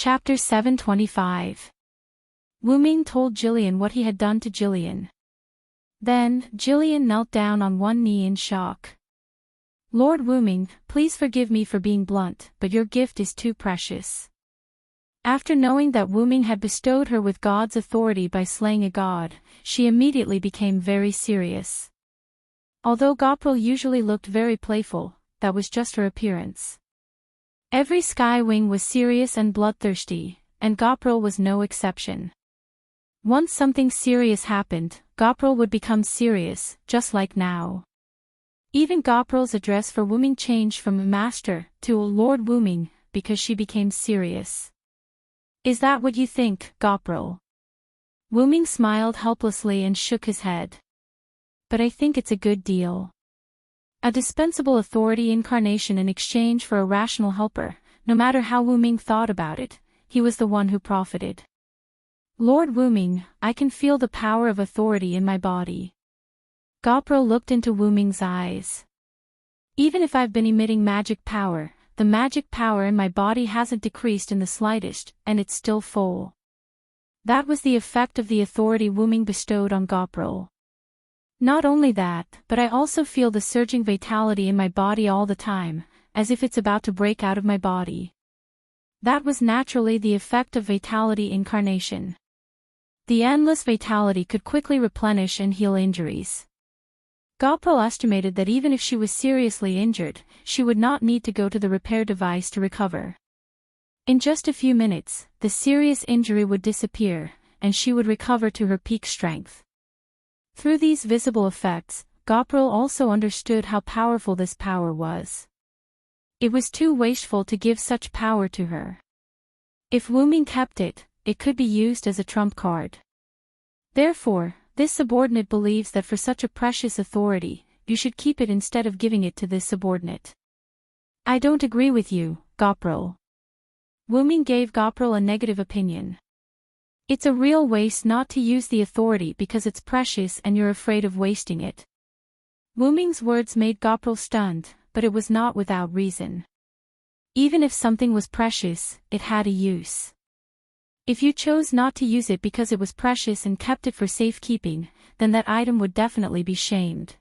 Chapter 725. Wu Ming told Jillian what he had done to Jillian. Then, Jillian knelt down on one knee in shock. Lord Wu Ming, please forgive me for being blunt, but your gift is too precious. After knowing that Wu Ming had bestowed her with God's authority by slaying a god, she immediately became very serious. Although Goprel usually looked very playful, that was just her appearance. Every Sky Wing was serious and bloodthirsty, and Goprel was no exception. Once something serious happened, Goprel would become serious, just like now. Even Goprel's address for Wu Ming changed from Master to Lord Wu Ming, because she became serious. Is that what you think, Goprel? Wu Ming smiled helplessly and shook his head. But I think it's a good deal. A dispensable authority incarnation in exchange for a rational helper. No matter how Wu Ming thought about it, he was the one who profited. Lord Wu Ming, I can feel the power of authority in my body. Goprel looked into Wu Ming's eyes. Even if I've been emitting magic power, the magic power in my body hasn't decreased in the slightest, and it's still full. That was the effect of the authority Wu Ming bestowed on Goprel. Not only that, but I also feel the surging vitality in my body all the time, as if it's about to break out of my body. That was naturally the effect of vitality incarnation. The endless vitality could quickly replenish and heal injuries. Goprel estimated that even if she was seriously injured, she would not need to go to the repair device to recover. In just a few minutes, the serious injury would disappear, and she would recover to her peak strength. Through these visible effects, Goprel also understood how powerful this power was. It was too wasteful to give such power to her. If Wu Ming kept it, it could be used as a trump card. Therefore, this subordinate believes that for such a precious authority, you should keep it instead of giving it to this subordinate. I don't agree with you, Goprel. Wu Ming gave Goprel a negative opinion. It's a real waste not to use the authority because it's precious and you're afraid of wasting it. Wu Ming's words made Goprel stunned, but it was not without reason. Even if something was precious, it had a use. If you chose not to use it because it was precious and kept it for safekeeping, then that item would definitely be shamed.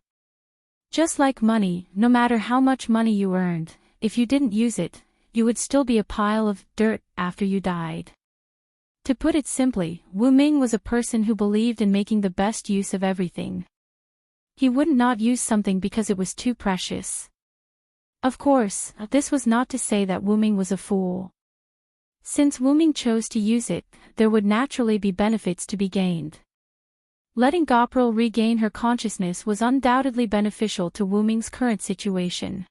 Just like money, no matter how much money you earned, if you didn't use it, you would still be a pile of dirt after you died. To put it simply, Wu Ming was a person who believed in making the best use of everything. He wouldn't not use something because it was too precious. Of course, this was not to say that Wu Ming was a fool. Since Wu Ming chose to use it, there would naturally be benefits to be gained. Letting Goprel regain her consciousness was undoubtedly beneficial to Wu Ming's current situation.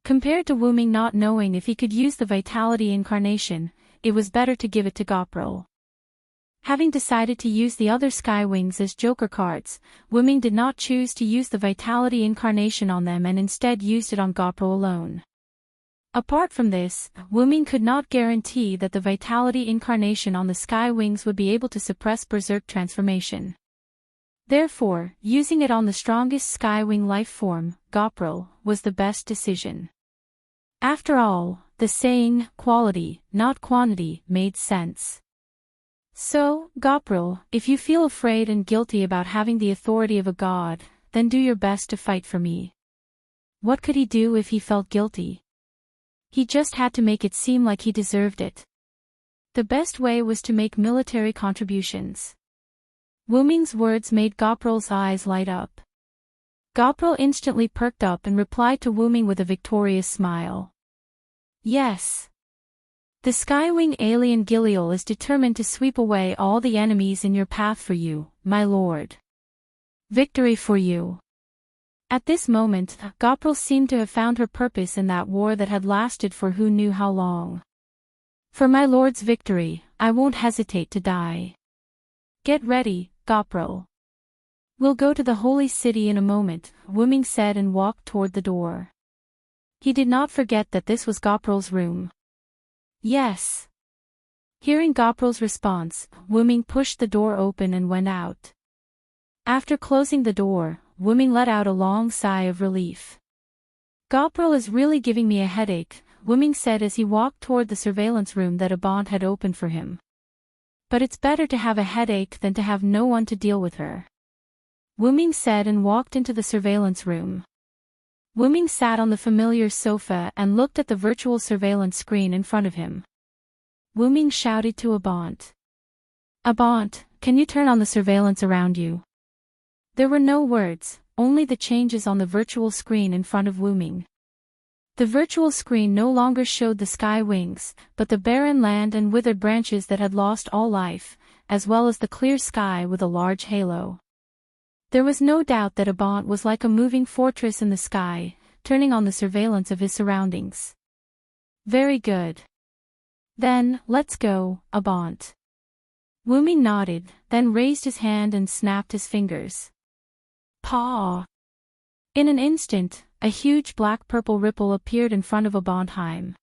Compared to Wu Ming not knowing if he could use the vitality incarnation, it was better to give it to Goprel. Having decided to use the other Sky Wings as joker cards, Wu Ming did not choose to use the vitality incarnation on them and instead used it on Goprel alone. Apart from this, Wu Ming could not guarantee that the vitality incarnation on the Sky Wings would be able to suppress berserk transformation. Therefore, using it on the strongest Sky Wing life form, Goprel, was the best decision. After all, the saying, quality, not quantity, made sense. So, Goprel, if you feel afraid and guilty about having the authority of a god, then do your best to fight for me. What could he do if he felt guilty? He just had to make it seem like he deserved it. The best way was to make military contributions. Wu Ming's words made Goprel's eyes light up. Goprel instantly perked up and replied to Wu Ming with a victorious smile. Yes. The Skywing alien Giliol is determined to sweep away all the enemies in your path for you, my lord. Victory for you. At this moment, Goprel seemed to have found her purpose in that war that had lasted for who knew how long. For my lord's victory, I won't hesitate to die. Get ready, Goprel. We'll go to the holy city in a moment, Wu Ming said and walked toward the door. He did not forget that this was Goprel's room. Yes. Hearing Goprel's response, Wu Ming pushed the door open and went out. After closing the door, Wu Ming let out a long sigh of relief. Goprel is really giving me a headache, Wuming said as he walked toward the surveillance room that Abant had opened for him. But it's better to have a headache than to have no one to deal with her, Wuming said and walked into the surveillance room. Wuming sat on the familiar sofa and looked at the virtual surveillance screen in front of him. Wuming shouted to Abant. Abant, can you turn on the surveillance around you? There were no words, only the changes on the virtual screen in front of Wuming. The virtual screen no longer showed the sky wings, but the barren land and withered branches that had lost all life, as well as the clear sky with a large halo. There was no doubt that Abant was like a moving fortress in the sky, turning on the surveillance of his surroundings. Very good. Then, let's go, Abant. Wuming nodded, then raised his hand and snapped his fingers. Paw! In an instant, a huge black-purple ripple appeared in front of Abantheim.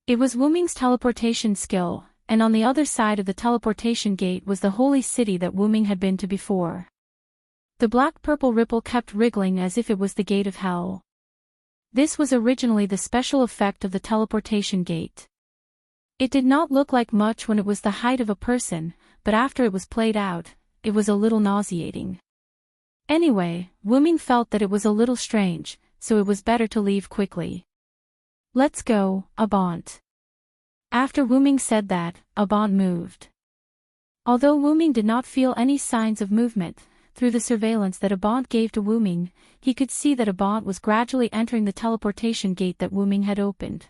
It was Wuming's teleportation skill, and on the other side of the teleportation gate was the holy city that Wuming had been to before. The black-purple ripple kept wriggling as if it was the gate of hell. This was originally the special effect of the teleportation gate. It did not look like much when it was the height of a person, but after it was played out, it was a little nauseating. Anyway, Wuming felt that it was a little strange, so it was better to leave quickly. Let's go, Abant. After Wuming said that, Abant moved. Although Wuming did not feel any signs of movement, through the surveillance that Abant gave to Wuming, he could see that Abant was gradually entering the teleportation gate that Wuming had opened.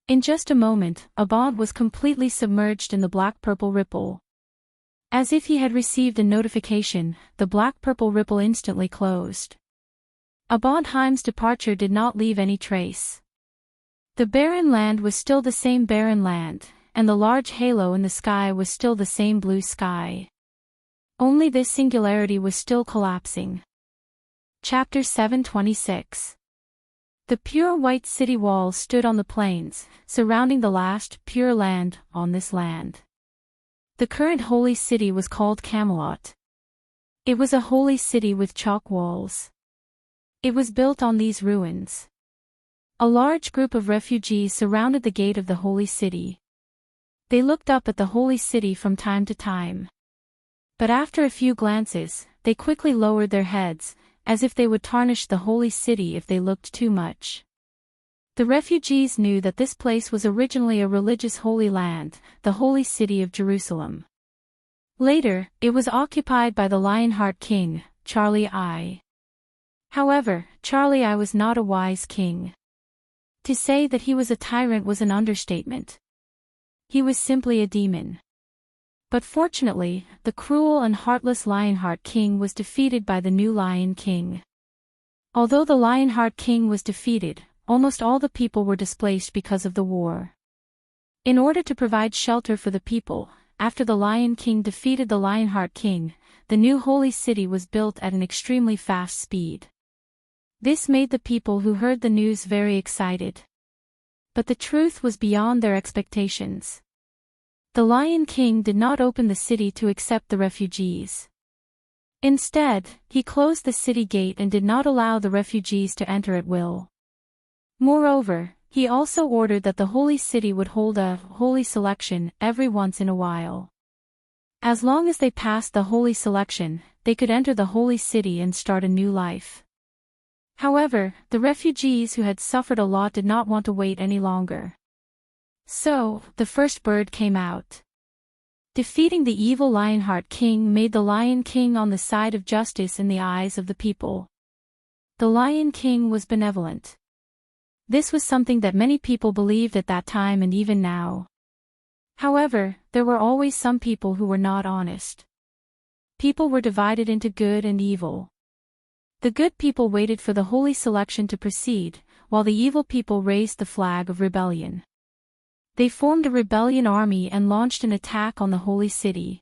In just a moment, Abant was completely submerged in the black-purple ripple. As if he had received a notification, the black-purple ripple instantly closed. Abantheim's departure did not leave any trace. The barren land was still the same barren land, and the large halo in the sky was still the same blue sky. Only this singularity was still collapsing. Chapter 726. The pure white city walls stood on the plains, surrounding the last pure land on this land. The current holy city was called Camelot. It was a holy city with chalk walls. It was built on these ruins. A large group of refugees surrounded the gate of the holy city. They looked up at the holy city from time to time. But after a few glances, they quickly lowered their heads, as if they would tarnish the holy city if they looked too much. The refugees knew that this place was originally a religious holy land, the holy city of Jerusalem. Later, it was occupied by the Lionheart King, Charlie I. However, Charlie I was not a wise king. To say that he was a tyrant was an understatement. He was simply a demon. But fortunately, the cruel and heartless Lionheart King was defeated by the new Lion King. Although the Lionheart King was defeated, almost all the people were displaced because of the war. In order to provide shelter for the people, after the Lion King defeated the Lionheart King, the new holy city was built at an extremely fast speed. This made the people who heard the news very excited. But the truth was beyond their expectations. The Lion King did not open the city to accept the refugees. Instead, he closed the city gate and did not allow the refugees to enter at will. Moreover, he also ordered that the holy city would hold a holy selection every once in a while. As long as they passed the holy selection, they could enter the holy city and start a new life. However, the refugees who had suffered a lot did not want to wait any longer. So, the first bird came out. Defeating the evil Lionheart King made the Lion King on the side of justice in the eyes of the people. The Lion King was benevolent. This was something that many people believed at that time and even now. However, there were always some people who were not honest. People were divided into good and evil. The good people waited for the holy selection to proceed, while the evil people raised the flag of rebellion. They formed a rebellion army and launched an attack on the holy city.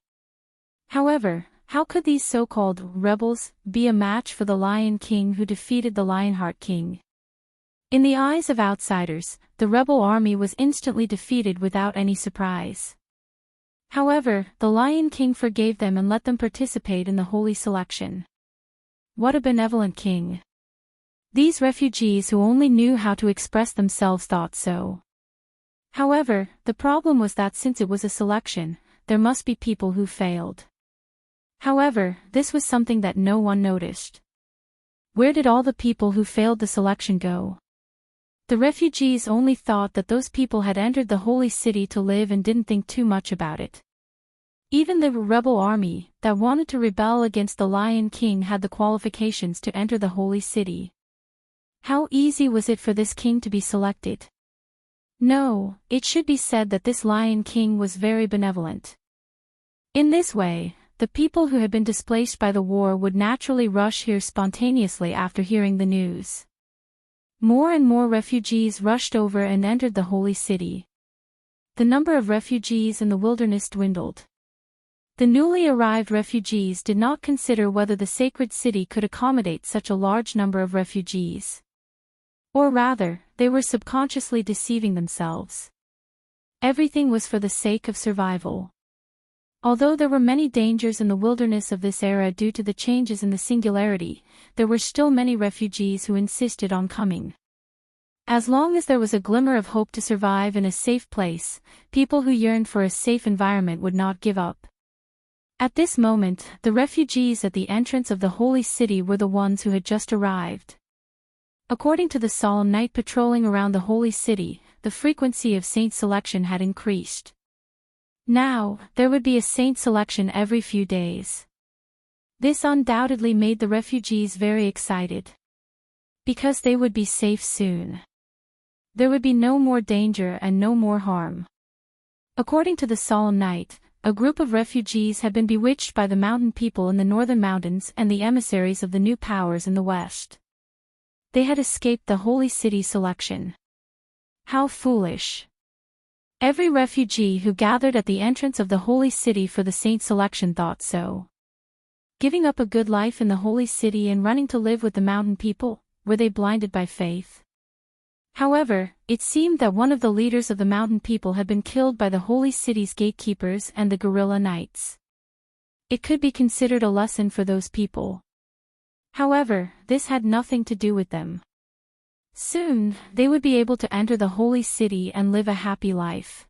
However, how could these so-called rebels be a match for the Lion King who defeated the Lionheart King? In the eyes of outsiders, the rebel army was instantly defeated without any surprise. However, the Lion King forgave them and let them participate in the holy selection. What a benevolent king! These refugees who only knew how to express themselves thought so. However, the problem was that since it was a selection, there must be people who failed. However, this was something that no one noticed. Where did all the people who failed the selection go? The refugees only thought that those people had entered the holy city to live and didn't think too much about it. Even the rebel army that wanted to rebel against the Lion King had the qualifications to enter the holy city. How easy was it for this king to be selected? No, it should be said that this Lion King was very benevolent. In this way, the people who had been displaced by the war would naturally rush here spontaneously after hearing the news. More and more refugees rushed over and entered the holy city. The number of refugees in the wilderness dwindled. The newly arrived refugees did not consider whether the sacred city could accommodate such a large number of refugees. Or rather, they were subconsciously deceiving themselves. Everything was for the sake of survival. Although there were many dangers in the wilderness of this era due to the changes in the singularity, there were still many refugees who insisted on coming. As long as there was a glimmer of hope to survive in a safe place, people who yearned for a safe environment would not give up. At this moment, the refugees at the entrance of the holy city were the ones who had just arrived. According to the solemn night patrolling around the holy city, the frequency of saint selection had increased. Now, there would be a saint selection every few days. This undoubtedly made the refugees very excited. Because they would be safe soon. There would be no more danger and no more harm. According to the solemn night, a group of refugees had been bewitched by the mountain people in the northern mountains and the emissaries of the new powers in the west. They had escaped the holy city selection. How foolish! Every refugee who gathered at the entrance of the holy city for the saint selection thought so. Giving up a good life in the holy city and running to live with the mountain people, were they blinded by faith? However, it seemed that one of the leaders of the mountain people had been killed by the holy city's gatekeepers and the guerrilla knights. It could be considered a lesson for those people. However, this had nothing to do with them. Soon, they would be able to enter the holy city and live a happy life.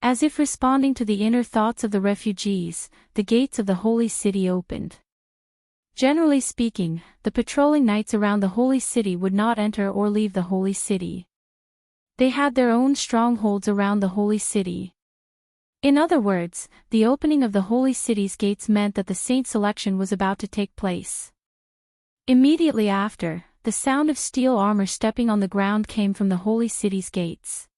As if responding to the inner thoughts of the refugees, the gates of the holy city opened. Generally speaking, the patrolling knights around the holy city would not enter or leave the holy city. They had their own strongholds around the holy city. In other words, the opening of the holy city's gates meant that the saint selection was about to take place. Immediately after, the sound of steel armor stepping on the ground came from the holy city's gates.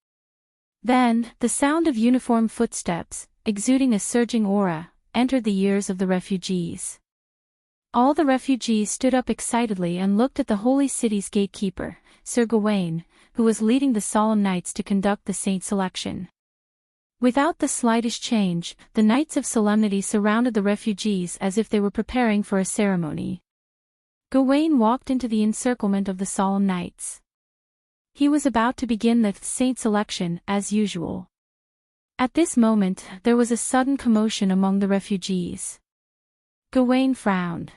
Then, the sound of uniform footsteps, exuding a surging aura, entered the ears of the refugees. All the refugees stood up excitedly and looked at the holy city's gatekeeper, Sir Gawain, who was leading the solemn knights to conduct the saint selection. Without the slightest change, the knights of solemnity surrounded the refugees as if they were preparing for a ceremony. Gawain walked into the encirclement of the solemn knights. He was about to begin the saint selection, as usual. At this moment, there was a sudden commotion among the refugees. Gawain frowned.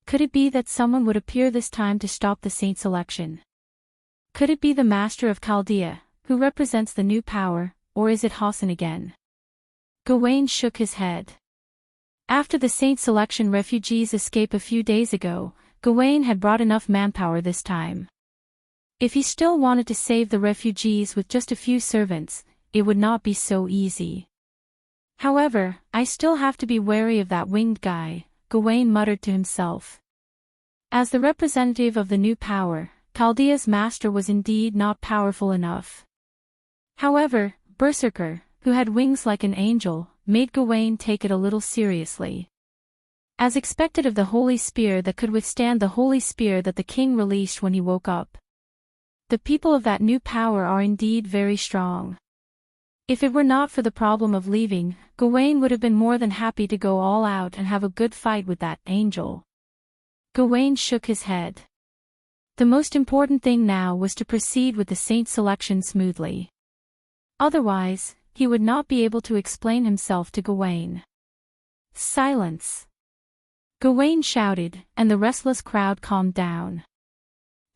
Could it be that someone would appear this time to stop the saint selection? Could it be the master of Chaldea, who represents the new power, or is it Hassan again? Gawain shook his head. After the saint selection refugees' escape a few days ago, Gawain had brought enough manpower this time. If he still wanted to save the refugees with just a few servants, it would not be so easy. However, I still have to be wary of that winged guy, Gawain muttered to himself. As the representative of the new power, Chaldea's master was indeed not powerful enough. However, Berserker, who had wings like an angel, made Gawain take it a little seriously. As expected of the holy spear that could withstand the holy spear that the king released when he woke up. The people of that new power are indeed very strong. If it were not for the problem of leaving, Gawain would have been more than happy to go all out and have a good fight with that angel. Gawain shook his head. The most important thing now was to proceed with the saint selection smoothly. Otherwise, he would not be able to explain himself to Gawain. Silence! Gawain shouted, and the restless crowd calmed down.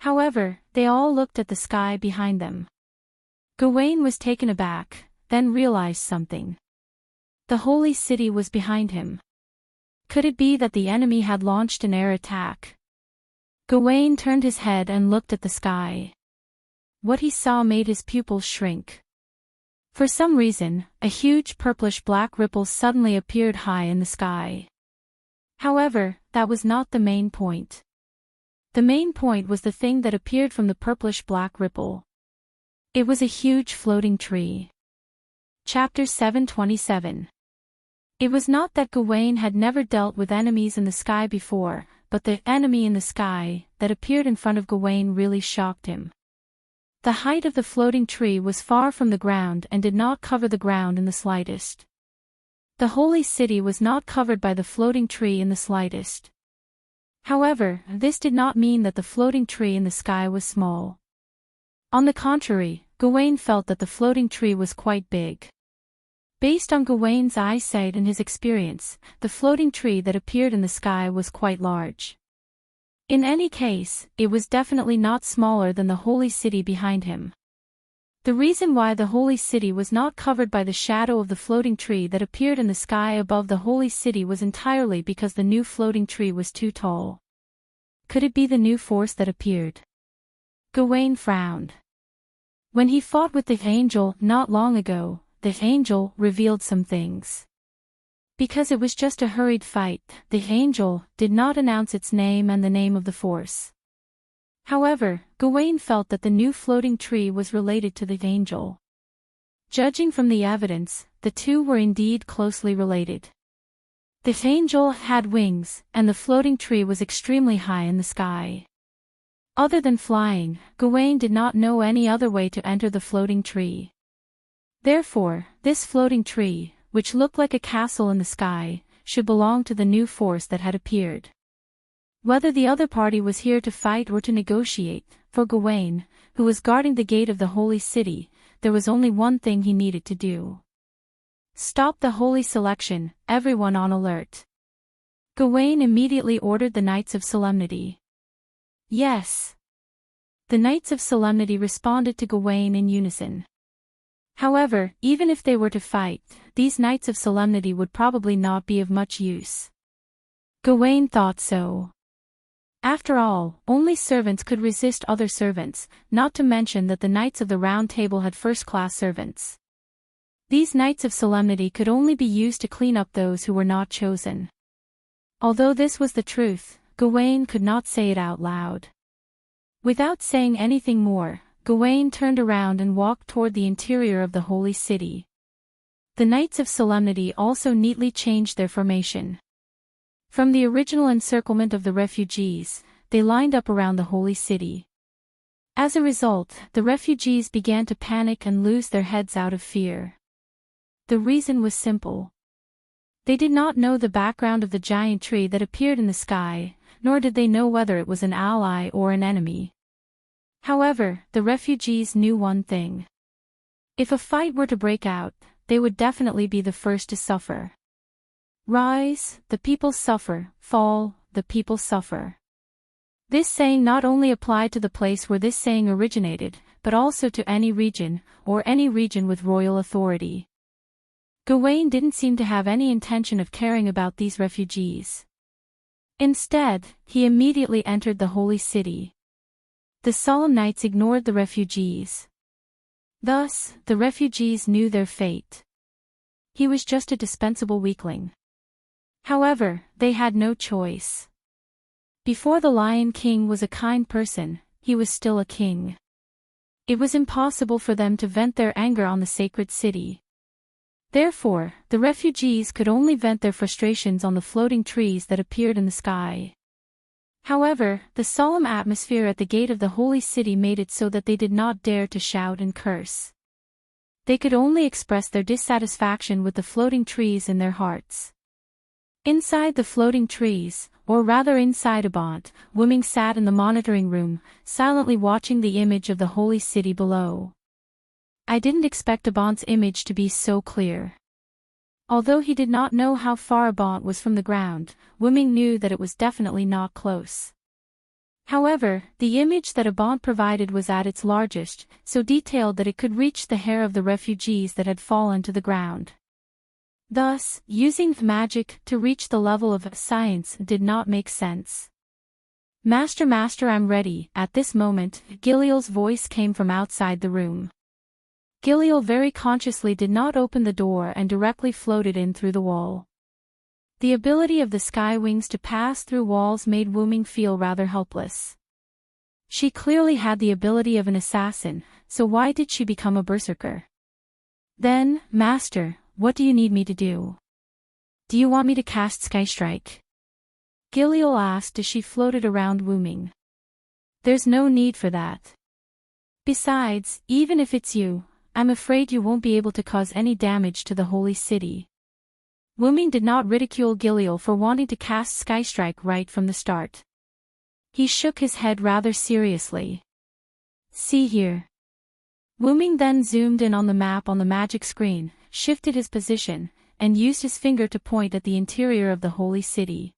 However, they all looked at the sky behind them. Gawain was taken aback, then realized something. The holy city was behind him. Could it be that the enemy had launched an air attack? Gawain turned his head and looked at the sky. What he saw made his pupils shrink. For some reason, a huge purplish-black ripple suddenly appeared high in the sky. However, that was not the main point. The main point was the thing that appeared from the purplish-black ripple. It was a huge floating tree. Chapter 727. It was not that Gawain had never dealt with enemies in the sky before, but the enemy in the sky that appeared in front of Gawain really shocked him. The height of the floating tree was far from the ground and did not cover the ground in the slightest. The holy city was not covered by the floating tree in the slightest. However, this did not mean that the floating tree in the sky was small. On the contrary, Gawain felt that the floating tree was quite big. Based on Gawain's eyesight and his experience, the floating tree that appeared in the sky was quite large. In any case, it was definitely not smaller than the holy city behind him. The reason why the holy city was not covered by the shadow of the floating tree that appeared in the sky above the holy city was entirely because the new floating tree was too tall. Could it be the new force that appeared? Gawain frowned. When he fought with the angel not long ago, the angel revealed some things. Because it was just a hurried fight, the angel did not announce its name and the name of the force. However, Gawain felt that the new floating tree was related to the angel. Judging from the evidence, the two were indeed closely related. The angel had wings, and the floating tree was extremely high in the sky. Other than flying, Gawain did not know any other way to enter the floating tree. Therefore, this floating tree, which looked like a castle in the sky, should belong to the new force that had appeared. Whether the other party was here to fight or to negotiate, for Gawain, who was guarding the gate of the holy city, there was only one thing he needed to do. Stop the holy selection, everyone on alert. Gawain immediately ordered the Knights of Solemnity. Yes. The Knights of Solemnity responded to Gawain in unison. However, even if they were to fight, these Knights of Solemnity would probably not be of much use. Gawain thought so. After all, only servants could resist other servants, not to mention that the Knights of the Round Table had first-class servants. These Knights of Solemnity could only be used to clean up those who were not chosen. Although this was the truth, Gawain could not say it out loud. Without saying anything more, Gawain turned around and walked toward the interior of the holy city. The Knights of Solemnity also neatly changed their formation. From the original encirclement of the refugees, they lined up around the holy city. As a result, the refugees began to panic and lose their heads out of fear. The reason was simple. They did not know the background of the giant tree that appeared in the sky, nor did they know whether it was an ally or an enemy. However, the refugees knew one thing. If a fight were to break out, they would definitely be the first to suffer. Rise, the people suffer, fall, the people suffer. This saying not only applied to the place where this saying originated, but also to any region, or any region with royal authority. Gawain didn't seem to have any intention of caring about these refugees. Instead, he immediately entered the holy city. The solemn knights ignored the refugees. Thus, the refugees knew their fate. He was just a dispensable weakling. However, they had no choice. Before the Lion King was a kind person, he was still a king. It was impossible for them to vent their anger on the sacred city. Therefore, the refugees could only vent their frustrations on the floating trees that appeared in the sky. However, the solemn atmosphere at the gate of the holy city made it so that they did not dare to shout and curse. They could only express their dissatisfaction with the floating trees in their hearts. Inside the floating trees, or rather inside a bont, woman sat in the monitoring room, silently watching the image of the holy city below. I didn't expect Abont's image to be so clear. Although he did not know how far Abont was from the ground, Wooming knew that it was definitely not close. However, the image that Abant provided was at its largest, so detailed that it could reach the hair of the refugees that had fallen to the ground. Thus, using magic to reach the level of science did not make sense. Master, I'm ready." At this moment, Giliel's voice came from outside the room. Giliel very consciously did not open the door and directly floated in through the wall. The ability of the sky wings to pass through walls made Wuming feel rather helpless. She clearly had the ability of an assassin, so why did she become a berserker? Then, Master, what do you need me to do? Do you want me to cast Sky Strike? Giliel asked as she floated around Wuming. There's no need for that. Besides, even if it's you, I'm afraid you won't be able to cause any damage to the holy city. Wuming did not ridicule Giliel for wanting to cast Sky Strike right from the start. He shook his head rather seriously. See here. Wuming then zoomed in on the map on the magic screen, shifted his position, and used his finger to point at the interior of the holy city.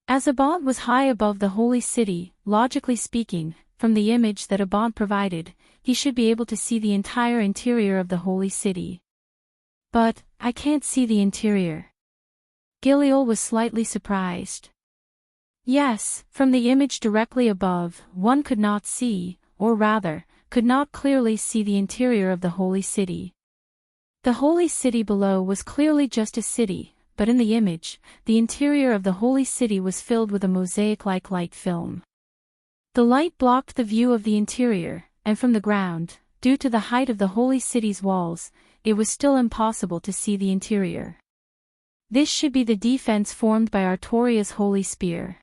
As Abant was high above the holy city, logically speaking, from the image that Abant provided, he should be able to see the entire interior of the holy city. But, I can't see the interior. Giliel was slightly surprised. Yes, from the image directly above, one could not see, or rather, could not clearly see the interior of the holy city. The holy city below was clearly just a city, but in the image, the interior of the holy city was filled with a mosaic-like light film. The light blocked the view of the interior, and from the ground, due to the height of the holy city's walls, it was still impossible to see the interior. This should be the defense formed by Artoria's holy spear.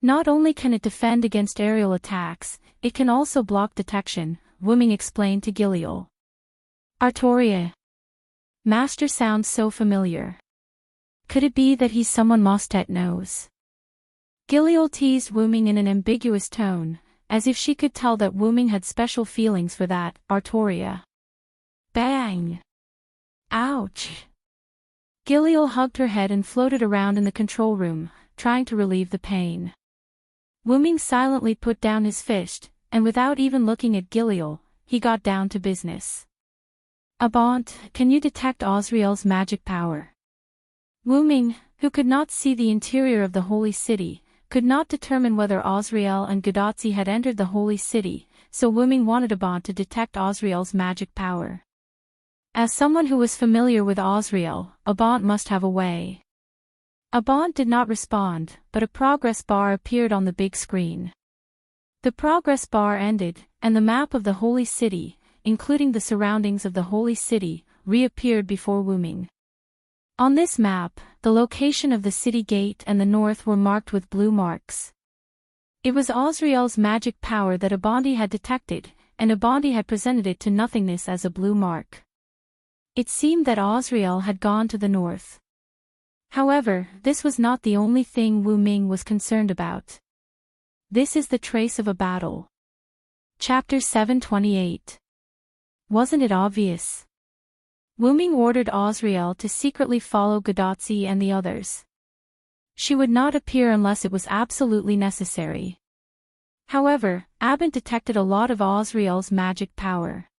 Not only can it defend against aerial attacks, it can also block detection, Wuming explained to Giliel. Artoria. Master sounds so familiar. Could it be that he's someone Mostet knows? Giliel teased Wuming in an ambiguous tone, as if she could tell that Wuming had special feelings for that, Artoria. Bang! Ouch! Giliel hugged her head and floated around in the control room, trying to relieve the pain. Wuming silently put down his fist, and without even looking at Giliel, he got down to business. Abant, can you detect Osriel's magic power? Wuming, who could not see the interior of the holy city, could not determine whether Osriel and Gadotsi had entered the holy city, so Wuming wanted Abant to detect Osriel's magic power. As someone who was familiar with Osriel, Abant must have a way. Abant did not respond, but a progress bar appeared on the big screen. The progress bar ended, and the map of the holy city, including the surroundings of the holy city, reappeared before Wuming. On this map, the location of the city gate and the north were marked with blue marks. It was Osriel's magic power that Abanti had detected, and Abanti had presented it to nothingness as a blue mark. It seemed that Osriel had gone to the north. However, this was not the only thing Wuming was concerned about. This is the trace of a battle. Chapter 728. Wasn't it obvious? Wuming ordered Osriel to secretly follow Gadotsi and the others. She would not appear unless it was absolutely necessary. However, Abant detected a lot of Osriel's magic power.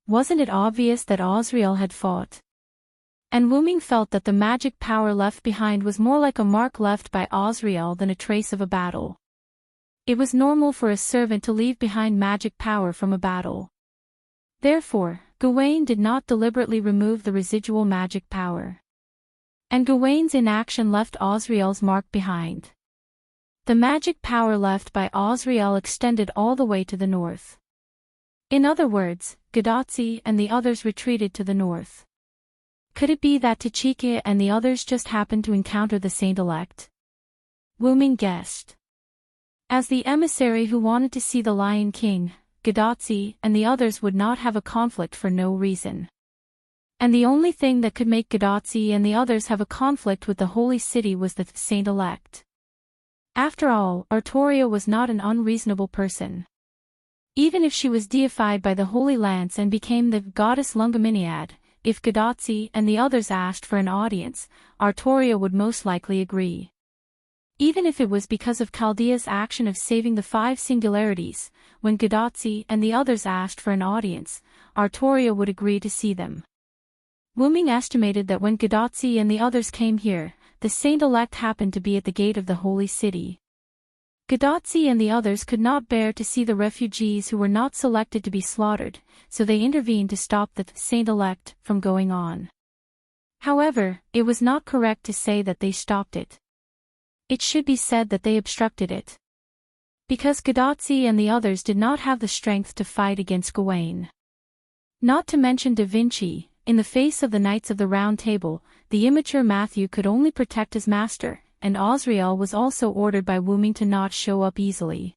Wasn't it obvious that Osriel had fought? And Wuming felt that the magic power left behind was more like a mark left by Osriel than a trace of a battle. It was normal for a servant to leave behind magic power from a battle. Therefore, Gawain did not deliberately remove the residual magic power. And Gawain's inaction left Osriel's mark behind. The magic power left by Osriel extended all the way to the north. In other words, Gadotsi and the others retreated to the north. Could it be that Tachika and the others just happened to encounter the saint-elect? Wuming guessed. As the emissary who wanted to see the Lion King, Gadotsi and the others would not have a conflict for no reason. And the only thing that could make Gadotsi and the others have a conflict with the holy city was the saint-elect. After all, Artoria was not an unreasonable person. Even if she was deified by the Holy Lance and became the goddess Lungaminiad, if Gadotsi and the others asked for an audience, Artoria would most likely agree. Even if it was because of Chaldea's action of saving the 5 singularities, when Gadotsi and the others asked for an audience, Artoria would agree to see them. Wuming estimated that when Gadotsi and the others came here, the saint-elect happened to be at the gate of the holy city. Gadotsi and the others could not bear to see the refugees who were not selected to be slaughtered, so they intervened to stop the saint-elect from going on. However, it was not correct to say that they stopped it. It should be said that they obstructed it. Because Gadotsi and the others did not have the strength to fight against Gawain. Not to mention Da Vinci, in the face of the Knights of the Round Table, the immature Matthew could only protect his master, and Osriel was also ordered by Wuming to not show up easily.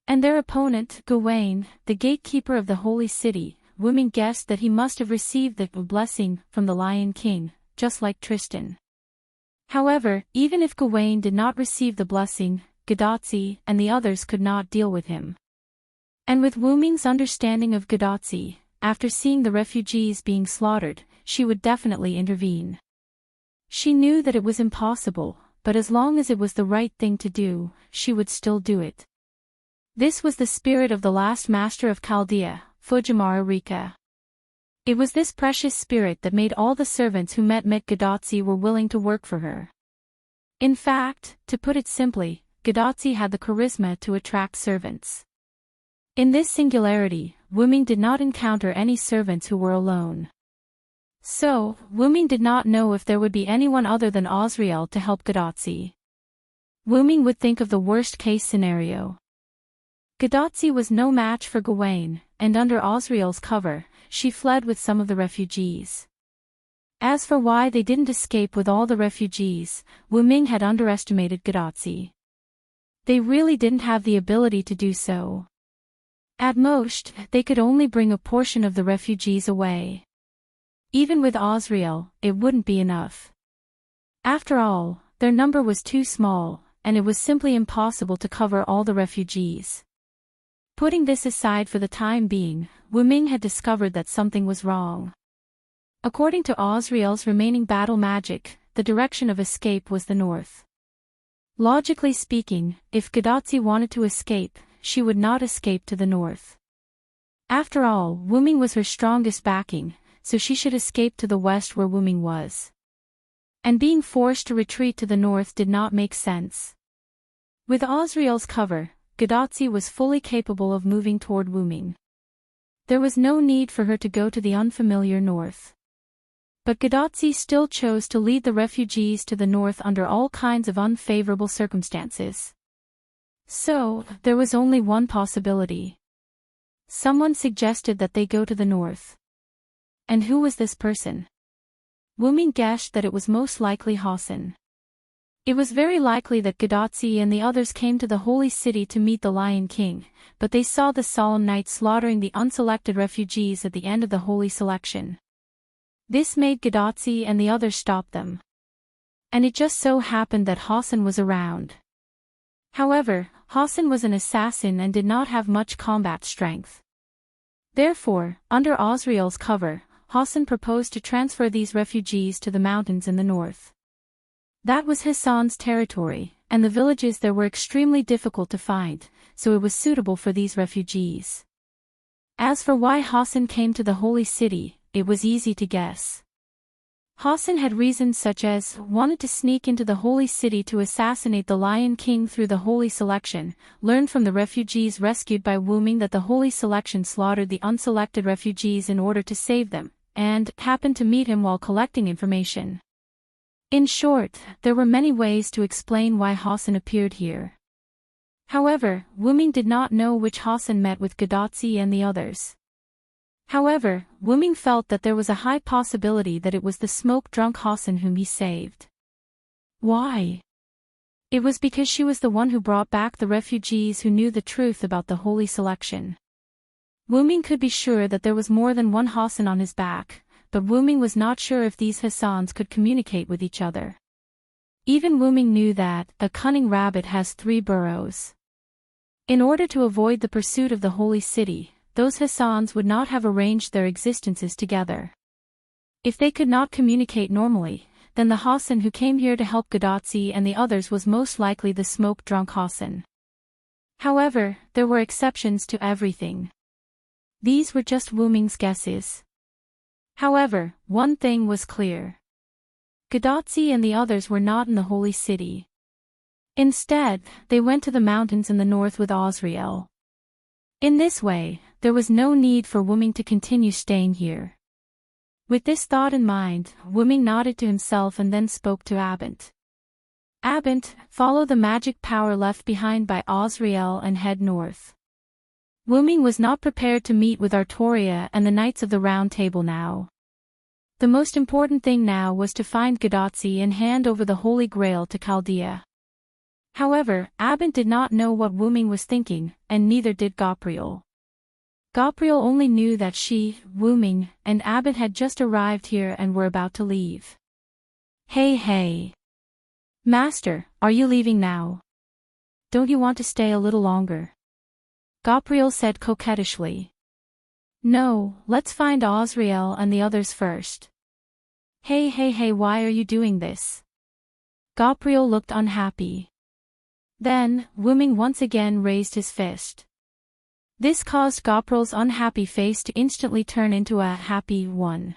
And their opponent, Gawain, the gatekeeper of the holy city, Wuming guessed that he must have received the blessing from the Lion King, just like Tristan. However, even if Gawain did not receive the blessing, Gadotsi and the others could not deal with him. And with Wuming's understanding of Gadotsi, after seeing the refugees being slaughtered, she would definitely intervene. She knew that it was impossible, but as long as it was the right thing to do, she would still do it. This was the spirit of the last master of Chaldea, Fujimara Rika. It was this precious spirit that made all the servants who met Gadotsi were willing to work for her. In fact, to put it simply, Gadotsi had the charisma to attract servants. In this singularity, Wuming did not encounter any servants who were alone. So, Wuming did not know if there would be anyone other than Osriel to help Gadotsi. Wuming would think of the worst-case scenario. Gadotsi was no match for Gawain, and under Osriel's cover, she fled with some of the refugees. As for why they didn't escape with all the refugees, Wuming had underestimated Gadotsi. They really didn't have the ability to do so. At most, they could only bring a portion of the refugees away. Even with Osriel, it wouldn't be enough. After all, their number was too small, and it was simply impossible to cover all the refugees. Putting this aside for the time being, Wuming had discovered that something was wrong. According to Osriel's remaining battle magic, the direction of escape was the north. Logically speaking, if Gadotsi wanted to escape, she would not escape to the north. After all, Wuming was her strongest backing, so she should escape to the west where Wuming was. And being forced to retreat to the north did not make sense. With Osriel's cover, Gadotsi was fully capable of moving toward Wuming. There was no need for her to go to the unfamiliar north. But Gadotsi still chose to lead the refugees to the north under all kinds of unfavorable circumstances. So, there was only one possibility. Someone suggested that they go to the north. And who was this person? Wuming guessed that it was most likely Hassan. It was very likely that Gadotsi and the others came to the holy city to meet the Lion King, but they saw the solemn knight slaughtering the unselected refugees at the end of the holy selection. This made Gadotsi and the others stop them. And it just so happened that Hassan was around. However, Hassan was an assassin and did not have much combat strength. Therefore, under Osriel's cover, Hassan proposed to transfer these refugees to the mountains in the north. That was Hassan's territory, and the villages there were extremely difficult to find, so it was suitable for these refugees. As for why Hassan came to the holy city, it was easy to guess. Hassan had reasons such as wanted to sneak into the holy city to assassinate the Lion King through the holy selection, learned from the refugees rescued by Wuming that the holy selection slaughtered the unselected refugees in order to save them, and happened to meet him while collecting information. In short, there were many ways to explain why Hassan appeared here. However, Wuming did not know which Hassan met with Gadotsi and the others. However, Wuming felt that there was a high possibility that it was the smoke-drunk Hassan whom he saved. Why? It was because she was the one who brought back the refugees who knew the truth about the holy selection. Wuming could be sure that there was more than one Hassan on his back, but Wuming was not sure if these Hassans could communicate with each other. Even Wuming knew that a cunning rabbit has 3 burrows. In order to avoid the pursuit of the holy city, those Hassans would not have arranged their existences together. If they could not communicate normally, then the Hassan who came here to help Gadotsi and the others was most likely the smoke-drunk Hassan. However, there were exceptions to everything. These were just Wu Ming's guesses. However, one thing was clear. Gadotsi and the others were not in the holy city. Instead, they went to the mountains in the north with Azrael. In this way, there was no need for Wu Ming to continue staying here. With this thought in mind, Wu Ming nodded to himself and then spoke to Abent. Abent, follow the magic power left behind by Azrael and head north. Wu Ming was not prepared to meet with Artoria and the Knights of the Round Table now. The most important thing now was to find Gadotsi and hand over the Holy Grail to Chaldea. However, Abent did not know what Wu Ming was thinking, and neither did Gabriel. Gabriel only knew that she, Wu Ming, and Abent had just arrived here and were about to leave. Hey. Master, are you leaving now? Don't you want to stay a little longer? Gabriel said coquettishly. No, let's find Azrael and the others first. Hey, why are you doing this? Gabriel looked unhappy. Then, Wu Ming once again raised his fist. This caused Gabriel's unhappy face to instantly turn into a happy one.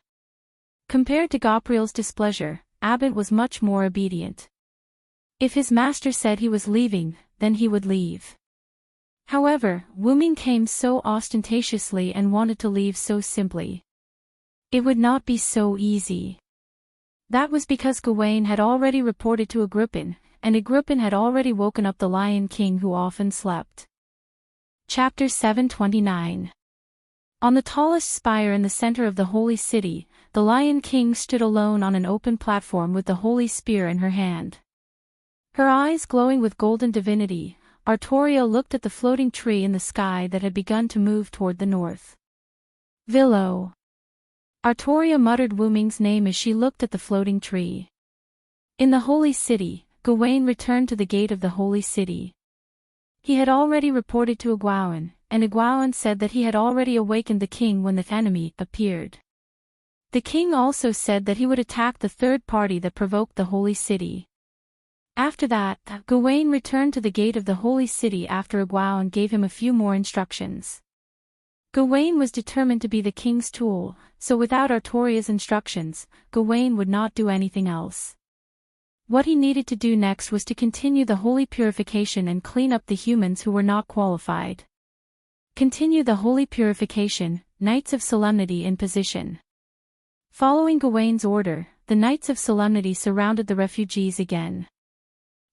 Compared to Gabriel's displeasure, Abent was much more obedient. If his master said he was leaving, then he would leave. However, Wu Ming came so ostentatiously and wanted to leave so simply. It would not be so easy. That was because Gawain had already reported to Agrippin, and Agrippin had already woken up the Lion King who often slept. Chapter 729. On the tallest spire in the center of the holy city, the Lion King stood alone on an open platform with the holy spear in her hand. Her eyes glowing with golden divinity, Artoria looked at the floating tree in the sky that had begun to move toward the north. Villo. Artoria muttered Wu Ming's name as she looked at the floating tree. In the holy city, Gawain returned to the gate of the holy city. He had already reported to Egwene, and Egwene said that he had already awakened the king when the enemy appeared. The king also said that he would attack the third party that provoked the holy city. After that, Gawain returned to the gate of the holy city after Egwene gave him a few more instructions. Gawain was determined to be the king's tool, so without Artoria's instructions, Gawain would not do anything else. What he needed to do next was to continue the holy purification and clean up the humans who were not qualified. Continue the holy purification, Knights of Solemnity in position. Following Gawain's order, the Knights of Solemnity surrounded the refugees again.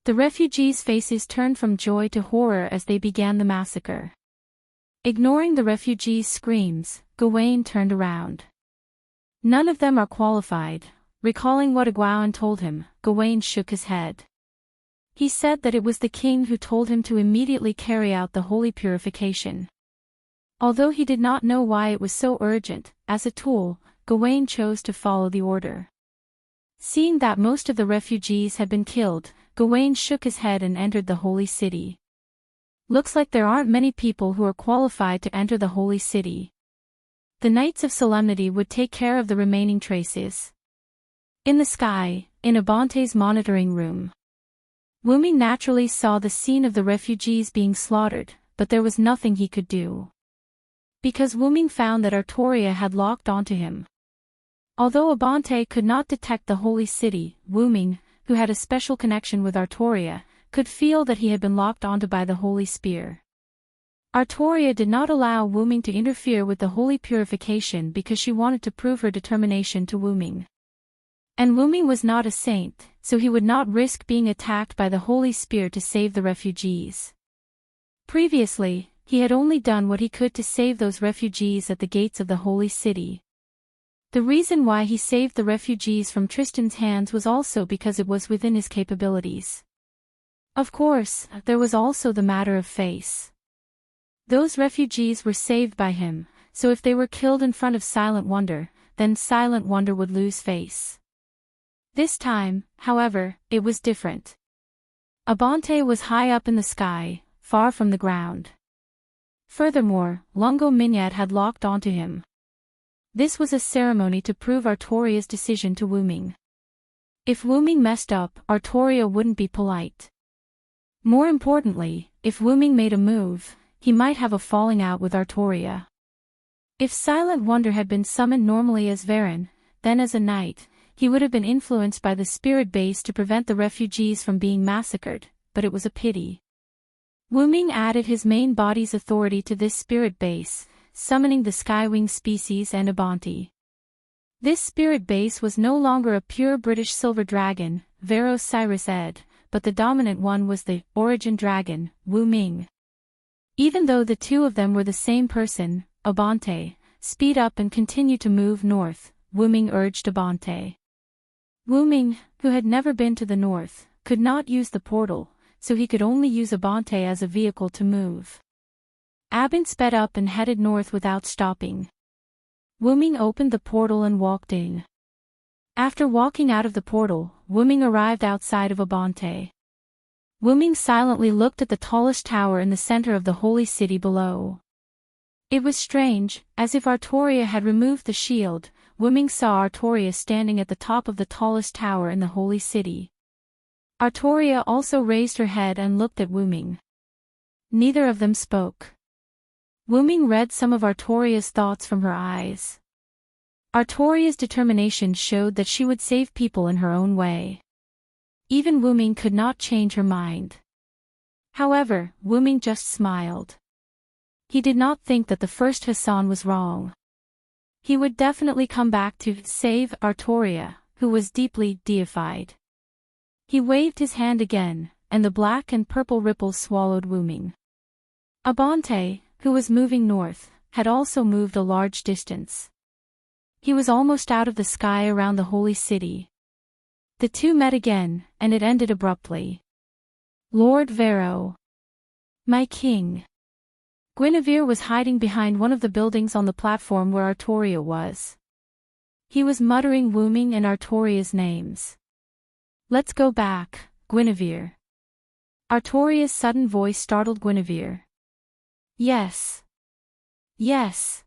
The refugees' faces turned from joy to horror as they began the massacre. Ignoring the refugees' screams, Gawain turned around. None of them are qualified. Recalling what Egwene told him, Gawain shook his head. He said that it was the king who told him to immediately carry out the holy purification. Although he did not know why it was so urgent, as a tool, Gawain chose to follow the order. Seeing that most of the refugees had been killed, Gawain shook his head and entered the holy city. Looks like there aren't many people who are qualified to enter the holy city. The Knights of Solemnity would take care of the remaining traces. In the sky, in Abante's monitoring room. Wu Ming naturally saw the scene of the refugees being slaughtered, but there was nothing he could do. Because Wu Ming found that Artoria had locked onto him. Although Abante could not detect the holy city, Wu Ming, who had a special connection with Artoria, could feel that he had been locked onto by the holy spear. Artoria did not allow Wu Ming to interfere with the holy purification because she wanted to prove her determination to Wu Ming. And Wu Ming was not a saint, so he would not risk being attacked by the holy spear to save the refugees. Previously, he had only done what he could to save those refugees at the gates of the holy city. The reason why he saved the refugees from Tristan's hands was also because it was within his capabilities. Of course, there was also the matter of face. Those refugees were saved by him, so if they were killed in front of Silent Wonder, then Silent Wonder would lose face. This time, however, it was different. Abante was high up in the sky, far from the ground. Furthermore, Lungo Minyat had locked onto him. This was a ceremony to prove Artoria's decision to Wu Ming. If Wu Ming messed up, Artoria wouldn't be polite. More importantly, if Wu Ming made a move, he might have a falling out with Artoria. If Silent Wonder had been summoned normally as Varen, then as a knight, he would have been influenced by the spirit base to prevent the refugees from being massacred, but it was a pity. Wu Ming added his main body's authority to this spirit base, summoning the Skywing species and Abanti. This spirit base was no longer a pure British silver dragon, Veros Cyrus Ed, but the dominant one was the origin dragon, Wu Ming. Even though the two of them were the same person, Abante, speed up and continue to move north, Wu Ming urged Abante. Wu Ming, who had never been to the north, could not use the portal, so he could only use Abante as a vehicle to move. Abin sped up and headed north without stopping. Wu Ming opened the portal and walked in. After walking out of the portal, Wu Ming arrived outside of Abante. Wu Ming silently looked at the tallest tower in the center of the holy city below. It was strange, as if Artoria had removed the shield. Wu Ming saw Artoria standing at the top of the tallest tower in the holy city. Artoria also raised her head and looked at Wu Ming. Neither of them spoke. Wu Ming read some of Artoria's thoughts from her eyes. Artoria's determination showed that she would save people in her own way. Even Wu Ming could not change her mind. However, Wu Ming just smiled. He did not think that the first Hassan was wrong. He would definitely come back to save Artoria, who was deeply deified. He waved his hand again, and the black and purple ripples swallowed Wu Ming. Abante, who was moving north, had also moved a large distance. He was almost out of the sky around the holy city. The two met again, and it ended abruptly. Lord Vero. My king. Guinevere was hiding behind one of the buildings on the platform where Artoria was. He was muttering Wu Ming and Artoria's names. Let's go back, Guinevere. Artoria's sudden voice startled Guinevere. Yes. Yes.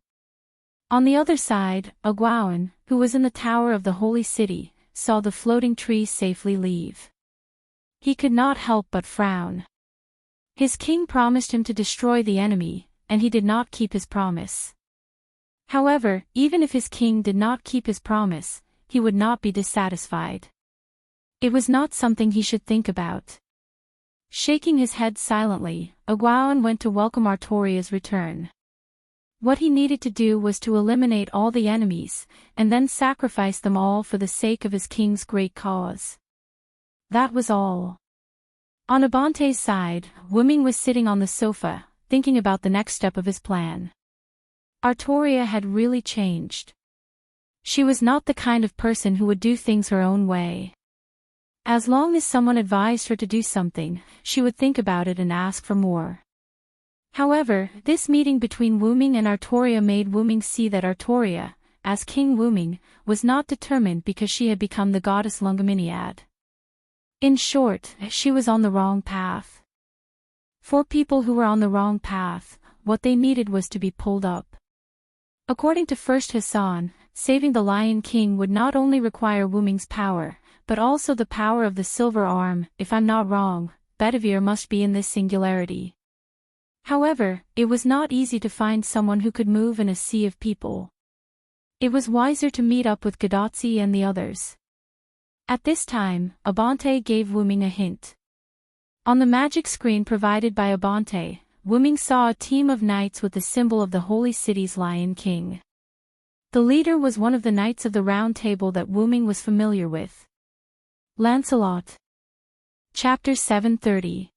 On the other side, Aguawan, who was in the tower of the holy city, saw the floating tree safely leave. He could not help but frown. His king promised him to destroy the enemy, and he did not keep his promise. However, even if his king did not keep his promise, he would not be dissatisfied. It was not something he should think about. Shaking his head silently, Aguawan went to welcome Artoria's return. What he needed to do was to eliminate all the enemies, and then sacrifice them all for the sake of his king's great cause. That was all. On Abante's side, Wu Ming was sitting on the sofa, thinking about the next step of his plan. Artoria had really changed. She was not the kind of person who would do things her own way. As long as someone advised her to do something, she would think about it and ask for more. However, this meeting between Wu Ming and Artoria made Wu Ming see that Artoria, as King Wu Ming, was not determined because she had become the goddess Lungominiad. In short, she was on the wrong path. For people who were on the wrong path, what they needed was to be pulled up. According to First Hassan, saving the Lion King would not only require Wu Ming's power, but also the power of the silver arm. If I'm not wrong, Bedivere must be in this singularity. However, it was not easy to find someone who could move in a sea of people. It was wiser to meet up with Gadotsi and the others. At this time, Abante gave Wu Ming a hint. On the magic screen provided by Abante, Wu Ming saw a team of knights with the symbol of the holy city's Lion King. The leader was one of the knights of the Round Table that Wu Ming was familiar with. Lancelot. Chapter 730.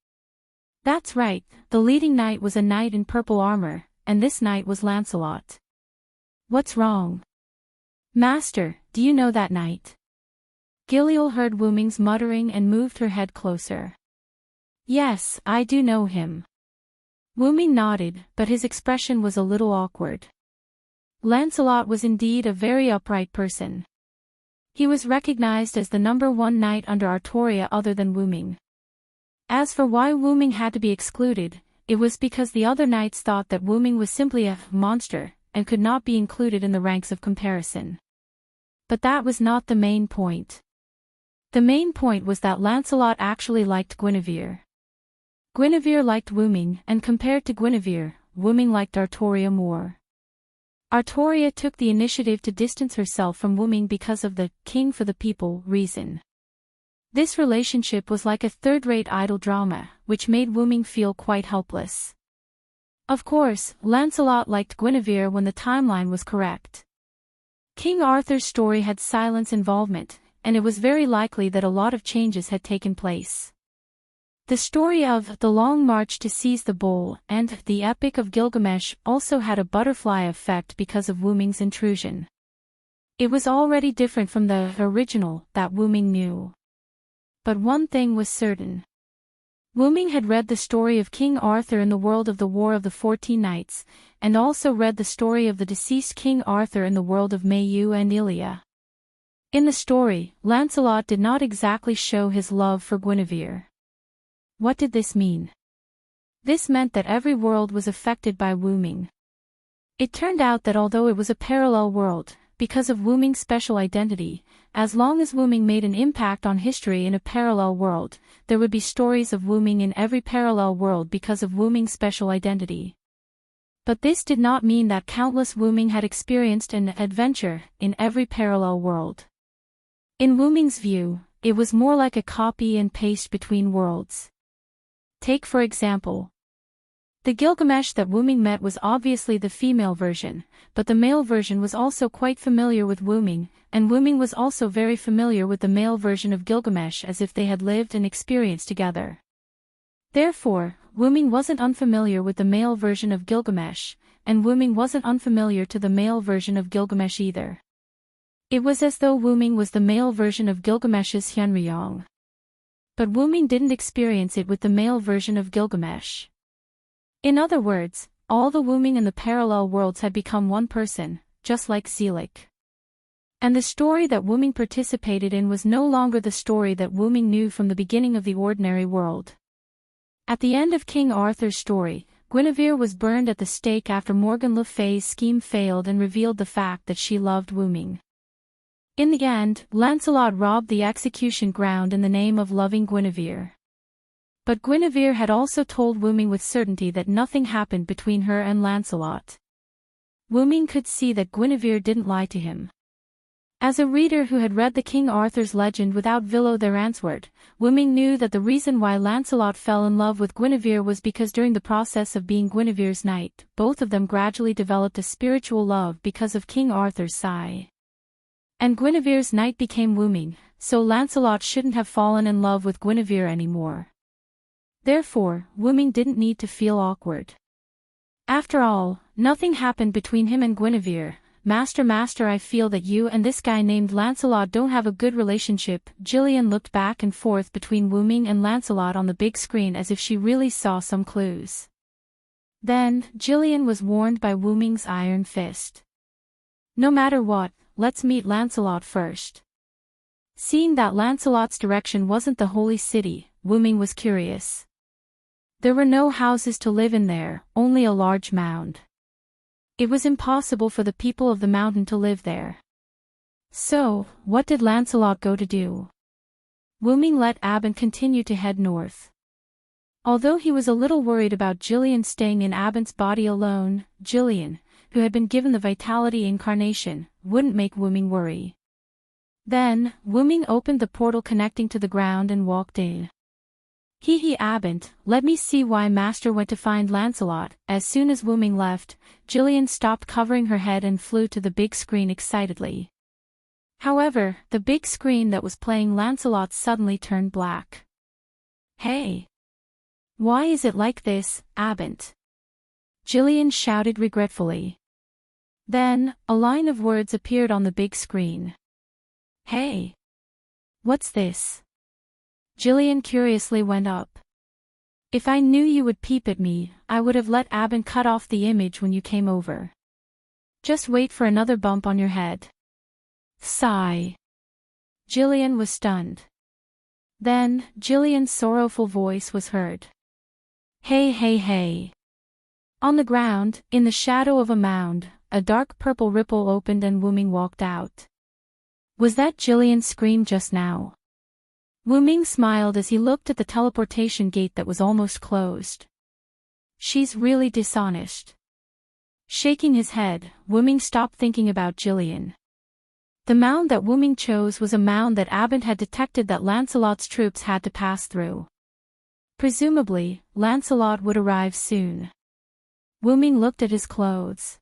That's right, the leading knight was a knight in purple armor, and this knight was Lancelot. What's wrong? Master, do you know that knight? Giliel heard Wu Ming's muttering and moved her head closer. Yes, I do know him. Wu Ming nodded, but his expression was a little awkward. Lancelot was indeed a very upright person. He was recognized as the #1 knight under Artoria other than Wu Ming. As for why Wu Ming had to be excluded, it was because the other knights thought that Wu Ming was simply a monster, and could not be included in the ranks of comparison. But that was not the main point. The main point was that Lancelot actually liked Guinevere. Guinevere liked Wooming, and compared to Guinevere, Wooming liked Artoria more. Artoria took the initiative to distance herself from Wooming because of the king for the people reason. This relationship was like a third-rate idle drama, which made Wooming feel quite helpless. Of course, Lancelot liked Guinevere when the timeline was correct. King Arthur's story had silence involvement, and it was very likely that a lot of changes had taken place. The story of The Long March to Seize the Bowl and The Epic of Gilgamesh also had a butterfly effect because of Wooming's intrusion. It was already different from the original that Wooming knew. But one thing was certain. Wooming had read the story of King Arthur in the world of the War of the 14 Knights, and also read the story of the deceased King Arthur in the world of Mayu and Ilia. In the story, Lancelot did not exactly show his love for Guinevere. What did this mean? This meant that every world was affected by Wooming. It turned out that although it was a parallel world, because of Wooming's special identity, as long as Wooming made an impact on history in a parallel world, there would be stories of Wooming in every parallel world because of Wooming's special identity. But this did not mean that countless Wooming had experienced an adventure in every parallel world. In Wooming's view, it was more like a copy and paste between worlds. Take for example. The Gilgamesh that Wooming met was obviously the female version, but the male version was also quite familiar with Wooming, and Wooming was also very familiar with the male version of Gilgamesh as if they had lived and experienced together. Therefore, Wooming wasn't unfamiliar with the male version of Gilgamesh, and Wooming wasn't unfamiliar to the male version of Gilgamesh either. It was as though Wooming was the male version of Gilgamesh's Hyunryong. But Wooming didn't experience it with the male version of Gilgamesh. In other words, all the Wooming in the parallel worlds had become one person, just like Zelik. And the story that Wooming participated in was no longer the story that Wooming knew from the beginning of the ordinary world. At the end of King Arthur's story, Guinevere was burned at the stake after Morgan Le Fay's scheme failed and revealed the fact that she loved Wooming. In the end, Lancelot robbed the execution ground in the name of loving Guinevere. But Guinevere had also told Wooming with certainty that nothing happened between her and Lancelot. Wooming could see that Guinevere didn't lie to him. As a reader who had read the King Arthur's legend without Vilo the Ransword, Wooming knew that the reason why Lancelot fell in love with Guinevere was because during the process of being Guinevere's knight, both of them gradually developed a spiritual love because of King Arthur's sigh. And Guinevere's knight became Wooming, so Lancelot shouldn't have fallen in love with Guinevere anymore. Therefore, Wooming didn't need to feel awkward. After all, nothing happened between him and Guinevere. Master, I feel that you and this guy named Lancelot don't have a good relationship. Gillian looked back and forth between Wooming and Lancelot on the big screen as if she really saw some clues. Then, Gillian was warned by Wooming's iron fist. No matter what, let's meet Lancelot first. Seeing that Lancelot's direction wasn't the holy city, Wooming was curious. There were no houses to live in there, only a large mound. It was impossible for the people of the mountain to live there. So, what did Lancelot go to do? Wooming let Abin continue to head north. Although he was a little worried about Gillian staying in Abin's body alone, Gillian, who had been given the vitality incarnation, wouldn't make Wooming worry. Then, Wooming opened the portal connecting to the ground and walked in. Hee Abint, let me see why Master went to find Lancelot. As soon as Wooming left, Gillian stopped covering her head and flew to the big screen excitedly. However, the big screen that was playing Lancelot suddenly turned black. Hey! Why is it like this, Abint? Gillian shouted regretfully. Then, a line of words appeared on the big screen. Hey! What's this? Gillian curiously went up. If I knew you would peep at me, I would have let Abin cut off the image when you came over. Just wait for another bump on your head. Sigh. Gillian was stunned. Then, Gillian's sorrowful voice was heard. Hey. On the ground, in the shadow of a mound, a dark purple ripple opened and Wooming walked out. Was that Gillian's scream just now? Wu Ming smiled as he looked at the teleportation gate that was almost closed. She's really dishonest. Shaking his head, Wu Ming stopped thinking about Jillian. The mound that Wu Ming chose was a mound that Abent had detected that Lancelot's troops had to pass through. Presumably, Lancelot would arrive soon. Wu Ming looked at his clothes.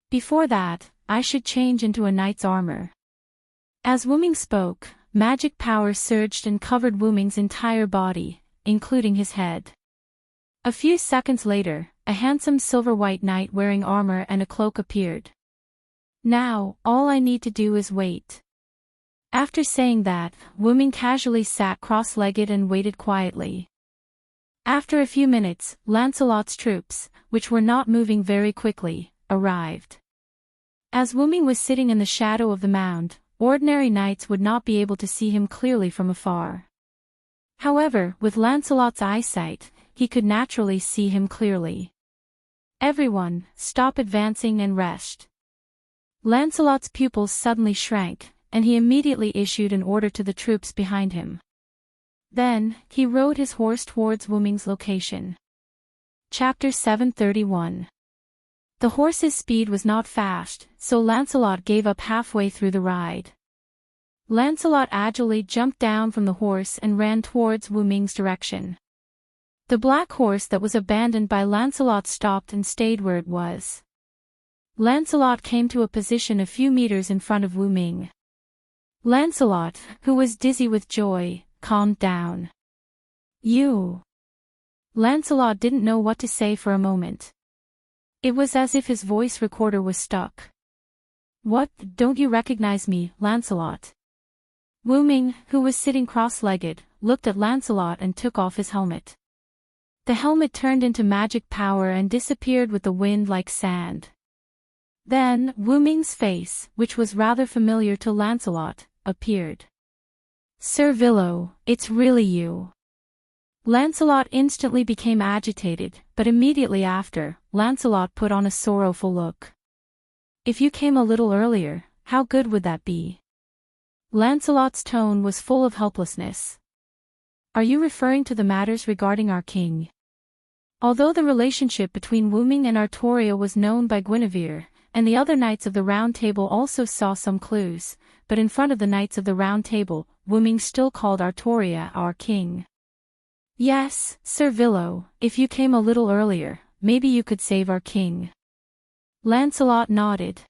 Before that, I should change into a knight's armor. As Wu Ming spoke, magic power surged and covered Wu Ming's entire body, including his head. A few seconds later, a handsome silver-white knight wearing armor and a cloak appeared. Now, all I need to do is wait. After saying that, Wu Ming casually sat cross-legged and waited quietly. After a few minutes, Lancelot's troops, which were not moving very quickly, arrived. As Wu Ming was sitting in the shadow of the mound, ordinary knights would not be able to see him clearly from afar. However, with Lancelot's eyesight, he could naturally see him clearly. Everyone, stop advancing and rest. Lancelot's pupils suddenly shrank, and he immediately issued an order to the troops behind him. Then, he rode his horse towards Wu Ming's location. Chapter 731. The horse's speed was not fast, so Lancelot gave up halfway through the ride. Lancelot agilely jumped down from the horse and ran towards Wu Ming's direction. The black horse that was abandoned by Lancelot stopped and stayed where it was. Lancelot came to a position a few meters in front of Wu Ming. Lancelot, who was dizzy with joy, calmed down. You. Lancelot didn't know what to say for a moment. It was as if his voice recorder was stuck. What, don't you recognize me, Lancelot? Wu Ming, who was sitting cross-legged, looked at Lancelot and took off his helmet. The helmet turned into magic power and disappeared with the wind like sand. Then, Wu Ming's face, which was rather familiar to Lancelot, appeared. Sir Villo, it's really you. Lancelot instantly became agitated, but immediately after, Lancelot put on a sorrowful look. If you came a little earlier, how good would that be? Lancelot's tone was full of helplessness. Are you referring to the matters regarding our king? Although the relationship between Wu Ming and Artoria was known by Guinevere, and the other Knights of the Round Table also saw some clues, but in front of the Knights of the Round Table, Wu Ming still called Artoria our king. Yes, Sir Villo, if you came a little earlier, maybe you could save our king. Lancelot nodded.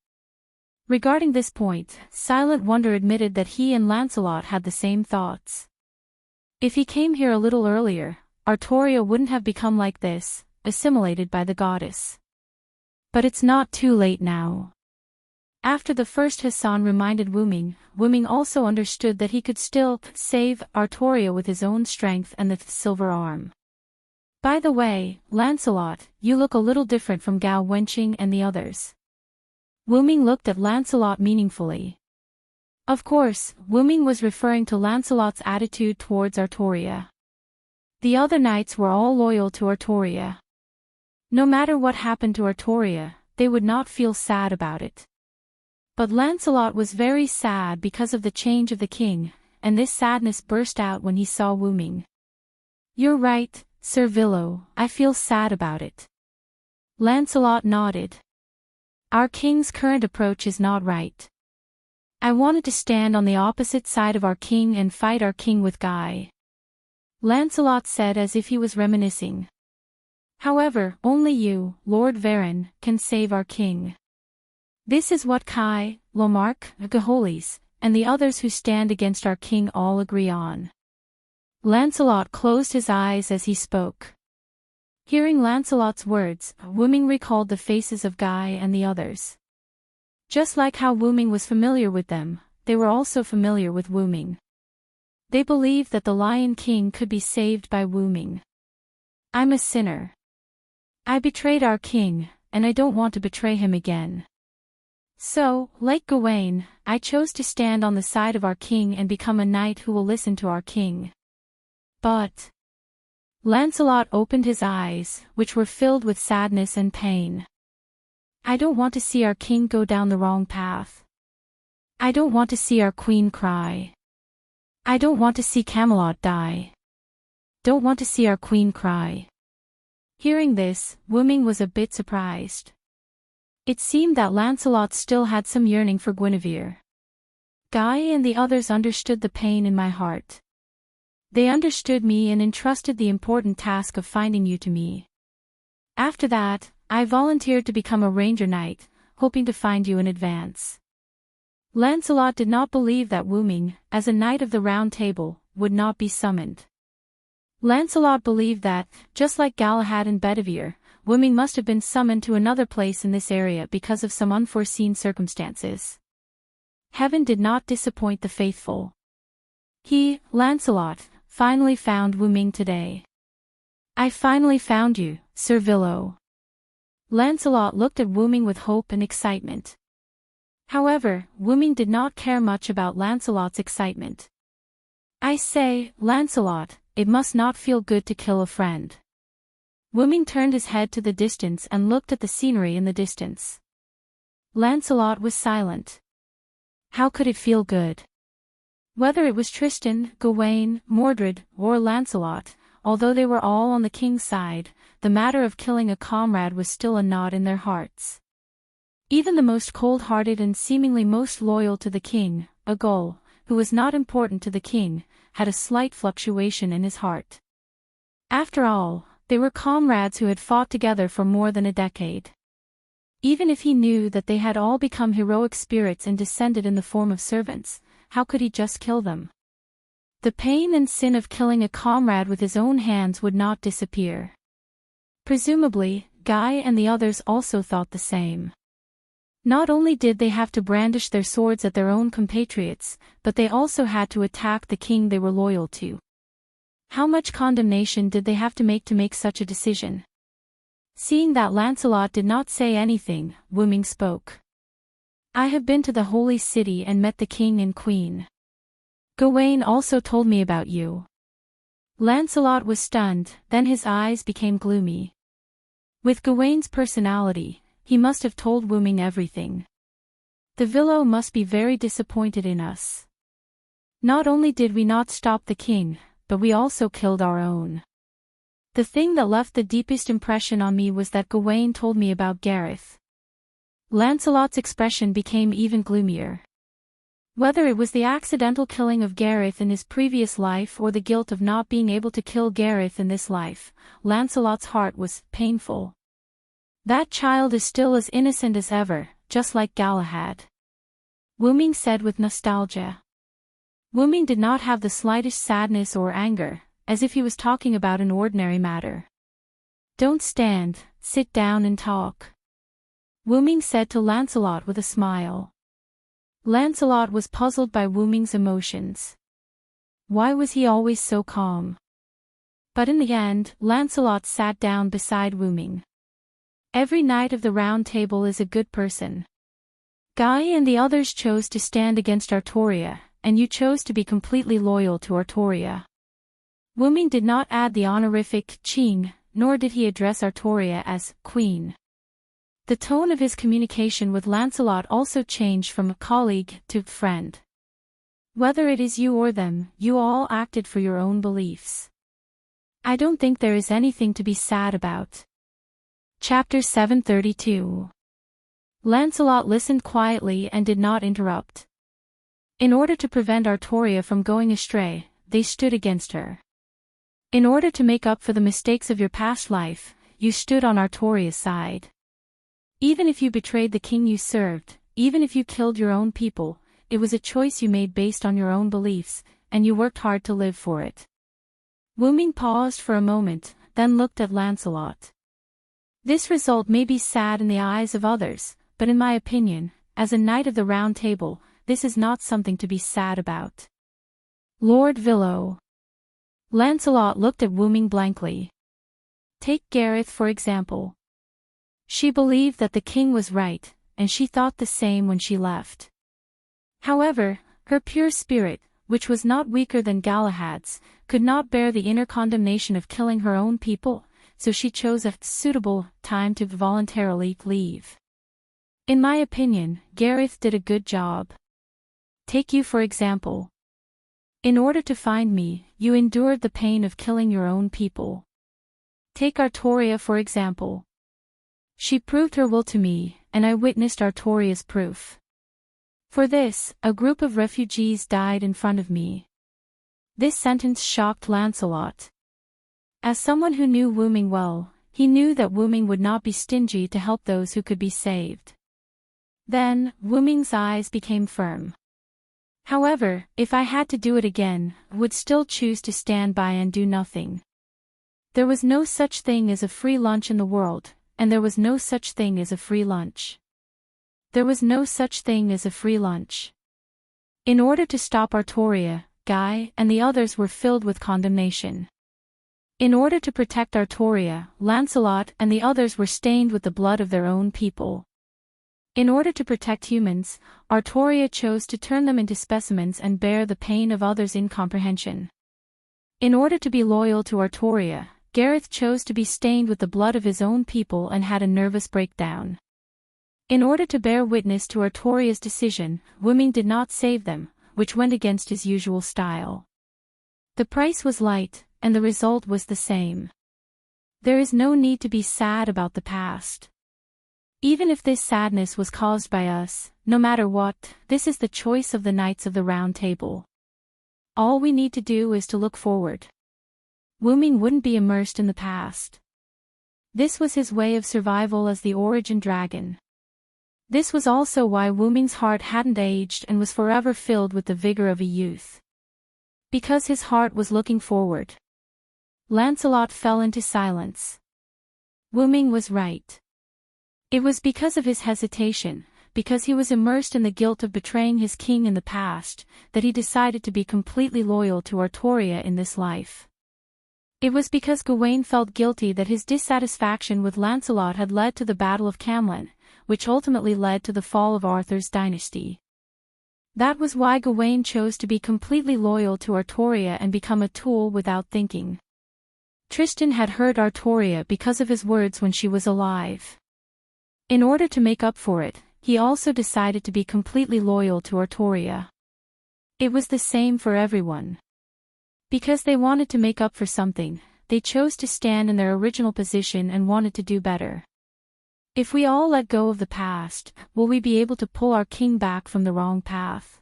Regarding this point, Silent Wonder admitted that he and Lancelot had the same thoughts. If he came here a little earlier, Artoria wouldn't have become like this, assimilated by the goddess. But it's not too late now. After the first Hassan reminded Wu Ming also understood that he could still save Artoria with his own strength and the silver arm. By the way, Lancelot, you look a little different from Gao Wenqing and the others. Wu Ming looked at Lancelot meaningfully. Of course, Wu Ming was referring to Lancelot's attitude towards Artoria. The other knights were all loyal to Artoria. No matter what happened to Artoria, they would not feel sad about it. But Lancelot was very sad because of the change of the king, and this sadness burst out when he saw Wu Ming. You're right, Sir Villo, I feel sad about it. Lancelot nodded. Our king's current approach is not right. I wanted to stand on the opposite side of our king and fight our king with Guy. Lancelot said as if he was reminiscing. However, only you, Lord Varen, can save our king. This is what Kai, Lomark, Gaholis, and the others who stand against our king all agree on. Lancelot closed his eyes as he spoke. Hearing Lancelot's words, Wu Ming recalled the faces of Guy and the others. Just like how Wu Ming was familiar with them, they were also familiar with Wu Ming. They believed that the Lion King could be saved by Wu Ming. I'm a sinner. I betrayed our king, and I don't want to betray him again. So, like Gawain, I chose to stand on the side of our king and become a knight who will listen to our king. But Lancelot opened his eyes, which were filled with sadness and pain. I don't want to see our king go down the wrong path. I don't want to see our queen cry. I don't want to see Camelot die. Don't want to see our queen cry. Hearing this, Wooming was a bit surprised. It seemed that Lancelot still had some yearning for Guinevere. Guy and the others understood the pain in my heart. They understood me and entrusted the important task of finding you to me. After that, I volunteered to become a ranger knight, hoping to find you in advance. Lancelot did not believe that Wooming, as a knight of the Round Table, would not be summoned. Lancelot believed that, just like Galahad and Bedivere, Wooming must have been summoned to another place in this area because of some unforeseen circumstances. Heaven did not disappoint the faithful. He, Lancelot, finally found Wooming today. I finally found you, Sir Villo. Lancelot looked at Wooming with hope and excitement. However, Wooming did not care much about Lancelot's excitement. I say, Lancelot, it must not feel good to kill a friend. Wooming turned his head to the distance and looked at the scenery in the distance. Lancelot was silent. How could it feel good? Whether it was Tristan, Gawain, Mordred, or Lancelot, although they were all on the king's side, the matter of killing a comrade was still a knot in their hearts. Even the most cold-hearted and seemingly most loyal to the king, a Gaul, who was not important to the king, had a slight fluctuation in his heart. After all, they were comrades who had fought together for more than a decade. Even if he knew that they had all become heroic spirits and descended in the form of servants, how could he just kill them? The pain and sin of killing a comrade with his own hands would not disappear. Presumably, Guy and the others also thought the same. Not only did they have to brandish their swords at their own compatriots, but they also had to attack the king they were loyal to. How much condemnation did they have to make such a decision? Seeing that Lancelot did not say anything, Wooming spoke. I have been to the holy city and met the king and queen. Gawain also told me about you. Lancelot was stunned, then his eyes became gloomy. With Gawain's personality, he must have told Wooming everything. The Villo must be very disappointed in us. Not only did we not stop the king, but we also killed our own. The thing that left the deepest impression on me was that Gawain told me about Gareth. Lancelot's expression became even gloomier. Whether it was the accidental killing of Gareth in his previous life or the guilt of not being able to kill Gareth in this life, Lancelot's heart was painful. That child is still as innocent as ever, just like Galahad. Wooming said with nostalgia. Wooming did not have the slightest sadness or anger, as if he was talking about an ordinary matter. Don't stand, sit down and talk. Wooming said to Lancelot with a smile. Lancelot was puzzled by Wooming's emotions. Why was he always so calm? But in the end, Lancelot sat down beside Wooming. Every knight of the Round Table is a good person. Guy and the others chose to stand against Artoria, and you chose to be completely loyal to Artoria. Wooming did not add the honorific Ching, nor did he address Artoria as Queen. The tone of his communication with Lancelot also changed from colleague to friend. Whether it is you or them, you all acted for your own beliefs. I don't think there is anything to be sad about. Chapter 732. Lancelot listened quietly and did not interrupt. In order to prevent Artoria from going astray, they stood against her. In order to make up for the mistakes of your past life, you stood on Artoria's side. Even if you betrayed the king you served, even if you killed your own people, it was a choice you made based on your own beliefs, and you worked hard to live for it. Wooming paused for a moment, then looked at Lancelot. This result may be sad in the eyes of others, but in my opinion, as a knight of the Round Table, this is not something to be sad about. Lord Villo. Lancelot looked at Wooming blankly. Take Gareth for example. She believed that the king was right, and she thought the same when she left. However, her pure spirit, which was not weaker than Galahad's, could not bear the inner condemnation of killing her own people, so she chose a suitable time to voluntarily leave. In my opinion, Gareth did a good job. Take you for example. In order to find me, you endured the pain of killing your own people. Take Artoria for example. She proved her will to me, and I witnessed Artoria's proof. For this, a group of refugees died in front of me. This sentence shocked Lancelot. As someone who knew Wu-Ming well, he knew that Wu-Ming would not be stingy to help those who could be saved. Then, Wu-Ming's eyes became firm. However, if I had to do it again, I would still choose to stand by and do nothing. There was no such thing as a free lunch in the world, and there was no such thing as a free lunch. There was no such thing as a free lunch. In order to stop Artoria, Guy and the others were filled with condemnation. In order to protect Artoria, Lancelot and the others were stained with the blood of their own people. In order to protect humans, Artoria chose to turn them into specimens and bear the pain of others' incomprehension. In order to be loyal to Artoria, Gareth chose to be stained with the blood of his own people and had a nervous breakdown. In order to bear witness to Artoria's decision, Wu-Ming did not save them, which went against his usual style. The price was light, and the result was the same. There is no need to be sad about the past. Even if this sadness was caused by us, no matter what, this is the choice of the Knights of the Round Table. All we need to do is to look forward. Wu-Ming wouldn't be immersed in the past. This was his way of survival as the origin dragon. This was also why Wu-Ming's heart hadn't aged and was forever filled with the vigor of a youth. Because his heart was looking forward. Lancelot fell into silence. Wu-Ming was right. It was because of his hesitation, because he was immersed in the guilt of betraying his king in the past, that he decided to be completely loyal to Artoria in this life. It was because Gawain felt guilty that his dissatisfaction with Lancelot had led to the Battle of Camlan, which ultimately led to the fall of Arthur's dynasty. That was why Gawain chose to be completely loyal to Artoria and become a tool without thinking. Tristan had hurt Artoria because of his words when she was alive. In order to make up for it, he also decided to be completely loyal to Artoria. It was the same for everyone. Because they wanted to make up for something, they chose to stand in their original position and wanted to do better. If we all let go of the past, will we be able to pull our king back from the wrong path?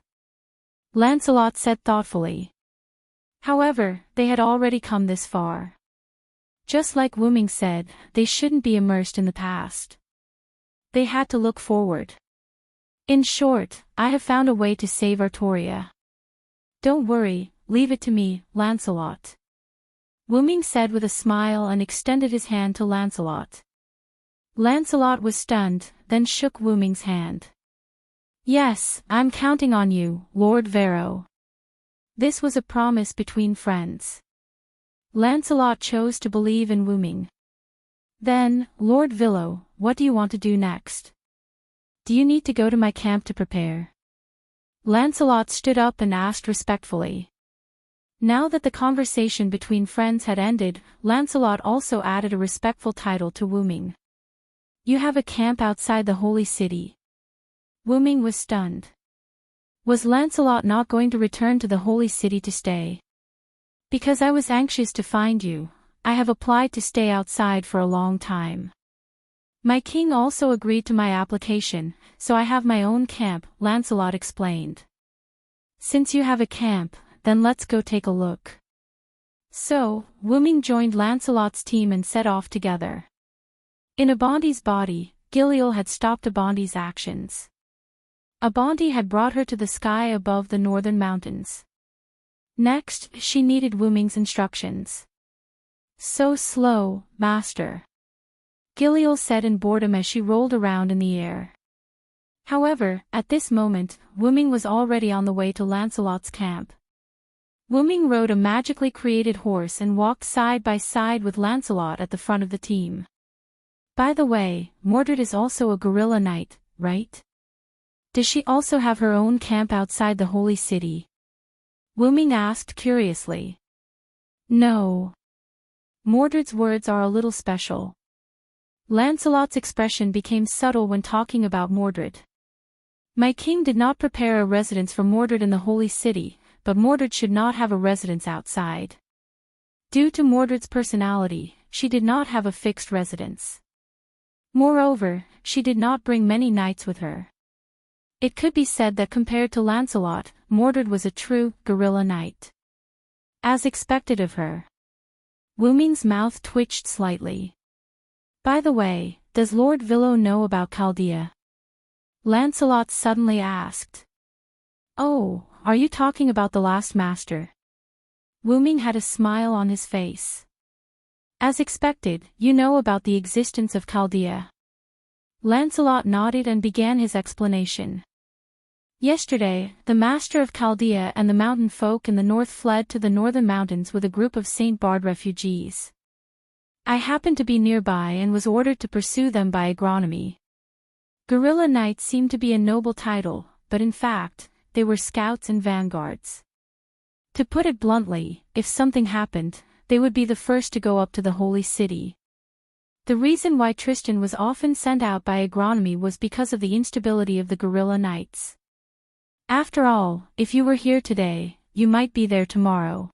Lancelot said thoughtfully. However, they had already come this far. Just like Wu-Ming said, they shouldn't be immersed in the past. They had to look forward. In short, I have found a way to save Artoria. Don't worry, leave it to me, Lancelot. Wu-Ming said with a smile and extended his hand to Lancelot. Lancelot was stunned, then shook Wu-Ming's hand. Yes, I'm counting on you, Lord Varro. This was a promise between friends. Lancelot chose to believe in Wu-Ming. Then, Lord Villo, what do you want to do next? Do you need to go to my camp to prepare? Lancelot stood up and asked respectfully. Now that the conversation between friends had ended, Lancelot also added a respectful title to Wu-Ming. You have a camp outside the holy city. Wu-Ming was stunned. Was Lancelot not going to return to the holy city to stay? Because I was anxious to find you, I have applied to stay outside for a long time. My king also agreed to my application, so I have my own camp, Lancelot explained. Since you have a camp, then let's go take a look. So, Wu-Ming joined Lancelot's team and set off together. In Abandi's body, Giliel had stopped Abandi's actions. Abandi had brought her to the sky above the northern mountains. Next, she needed Wu-Ming's instructions. So slow, master. Giliel said in boredom as she rolled around in the air. However, at this moment, Wu-Ming was already on the way to Lancelot's camp. Wu-Ming rode a magically created horse and walked side by side with Lancelot at the front of the team. By the way, Mordred is also a gorilla knight, right? Does she also have her own camp outside the holy city? Wu-Ming asked curiously. No. Mordred's words are a little special. Lancelot's expression became subtle when talking about Mordred. My king did not prepare a residence for Mordred in the holy city, but Mordred should not have a residence outside. Due to Mordred's personality, she did not have a fixed residence. Moreover, she did not bring many knights with her. It could be said that compared to Lancelot, Mordred was a true guerrilla knight. As expected of her. Wu Ming's mouth twitched slightly. By the way, does Lord Villo know about Chaldea? Lancelot suddenly asked. Oh, are you talking about the last master? Wu Ming had a smile on his face. As expected, you know about the existence of Chaldea. Lancelot nodded and began his explanation. Yesterday, the master of Chaldea and the mountain folk in the north fled to the northern mountains with a group of Saint Bard refugees. I happened to be nearby and was ordered to pursue them by agronomy. Guerrilla Knight seemed to be a noble title, but in fact, they were scouts and vanguards. To put it bluntly, if something happened, they would be the first to go up to the holy city. The reason why Tristan was often sent out by agronomy was because of the instability of the guerrilla knights. After all, if you were here today, you might be there tomorrow.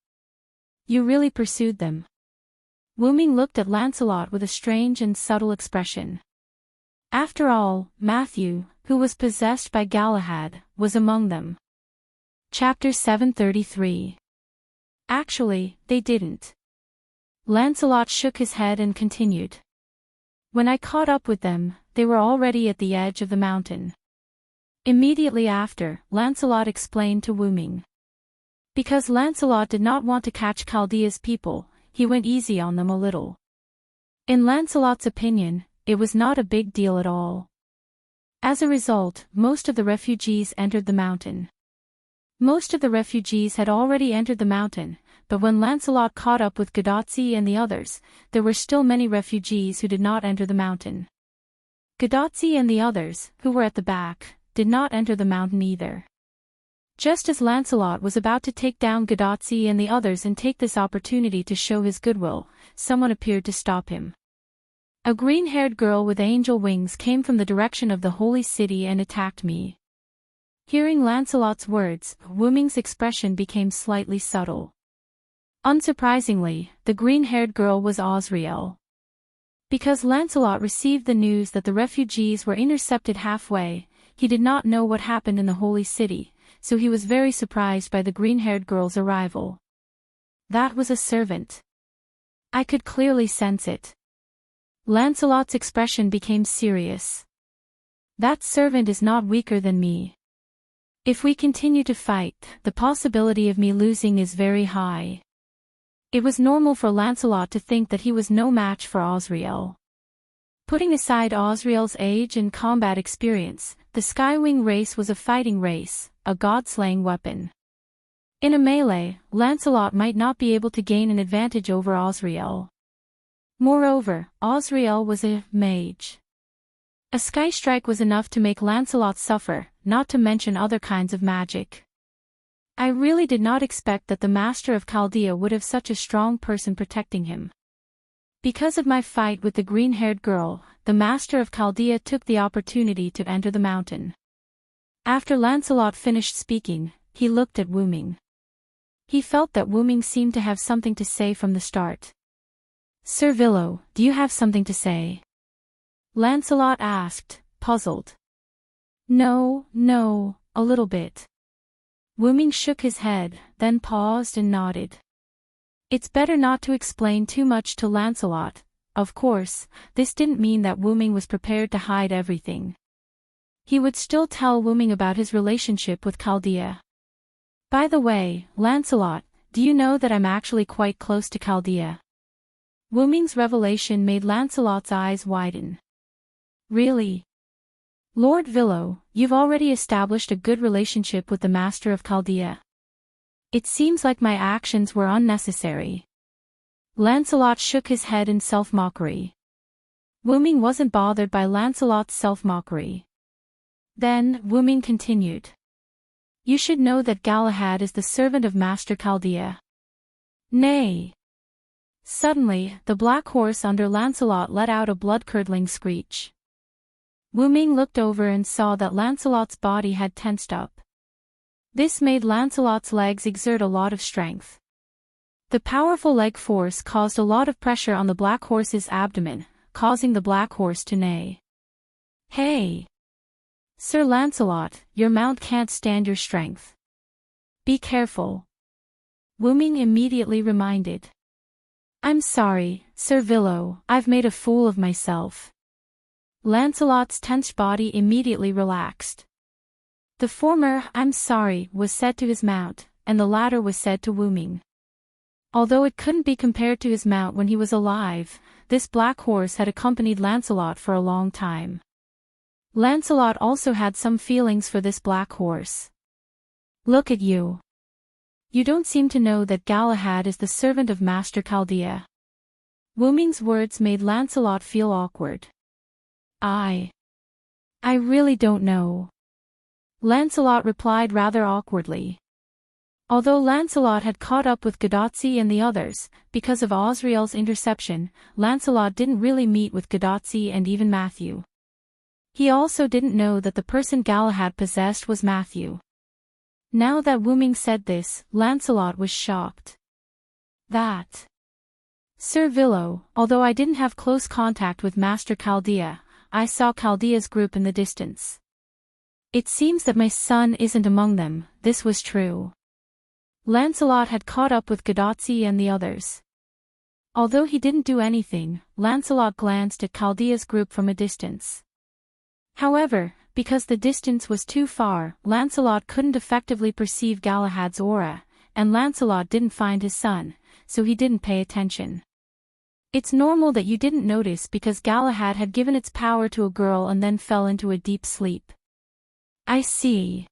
You really pursued them. Wu Ming looked at Lancelot with a strange and subtle expression. After all, Matthew, who was possessed by Galahad, was among them. Chapter 733. Actually, they didn't. Lancelot shook his head and continued. When I caught up with them, they were already at the edge of the mountain. Immediately after, Lancelot explained to Wu Ming. Because Lancelot did not want to catch Chaldea's people, he went easy on them a little. In Lancelot's opinion, it was not a big deal at all. As a result, most of the refugees entered the mountain. Most of the refugees had already entered the mountain, but when Lancelot caught up with Gadotzi and the others, there were still many refugees who did not enter the mountain. Gadotzi and the others, who were at the back, did not enter the mountain either. Just as Lancelot was about to take down Gadotzi and the others and take this opportunity to show his goodwill, someone appeared to stop him. A green-haired girl with angel wings came from the direction of the holy city and attacked me. Hearing Lancelot's words, Wu Ming's expression became slightly subtle. Unsurprisingly, the green-haired girl was Osriel. Because Lancelot received the news that the refugees were intercepted halfway, he did not know what happened in the holy city, so he was very surprised by the green-haired girl's arrival. That was a servant. I could clearly sense it. Lancelot's expression became serious. That servant is not weaker than me. If we continue to fight, the possibility of me losing is very high. It was normal for Lancelot to think that he was no match for Osriel. Putting aside Osriel's age and combat experience, the Skywing race was a fighting race, a god-slaying weapon. In a melee, Lancelot might not be able to gain an advantage over Osriel. Moreover, Osriel was a mage. A sky strike was enough to make Lancelot suffer, not to mention other kinds of magic. I really did not expect that the master of Chaldea would have such a strong person protecting him. Because of my fight with the green-haired girl, the master of Chaldea took the opportunity to enter the mountain. After Lancelot finished speaking, he looked at Wu Ming. He felt that Wu Ming seemed to have something to say from the start. Sir Villo, do you have something to say? Lancelot asked, puzzled. No, a little bit. Wu Ming shook his head, then paused and nodded. It's better not to explain too much to Lancelot. Of course, this didn't mean that Wu Ming was prepared to hide everything. He would still tell Wu Ming about his relationship with Chaldea. By the way, Lancelot, do you know that I'm actually quite close to Chaldea? Wu Ming's revelation made Lancelot's eyes widen. Really? Lord Villo, you've already established a good relationship with the master of Chaldea. It seems like my actions were unnecessary. Lancelot shook his head in self-mockery. Wu Ming wasn't bothered by Lancelot's self-mockery. Then, Wu Ming continued. You should know that Galahad is the servant of Master Chaldea. Nay. Suddenly, the black horse under Lancelot let out a blood-curdling screech. Wu Ming looked over and saw that Lancelot's body had tensed up. This made Lancelot's legs exert a lot of strength. The powerful leg force caused a lot of pressure on the black horse's abdomen, causing the black horse to neigh. "Hey! Sir Lancelot, your mount can't stand your strength. Be careful," Wu Ming immediately reminded. "I'm sorry, Sir Villo, I've made a fool of myself." Lancelot's tensed body immediately relaxed. The former, "I'm sorry," was said to his mount, and the latter was said to Wu Ming. Although it couldn't be compared to his mount when he was alive, this black horse had accompanied Lancelot for a long time. Lancelot also had some feelings for this black horse. "Look at you. You don't seem to know that Galahad is the servant of Master Chaldea." Wu Ming's words made Lancelot feel awkward. I really don't know," Lancelot replied rather awkwardly. Although Lancelot had caught up with Gadotzi and the others, because of Osriel's interception, Lancelot didn't really meet with Gadotzi and even Matthew. He also didn't know that the person Galahad possessed was Matthew. Now that Wu Ming said this, Lancelot was shocked. "That Sir Villo, although I didn't have close contact with Master Chaldea, I saw Chaldea's group in the distance. It seems that my son isn't among them." This was true. Lancelot had caught up with Gadotzi and the others. Although he didn't do anything, Lancelot glanced at Chaldea's group from a distance. However, because the distance was too far, Lancelot couldn't effectively perceive Galahad's aura, and Lancelot didn't find his son, so he didn't pay attention. It's normal that you didn't notice because Galahad had given its power to a girl and then fell into a deep sleep. "I see.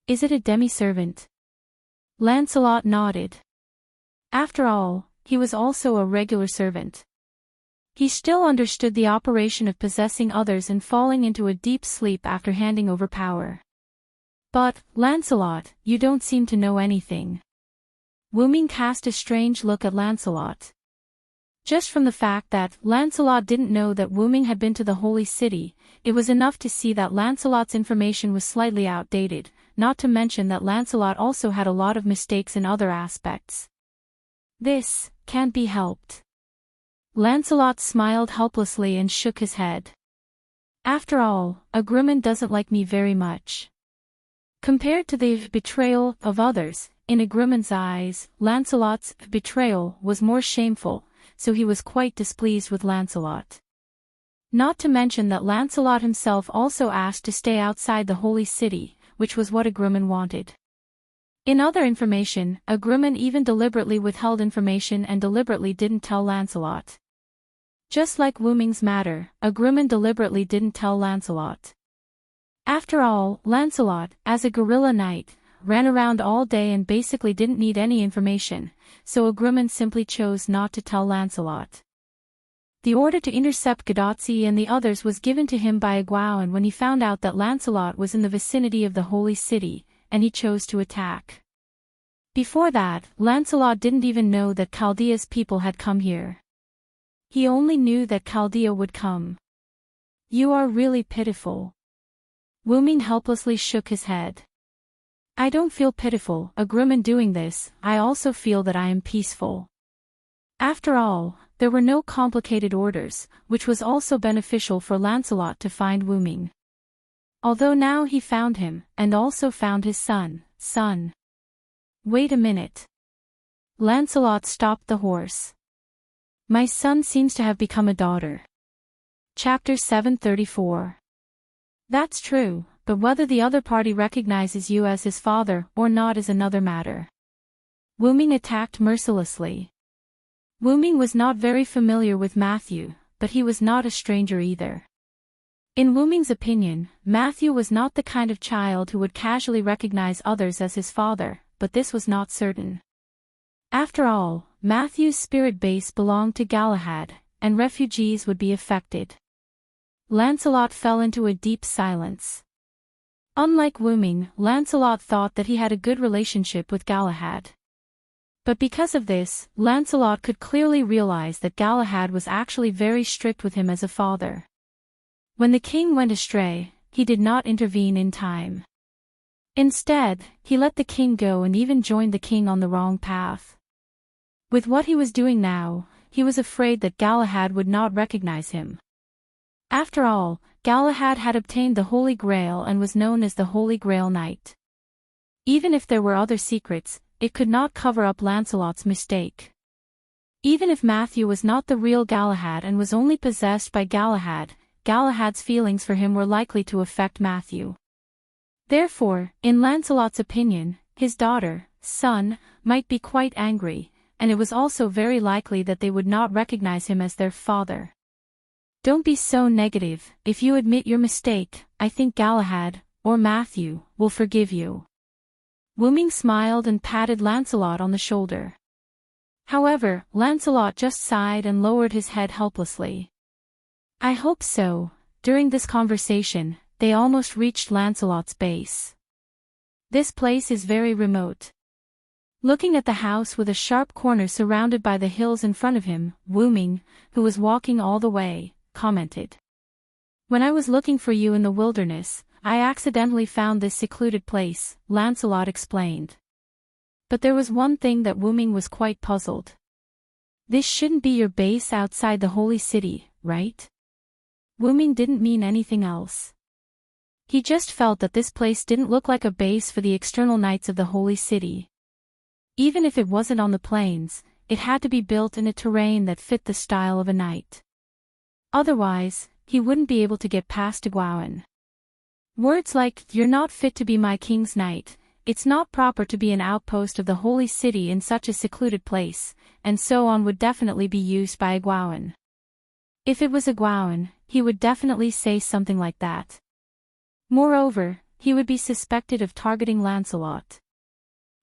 Is it a demi-servant?" Lancelot nodded. After all, he was also a regular servant. He still understood the operation of possessing others and falling into a deep sleep after handing over power. "But, Lancelot, you don't seem to know anything." Wu Ming cast a strange look at Lancelot. Just from the fact that Lancelot didn't know that Wu Ming had been to the Holy City, it was enough to see that Lancelot's information was slightly outdated, not to mention that Lancelot also had a lot of mistakes in other aspects. "This can't be helped." Lancelot smiled helplessly and shook his head. "After all, Agriman doesn't like me very much." Compared to the betrayal of others, in Agriman's eyes, Lancelot's betrayal was more shameful, so he was quite displeased with Lancelot. Not to mention that Lancelot himself also asked to stay outside the Holy City, which was what Agriman wanted. In other information, Agriman even deliberately withheld information and deliberately didn't tell Lancelot. Just like Wu Ming's matter, Agriman deliberately didn't tell Lancelot. After all, Lancelot, as a guerrilla knight, ran around all day and basically didn't need any information, so Agriman simply chose not to tell Lancelot. The order to intercept Gadotzi and the others was given to him by Egwene when he found out that Lancelot was in the vicinity of the Holy City, and he chose to attack. Before that, Lancelot didn't even know that Chaldea's people had come here. He only knew that Chaldea would come. "You are really pitiful." Wu Ming helplessly shook his head. "I don't feel pitiful, Agriman doing this, I also feel that I am peaceful." After all, there were no complicated orders, which was also beneficial for Lancelot to find Wu Ming. Although now he found him, and also found his son. Wait a minute. Lancelot stopped the horse. "My son seems to have become a daughter." Chapter 734. That's true, but whether the other party recognizes you as his father or not is another matter. Wu Ming attacked mercilessly. Wu Ming was not very familiar with Matthew, but he was not a stranger either. In Wu Ming's opinion, Matthew was not the kind of child who would casually recognize others as his father, but this was not certain. After all, Matthew's spirit base belonged to Galahad, and refugees would be affected. Lancelot fell into a deep silence. Unlike Wu Ming, Lancelot thought that he had a good relationship with Galahad. But because of this, Lancelot could clearly realize that Galahad was actually very strict with him as a father. When the king went astray, he did not intervene in time. Instead, he let the king go and even joined the king on the wrong path. With what he was doing now, he was afraid that Galahad would not recognize him. After all, Galahad had obtained the Holy Grail and was known as the Holy Grail Knight. Even if there were other secrets, it could not cover up Lancelot's mistake. Even if Matthew was not the real Galahad and was only possessed by Galahad, Galahad's feelings for him were likely to affect Matthew. Therefore, in Lancelot's opinion, his daughter, son, might be quite angry, and it was also very likely that they would not recognize him as their father. Don't be so negative. If you admit your mistake, I think Galahad, or Matthew, will forgive you. Wu-Ming smiled and patted Lancelot on the shoulder. However, Lancelot just sighed and lowered his head helplessly. I hope so. During this conversation, they almost reached Lancelot's base. This place is very remote. Looking at the house with a sharp corner surrounded by the hills in front of him, Wu-Ming, who was walking all the way, commented. When I was looking for you in the wilderness, I accidentally found this secluded place, Lancelot explained. But there was one thing that Wu-Ming was quite puzzled. This shouldn't be your base outside the holy city, right? Wu-Ming didn't mean anything else. He just felt that this place didn't look like a base for the external knights of the holy city. Even if it wasn't on the plains, it had to be built in a terrain that fit the style of a knight. Otherwise, he wouldn't be able to get past Gawain. Words like, "You're not fit to be my king's knight," "It's not proper to be an outpost of the holy city in such a secluded place," and so on would definitely be used by Gawain. If it was Gawain, he would definitely say something like that. Moreover, he would be suspected of targeting Lancelot.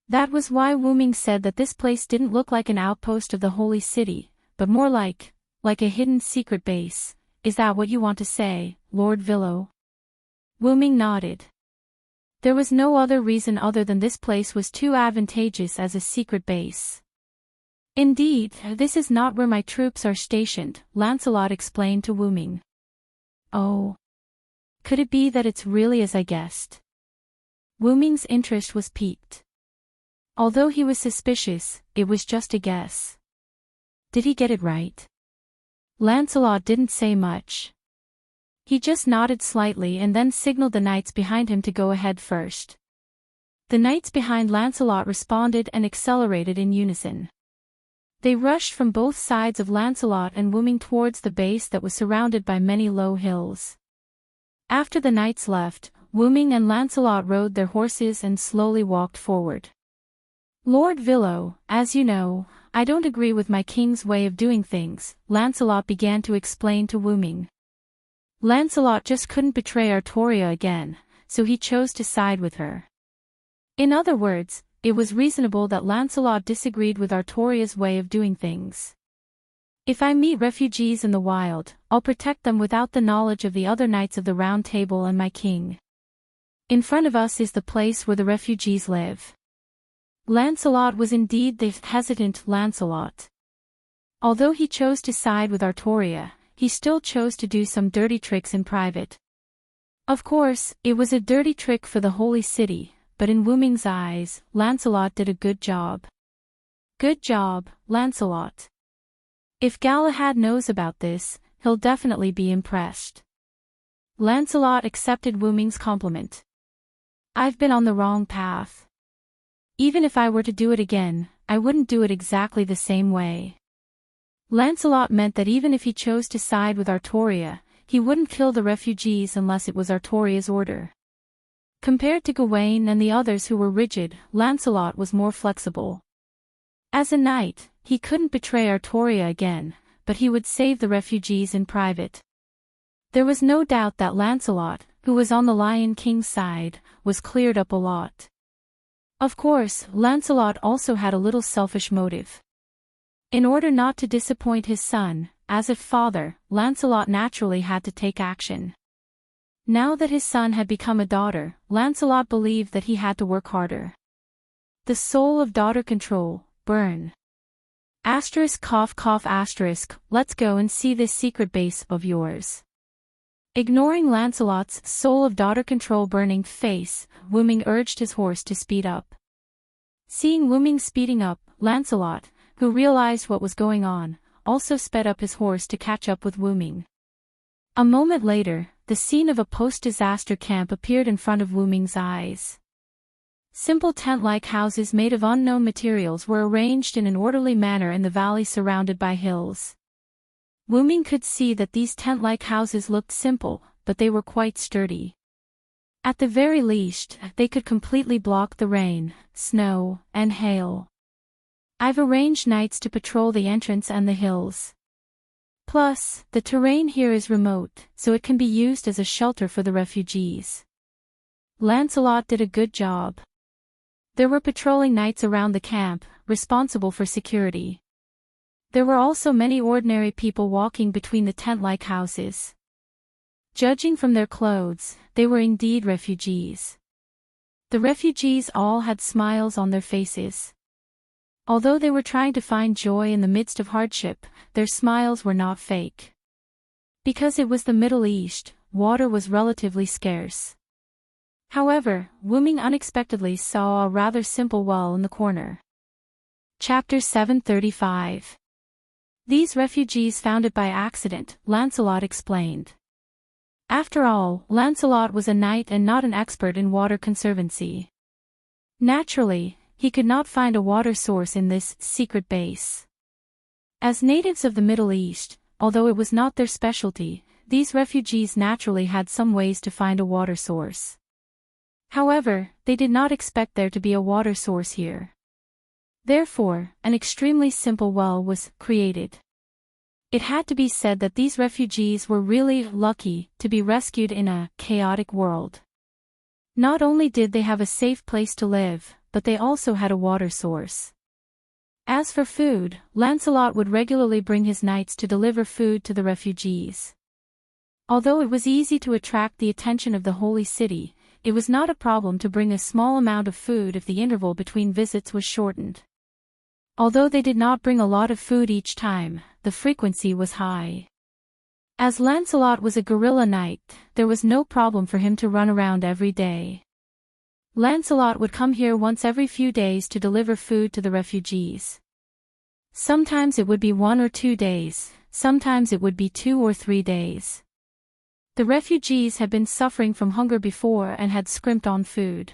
That was why Wu-Ming said that this place didn't look like an outpost of the holy city, but more like a hidden secret base. Is that what you want to say, Lord Villo? Wu-Ming nodded. There was no other reason other than this place was too advantageous as a secret base. Indeed, this is not where my troops are stationed, Lancelot explained to Wu-Ming. Oh. Could it be that it's really as I guessed? Wu-Ming's interest was piqued. Although he was suspicious, it was just a guess. Did he get it right? Lancelot didn't say much. He just nodded slightly and then signaled the knights behind him to go ahead first. The knights behind Lancelot responded and accelerated in unison. They rushed from both sides of Lancelot and Wu-Ming towards the base that was surrounded by many low hills. After the knights left, Wu-Ming and Lancelot rode their horses and slowly walked forward. Lord Villo, as you know, I don't agree with my king's way of doing things, Lancelot began to explain to Wu-Ming. Lancelot just couldn't betray Artoria again, so he chose to side with her. In other words, it was reasonable that Lancelot disagreed with Artoria's way of doing things. If I meet refugees in the wild, I'll protect them without the knowledge of the other knights of the Round Table and my king. In front of us is the place where the refugees live. Lancelot was indeed the hesitant Lancelot. Although he chose to side with Artoria, he still chose to do some dirty tricks in private. Of course, it was a dirty trick for the holy city, but in Wu-Ming's eyes, Lancelot did a good job. Good job, Lancelot. If Galahad knows about this, he'll definitely be impressed. Lancelot accepted Wu-Ming's compliment. I've been on the wrong path. Even if I were to do it again, I wouldn't do it exactly the same way. Lancelot meant that even if he chose to side with Artoria, he wouldn't kill the refugees unless it was Artoria's order. Compared to Gawain and the others who were rigid, Lancelot was more flexible. As a knight, he couldn't betray Artoria again, but he would save the refugees in private. There was no doubt that Lancelot, who was on the Lion King's side, was cleared up a lot. Of course, Lancelot also had a little selfish motive. In order not to disappoint his son, as a father, Lancelot naturally had to take action. Now that his son had become a daughter, Lancelot believed that he had to work harder. The soul of daughter control, burn. *****, let's go and see this secret base of yours. Ignoring Lancelot's soul of daughter control burning face, Wu Ming urged his horse to speed up. Seeing Wu Ming speeding up, Lancelot, who realized what was going on, also sped up his horse to catch up with Wu Ming. A moment later, the scene of a post-disaster camp appeared in front of Wu Ming's eyes. Simple tent-like houses made of unknown materials were arranged in an orderly manner in the valley surrounded by hills. Wu Ming could see that these tent-like houses looked simple, but they were quite sturdy. At the very least, they could completely block the rain, snow, and hail. I've arranged knights to patrol the entrance and the hills. Plus, the terrain here is remote, so it can be used as a shelter for the refugees. Lancelot did a good job. There were patrolling knights around the camp, responsible for security. There were also many ordinary people walking between the tent-like houses. Judging from their clothes, they were indeed refugees. The refugees all had smiles on their faces. Although they were trying to find joy in the midst of hardship, their smiles were not fake. Because it was the Middle East, water was relatively scarce. However, Wu Ming unexpectedly saw a rather simple well in the corner. Chapter 735. These refugees found it by accident, Lancelot explained. After all, Lancelot was a knight and not an expert in water conservancy. Naturally, he could not find a water source in this secret base. As natives of the Middle East, although it was not their specialty, these refugees naturally had some ways to find a water source. However, they did not expect there to be a water source here. Therefore, an extremely simple well was created. It had to be said that these refugees were really lucky to be rescued in a chaotic world. Not only did they have a safe place to live, but they also had a water source. As for food, Lancelot would regularly bring his knights to deliver food to the refugees. Although it was easy to attract the attention of the holy city, it was not a problem to bring a small amount of food if the interval between visits was shortened. Although they did not bring a lot of food each time, the frequency was high. As Lancelot was a guerrilla knight, there was no problem for him to run around every day. Lancelot would come here once every few days to deliver food to the refugees. Sometimes it would be 1 or 2 days, sometimes it would be 2 or 3 days. The refugees had been suffering from hunger before and had scrimped on food.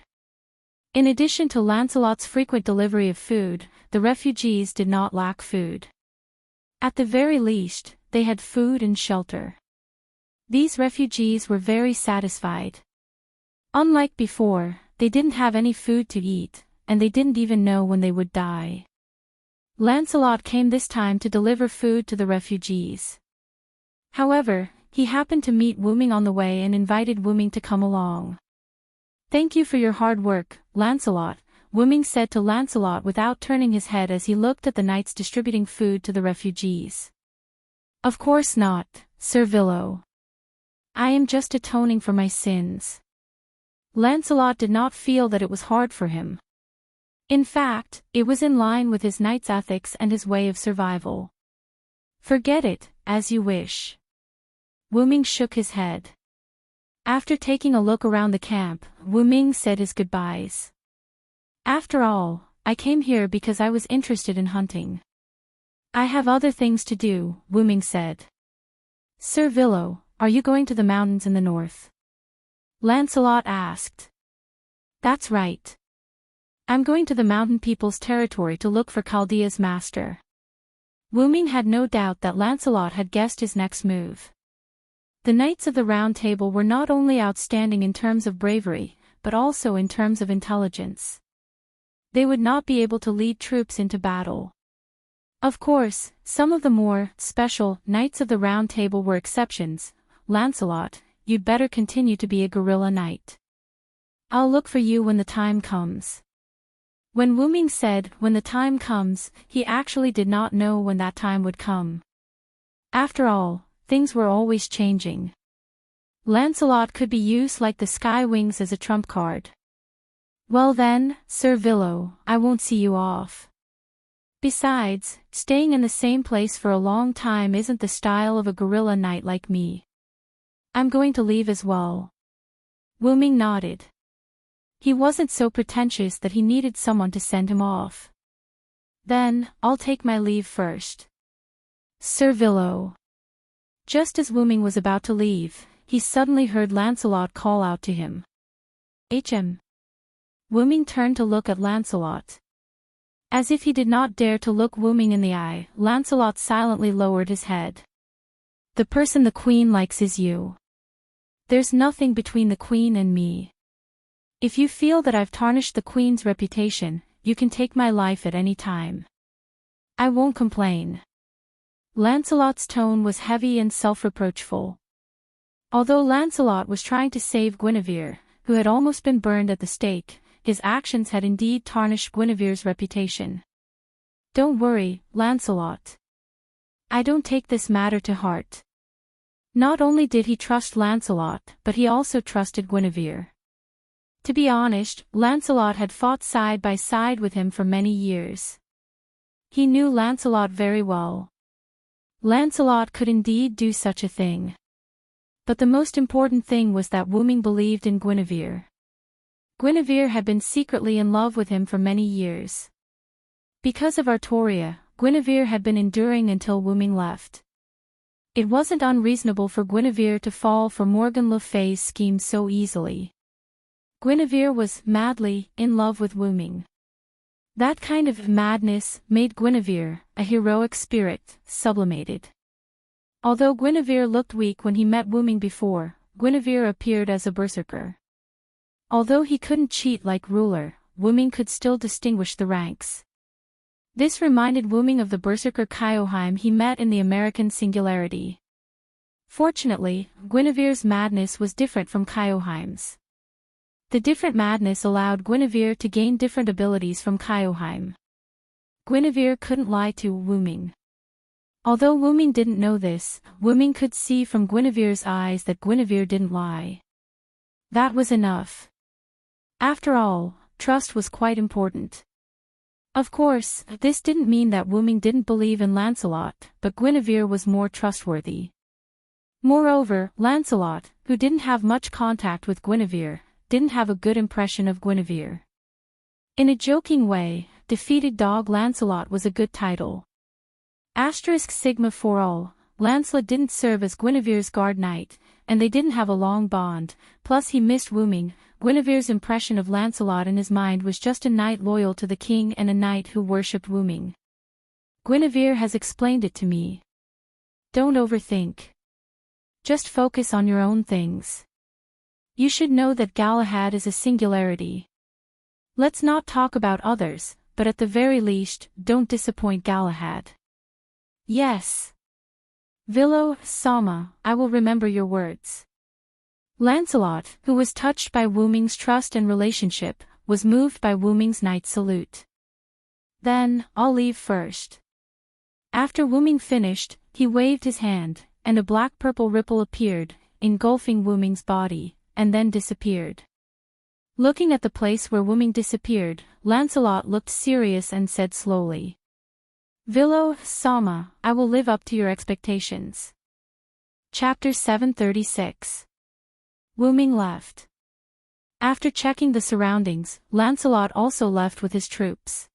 In addition to Lancelot's frequent delivery of food, the refugees did not lack food. At the very least, they had food and shelter. These refugees were very satisfied. Unlike before, they didn't have any food to eat, and they didn't even know when they would die. Lancelot came this time to deliver food to the refugees. However, he happened to meet Wu Ming on the way and invited Wu Ming to come along. "Thank you for your hard work, Lancelot," Wu Ming said to Lancelot without turning his head as he looked at the knights distributing food to the refugees. "Of course not, Sir Villo. I am just atoning for my sins." Lancelot did not feel that it was hard for him. In fact, it was in line with his knight's ethics and his way of survival. "Forget it, as you wish." Wu Ming shook his head. After taking a look around the camp, Wu Ming said his goodbyes. "After all, I came here because I was interested in hunting. I have other things to do," Wu Ming said. "Sir Villo, are you going to the mountains in the north?" Lancelot asked. "That's right. I'm going to the mountain people's territory to look for Chaldea's master." Wu Ming had no doubt that Lancelot had guessed his next move. The Knights of the Round Table were not only outstanding in terms of bravery, but also in terms of intelligence. They would not be able to lead troops into battle. Of course, some of the more special Knights of the Round Table were exceptions. "Lancelot, you'd better continue to be a guerrilla knight. I'll look for you when the time comes." When Wu Ming said, "when the time comes," he actually did not know when that time would come. After all, things were always changing. Lancelot could be used like the sky wings as a trump card. "Well then, Sir Villo, I won't see you off. Besides, staying in the same place for a long time isn't the style of a guerrilla knight like me. I'm going to leave as well. Wu Ming nodded. He wasn't so pretentious that he needed someone to send him off. Then, I'll take my leave first. Sir Villo. Just as Wu Ming was about to leave, he suddenly heard Lancelot call out to him. "Hm." Wu Ming turned to look at Lancelot. As if he did not dare to look Wu Ming in the eye, Lancelot silently lowered his head. "The person the Queen likes is you. There's nothing between the Queen and me. If you feel that I've tarnished the Queen's reputation, you can take my life at any time. I won't complain." Lancelot's tone was heavy and self-reproachful. Although Lancelot was trying to save Guinevere, who had almost been burned at the stake, his actions had indeed tarnished Guinevere's reputation. "Don't worry, Lancelot. I don't take this matter to heart." Not only did he trust Lancelot, but he also trusted Guinevere. To be honest, Lancelot had fought side by side with him for many years. He knew Lancelot very well. Lancelot could indeed do such a thing. But the most important thing was that Wu Ming believed in Guinevere. Guinevere had been secretly in love with him for many years. Because of Artoria, Guinevere had been enduring until Wu Ming left. It wasn't unreasonable for Guinevere to fall for Morgan Le Fay's scheme so easily. Guinevere was madly in love with Wu Ming. That kind of madness made Guinevere, a heroic spirit, sublimated. Although Guinevere looked weak when he met Wu Ming before, Guinevere appeared as a berserker. Although he couldn't cheat like Ruler, Wu Ming could still distinguish the ranks. This reminded Wu Ming of the berserker Kyoheim he met in the American Singularity. Fortunately, Guinevere's madness was different from Kyoheim's. The different madness allowed Guinevere to gain different abilities from Kyoheim. Guinevere couldn't lie to Wu Ming. Although Wu Ming didn't know this, Wu Ming could see from Guinevere's eyes that Guinevere didn't lie. That was enough. After all, trust was quite important. Of course, this didn't mean that Wu Ming didn't believe in Lancelot, but Guinevere was more trustworthy. Moreover, Lancelot, who didn't have much contact with Guinevere, didn't have a good impression of Guinevere. In a joking way, defeated dog Lancelot was a good title. Asterisk sigma for all, Lancelot didn't serve as Guinevere's guard knight, and they didn't have a long bond, plus he missed Wu Ming. Guinevere's impression of Lancelot in his mind was just a knight loyal to the king and a knight who worshipped Wu Ming. Guinevere has explained it to me. Don't overthink. Just focus on your own things. You should know that Galahad is a singularity. Let's not talk about others, but at the very least, don't disappoint Galahad. Yes. Villo, Sama, I will remember your words. Lancelot, who was touched by Wu Ming's trust and relationship, was moved by Wu Ming's knight salute. Then, I'll leave first. After Wu Ming finished, he waved his hand, and a black-purple ripple appeared, engulfing Wu Ming's body, and then disappeared. Looking at the place where Wu Ming disappeared, Lancelot looked serious and said slowly. Villo, Sama, I will live up to your expectations. Chapter 736. Wu Ming left. After checking the surroundings, Lancelot also left with his troops.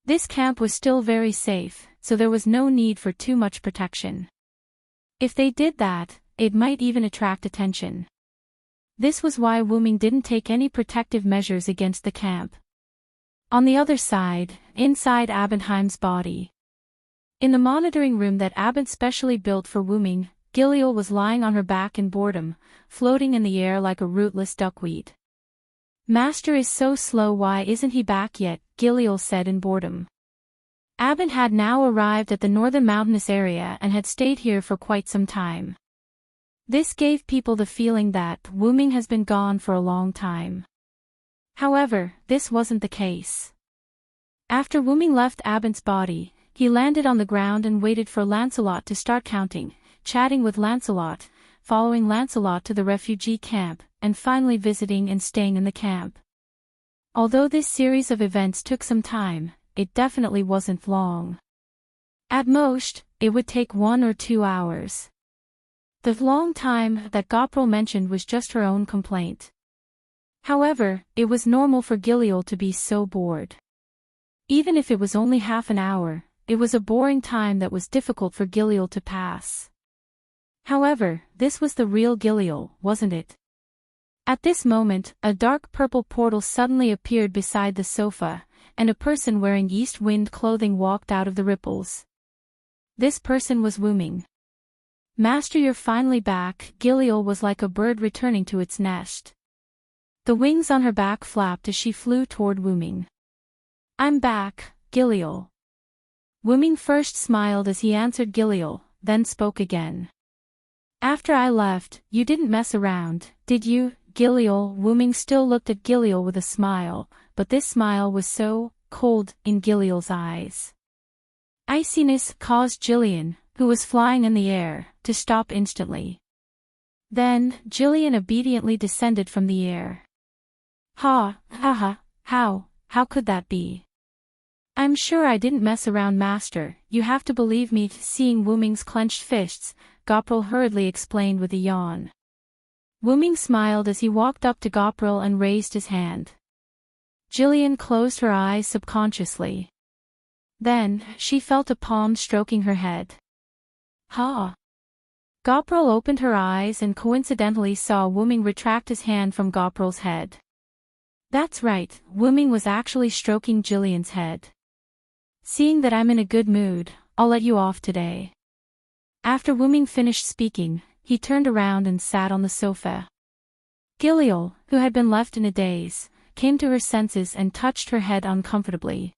This camp was still very safe, so there was no need for too much protection. If they did that, it might even attract attention. This was why Wu Ming didn't take any protective measures against the camp. On the other side, inside Abendheim's body. In the monitoring room that Abend specially built for Wu Ming, Gilliel was lying on her back in boredom, floating in the air like a rootless duckweed. Master is so slow, why isn't he back yet? Gilliel said in boredom. Abend had now arrived at the northern mountainous area and had stayed here for quite some time. This gave people the feeling that Wu Ming has been gone for a long time. However, this wasn't the case. After Wu Ming left Abend's body, he landed on the ground and waited for Lancelot to start counting, chatting with Lancelot, following Lancelot to the refugee camp, and finally visiting and staying in the camp. Although this series of events took some time, it definitely wasn't long. At most, it would take 1 or 2 hours. The long time that Goprel mentioned was just her own complaint. However, it was normal for Giliol to be so bored. Even if it was only half an hour, it was a boring time that was difficult for Giliol to pass. However, this was the real Giliol, wasn't it? At this moment, a dark purple portal suddenly appeared beside the sofa, and a person wearing east wind clothing walked out of the ripples. This person was Wuming. Master, you're finally back. Giliol was like a bird returning to its nest. The wings on her back flapped as she flew toward Wuming. I'm back, Giliol. Wuming first smiled as he answered Giliol, then spoke again. After I left, you didn't mess around, did you, Giliol? Wuming still looked at Giliol with a smile, but this smile was so cold in Giliol's eyes. Iciness caused Jillian, who was flying in the air, to stop instantly. Then, Jillian obediently descended from the air. Ha, how could that be? I'm sure I didn't mess around, Master, you have to believe me. Seeing Wuming's clenched fists, Goprel hurriedly explained with a yawn. Wuming smiled as he walked up to Goprel and raised his hand. Jillian closed her eyes subconsciously. Then, she felt a palm stroking her head. Ha! Goprel opened her eyes and coincidentally saw Wuming retract his hand from Goprel's head. That's right, Wuming was actually stroking Jillian's head. Seeing that I'm in a good mood, I'll let you off today. After Wuming finished speaking, he turned around and sat on the sofa. Giliol, who had been left in a daze, came to her senses and touched her head uncomfortably.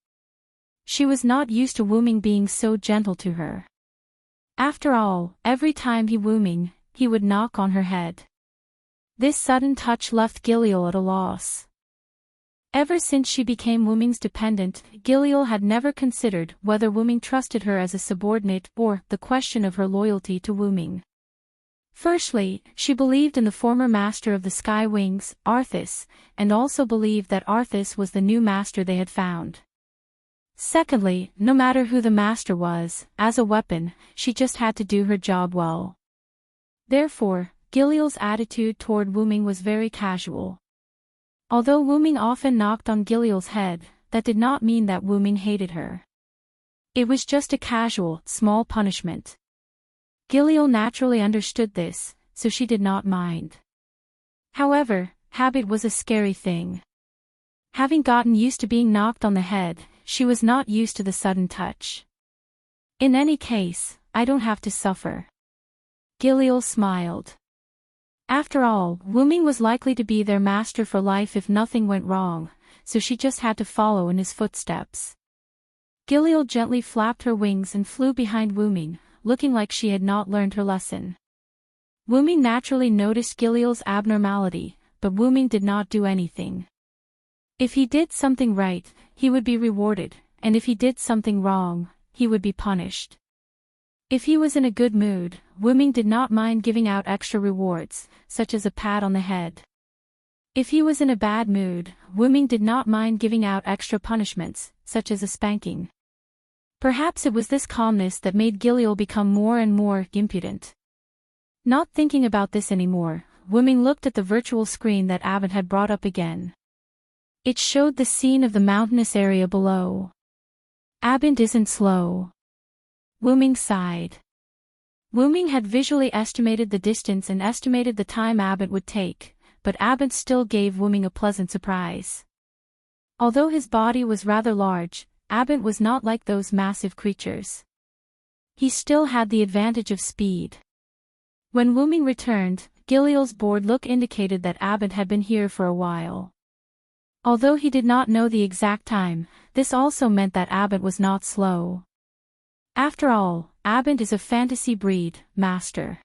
She was not used to Wuming being so gentle to her. After all, every time he Wuming, he would knock on her head. This sudden touch left Giliol at a loss. Ever since she became Wuming's dependent, Giliol had never considered whether Wuming trusted her as a subordinate or the question of her loyalty to Wuming. Firstly, she believed in the former master of the Sky Wings, Arthas, and also believed that Arthas was the new master they had found. Secondly, no matter who the master was, as a weapon, she just had to do her job well. Therefore, Giliol's attitude toward Wuming was very casual. Although Wuming often knocked on Giliol's head, that did not mean that Wuming hated her. It was just a casual, small punishment. Giliol naturally understood this, so she did not mind. However, habit was a scary thing. Having gotten used to being knocked on the head, she was not used to the sudden touch. In any case, I don't have to suffer. Giliol smiled. After all, Wuming was likely to be their master for life if nothing went wrong, so she just had to follow in his footsteps. Giliol gently flapped her wings and flew behind Wuming, looking like she had not learned her lesson. Wuming naturally noticed Giliol's abnormality, but Wuming did not do anything. If he did something right, he would be rewarded, and if he did something wrong, he would be punished. If he was in a good mood, Wuming did not mind giving out extra rewards, such as a pat on the head. If he was in a bad mood, Wuming did not mind giving out extra punishments, such as a spanking. Perhaps it was this calmness that made Giliol become more and more impudent. Not thinking about this anymore, Wuming looked at the virtual screen that Abed had brought up again. It showed the scene of the mountainous area below. Abed isn't slow. Wuming sighed. Wuming had visually estimated the distance and estimated the time Abed would take, but Abed still gave Wuming a pleasant surprise. Although his body was rather large, Abed was not like those massive creatures. He still had the advantage of speed. When Wuming returned, Giliol's bored look indicated that Abed had been here for a while. Although he did not know the exact time, this also meant that Abed was not slow. After all, Abed is a fantasy breed, Master.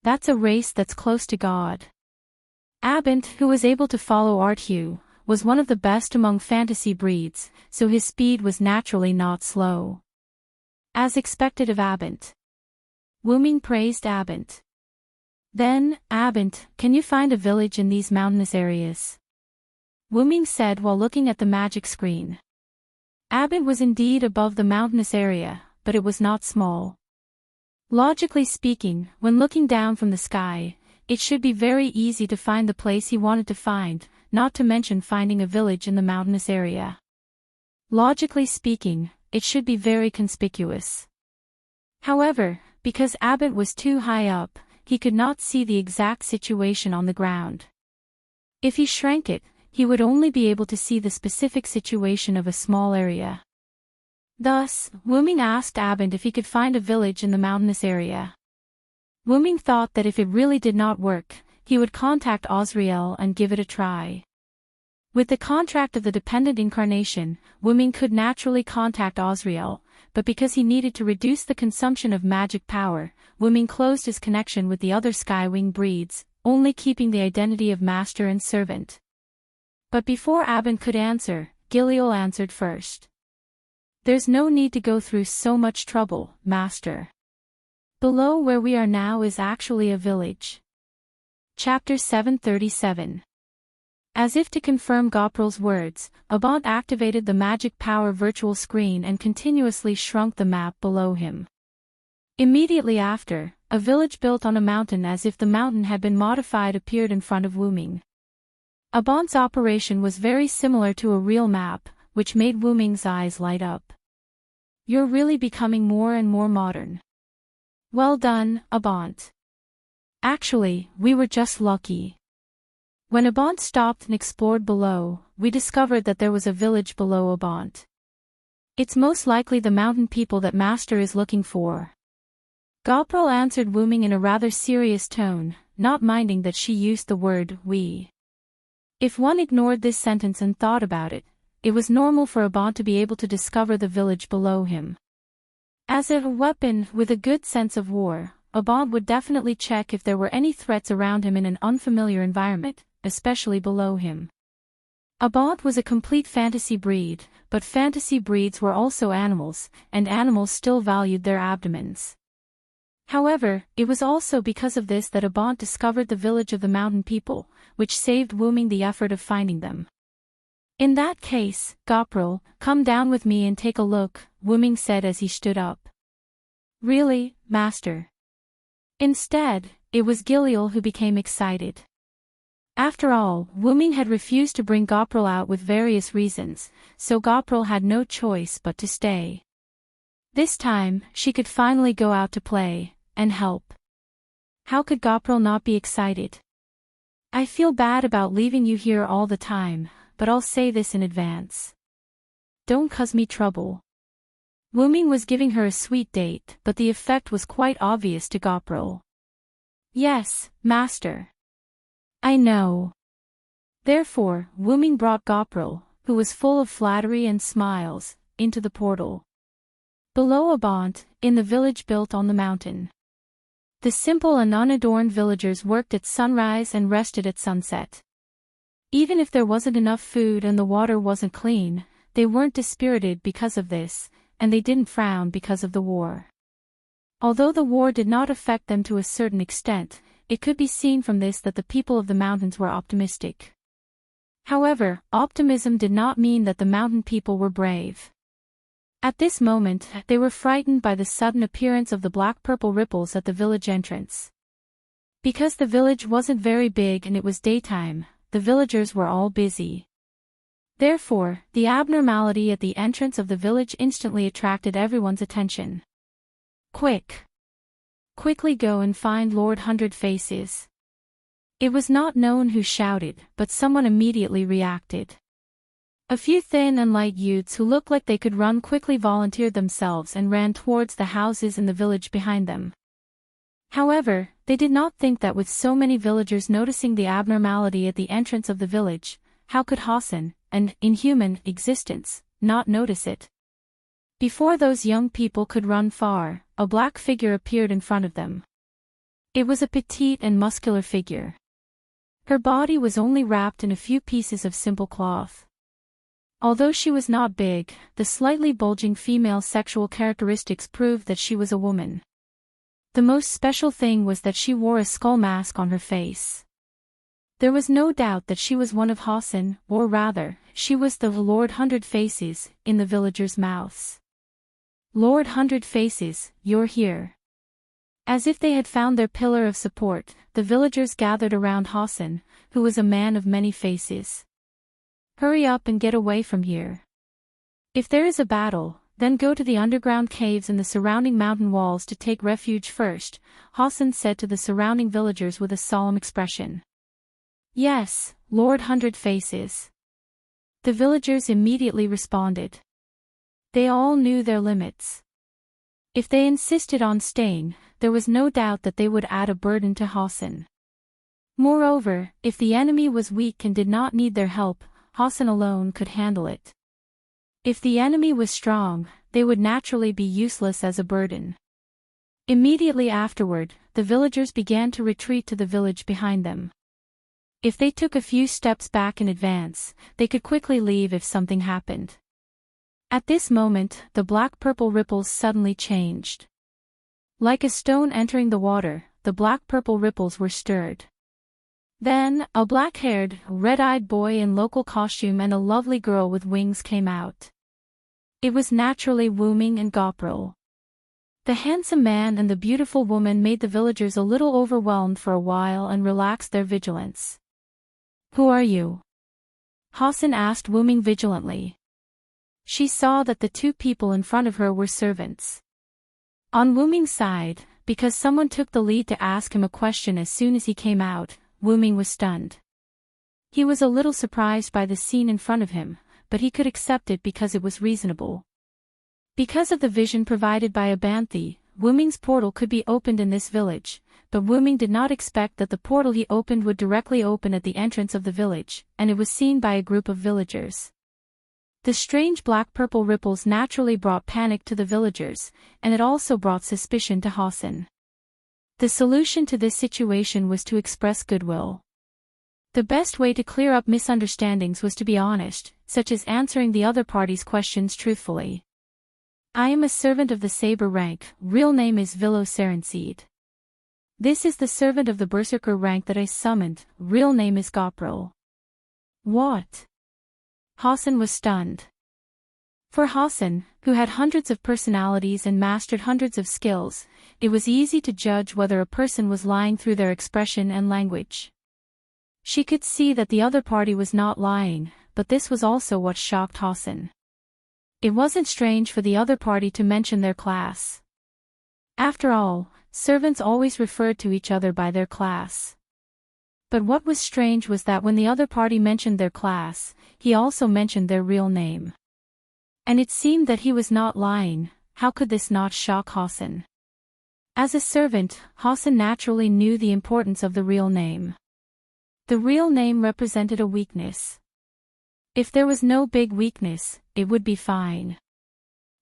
That's a race that's close to God. Abed, who was able to follow Arthu, was one of the best among fantasy breeds, so his speed was naturally not slow. As expected of Abed. Wuming praised Abed. Then, Abed, can you find a village in these mountainous areas? Wuming said while looking at the magic screen. Abed was indeed above the mountainous area, but it was not small. Logically speaking, when looking down from the sky, it should be very easy to find the place he wanted to find, not to mention finding a village in the mountainous area. Logically speaking, it should be very conspicuous. However, because Abbott was too high up, he could not see the exact situation on the ground. If he shrank it, he would only be able to see the specific situation of a small area. Thus, Wu-Ming asked Abbott if he could find a village in the mountainous area. Wu-Ming thought that if it really did not work, he would contact Osriel and give it a try. With the contract of the dependent incarnation, Wu-Ming could naturally contact Osriel, but because he needed to reduce the consumption of magic power, Wu-Ming closed his connection with the other Skywing breeds, only keeping the identity of master and servant. But before Abbott could answer, Giliol answered first. There's no need to go through so much trouble, master. Below where we are now is actually a village. Chapter 737. As if to confirm Gopril's words, Abant activated the magic power virtual screen and continuously shrunk the map below him. Immediately after, a village built on a mountain as if the mountain had been modified appeared in front of Wu-Ming. Abant's operation was very similar to a real map, which made Wu-Ming's eyes light up. You're really becoming more and more modern. Well done, Abant. Actually, we were just lucky. When Abant stopped and explored below, we discovered that there was a village below Abant. It's most likely the mountain people that Master is looking for. Gopril answered Wu-Ming in a rather serious tone, not minding that she used the word we. If one ignored this sentence and thought about it, it was normal for Abant to be able to discover the village below him. As a weapon with a good sense of war, Abant would definitely check if there were any threats around him in an unfamiliar environment, especially below him. Abant was a complete fantasy breed, but fantasy breeds were also animals, and animals still valued their abdomens. However, it was also because of this that Abant discovered the village of the mountain people, which saved Wu-Ming the effort of finding them. In that case, Gopril, come down with me and take a look, Wu-Ming said as he stood up. Really, master? Instead, it was Giliol who became excited. After all, Wu-Ming had refused to bring Gopril out with various reasons, so Gopril had no choice but to stay. This time, she could finally go out to play, and help. How could Gopril not be excited? I feel bad about leaving you here all the time, but I'll say this in advance. Don't cause me trouble. Wu-Ming was giving her a sweet date, but the effect was quite obvious to Gopril. Yes, master. I know. Therefore, Wu-Ming brought Gopril, who was full of flattery and smiles, into the portal. Below Abant, in the village built on the mountain. The simple and unadorned villagers worked at sunrise and rested at sunset. Even if there wasn't enough food and the water wasn't clean, they weren't dispirited because of this, and they didn't frown because of the war. Although the war did not affect them to a certain extent, it could be seen from this that the people of the mountains were optimistic. However, optimism did not mean that the mountain people were brave. At this moment, they were frightened by the sudden appearance of the black-purple ripples at the village entrance. Because the village wasn't very big and it was daytime, the villagers were all busy. Therefore, the abnormality at the entrance of the village instantly attracted everyone's attention. Quick! Quickly go and find Lord Hundred Faces. It was not known who shouted, but someone immediately reacted. A few thin and light youths who looked like they could run quickly volunteered themselves and ran towards the houses in the village behind them. However, they did not think that with so many villagers noticing the abnormality at the entrance of the village, how could Hassan, an inhuman existence, not notice it? Before those young people could run far, a black figure appeared in front of them. It was a petite and muscular figure. Her body was only wrapped in a few pieces of simple cloth. Although she was not big, the slightly bulging female sexual characteristics proved that she was a woman. The most special thing was that she wore a skull mask on her face. There was no doubt that she was one of Hassan, or rather, she was the Lord Hundred Faces, in the villagers' mouths. Lord Hundred Faces, you're here. As if they had found their pillar of support, the villagers gathered around Hassan, who was a man of many faces. "Hurry up and get away from here. If there is a battle, then go to the underground caves and the surrounding mountain walls to take refuge first," Hassan said to the surrounding villagers with a solemn expression. "Yes, Lord Hundred Faces." The villagers immediately responded. They all knew their limits. If they insisted on staying, there was no doubt that they would add a burden to Hassan. Moreover, if the enemy was weak and did not need their help, Hassan alone could handle it. If the enemy was strong, they would naturally be useless as a burden. Immediately afterward, the villagers began to retreat to the village behind them. If they took a few steps back in advance, they could quickly leave if something happened. At this moment, the black-purple ripples suddenly changed. Like a stone entering the water, the black-purple ripples were stirred. Then, a black-haired, red-eyed boy in local costume and a lovely girl with wings came out. It was naturally Wuming and Gopril. The handsome man and the beautiful woman made the villagers a little overwhelmed for a while and relaxed their vigilance. "Who are you?" Hassan asked Wuming vigilantly. She saw that the two people in front of her were servants. On Wuming's side, because someone took the lead to ask him a question as soon as he came out, Wuming was stunned. He was a little surprised by the scene in front of him, but he could accept it because it was reasonable. Because of the vision provided by Abanthi, Wuming's portal could be opened in this village, but Wuming did not expect that the portal he opened would directly open at the entrance of the village, and it was seen by a group of villagers. The strange black-purple ripples naturally brought panic to the villagers, and it also brought suspicion to Hassan. The solution to this situation was to express goodwill. The best way to clear up misunderstandings was to be honest, such as answering the other party's questions truthfully. "I am a servant of the saber rank, real name is Vilo Serenseed. This is the servant of the berserker rank that I summoned, real name is Gopril." "What?" Hassan was stunned. For Hassan, who had hundreds of personalities and mastered hundreds of skills, it was easy to judge whether a person was lying through their expression and language. She could see that the other party was not lying, but this was also what shocked Hassan. It wasn't strange for the other party to mention their class. After all, servants always referred to each other by their class. But what was strange was that when the other party mentioned their class, he also mentioned their real name. And it seemed that he was not lying. How could this not shock Hassan? As a servant, Hassan naturally knew the importance of the real name. The real name represented a weakness. If there was no big weakness, it would be fine.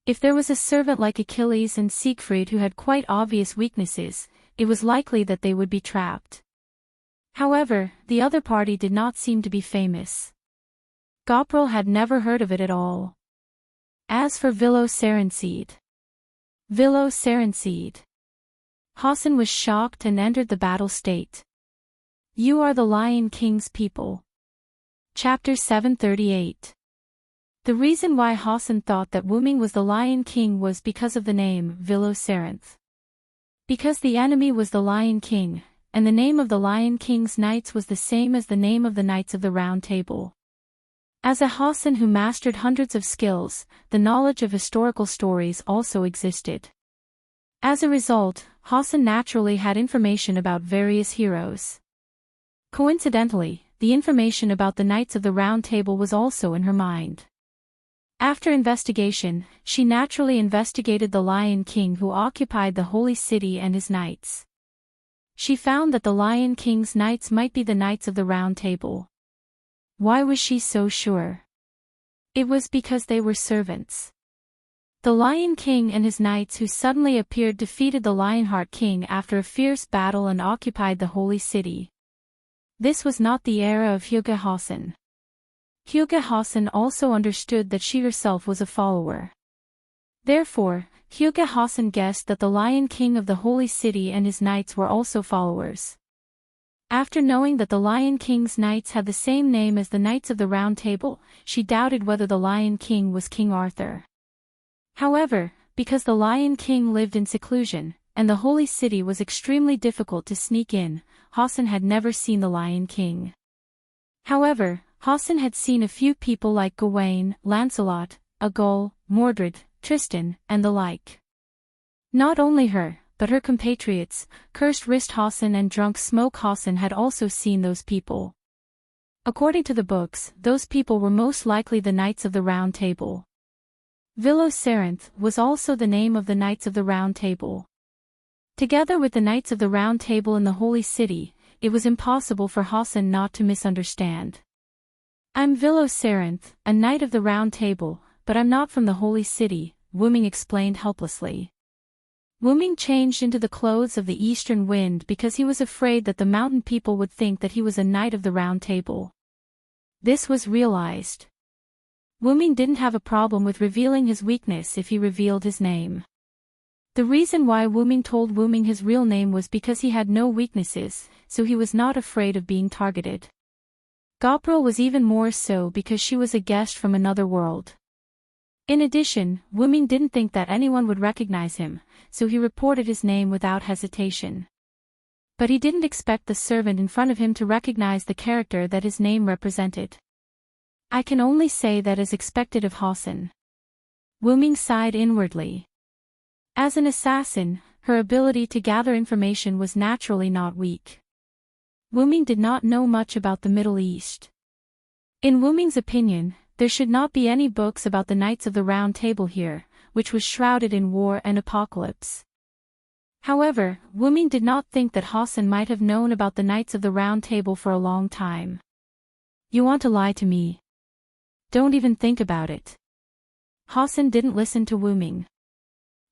If there was a servant like Achilles and Siegfried who had quite obvious weaknesses, it was likely that they would be trapped. However, the other party did not seem to be famous. Gopril had never heard of it at all. As for Vilo Serenseed. Hassan was shocked and entered the battle state. "You are the Lion King's people." Chapter 738. The reason why Hassan thought that Wuming was the Lion King was because of the name Vilo Serenth. Because the enemy was the Lion King, and the name of the Lion King's knights was the same as the name of the Knights of the Round Table. As a Hassan who mastered hundreds of skills, the knowledge of historical stories also existed. As a result, Hassan naturally had information about various heroes. Coincidentally, the information about the Knights of the Round Table was also in her mind. After investigation, she naturally investigated the Lion King who occupied the Holy City and his knights. She found that the Lion King's knights might be the Knights of the Round Table. Why was she so sure? It was because they were servants. The Lion King and his knights who suddenly appeared defeated the Lionheart King after a fierce battle and occupied the Holy City. This was not the era of Hyuga Hassan. Hyuga Hassan also understood that she herself was a follower. Therefore, Hyuga Hassan guessed that the Lion King of the Holy City and his knights were also followers. After knowing that the Lion King's knights had the same name as the Knights of the Round Table, she doubted whether the Lion King was King Arthur. However, because the Lion King lived in seclusion, and the holy city was extremely difficult to sneak in. Hassan had never seen the Lion King. However, Hassan had seen a few people like Gawain, Lancelot, Agol, Mordred, Tristan, and the like. Not only her, but her compatriots, Cursed Wrist Hassan and Drunk Smoke Hassan had also seen those people. According to the books, those people were most likely the Knights of the Round Table. Vilo-Saranth was also the name of the Knights of the Round Table. Together with the Knights of the Round Table in the Holy City, it was impossible for Hassan not to misunderstand. "I'm Vilo-Saranth, a Knight of the Round Table, but I'm not from the Holy City," Wuming explained helplessly. Wuming changed into the clothes of the Eastern Wind because he was afraid that the mountain people would think that he was a Knight of the Round Table. This was realized. Wuming didn't have a problem with revealing his weakness if he revealed his name. The reason why Wuming told Wuming his real name was because he had no weaknesses, so he was not afraid of being targeted. Gopral was even more so because she was a guest from another world. In addition, Wuming didn't think that anyone would recognize him, so he reported his name without hesitation. But he didn't expect the servant in front of him to recognize the character that his name represented. "I can only say that as expected of Hassan." Wuming sighed inwardly. As an assassin, her ability to gather information was naturally not weak. Wuming did not know much about the Middle East. In Wuming's opinion, there should not be any books about the Knights of the Round Table here, which was shrouded in war and apocalypse. However, Wuming did not think that Hassan might have known about the Knights of the Round Table for a long time. "You want to lie to me? Don't even think about it." Hassan didn't listen to Wuming.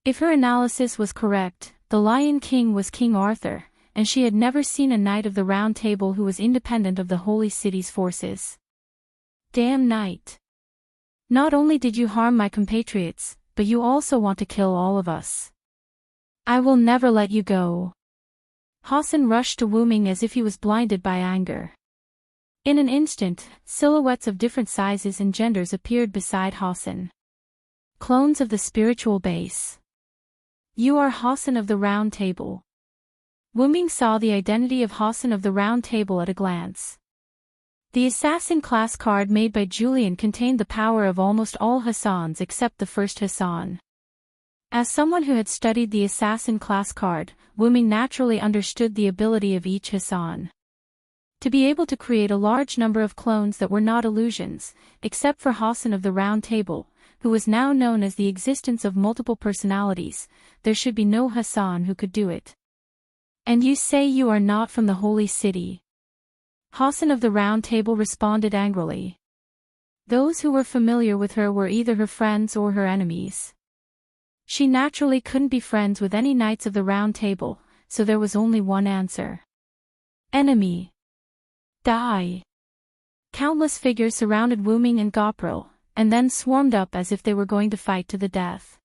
If her analysis was correct, the Lion King was King Arthur, and she had never seen a Knight of the Round Table who was independent of the Holy City's forces. "Damn Knight. Not only did you harm my compatriots, but you also want to kill all of us. I will never let you go." Hassan rushed to Wuming as if he was blinded by anger. In an instant, silhouettes of different sizes and genders appeared beside Hassan. Clones of the spiritual base. "You are Hassan of the Round Table." Wuming saw the identity of Hassan of the Round Table at a glance. The assassin class card made by Julian contained the power of almost all Hassans except the first Hassan. As someone who had studied the assassin class card, Wuming naturally understood the ability of each Hassan. To be able to create a large number of clones that were not illusions, except for Hassan of the Round Table, who was now known as the existence of multiple personalities, there should be no Hassan who could do it. "And you say you are not from the Holy City?" Hassan of the Round Table responded angrily. Those who were familiar with her were either her friends or her enemies. She naturally couldn't be friends with any Knights of the Round Table, so there was only one answer. "Enemy. Die." Countless figures surrounded Wuming and Gopral, and then swarmed up as if they were going to fight to the death.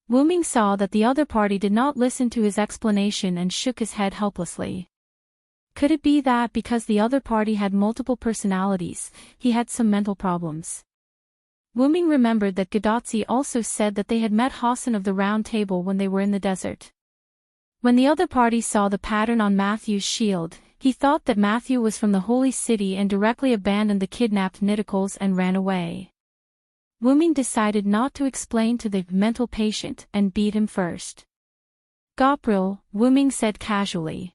Wuming saw that the other party did not listen to his explanation and shook his head helplessly. Could it be that because the other party had multiple personalities, he had some mental problems? Wuming remembered that Gadotsi also said that they had met Hassan of the Round Table when they were in the desert. When the other party saw the pattern on Matthew's shield, he thought that Matthew was from the Holy City and directly abandoned the kidnapped Nidacolls and ran away. Wuming decided not to explain to the mental patient and beat him first. "Gopral," Wuming said casually.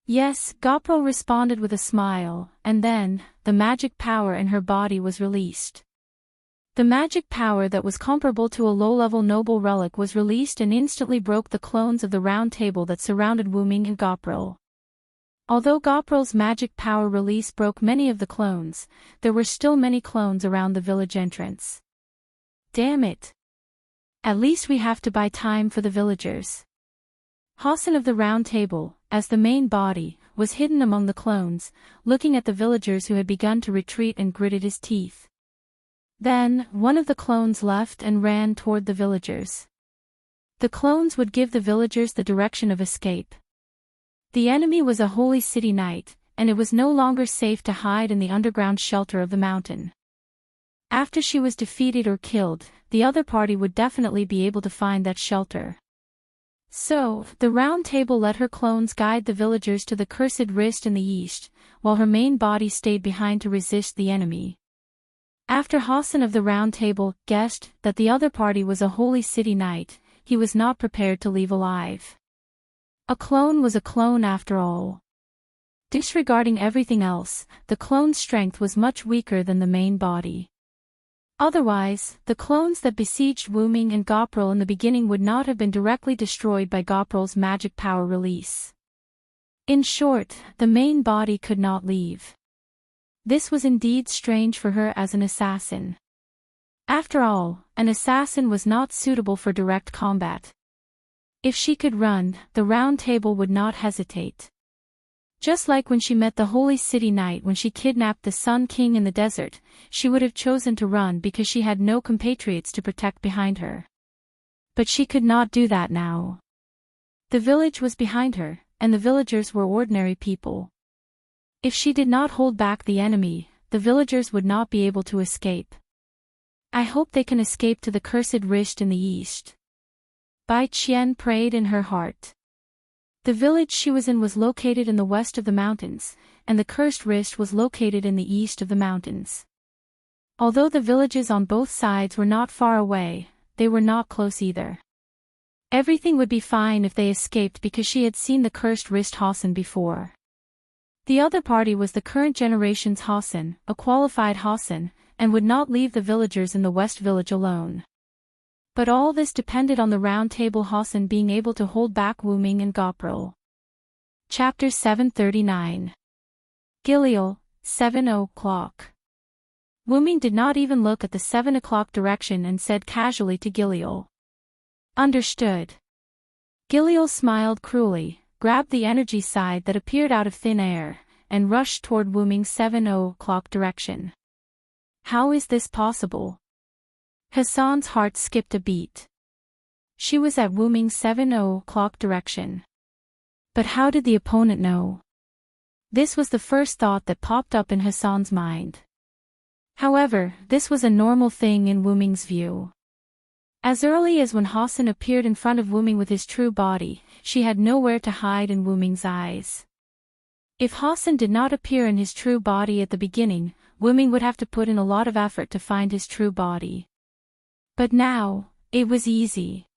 "Yes," Gopral responded with a smile, and then, the magic power in her body was released. The magic power that was comparable to a low-level noble relic was released and instantly broke the clones of the Round Table that surrounded Wuming and Gopral. Although Gopral's magic power release broke many of the clones, there were still many clones around the village entrance. "Damn it. At least we have to buy time for the villagers." Hassan of the Round Table, as the main body, was hidden among the clones, looking at the villagers who had begun to retreat and gritted his teeth. Then, one of the clones left and ran toward the villagers. The clones would give the villagers the direction of escape. The enemy was a Holy City Knight, and it was no longer safe to hide in the underground shelter of the mountain. After she was defeated or killed, the other party would definitely be able to find that shelter. So, the Round Table let her clones guide the villagers to the cursed Rist in the east, while her main body stayed behind to resist the enemy. After Hassan of the Round Table guessed that the other party was a holy city knight, he was not prepared to leave alive. A clone was a clone after all. Disregarding everything else, the clone's strength was much weaker than the main body. Otherwise, the clones that besieged Wuming and Gopril in the beginning would not have been directly destroyed by Gopril's magic power release. In short, the main body could not leave. This was indeed strange for her as an assassin. After all, an assassin was not suitable for direct combat. If she could run, the Round Table would not hesitate. Just like when she met the Holy City Knight when she kidnapped the Sun King in the desert, she would have chosen to run because she had no compatriots to protect behind her. But she could not do that now. The village was behind her, and the villagers were ordinary people. If she did not hold back the enemy, the villagers would not be able to escape. I hope they can escape to the cursed Rist in the east. Bai Qian prayed in her heart. The village she was in was located in the west of the mountains, and the cursed Rist was located in the east of the mountains. Although the villages on both sides were not far away, they were not close either. Everything would be fine if they escaped because she had seen the cursed Rist Hassan before. The other party was the current generation's Hassan, a qualified Hassan, and would not leave the villagers in the west village alone. But all this depended on the Round Table Hassan being able to hold back Wuming and Gopril. Chapter 739. Giliel, 7 o'clock. Wuming did not even look at the 7 o'clock direction and said casually to Giliel. Understood. Giliel smiled cruelly, grabbed the energy side that appeared out of thin air, and rushed toward Wuming's 7 o'clock direction. How is this possible? Hassan's heart skipped a beat. She was at Wuming's 7 o'clock direction. But how did the opponent know? This was the first thought that popped up in Hassan's mind. However, this was a normal thing in Wuming's view. As early as when Hassan appeared in front of Wuming with his true body, she had nowhere to hide in Wuming's eyes. If Hassan did not appear in his true body at the beginning, Wuming would have to put in a lot of effort to find his true body. But now, it was easy.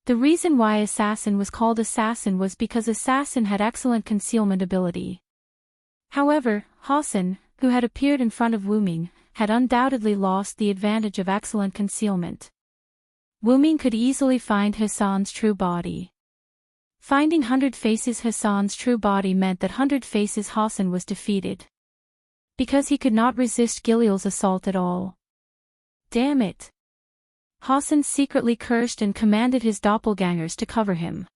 The reason why Assassin was called Assassin was because Assassin had excellent concealment ability. However, Hassan, who had appeared in front of Wuming, had undoubtedly lost the advantage of excellent concealment. Wuming could easily find Hassan's true body. Finding 100 Faces Hassan's true body meant that 100 Faces Hassan was defeated. Because he could not resist Giliel's assault at all. Damn it! Hassan secretly cursed and commanded his doppelgangers to cover him.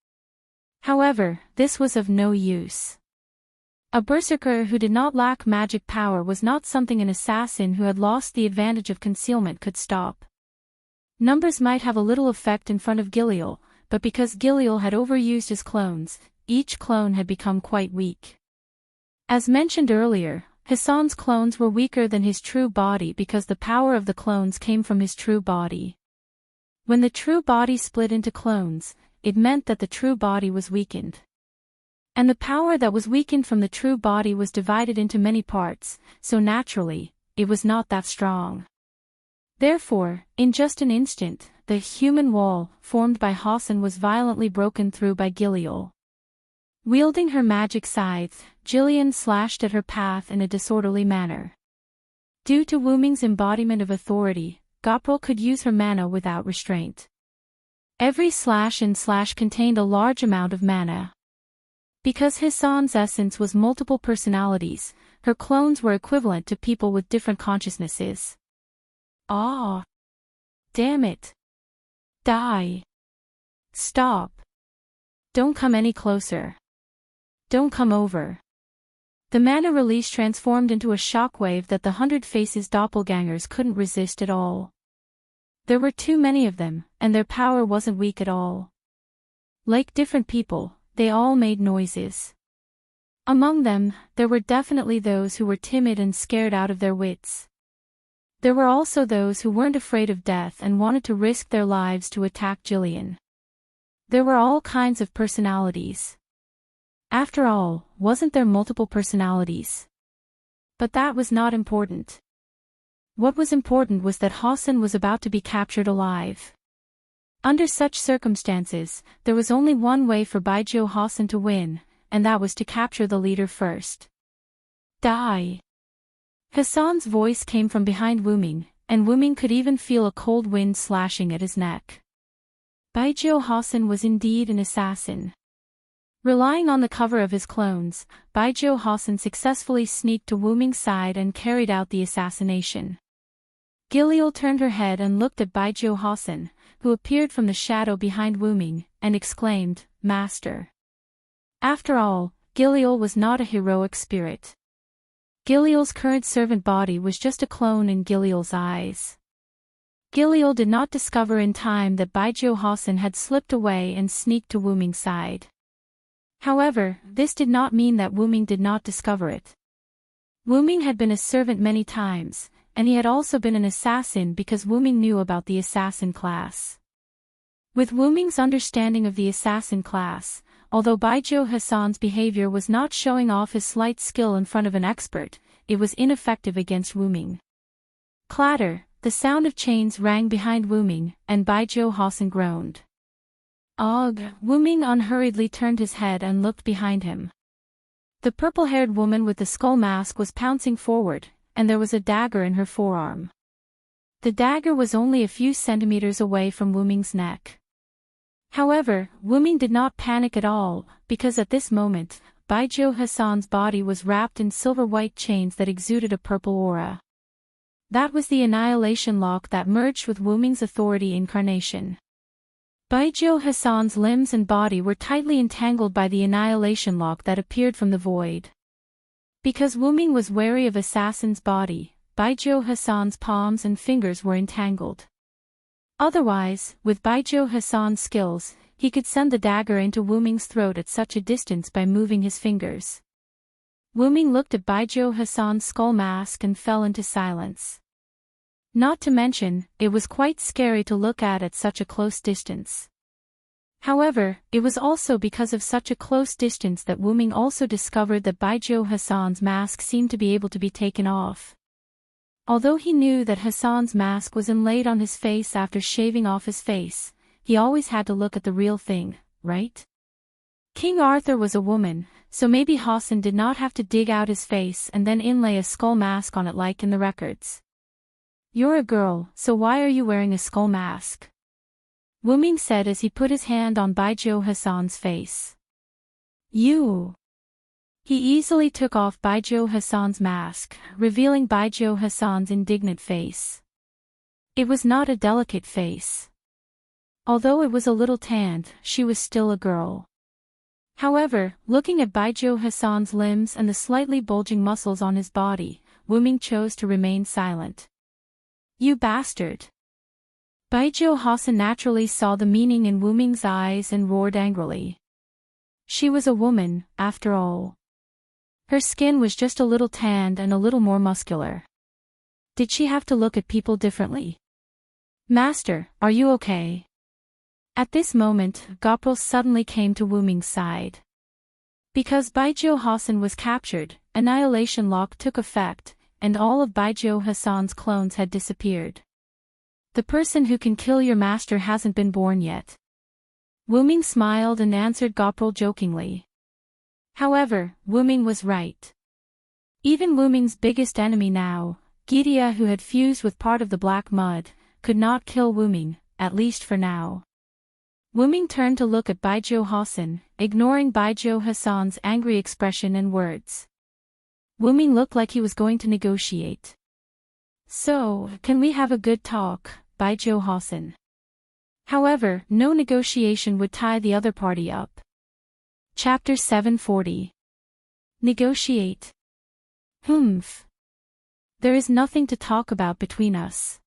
However, this was of no use. A berserker who did not lack magic power was not something an assassin who had lost the advantage of concealment could stop. Numbers might have a little effect in front of Giliel, but because Giliel had overused his clones, each clone had become quite weak. As mentioned earlier, Hassan's clones were weaker than his true body because the power of the clones came from his true body. When the true body split into clones, it meant that the true body was weakened. And the power that was weakened from the true body was divided into many parts, so naturally, it was not that strong. Therefore, in just an instant, the human wall formed by Hassan was violently broken through by Giliel. Wielding her magic scythe, Jillian slashed at her path in a disorderly manner. Due to Wuming's embodiment of authority, Gopril could use her mana without restraint. Every slash and slash contained a large amount of mana. Because Hassan's essence was multiple personalities, her clones were equivalent to people with different consciousnesses. Ah! Damn it! Die! Stop! Don't come any closer. Don't come over. The mana release transformed into a shockwave that the 100 Faces doppelgangers couldn't resist at all. There were too many of them, and their power wasn't weak at all. Like different people, they all made noises. Among them, there were definitely those who were timid and scared out of their wits. There were also those who weren't afraid of death and wanted to risk their lives to attack Jillian. There were all kinds of personalities. After all, wasn't there multiple personalities? But that was not important. What was important was that Hassan was about to be captured alive. Under such circumstances, there was only one way for Baijiu Hassan to win, and that was to capture the leader first. Die! Hassan's voice came from behind Wu Ming, and Wu Ming could even feel a cold wind slashing at his neck. Baijiu Hassan was indeed an assassin. Relying on the cover of his clones, Baijiu Hassan successfully sneaked to Wu Ming's side and carried out the assassination. Giliol turned her head and looked at Baijiu Hassan, who appeared from the shadow behind Wu Ming, and exclaimed, "Master." After all, Giliol was not a heroic spirit. Giliol's current servant body was just a clone in Giliol's eyes. Giliol did not discover in time that Baijiu Hassan had slipped away and sneaked to Wu Ming's side. However, this did not mean that Wu Ming did not discover it. Wu Ming had been a servant many times, and he had also been an assassin because Wu Ming knew about the assassin class. With Wu Ming's understanding of the assassin class, although Baijiu Hassan's behavior was not showing off his slight skill in front of an expert, it was ineffective against Wu Ming. Clatter, the sound of chains rang behind Wu Ming, and Baijiu Hassan groaned. Ugh! Wu Ming unhurriedly turned his head and looked behind him. The purple-haired woman with the skull mask was pouncing forward, and there was a dagger in her forearm. The dagger was only a few centimeters away from Wu Ming's neck. However, Wu Ming did not panic at all, because at this moment, Baijiu Hassan's body was wrapped in silver-white chains that exuded a purple aura. That was the annihilation lock that merged with Wu Ming's authority incarnation. Baijiu Hassan's limbs and body were tightly entangled by the annihilation lock that appeared from the void. Because Wu Ming was wary of Assassin's body, Baijiu Hassan's palms and fingers were entangled. Otherwise, with Baijiu Hassan's skills, he could send the dagger into Wu Ming's throat at such a distance by moving his fingers. Wu Ming looked at Baijiu Hassan's skull mask and fell into silence. Not to mention, it was quite scary to look at such a close distance. However, it was also because of such a close distance that Wu Ming also discovered that Baijiu Hassan's mask seemed to be able to be taken off. Although he knew that Hassan's mask was inlaid on his face after shaving off his face, he always had to look at the real thing, right? King Arthur was a woman, so maybe Hassan did not have to dig out his face and then inlay a skull mask on it like in the records. You're a girl, so why are you wearing a skull mask? Wu Ming said as he put his hand on Baijiu Hassan's face. You. He easily took off Baijiu Hassan's mask, revealing Baijiu Hassan's indignant face. It was not a delicate face. Although it was a little tanned, she was still a girl. However, looking at Baijiu Hassan's limbs and the slightly bulging muscles on his body, Wu Ming chose to remain silent. You bastard! Baijiu Hassan naturally saw the meaning in Wu Ming's eyes and roared angrily. She was a woman, after all. Her skin was just a little tanned and a little more muscular. Did she have to look at people differently? Master, are you okay? At this moment, Gopral suddenly came to Wu Ming's side. Because Baijiu Hassan was captured, Annihilation Lock took effect, and all of Baijiu Hassan's clones had disappeared. The person who can kill your master hasn't been born yet. Wu Ming smiled and answered Gopral jokingly. However, Wu Ming was right. Even Wu Ming's biggest enemy now, Gidia, who had fused with part of the black mud, could not kill Wu Ming, at least for now. Wu Ming turned to look at Baijiu Hassan, ignoring Baijiu Hassan's angry expression and words. Wu Ming looked like he was going to negotiate. So, can we have a good talk, Baijiu Hassan? However, no negotiation would tie the other party up. Chapter 740. Negotiate. Humph. There is nothing to talk about between us.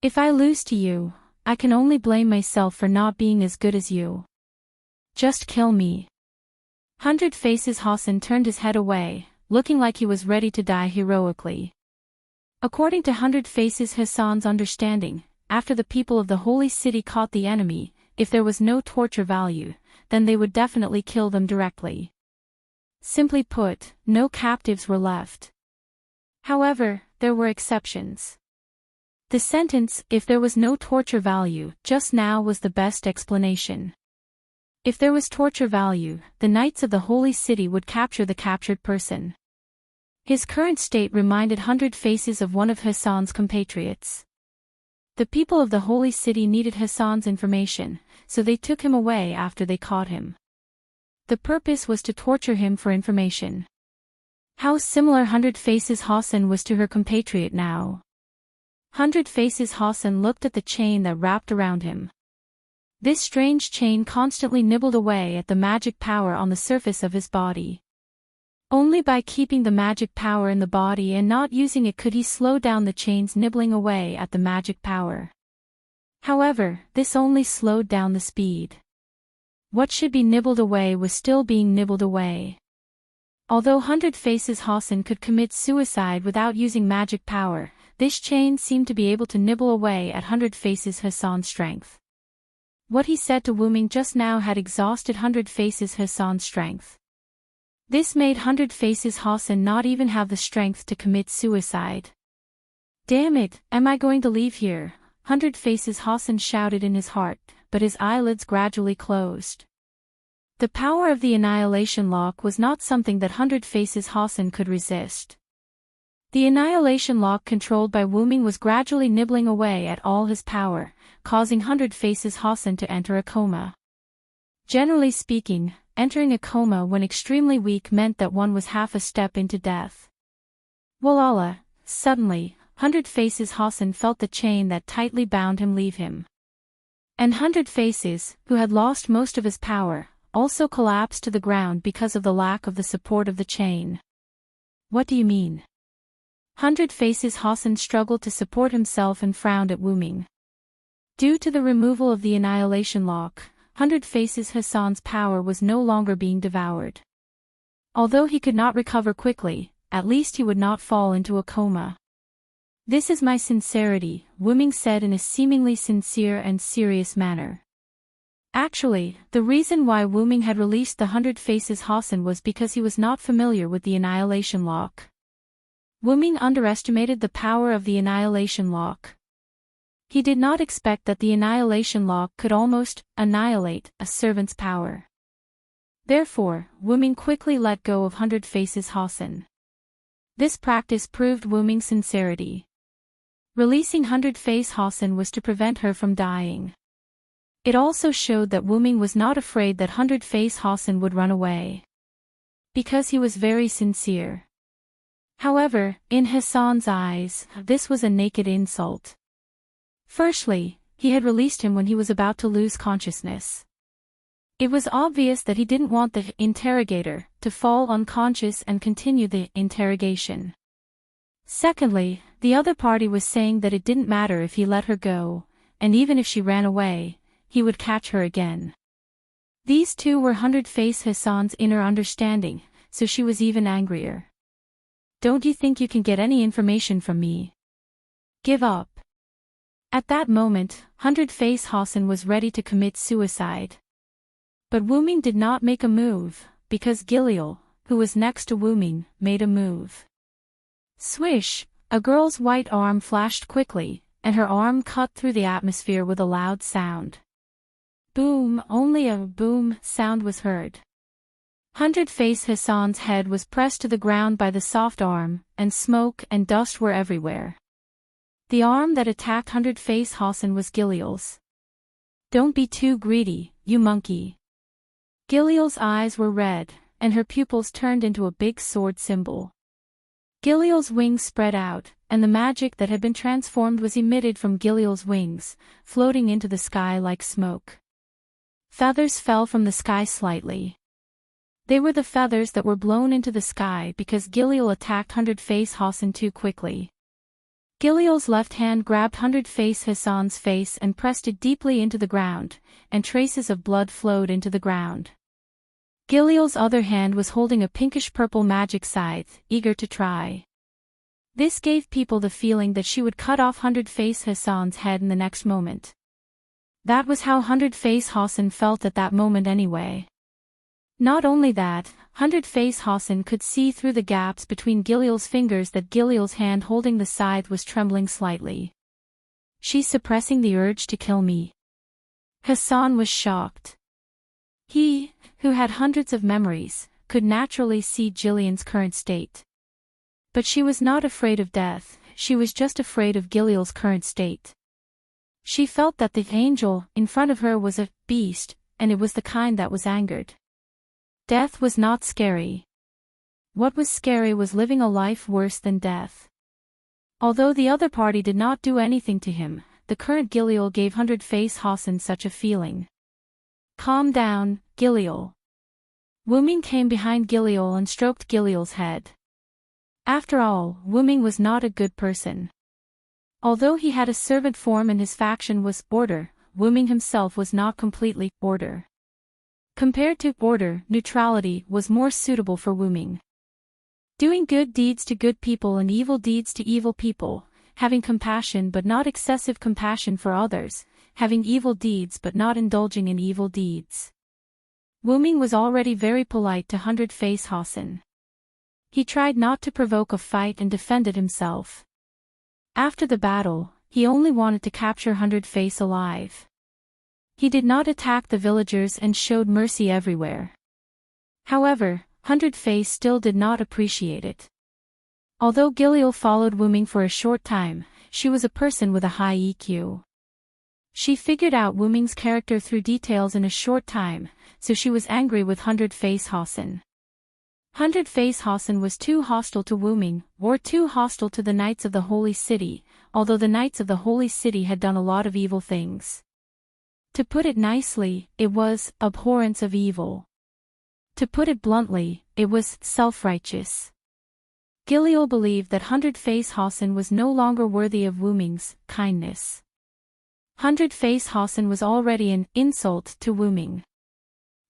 If I lose to you, I can only blame myself for not being as good as you. Just kill me. 100 Faces Hassan turned his head away, looking like he was ready to die heroically. According to 100 Faces Hassan's understanding, after the people of the holy city caught the enemy, if there was no torture value, then they would definitely kill them directly. Simply put, no captives were left. However, there were exceptions. The sentence, "if there was no torture value," just now was the best explanation. If there was torture value, the knights of the holy city would capture the captured person. His current state reminded Hundred Faces of one of Hassan's compatriots. The people of the holy city needed Hassan's information, so they took him away after they caught him. The purpose was to torture him for information. How similar Hundred Faces Hassan was to her compatriot now. Hundred Faces Hassan looked at the chain that wrapped around him. This strange chain constantly nibbled away at the magic power on the surface of his body. Only by keeping the magic power in the body and not using it could he slow down the chains nibbling away at the magic power. However, this only slowed down the speed. What should be nibbled away was still being nibbled away. Although Hundred Faces Hassan could commit suicide without using magic power, this chain seemed to be able to nibble away at Hundred Faces Hassan's strength. What he said to Wu Ming just now had exhausted Hundred Faces Hassan's strength. This made Hundred Faces Hassan not even have the strength to commit suicide. "Damn it, am I going to leave here?" Hundred Faces Hassan shouted in his heart, but his eyelids gradually closed. The power of the annihilation lock was not something that Hundred Faces Hassan could resist. The annihilation lock controlled by Wu Ming was gradually nibbling away at all his power, causing Hundred Faces Hassan to enter a coma. Generally speaking, entering a coma when extremely weak meant that one was half a step into death. Wallah, suddenly, Hundred Faces Hassan felt the chain that tightly bound him leave him. And Hundred Faces, who had lost most of his power, also collapsed to the ground because of the lack of the support of the chain. "What do you mean?" Hundred Faces Hassan struggled to support himself and frowned at Wu Ming. Due to the removal of the annihilation lock, Hundred Faces Hassan's power was no longer being devoured. Although he could not recover quickly, at least he would not fall into a coma. "This is my sincerity," Wu Ming said in a seemingly sincere and serious manner. Actually, the reason why Wu Ming had released the Hundred Faces Hassan was because he was not familiar with the annihilation lock. Wu Ming underestimated the power of the annihilation lock. He did not expect that the annihilation lock could almost annihilate a servant's power. Therefore, Wu Ming quickly let go of Hundred Faces Hassan. This practice proved Wu Ming's sincerity. Releasing Hundred Faces Hassan was to prevent her from dying. It also showed that Wu Ming was not afraid that Hundred Faces Hassan would run away. Because he was very sincere. However, in Hassan's eyes, this was a naked insult. Firstly, he had released him when he was about to lose consciousness. It was obvious that he didn't want the interrogator to fall unconscious and continue the interrogation. Secondly, the other party was saying that it didn't matter if he let her go, and even if she ran away, he would catch her again. These two were Hundred Faces Hassan's inner understanding, so she was even angrier. "Don't you think you can get any information from me? Give up." At that moment, Hundred Faces Hassan was ready to commit suicide. But Wu Ming did not make a move, because Giliel, who was next to Wu Ming, made a move. Swish, a girl's white arm flashed quickly, and her arm cut through the atmosphere with a loud sound. Boom, only a boom sound was heard. Hundred Faces Hassan's head was pressed to the ground by the soft arm, and smoke and dust were everywhere. The arm that attacked Hundred Faces Hassan was Giliel's. "Don't be too greedy, you monkey." Giliel's eyes were red, and her pupils turned into a big sword symbol. Giliel's wings spread out, and the magic that had been transformed was emitted from Giliel's wings, floating into the sky like smoke. Feathers fell from the sky slightly. They were the feathers that were blown into the sky because Giliel attacked Hundred Faces Hassan too quickly. Giliel's left hand grabbed Hundred Faces Hassan's face and pressed it deeply into the ground, and traces of blood flowed into the ground. Giliel's other hand was holding a pinkish-purple magic scythe, eager to try. This gave people the feeling that she would cut off Hundred Faces Hassan's head in the next moment. That was how Hundred-Face Hassan felt at that moment anyway. Not only that, Hundred-Face Hassan could see through the gaps between Giliel's fingers that Giliel's hand holding the scythe was trembling slightly. She's suppressing the urge to kill me. Hassan was shocked. He, who had hundreds of memories, could naturally see Gillian's current state. But she was not afraid of death, she was just afraid of Giliel's current state. She felt that the angel in front of her was a beast, and it was the kind that was angered. Death was not scary. What was scary was living a life worse than death. Although the other party did not do anything to him, the current Giliel gave Hundred-Face Hassan such a feeling. Calm down, Giliel. Wuming came behind Giliel and stroked Giliel's head. After all, Wuming was not a good person. Although he had a servant form and his faction was order, Wuming himself was not completely order. Compared to order, neutrality was more suitable for Wuming. Doing good deeds to good people and evil deeds to evil people, having compassion but not excessive compassion for others, having evil deeds but not indulging in evil deeds. Wuming was already very polite to Hundred-Face Hassan. He tried not to provoke a fight and defended himself. After the battle, he only wanted to capture Hundred-Face alive. He did not attack the villagers and showed mercy everywhere. However, Hundred-Face still did not appreciate it. Although Giliel followed Wuming for a short time, she was a person with a high EQ. She figured out Wuming's character through details in a short time, so she was angry with Hundred-Face Hassan. Hundred-Face Hassan was too hostile to Wuming, or too hostile to the Knights of the Holy City, although the Knights of the Holy City had done a lot of evil things. To put it nicely, it was abhorrence of evil. To put it bluntly, it was self-righteous. Giliel believed that Hundred-Face Hassan was no longer worthy of Wuming's kindness. Hundred-Face Hassan was already an insult to Wuming.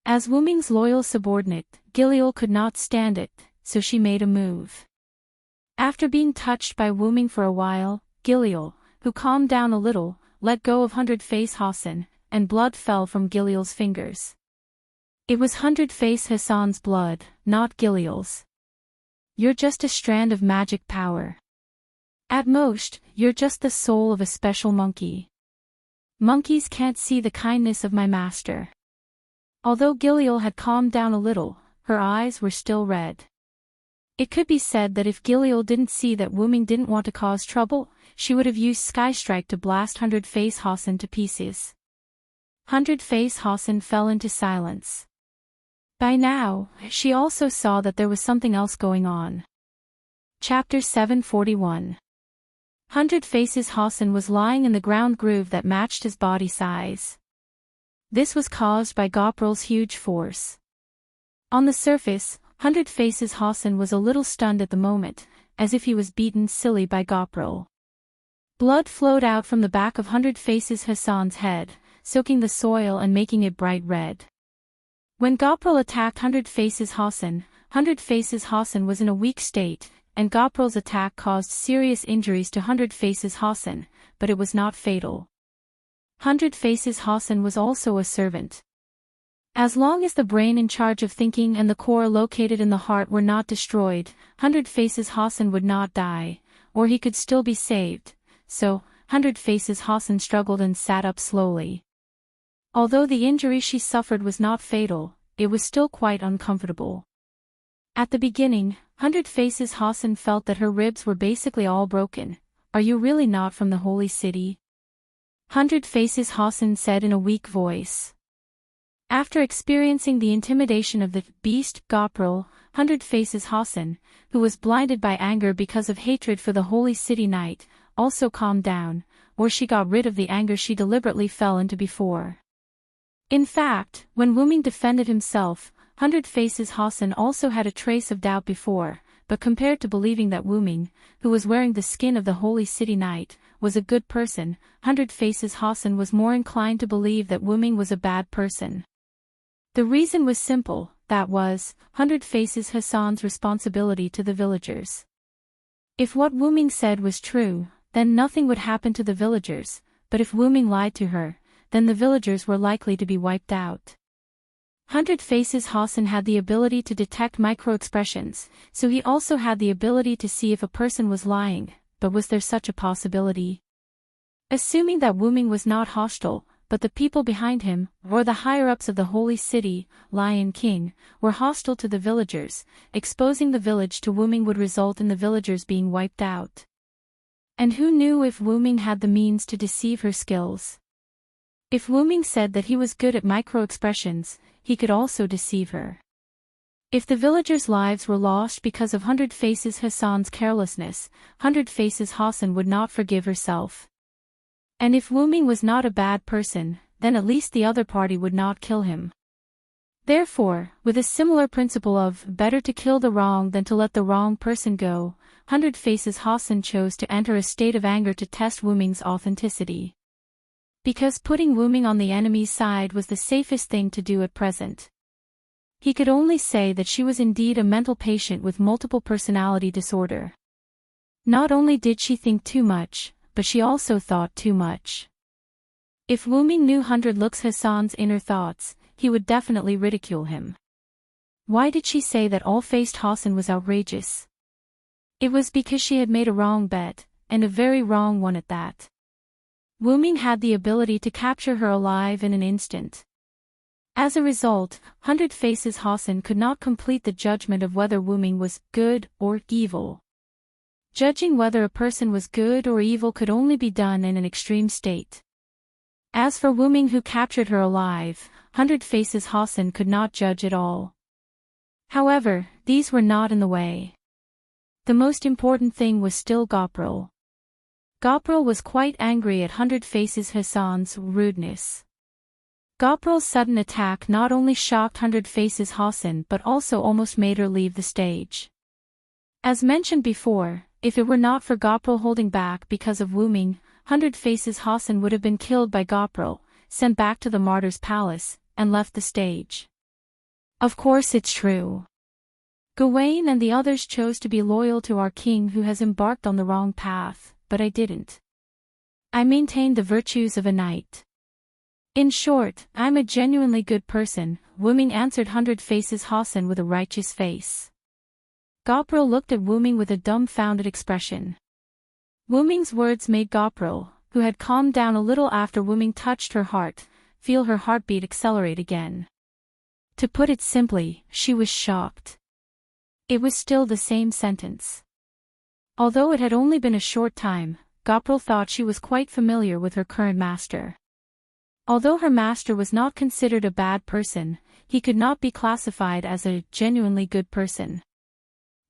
As Wuming's loyal subordinate, Giliel could not stand it, so she made a move. After being touched by Wuming for a while, Giliel, who calmed down a little, let go of Hundred-Face Hassan, and blood fell from Giliel's fingers. It was Hundred-Face Hassan's blood, not Giliel's. You're just a strand of magic power. At most, you're just the soul of a special monkey. Monkeys can't see the kindness of my master. Although Giliel had calmed down a little, her eyes were still red. It could be said that if Giliel didn't see that Wuming didn't want to cause trouble, she would have used Sky Strike to blast Hundred-Face Hassan to pieces. Hundred-Face Hassan fell into silence. By now, she also saw that there was something else going on. Chapter 741. Hundred-Face Hassan was lying in the ground groove that matched his body size. This was caused by Gopril's huge force. On the surface, Hundred-Face Hassan was a little stunned at the moment, as if he was beaten silly by Gopril. Blood flowed out from the back of Hundred-Face Hassan's head, soaking the soil and making it bright red. When Gopril attacked Hundred-Face Hassan, Hundred-Face Hassan was in a weak state, and Gopril's attack caused serious injuries to Hundred-Face Hassan, but it was not fatal. Hundred-Face Hassan was also a servant. As long as the brain in charge of thinking and the core located in the heart were not destroyed, Hundred-Face Hassan would not die, or he could still be saved, so, Hundred-Face Hassan struggled and sat up slowly. Although the injury she suffered was not fatal, it was still quite uncomfortable. At the beginning, Hundred-Face Hassan felt that her ribs were basically all broken. Are you really not from the Holy City? Hundred-Face Hassan said in a weak voice. After experiencing the intimidation of the beast, Gopril, Hundred-Face Hassan, who was blinded by anger because of hatred for the Holy City Knight, also calmed down, or she got rid of the anger she deliberately fell into before. In fact, when Wuming defended himself, Hundred-Face Hassan also had a trace of doubt before, but compared to believing that Wuming, who was wearing the skin of the Holy City Knight, was a good person, Hundred-Face Hassan was more inclined to believe that Wuming was a bad person. The reason was simple, that was, Hundred-Face Hassan's responsibility to the villagers. If what Wuming said was true, then nothing would happen to the villagers, but if Wuming lied to her, then the villagers were likely to be wiped out. Hundred Faces Hassan had the ability to detect micro-expressions, so he also had the ability to see if a person was lying, but was there such a possibility? Assuming that Wu Ming was not hostile, but the people behind him, or the higher-ups of the holy city, Lion King, were hostile to the villagers, exposing the village to Wu Ming would result in the villagers being wiped out. And who knew if Wu Ming had the means to deceive her skills? If Wu Ming said that he was good at micro-expressions, he could also deceive her. If the villagers' lives were lost because of Hundred Faces Hassan's carelessness, Hundred Faces Hassan would not forgive herself. And if Wu Ming was not a bad person, then at least the other party would not kill him. Therefore, with a similar principle of better to kill the wrong than to let the wrong person go, Hundred Faces Hassan chose to enter a state of anger to test Wu Ming's authenticity. Because putting Wu Ming on the enemy's side was the safest thing to do at present. He could only say that she was indeed a mental patient with multiple personality disorder. Not only did she think too much, but she also thought too much. If Wu Ming knew Hundred Looks Hassan's inner thoughts, he would definitely ridicule him. Why did she say that all-faced Hassan was outrageous? It was because she had made a wrong bet, and a very wrong one at that. Wu Ming had the ability to capture her alive in an instant. As a result, Hundred Faces Hassan could not complete the judgment of whether Wu Ming was good or evil. Judging whether a person was good or evil could only be done in an extreme state. As for Wu Ming who captured her alive, Hundred Faces Hassan could not judge at all. However, these were not in the way. The most important thing was still Gopral. Gopral was quite angry at Hundred Faces Hassan's rudeness. Gopral's sudden attack not only shocked Hundred Faces Hassan but also almost made her leave the stage. As mentioned before, if it were not for Gopral holding back because of Wu Ming, Hundred Faces Hassan would have been killed by Gopral, sent back to the martyr's palace, and left the stage. Of course it's true. Gawain and the others chose to be loyal to our king who has embarked on the wrong path, but I didn't. I maintained the virtues of a knight. In short, I'm a genuinely good person, Wu Ming answered Hundred Faces Hassan with a righteous face. Gopral looked at Wu Ming with a dumbfounded expression. Wu Ming's words made Gopral, who had calmed down a little after Wu Ming touched her heart, feel her heartbeat accelerate again. To put it simply, she was shocked. It was still the same sentence. Although it had only been a short time, Gopral thought she was quite familiar with her current master. Although her master was not considered a bad person, he could not be classified as a genuinely good person.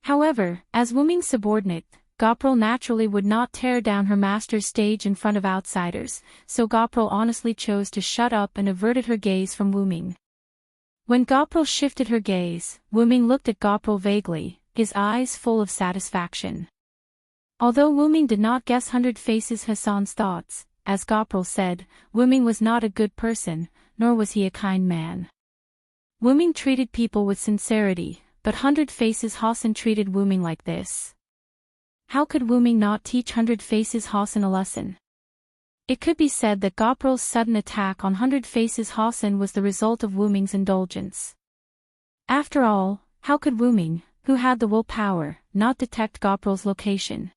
However, as Wu Ming's subordinate, Gopral naturally would not tear down her master's stage in front of outsiders, so Gopral honestly chose to shut up and averted her gaze from Wu Ming. When Gopral shifted her gaze, Wu Ming looked at Gopral vaguely, his eyes full of satisfaction. Although Wu Ming did not guess Hundred Faces Hassan's thoughts, as Gopral said, Wu Ming was not a good person, nor was he a kind man. Wu Ming treated people with sincerity, but Hundred Faces Hassan treated Wu Ming like this. How could Wu Ming not teach Hundred Faces Hassan a lesson? It could be said that Gopral's sudden attack on Hundred Faces Hassan was the result of Wu Ming's indulgence. After all, how could Wu Ming, who had the willpower, not detect Gopral's location?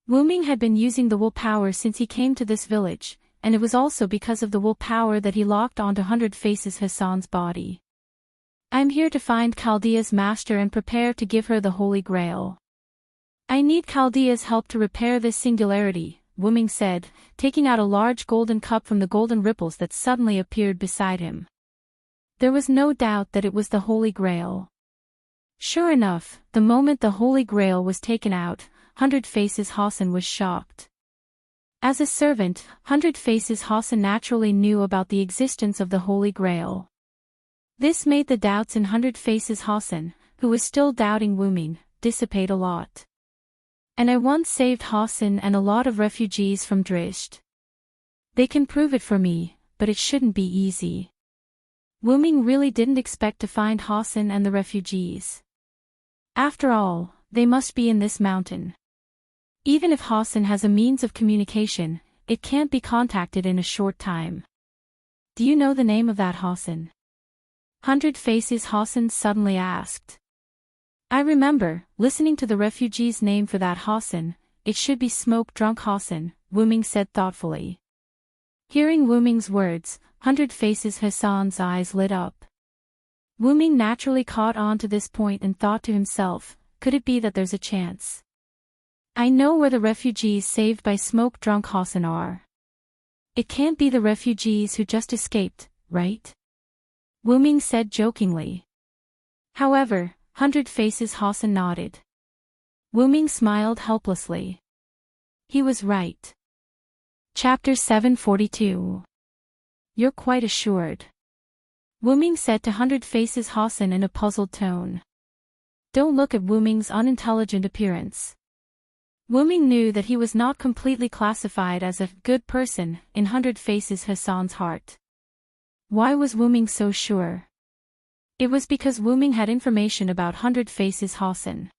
Wu Ming had been using the willpower since he came to this village, and it was also because of the willpower that he locked onto Hundred Faces Hassan's body. I'm here to find Chaldea's master and prepare to give her the Holy Grail. I need Chaldea's help to repair this singularity, Wu Ming said, taking out a large golden cup from the golden ripples that suddenly appeared beside him. There was no doubt that it was the Holy Grail. Sure enough, the moment the Holy Grail was taken out, Hundred Faces Hassan was shocked. As a servant, Hundred Faces Hassan naturally knew about the existence of the Holy Grail. This made the doubts in Hundred Faces Hassan, who was still doubting Wu Ming, dissipate a lot. And I once saved Hassan and a lot of refugees from Drisht. They can prove it for me, but it shouldn't be easy. Wu Ming really didn't expect to find Hassan and the refugees. After all, they must be in this mountain. Even if Hassan has a means of communication, it can't be contacted in a short time. Do you know the name of that Hassan? 100 Faces Hassan suddenly asked. I remember, listening to the refugee's name for that Hassan, it should be smoke-drunk Hassan, Wu Ming said thoughtfully. Hearing Wu Ming's words, 100 Faces Hassan's eyes lit up. Wu Ming naturally caught on to this point and thought to himself, could it be that there's a chance? I know where the refugees saved by smoke-drunk Hassan are. It can't be the refugees who just escaped, right? Wu Ming said jokingly. However, 100 Faces Hassan nodded. Wu Ming smiled helplessly. He was right. Chapter 742. You're quite assured. Wu Ming said to 100 Faces Hassan in a puzzled tone. Don't look at Wu Ming's unintelligent appearance. Wu Ming knew that he was not completely classified as a good person in 100 Faces Hassan's heart. Why was Wu Ming so sure? It was because Wu Ming had information about 100 Faces Hassan.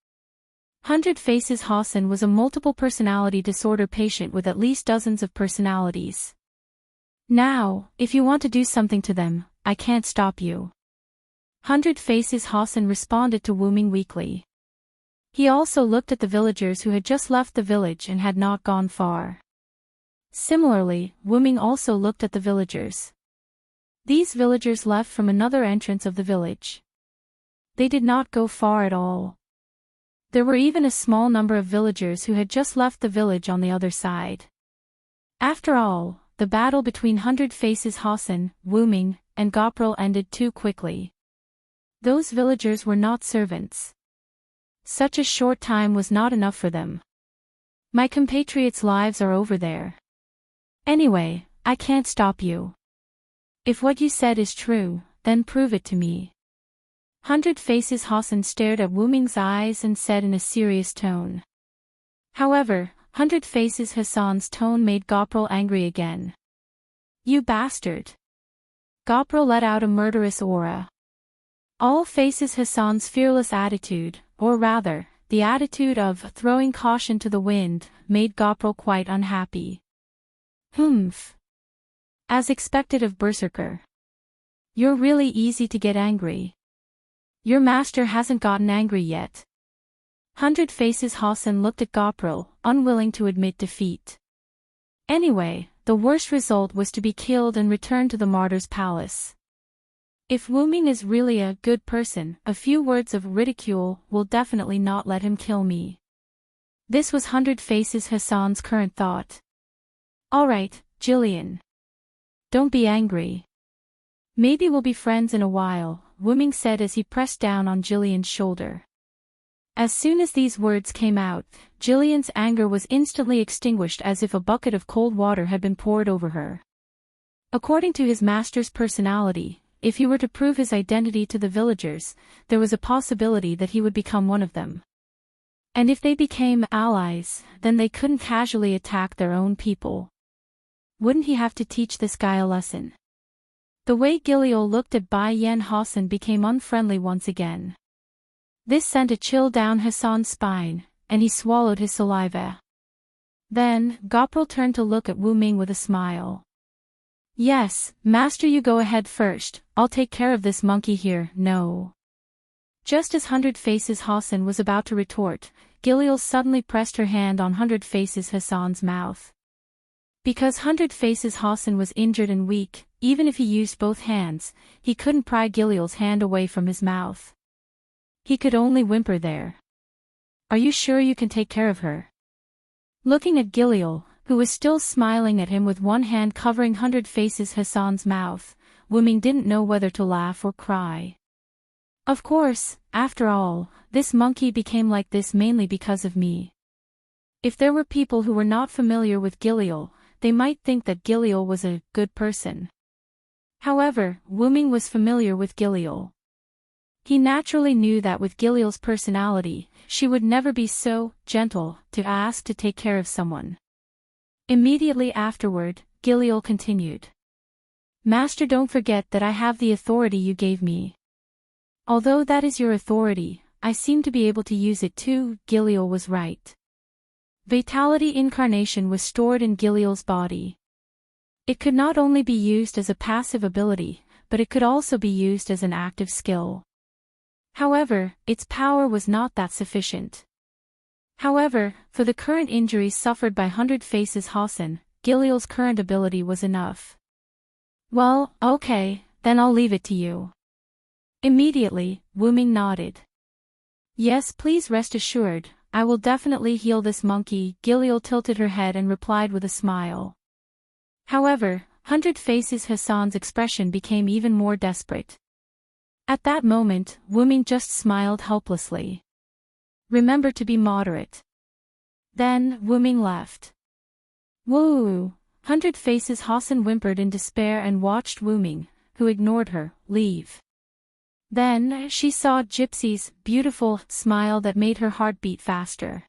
100 Faces Hassan was a multiple personality disorder patient with at least dozens of personalities. Now, if you want to do something to them, I can't stop you. 100 Faces Hassan responded to Wu Ming weakly. He also looked at the villagers who had just left the village and had not gone far. Similarly, Wu Ming also looked at the villagers. These villagers left from another entrance of the village. They did not go far at all. There were even a small number of villagers who had just left the village on the other side. After all, the battle between 100 Faces Hassan, Wu Ming, and Gopral ended too quickly. Those villagers were not servants. Such a short time was not enough for them. My compatriots' lives are over there. Anyway, I can't stop you. If what you said is true, then prove it to me. 100 Faces Hassan stared at Wu Ming's eyes and said in a serious tone. However, 100 Faces Hassan's tone made Gopral angry again. You bastard! Gopral let out a murderous aura. All Faces Hassan's fearless attitude, or rather, the attitude of throwing caution to the wind, made Gopral quite unhappy. Humph! As expected of Berserker. You're really easy to get angry. Your master hasn't gotten angry yet. 100 Faces Hassan looked at Gopral, unwilling to admit defeat. Anyway, the worst result was to be killed and return to the martyr's palace. If Wu Ming is really a good person, a few words of ridicule will definitely not let him kill me. This was 100 Faces Hassan's current thought. Alright, Jillian. Don't be angry. Maybe we'll be friends in a while, Wu Ming said as he pressed down on Jillian's shoulder. As soon as these words came out, Jillian's anger was instantly extinguished as if a bucket of cold water had been poured over her. According to his master's personality, if he were to prove his identity to the villagers, there was a possibility that he would become one of them. And if they became allies, then they couldn't casually attack their own people. Wouldn't he have to teach this guy a lesson? The way Giliol looked at Bai Yen Hassan became unfriendly once again. This sent a chill down Hassan's spine, and he swallowed his saliva. Then, Gopral turned to look at Wu Ming with a smile. Yes, master, you go ahead first, I'll take care of this monkey here, no. Just as 100 Faces Hassan was about to retort, Giliol suddenly pressed her hand on 100 Faces Hassan's mouth. Because 100 Faces Hassan was injured and weak, even if he used both hands, he couldn't pry Giliol's hand away from his mouth. He could only whimper there. Are you sure you can take care of her? Looking at Giliol, who was still smiling at him with one hand covering 100 Faces Hassan's mouth, Wu Ming didn't know whether to laugh or cry. Of course, after all, this monkey became like this mainly because of me. If there were people who were not familiar with Giliol, they might think that Giliol was a good person. However, Wu Ming was familiar with Giliol. He naturally knew that with Giliol's personality, she would never be so gentle to ask to take care of someone. Immediately afterward, Giliol continued. Master, don't forget that I have the authority you gave me. Although that is your authority, I seem to be able to use it too. Giliol was right. Vitality incarnation was stored in Giliol's body. It could not only be used as a passive ability, but it could also be used as an active skill. However, its power was not that sufficient. However, for the current injuries suffered by Hundred Faces Hassan, Giliel's current ability was enough. Well, okay, then I'll leave it to you. Immediately, Wuming nodded. Yes, please rest assured, I will definitely heal this monkey. Giliel tilted her head and replied with a smile. However, Hundred Faces Hassan's expression became even more desperate. At that moment, Wuming just smiled helplessly. Remember to be moderate. Then, Wuming left. Woo! Hundred Faces Hassan whimpered in despair and watched Wuming, who ignored her, leave. Then, she saw Gypsy's beautiful smile that made her heart beat faster.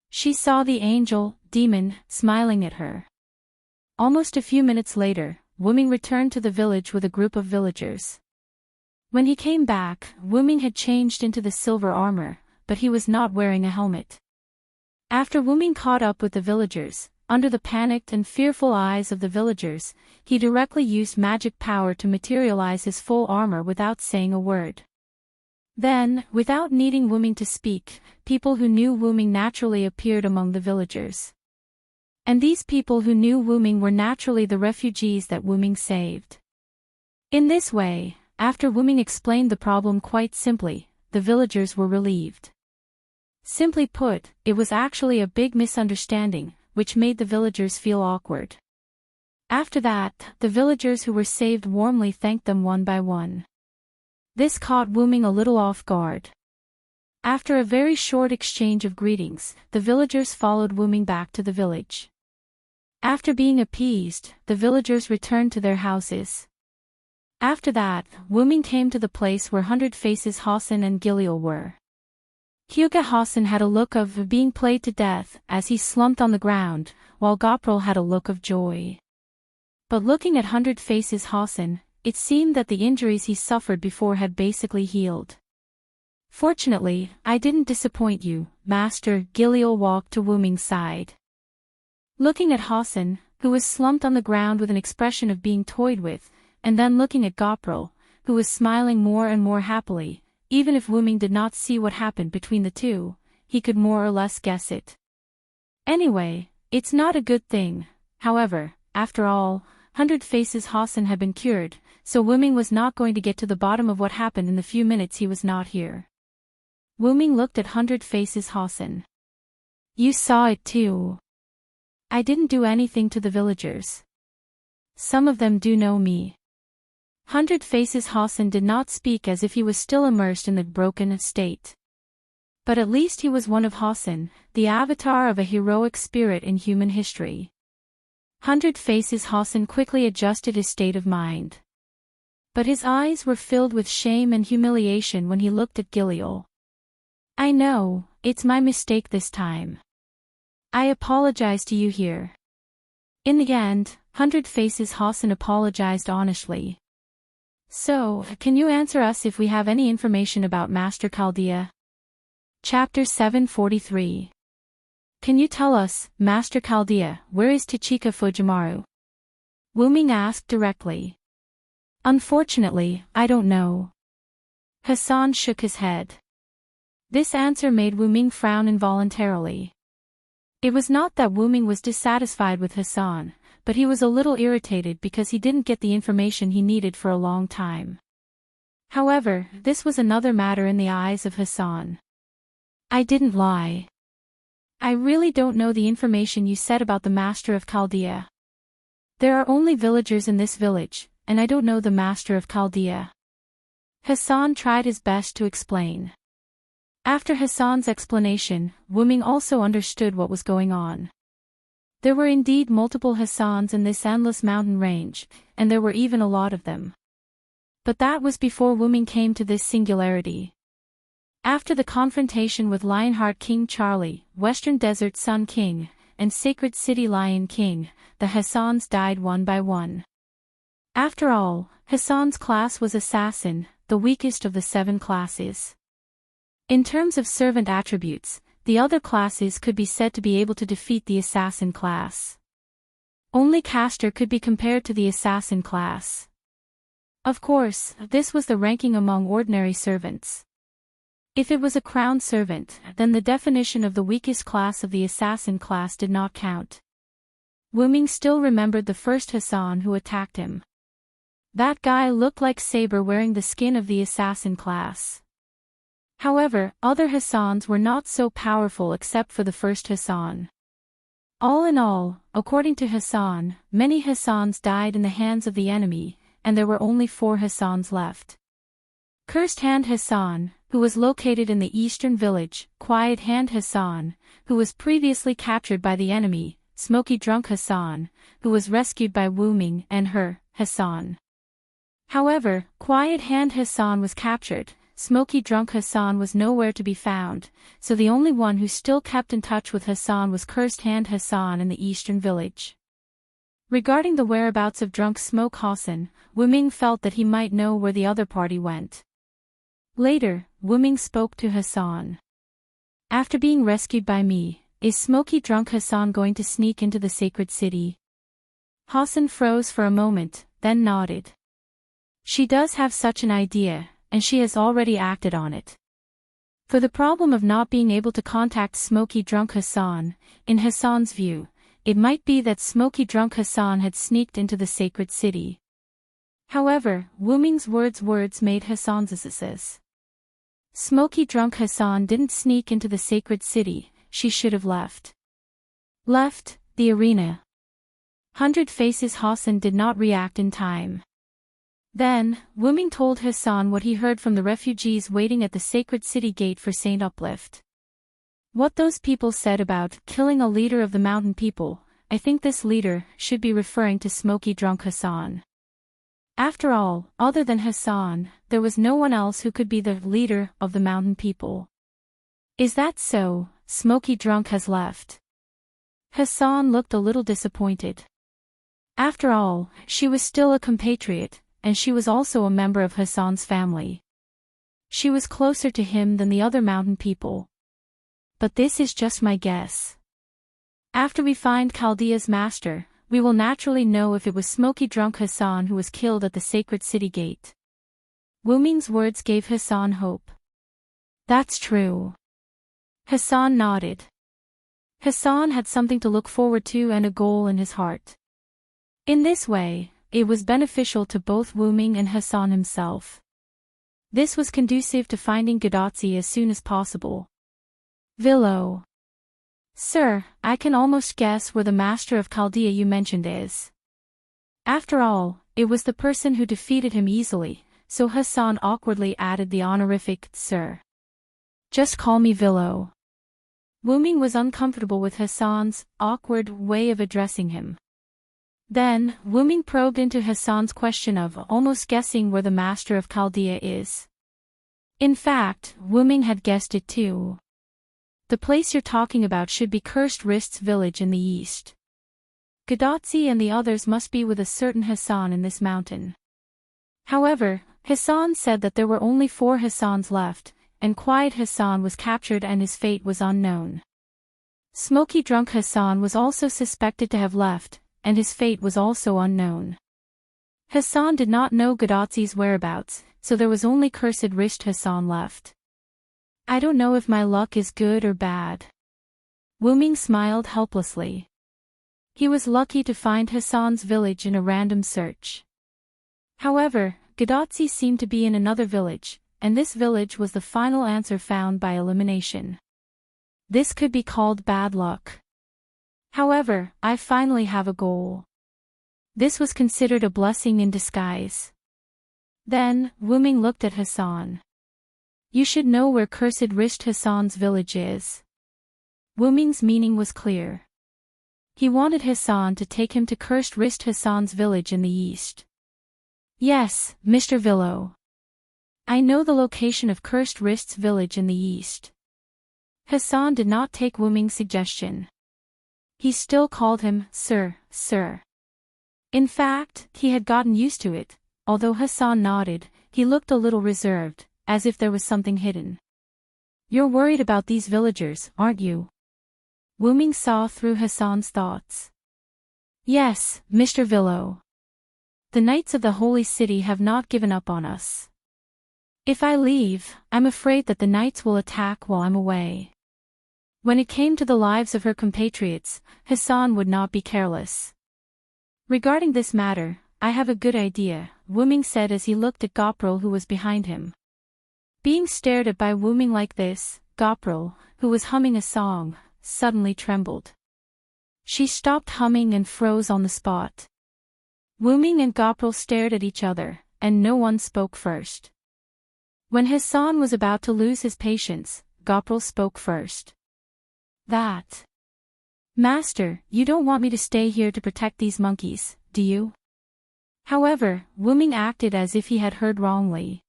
She saw the angel, demon, smiling at her. Almost a few minutes later, Wuming returned to the village with a group of villagers. When he came back, Wuming had changed into the silver armor, but he was not wearing a helmet. After Wuming caught up with the villagers, under the panicked and fearful eyes of the villagers, he directly used magic power to materialize his full armor without saying a word. Then, without needing Wuming to speak, people who knew Wuming naturally appeared among the villagers. And these people who knew Wuming were naturally the refugees that Wuming saved. In this way, after Wuming explained the problem quite simply, the villagers were relieved. Simply put, it was actually a big misunderstanding, which made the villagers feel awkward. After that, the villagers who were saved warmly thanked them one by one. This caught Wuming a little off guard. After a very short exchange of greetings, the villagers followed Wuming back to the village. After being appeased, the villagers returned to their houses. After that, Wuming came to the place where Hundred Faces Hassan and Giliel were. Hyuga Hassan had a look of being played to death as he slumped on the ground, while Goprel had a look of joy. But looking at Hundred Faces Hassan, it seemed that the injuries he suffered before had basically healed. Fortunately, I didn't disappoint you, Master. Giliel walked to Wuming's side. Looking at Hassan, who was slumped on the ground with an expression of being toyed with, and then looking at Goprel, who was smiling more and more happily, even if Wuming did not see what happened between the two, he could more or less guess it. Anyway, it's not a good thing. However, after all, Hundred Faces Hassan had been cured, so Wuming was not going to get to the bottom of what happened in the few minutes he was not here. Wuming looked at Hundred Faces Hassan. You saw it too. I didn't do anything to the villagers. Some of them do know me. Hundred Faces Hassan did not speak as if he was still immersed in the broken state. But at least he was one of Hassan, the avatar of a heroic spirit in human history. Hundred Faces Hassan quickly adjusted his state of mind. But his eyes were filled with shame and humiliation when he looked at Giliel. I know, it's my mistake this time. I apologize to you here. In the end, Hundred Faces Hassan apologized honestly. So, can you answer us if we have any information about Master Chaldea? Chapter 743. Can you tell us, Master Chaldea, where is Tachika Fujimaru? Wuming asked directly. Unfortunately, I don't know. Hassan shook his head. This answer made Wuming frown involuntarily. It was not that Wuming was dissatisfied with Hassan, but he was a little irritated because he didn't get the information he needed for a long time. However, this was another matter in the eyes of Hassan. I didn't lie. I really don't know the information you said about the Master of Chaldea. There are only villagers in this village, and I don't know the Master of Chaldea. Hassan tried his best to explain. After Hassan's explanation, Wuming also understood what was going on. There were indeed multiple Hassans in this endless mountain range, and there were even a lot of them. But that was before Wuming came to this singularity. After the confrontation with Lionheart King Charlie, Western Desert Sun King, and Sacred City Lion King, the Hassans died one by one. After all, Hassan's class was Assassin, the weakest of the 7 classes. In terms of servant attributes, the other classes could be said to be able to defeat the Assassin class. Only caster could be compared to the assassin class. Of course, this was the ranking among ordinary servants. If it was a crown servant, then the definition of the weakest class of the assassin class did not count. Wu-Ming still remembered the first Hassan who attacked him. That guy looked like Saber wearing the skin of the assassin class. However, other Hassans were not so powerful except for the first Hassan. All in all, according to Hassan, many Hassans died in the hands of the enemy, and there were only 4 Hassans left. Cursed Hand Hassan, who was located in the eastern village, Quiet Hand Hassan, who was previously captured by the enemy, Smoky Drunk Hassan, who was rescued by Wu-Ming and her, Hassan. However, Quiet Hand Hassan was captured, Smoky Drunk Hassan was nowhere to be found, so the only one who still kept in touch with Hassan was Cursed Hand Hassan in the eastern village. Regarding the whereabouts of Drunk Smoke Hassan, Wu-Ming felt that he might know where the other party went. Later, Wu-Ming spoke to Hassan. After being rescued by me, is Smoky Drunk Hassan going to sneak into the sacred city? Hassan froze for a moment, then nodded. She does have such an idea, and she has already acted on it. For the problem of not being able to contact Smoky Drunk Hassan, in Hassan's view, it might be that Smoky Drunk Hassan had sneaked into the sacred city. However, Wu-Ming's words made Hassan's asses. Smoky Drunk Hassan didn't sneak into the sacred city, she should have left. Left the arena. 100 Faces Hassan did not react in time. Then, Wu-Ming told Hassan what he heard from the refugees waiting at the sacred city gate for Saint Uplift. What those people said about killing a leader of the mountain people, I think this leader should be referring to Smoky Drunk Hassan. After all, other than Hassan, there was no one else who could be the leader of the mountain people. Is that so? Smoky Drunk has left. Hassan looked a little disappointed. After all, she was still a compatriot, and she was also a member of Hassan's family. She was closer to him than the other mountain people. But this is just my guess. After we find Chaldea's master, we will naturally know if it was Smoky Drunk Hassan who was killed at the sacred city gate. Wu-Ming's words gave Hassan hope. That's true. Hassan nodded. Hassan had something to look forward to and a goal in his heart. In this way, it was beneficial to both Wu-Ming and Hassan himself. This was conducive to finding Gadotzi as soon as possible. Villo. Sir, I can almost guess where the master of Chaldea you mentioned is. After all, it was the person who defeated him easily, so Hassan awkwardly added the honorific, Sir. Just call me Villo. Wu-Ming was uncomfortable with Hassan's awkward way of addressing him. Then, Wu-Ming probed into Hassan's question of almost guessing where the master of Chaldea is. In fact, Wu-Ming had guessed it too. The place you're talking about should be Cursed Wrists village in the east. Gadotzi and the others must be with a certain Hassan in this mountain. However, Hassan said that there were only 4 Hassans left, and Quiet Hassan was captured and his fate was unknown. Smoky Drunk Hassan was also suspected to have left, and his fate was also unknown. Hassan did not know Gadotzi's whereabouts, so there was only Cursed Wrist Hassan left. I don't know if my luck is good or bad. Wu-Ming smiled helplessly. He was lucky to find Hassan's village in a random search. However, Gadotzi seemed to be in another village, and this village was the final answer found by elimination. This could be called bad luck. However, I finally have a goal. This was considered a blessing in disguise. Then, Wu-Ming looked at Hassan. You should know where Cursed Wrist Hassan's village is. Wu-Ming's meaning was clear. He wanted Hassan to take him to Cursed Wrist Hassan's village in the east. Yes, Mr. Villo. I know the location of Cursed Wrist's village in the east. Hassan did not take Wu-Ming's suggestion. He still called him, Sir, Sir. In fact, he had gotten used to it. Although Hassan nodded, he looked a little reserved, as if there was something hidden. You're worried about these villagers, aren't you? Wu-Ming saw through Hassan's thoughts. Yes, Mr. Villo. The knights of the holy city have not given up on us. If I leave, I'm afraid that the knights will attack while I'm away. When it came to the lives of her compatriots, Hassan would not be careless. Regarding this matter, I have a good idea, Wu Ming said as he looked at Gopral who was behind him. Being stared at by Wu Ming like this, Gopral, who was humming a song, suddenly trembled. She stopped humming and froze on the spot. Wu Ming and Gopral stared at each other, and no one spoke first. When Hassan was about to lose his patience, Gopral spoke first. That. Master, you don't want me to stay here to protect these monkeys, do you? However, Wu Ming acted as if he had heard wrongly.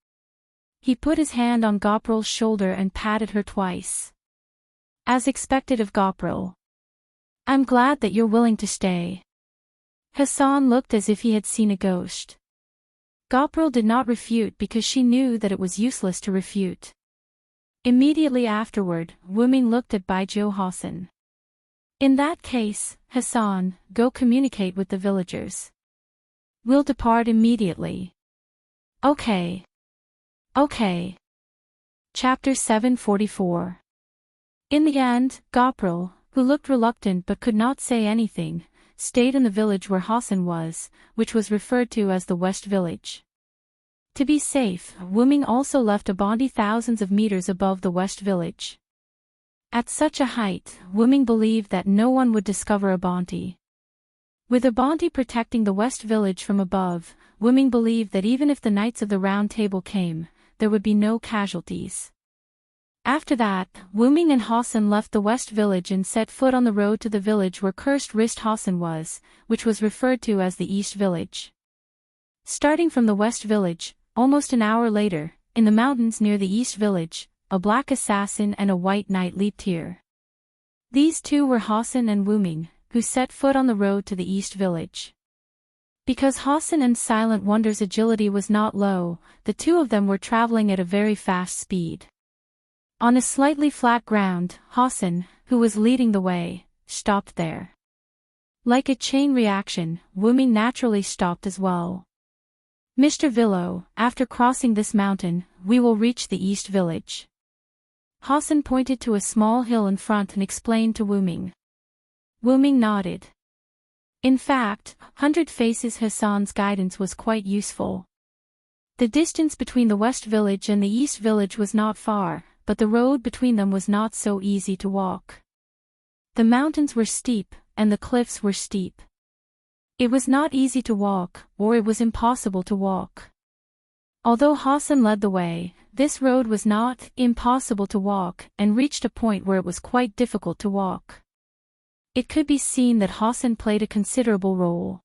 He put his hand on Gopral's shoulder and patted her twice. As expected of Gopral. I'm glad that you're willing to stay. Hassan looked as if he had seen a ghost. Gopral did not refute because she knew that it was useless to refute. Immediately afterward, Wu Ming looked at Baijiu Hassan. In that case, Hassan, go communicate with the villagers. We'll depart immediately. Okay. Okay. Chapter 744. In the end, Gopral, who looked reluctant but could not say anything, stayed in the village where Hassan was, which was referred to as the West Village. To be safe, Wu Ming also left a bounty thousands of meters above the West Village. At such a height, Wu Ming believed that no one would discover a bounty. With a bounty protecting the West Village from above, Wu Ming believed that even if the Knights of the Round Table came, there would be no casualties. After that, Wu Ming and Hassan left the West Village and set foot on the road to the village where cursed wrist Hassan was, which was referred to as the East Village. Starting from the West Village, almost an hour later, in the mountains near the East Village, a black assassin and a white knight leaped here. These two were Hassan and Wu Ming, who set foot on the road to the East Village. Because Hassan and Silent Wonder's agility was not low, the two of them were traveling at a very fast speed. On a slightly flat ground, Hassan, who was leading the way, stopped there. Like a chain reaction, Wu Ming naturally stopped as well. Mr. Villo, after crossing this mountain, we will reach the East Village. Hassan pointed to a small hill in front and explained to Wu Ming. Wu Ming nodded. In fact, 100 Faces Hassan's guidance was quite useful. The distance between the West Village and the East Village was not far, but the road between them was not so easy to walk. The mountains were steep, and the cliffs were steep. It was not easy to walk, or it was impossible to walk. Although Hassan led the way, this road was not impossible to walk and reached a point where it was quite difficult to walk. It could be seen that Hassan played a considerable role.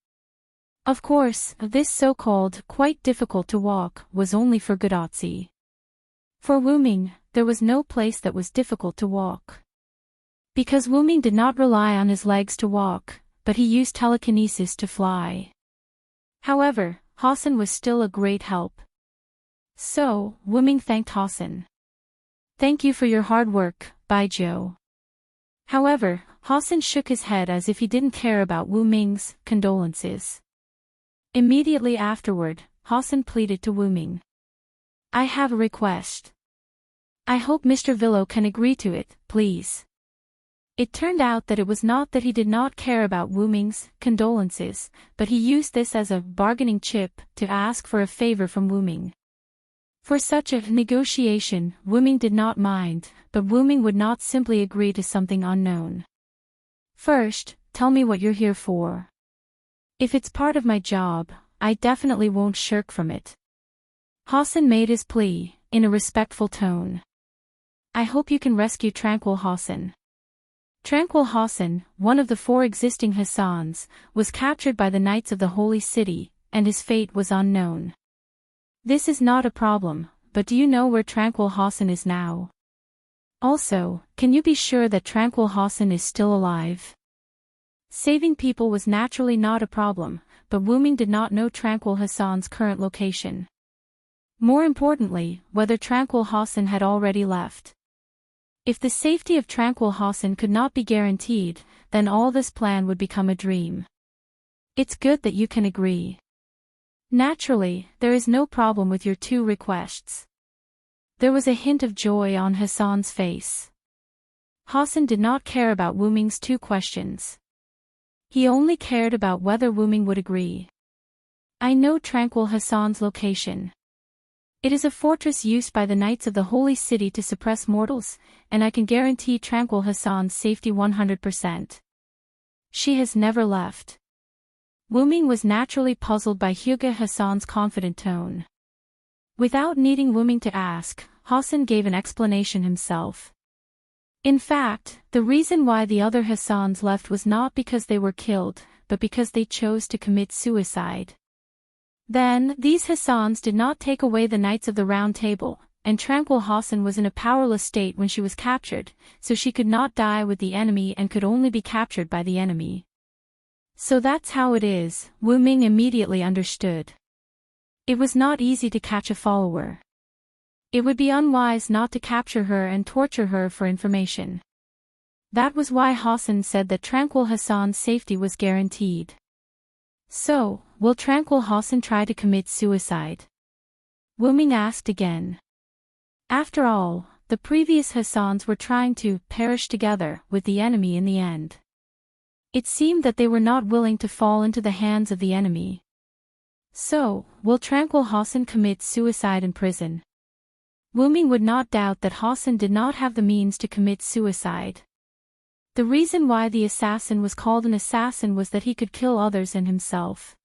Of course, this so-called quite difficult to walk was only for Gudatsi. For Wu Ming, there was no place that was difficult to walk. Because Wu Ming did not rely on his legs to walk, but he used telekinesis to fly. However, Hassan was still a great help. So, Wu Ming thanked Hassan. Thank you for your hard work, Baijiu. However, Hassan shook his head as if he didn't care about Wu Ming's condolences. Immediately afterward, Hassan pleaded to Wu Ming. I have a request. I hope Mr. Villo can agree to it, please. It turned out that it was not that he did not care about Wu Ming's condolences, but he used this as a bargaining chip to ask for a favor from Wu Ming. For such a negotiation, Wu Ming did not mind, but Wu Ming would not simply agree to something unknown. First, tell me what you're here for. If it's part of my job, I definitely won't shirk from it. Hassan made his plea, in a respectful tone. I hope you can rescue Tranquil Hassan. Tranquil Hassan, one of the 4 existing Hassans, was captured by the Knights of the Holy City, and his fate was unknown. This is not a problem, but do you know where Tranquil Hassan is now? Also, can you be sure that Tranquil Hassan is still alive? Saving people was naturally not a problem, but Wu Ming did not know Tranquil Hassan's current location. More importantly, whether Tranquil Hassan had already left. If the safety of Tranquil Hassan could not be guaranteed, then all this plan would become a dream. It's good that you can agree. Naturally, there is no problem with your two requests. There was a hint of joy on Hassan's face. Hassan did not care about Wu Ming's two questions. He only cared about whether Wu Ming would agree. I know Tranquil Hassan's location. It is a fortress used by the knights of the holy city to suppress mortals, and I can guarantee Tranquil Hassan's safety 100%. She has never left. Wu Ming was naturally puzzled by Hugo Hassan's confident tone. Without needing Wu Ming to ask, Hassan gave an explanation himself. In fact, the reason why the other Hassans left was not because they were killed, but because they chose to commit suicide. Then, these Hassans did not take away the Knights of the Round Table, and Tranquil Hassan was in a powerless state when she was captured, so she could not die with the enemy and could only be captured by the enemy. So that's how it is, Wu Ming immediately understood. It was not easy to catch a follower. It would be unwise not to capture her and torture her for information. That was why Hassan said that Tranquil Hassan's safety was guaranteed. So, will Tranquil Hassan try to commit suicide? Wu Ming asked again. After all, the previous Hassans were trying to perish together with the enemy in the end. It seemed that they were not willing to fall into the hands of the enemy. So, will Tranquil Hassan commit suicide in prison? Wu Ming would not doubt that Hassan did not have the means to commit suicide. The reason why the assassin was called an assassin was that he could kill others and himself.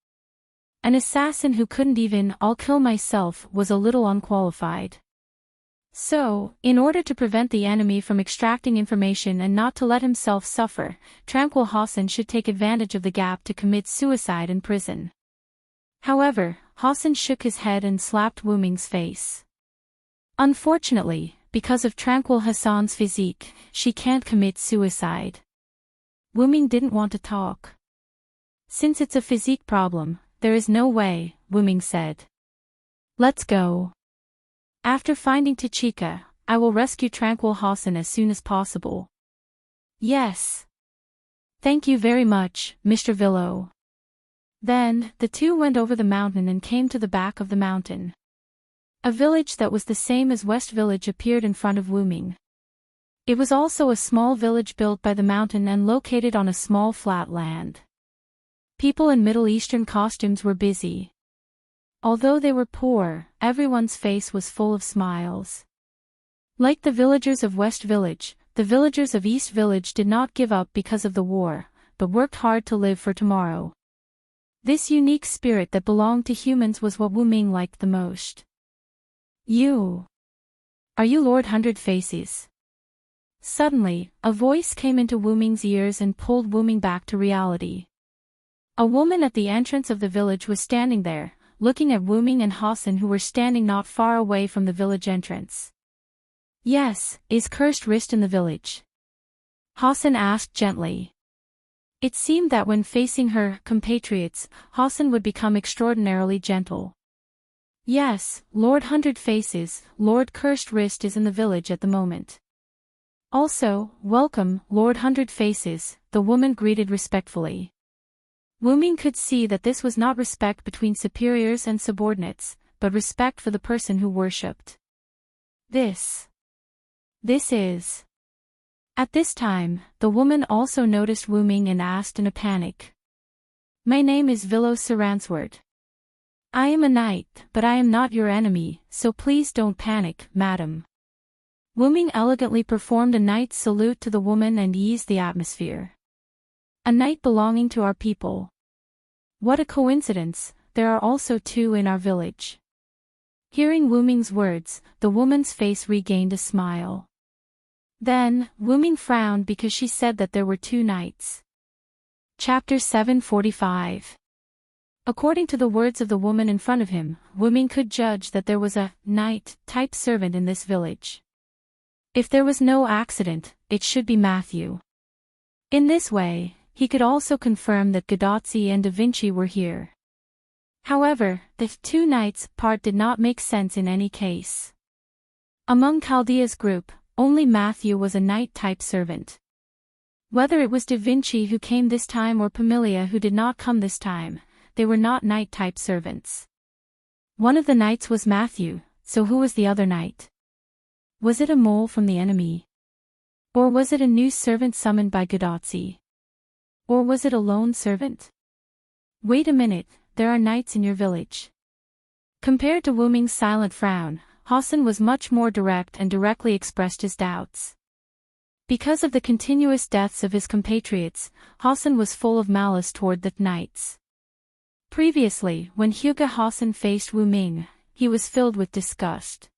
An assassin who couldn't even "I'll kill myself" was a little unqualified. So, in order to prevent the enemy from extracting information and not to let himself suffer, Tranquil Hassan should take advantage of the gap to commit suicide in prison. However, Hassan shook his head and slapped Wu Ming's face. Unfortunately, because of Tranquil Hassan's physique, she can't commit suicide. Wu Ming didn't want to talk. Since it's a physique problem, there is no way, Wu Ming said. Let's go. After finding Tachika, I will rescue Tranquil Hassan as soon as possible. Yes. Thank you very much, Mr. Villo. Then, the two went over the mountain and came to the back of the mountain. A village that was the same as West Village appeared in front of Wu Ming. It was also a small village built by the mountain and located on a small flat land. People in Middle Eastern costumes were busy. Although they were poor, everyone's face was full of smiles. Like the villagers of West Village, the villagers of East Village did not give up because of the war, but worked hard to live for tomorrow. This unique spirit that belonged to humans was what Wu Ming liked the most. Are you Lord Hundred Faces? Suddenly, a voice came into Wu Ming's ears and pulled Wu Ming back to reality. A woman at the entrance of the village was standing there, looking at Wu Ming and Hassan, who were standing not far away from the village entrance. Yes, is Cursed Wrist in the village? Hassan asked gently. It seemed that when facing her compatriots, Hassan would become extraordinarily gentle. Yes, Lord Hundred Faces, Lord Cursed Wrist is in the village at the moment. Also, welcome, Lord Hundred Faces, the woman greeted respectfully. Wu Ming could see that this was not respect between superiors and subordinates, but respect for the person who worshipped. This is... At this time, the woman also noticed Wu Ming and asked in a panic. My name is Villo Saransword. I am a knight, but I am not your enemy, so please don't panic, madam. Wu Ming elegantly performed a knight's salute to the woman and eased the atmosphere. A knight belonging to our people. What a coincidence, there are also two in our village. Hearing Wu Ming's words, the woman's face regained a smile. Then, Wu Ming frowned because she said that there were two knights. Chapter 745. According to the words of the woman in front of him, Wu Ming could judge that there was a knight-type servant in this village. If there was no accident, it should be Matthew. In this way, he could also confirm that Gadotzi and Da Vinci were here. However, the two knights part did not make sense in any case. Among Chaldea's group, only Matthew was a knight-type servant. Whether it was Da Vinci who came this time or Pamilia who did not come this time, they were not knight-type servants. One of the knights was Matthew, so who was the other knight? Was it a mole from the enemy? Or was it a new servant summoned by Godotzi? Or was it a lone servant? Wait a minute, there are knights in your village. Compared to Wu Ming's silent frown, Hassan was much more direct and directly expressed his doubts. Because of the continuous deaths of his compatriots, Hassan was full of malice toward the knights. Previously, when Hugo Hassan faced Wu Ming, he was filled with disgust.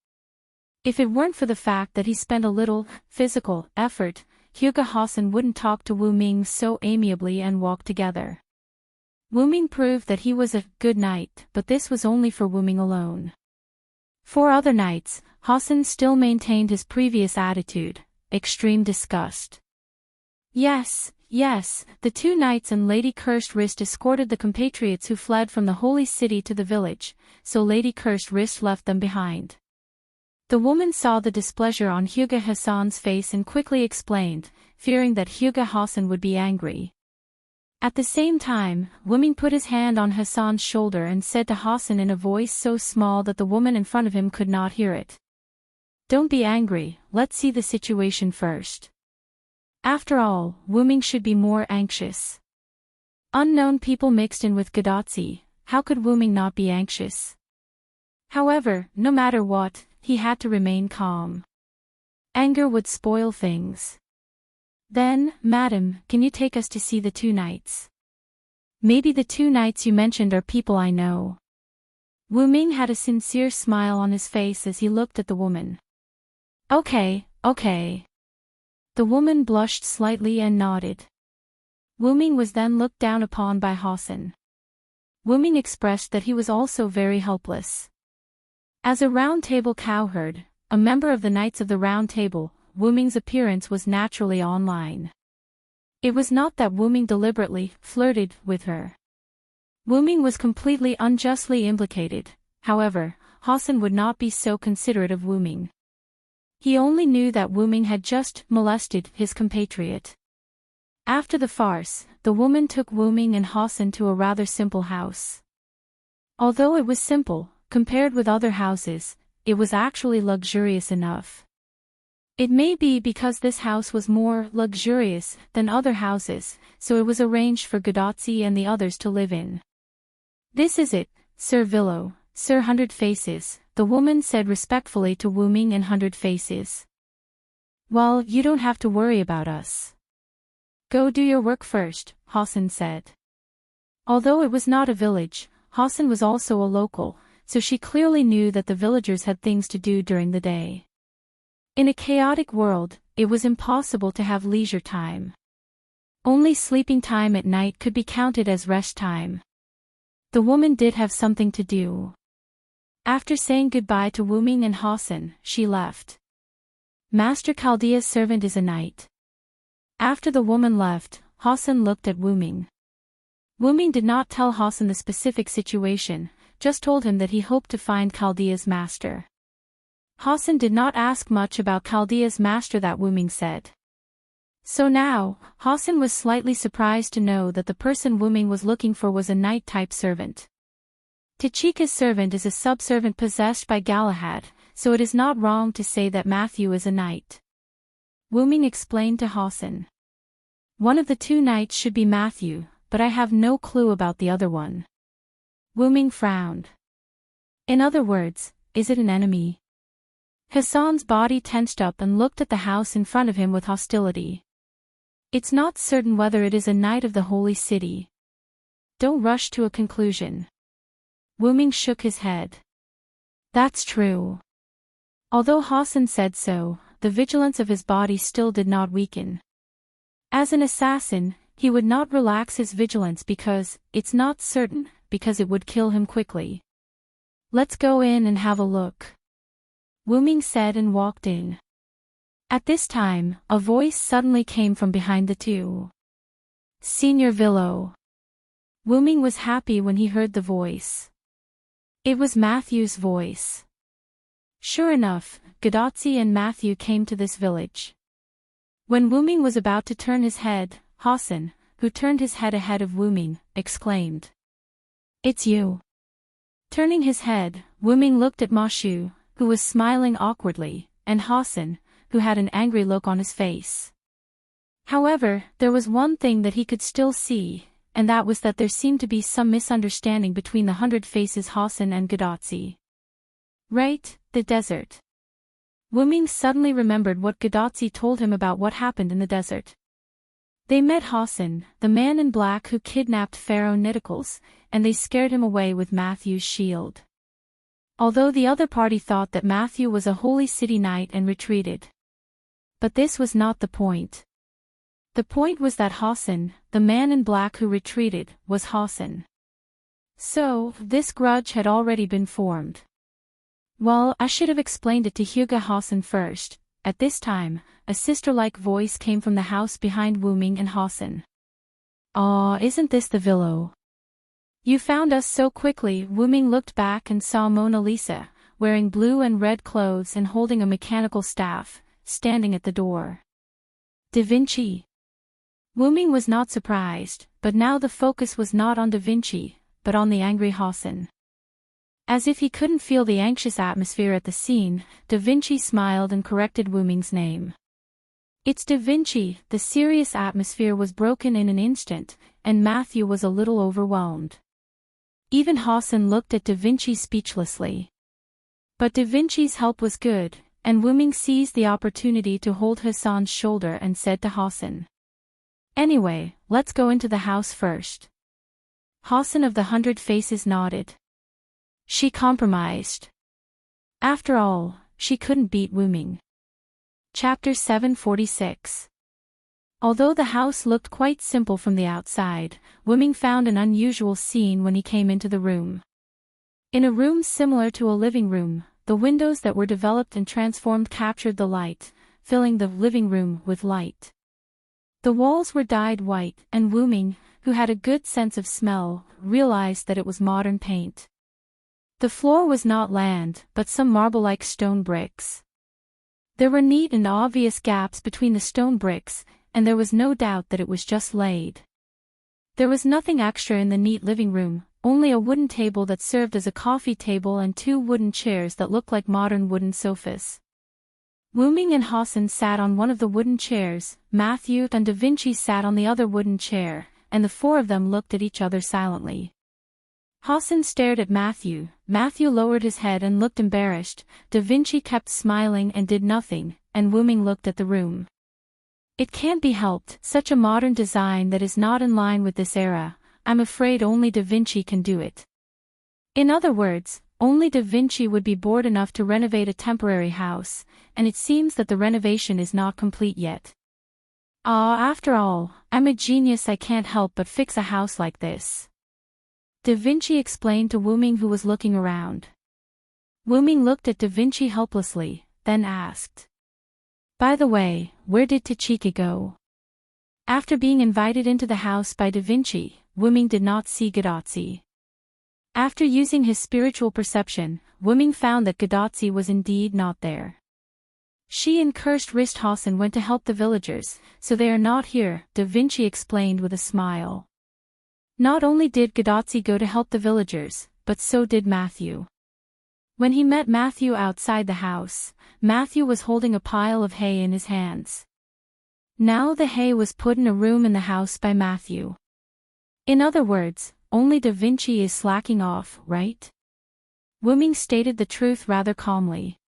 If it weren't for the fact that he spent a little physical effort, Hugo Hassan wouldn't talk to Wu Ming so amiably and walk together. Wu Ming proved that he was a good knight, but this was only for Wu Ming alone. For other knights, Hassan still maintained his previous attitude, extreme disgust. Yes, the two knights and Lady Cursed Wrist escorted the compatriots who fled from the holy city to the village, so Lady Cursed Wrist left them behind. The woman saw the displeasure on Hugo Hassan's face and quickly explained, fearing that Hugo Hassan would be angry. At the same time, Wu Ming put his hand on Hassan's shoulder and said to Hassan in a voice so small that the woman in front of him could not hear it. Don't be angry, let's see the situation first. After all, Wu Ming should be more anxious. Unknown people mixed in with Godotzi, how could Wu Ming not be anxious? However, no matter what, he had to remain calm. Anger would spoil things. Then, madam, can you take us to see the two knights? Maybe the two knights you mentioned are people I know. Wu Ming had a sincere smile on his face as he looked at the woman. Okay. The woman blushed slightly and nodded. Wu Ming was then looked down upon by Hassan. Wu Ming expressed that he was also very helpless. As a Round Table cowherd, a member of the Knights of the Round Table, Wu Ming's appearance was naturally online. It was not that Wu Ming deliberately flirted with her. Wu Ming was completely unjustly implicated, however, Hassan would not be so considerate of Wu Ming. He only knew that Wu Ming had just molested his compatriot. After the farce, the woman took Wu Ming and Hassan to a rather simple house. Although it was simple, compared with other houses, it was actually luxurious enough. It may be because this house was more luxurious than other houses, so it was arranged for Godotzi and the others to live in. This is it, Sir Villo, Sir Hundred Faces, the woman said respectfully to Wu Ming and Hundred Faces. Well, you don't have to worry about us. Go do your work first, Hassan said. Although it was not a village, Hassan was also a local, so she clearly knew that the villagers had things to do during the day. In a chaotic world, it was impossible to have leisure time. Only sleeping time at night could be counted as rest time. The woman did have something to do. After saying goodbye to Wu Ming and Hassan, she left. Master Chaldea's servant is a knight. After the woman left, Hassan looked at Wu Ming. Wu Ming did not tell Hassan the specific situation, just told him that he hoped to find Chaldea's master. Hassan did not ask much about Chaldea's master that Wu Ming said. So now, Hassan was slightly surprised to know that the person Wu Ming was looking for was a knight-type servant. Tachika's servant is a subservient possessed by Galahad, so it is not wrong to say that Matthew is a knight. Wu Ming explained to Hassan. One of the two knights should be Matthew, but I have no clue about the other one. Wu Ming frowned. In other words, is it an enemy? Hassan's body tensed up and looked at the house in front of him with hostility. It's not certain whether it is a knight of the holy city. Don't rush to a conclusion. Wu Ming shook his head. That's true. Although Hassan said so, the vigilance of his body still did not weaken. As an assassin, he would not relax his vigilance because, it's not certain, because it would kill him quickly. Let's go in and have a look. Wu Ming said and walked in. At this time, a voice suddenly came from behind the two. Senior Villo. Wu Ming was happy when he heard the voice. It was Matthew's voice. Sure enough, Godotzi and Matthew came to this village. When Wu Ming was about to turn his head, Hassan, who turned his head ahead of Wu Ming, exclaimed, "It's you." Turning his head, Wu Ming looked at Ma Shu, who was smiling awkwardly, and Hassan, who had an angry look on his face. However, there was one thing that he could still see, and that was that there seemed to be some misunderstanding between the 100 Faces Hassan and Gadotsi. Right, the desert. Wu Ming suddenly remembered what Gadotsi told him about what happened in the desert. They met Hassan, the man in black who kidnapped Pharaoh Nitocles, and they scared him away with Matthew's shield. Although the other party thought that Matthew was a holy city knight and retreated. But this was not the point. The point was that Hassan, the man in black who retreated, was Hassan. So, this grudge had already been formed. Well, I should have explained it to Hugo Hassan first. At this time, a sister-like voice came from the house behind Wu Ming and Hassan. "Aw, isn't this the Villo? You found us so quickly." Wu Ming looked back and saw Mona Lisa, wearing blue and red clothes and holding a mechanical staff, standing at the door. Da Vinci. Wu Ming was not surprised, but now the focus was not on Da Vinci, but on the angry Hassan. As if he couldn't feel the anxious atmosphere at the scene, Da Vinci smiled and corrected Wu Ming's name. "It's Da Vinci." The serious atmosphere was broken in an instant, and Matthew was a little overwhelmed. Even Hassan looked at Da Vinci speechlessly. But Da Vinci's help was good, and Wu Ming seized the opportunity to hold Hassan's shoulder and said to Hassan, "Anyway, let's go into the house first." Hassan of the 100 Faces nodded. She compromised. After all, she couldn't beat Wu Ming. Chapter 746. Although the house looked quite simple from the outside, Wu Ming found an unusual scene when he came into the room. In a room similar to a living room, the windows that were developed and transformed captured the light, filling the living room with light. The walls were dyed white, and Wu Ming, who had a good sense of smell, realized that it was modern paint. The floor was not land, but some marble-like stone bricks. There were neat and obvious gaps between the stone bricks, and there was no doubt that it was just laid. There was nothing extra in the neat living room, only a wooden table that served as a coffee table and 2 wooden chairs that looked like modern wooden sofas. Wu Ming and Hassan sat on one of the wooden chairs, Matthew and Da Vinci sat on the other wooden chair, and the 4 of them looked at each other silently. Hassan stared at Matthew. Matthew lowered his head and looked embarrassed. Da Vinci kept smiling and did nothing, and Wu Ming looked at the room. It can't be helped, such a modern design that is not in line with this era. I'm afraid only Da Vinci can do it. In other words, only Da Vinci would be bored enough to renovate a temporary house, and it seems that the renovation is not complete yet. After all, I'm a genius. I can't help but fix a house like this. Da Vinci explained to Wu Ming, who was looking around. Wu Ming looked at Da Vinci helplessly, then asked, "By the way, where did Tachika go?" After being invited into the house by Da Vinci, Wu Ming did not see Gadotsi. After using his spiritual perception, Wu Ming found that Gadotsi was indeed not there. She and cursed wrist Hassan went to help the villagers, so they are not here, Da Vinci explained with a smile. Not only did Gadotsi go to help the villagers, but so did Matthew. When he met Matthew outside the house, Matthew was holding a pile of hay in his hands. Now the hay was put in a room in the house by Matthew. In other words, only Da Vinci is slacking off, right? Wu Ming stated the truth rather calmly.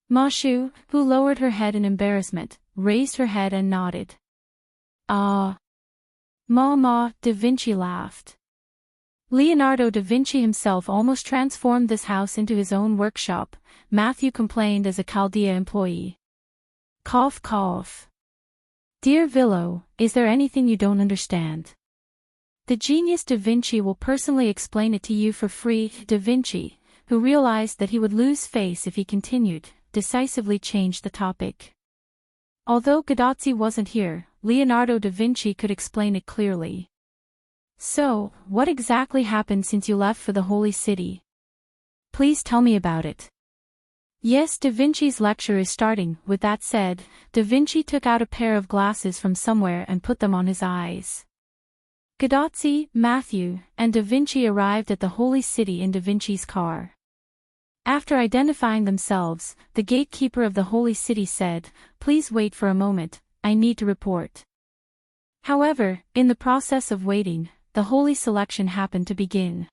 Ma Shu, who lowered her head in embarrassment, raised her head and nodded. Ma, Da Vinci laughed. Leonardo da Vinci himself almost transformed this house into his own workshop, Matthew complained as a Chaldea employee. Cough cough. Dear Villo, is there anything you don't understand? The genius Da Vinci will personally explain it to you for free. Da Vinci, who realized that he would lose face if he continued, decisively changed the topic. Although Gadotsi wasn't here, Leonardo da Vinci could explain it clearly. So, what exactly happened since you left for the Holy City? Please tell me about it. Yes, Da Vinci's lecture is starting. With that said, Da Vinci took out a pair of glasses from somewhere and put them on his eyes. Guidozzi, Matthew, and Da Vinci arrived at the Holy City in Da Vinci's car. After identifying themselves, the gatekeeper of the Holy City said, "Please wait for a moment, I need to report." However, in the process of waiting, the holy selection happened to begin.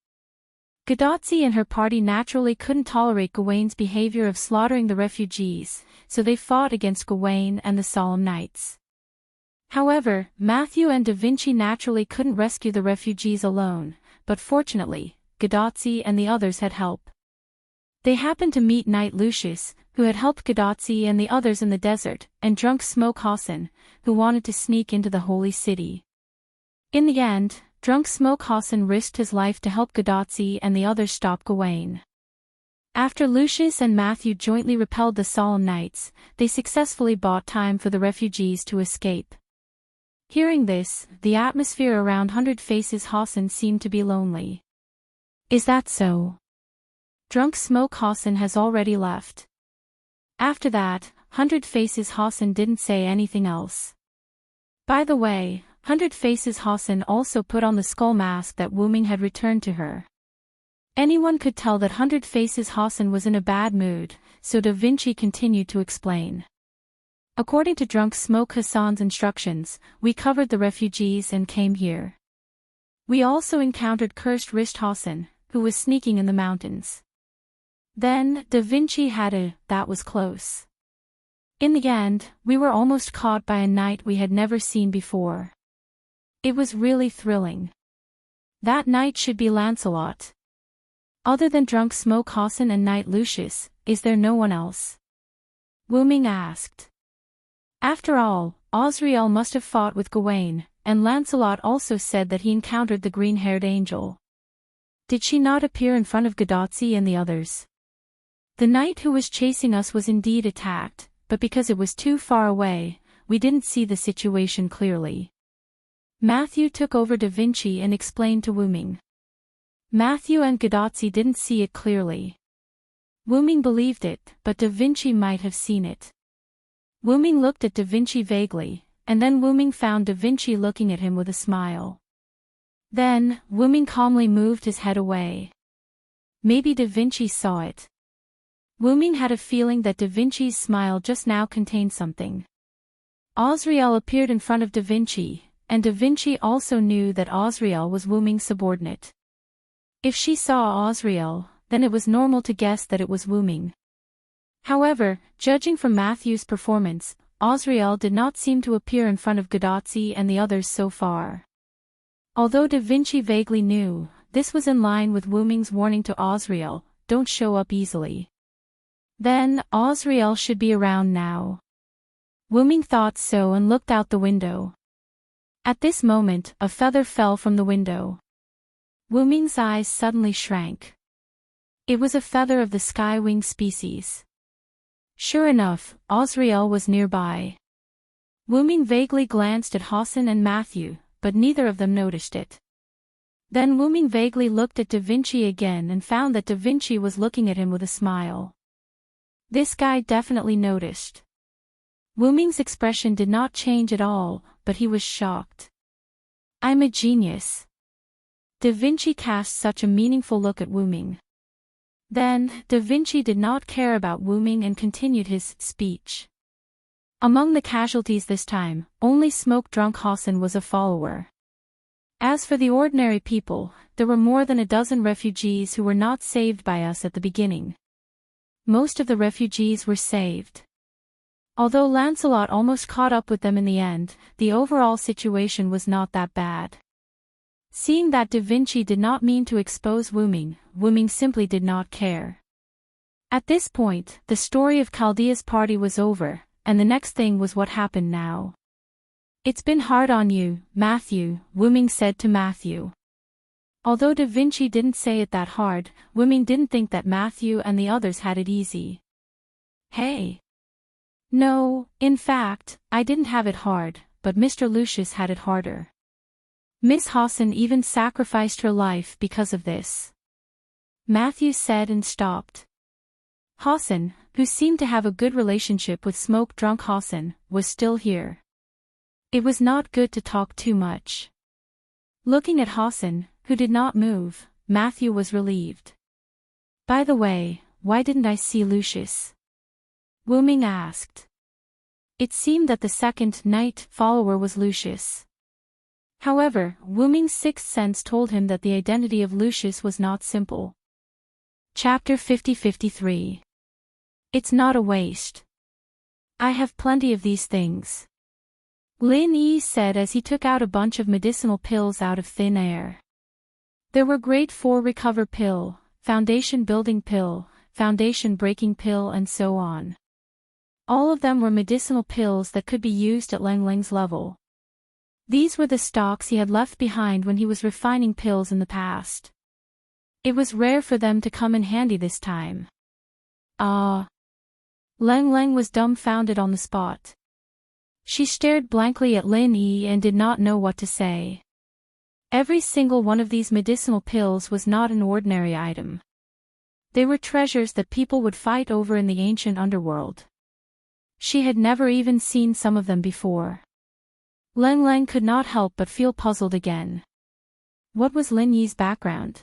Guidozzi and her party naturally couldn't tolerate Gawain's behavior of slaughtering the refugees, so they fought against Gawain and the solemn knights. However, Matthew and Da Vinci naturally couldn't rescue the refugees alone, but fortunately, Guidozzi and the others had help. They happened to meet Knight Lucius, who had helped Guidozzi and the others in the desert, and drunk Smoke Hassan, who wanted to sneak into the holy city. In the end, drunk Smoke Hassan risked his life to help Guidozzi and the others stop Gawain. After Lucius and Matthew jointly repelled the solemn knights, they successfully bought time for the refugees to escape. Hearing this, the atmosphere around Hundred Faces Hassan seemed to be lonely. "Is that so? Drunk Smoke Hassan has already left." After that, Hundred Faces Hassan didn't say anything else. By the way, Hundred Faces Hassan also put on the skull mask that Wu Ming had returned to her. Anyone could tell that Hundred Faces Hassan was in a bad mood, so Da Vinci continued to explain. "According to Drunk Smoke Hassan's instructions, we covered the refugees and came here. We also encountered Cursed Wrist Hassan, who was sneaking in the mountains. Then, Da Vinci that was close. In the end, we were almost caught by a knight we had never seen before. It was really thrilling. That knight should be Lancelot. Other than Drunk Smoke Hassan and Knight Lucius, is there no one else?" Wu Ming asked. After all, Osriel must have fought with Gawain, and Lancelot also said that he encountered the green-haired angel. Did she not appear in front of Guidozzi and the others? The knight who was chasing us was indeed attacked, but because it was too far away, we didn't see the situation clearly. Matthew took over Da Vinci and explained to Wu Ming. Matthew and Guidozzi didn't see it clearly. Wu Ming believed it, but Da Vinci might have seen it. Wu Ming looked at Da Vinci vaguely, and then Wu Ming found Da Vinci looking at him with a smile. Then, Wu Ming calmly moved his head away. Maybe Da Vinci saw it. Wu Ming had a feeling that Da Vinci's smile just now contained something. Osriel appeared in front of Da Vinci, and Da Vinci also knew that Osriel was Wu Ming's subordinate. If she saw Osriel, then it was normal to guess that it was Wu Ming. However, judging from Matthew's performance, Osriel did not seem to appear in front of Guidozzi and the others so far. Although Da Vinci vaguely knew, this was in line with Wu Ming's warning to Osriel, "Don't show up easily." Then, Osriel should be around now. Wu Ming thought so and looked out the window. At this moment, a feather fell from the window. Wu Ming's eyes suddenly shrank. It was a feather of the skywing species. Sure enough, Osriel was nearby. Wu Ming vaguely glanced at Hassan and Matthew, but neither of them noticed it. Then Wu Ming vaguely looked at Da Vinci again and found that Da Vinci was looking at him with a smile. This guy definitely noticed. Wu Ming's expression did not change at all, but he was shocked. "I'm a genius." Da Vinci cast such a meaningful look at Wu Ming. Then, Da Vinci did not care about Wu Ming and continued his speech. Among the casualties this time, only smoke-drunk Hassan was a follower. As for the ordinary people, there were more than a dozen refugees who were not saved by us at the beginning. Most of the refugees were saved. Although Lancelot almost caught up with them in the end, the overall situation was not that bad. Seeing that Da Vinci did not mean to expose Wu Ming simply did not care. At this point, the story of Chaldea's party was over, and the next thing was what happened now. "It's been hard on you, Matthew," Wu Ming said to Matthew. Although Da Vinci didn't say it that hard, Wu Ming didn't think that Matthew and the others had it easy. "Hey. No, in fact, I didn't have it hard, but Mr. Lucius had it harder. Miss Hassan even sacrificed her life because of this," Matthew said and stopped. Hassan, who seemed to have a good relationship with smoke-drunk Hassan, was still here. It was not good to talk too much. Looking at Hassan, who did not move, Matthew was relieved. By the way, why didn't I see Lucius? Wu Ming asked. It seemed that the second night follower was Lucius. However, Wu Ming's sixth sense told him that the identity of Lucius was not simple. Chapter 50-53. It's not a waste. I have plenty of these things. Lin Yi said as he took out a bunch of medicinal pills out of thin air. There were grade 4 recover pill, foundation building pill, foundation breaking pill and so on. All of them were medicinal pills that could be used at Lang Lang's level. These were the stocks he had left behind when he was refining pills in the past. It was rare for them to come in handy this time. Ah! Lang Lang was dumbfounded on the spot. She stared blankly at Lin Yi and did not know what to say. Every single one of these medicinal pills was not an ordinary item. They were treasures that people would fight over in the ancient underworld. She had never even seen some of them before. Lang Lang could not help but feel puzzled again. What was Lin Yi's background?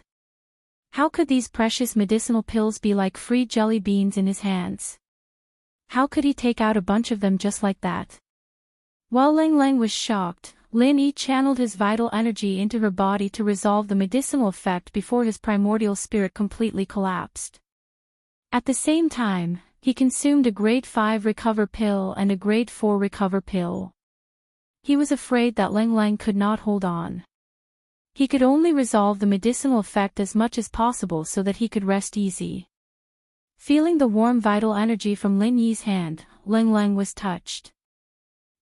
How could these precious medicinal pills be like free jelly beans in his hands? How could he take out a bunch of them just like that? While Lang Lang was shocked, Lin Yi channeled his vital energy into her body to resolve the medicinal effect before his primordial spirit completely collapsed. At the same time, he consumed a grade 5 recover pill and a grade 4 recover pill. He was afraid that Lang Lang could not hold on. He could only resolve the medicinal effect as much as possible so that he could rest easy. Feeling the warm vital energy from Lin Yi's hand, Lang Lang was touched.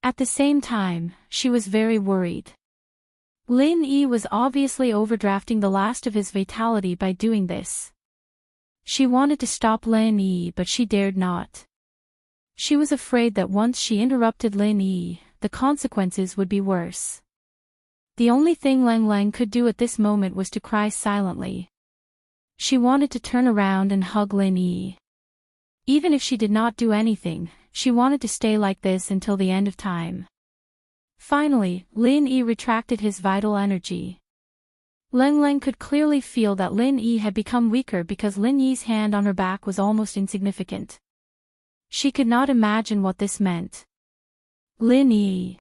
At the same time, she was very worried. Lin Yi was obviously overdrafting the last of his vitality by doing this. She wanted to stop Lin Yi but she dared not. She was afraid that once she interrupted Lin Yi, the consequences would be worse. The only thing Lang Lang could do at this moment was to cry silently. She wanted to turn around and hug Lin Yi. Even if she did not do anything, she wanted to stay like this until the end of time. Finally, Lin Yi retracted his vital energy. Lang Lang could clearly feel that Lin Yi had become weaker because Lin Yi's hand on her back was almost insignificant. She could not imagine what this meant. Lin Yi.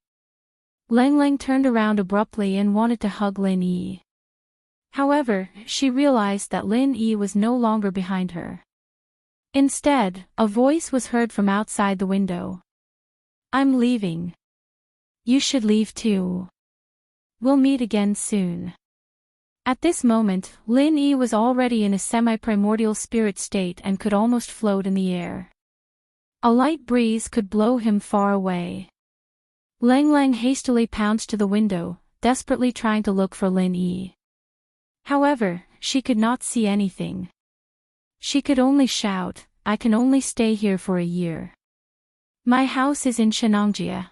Lang Lang turned around abruptly and wanted to hug Lin Yi. However, she realized that Lin Yi was no longer behind her. Instead, a voice was heard from outside the window. I'm leaving. You should leave too. We'll meet again soon. At this moment, Lin Yi was already in a semi-primordial spirit state and could almost float in the air. A light breeze could blow him far away. Lang Lang hastily pounced to the window, desperately trying to look for Lin Yi. However, she could not see anything. She could only shout, I can only stay here for a year. My house is in Shenangjia.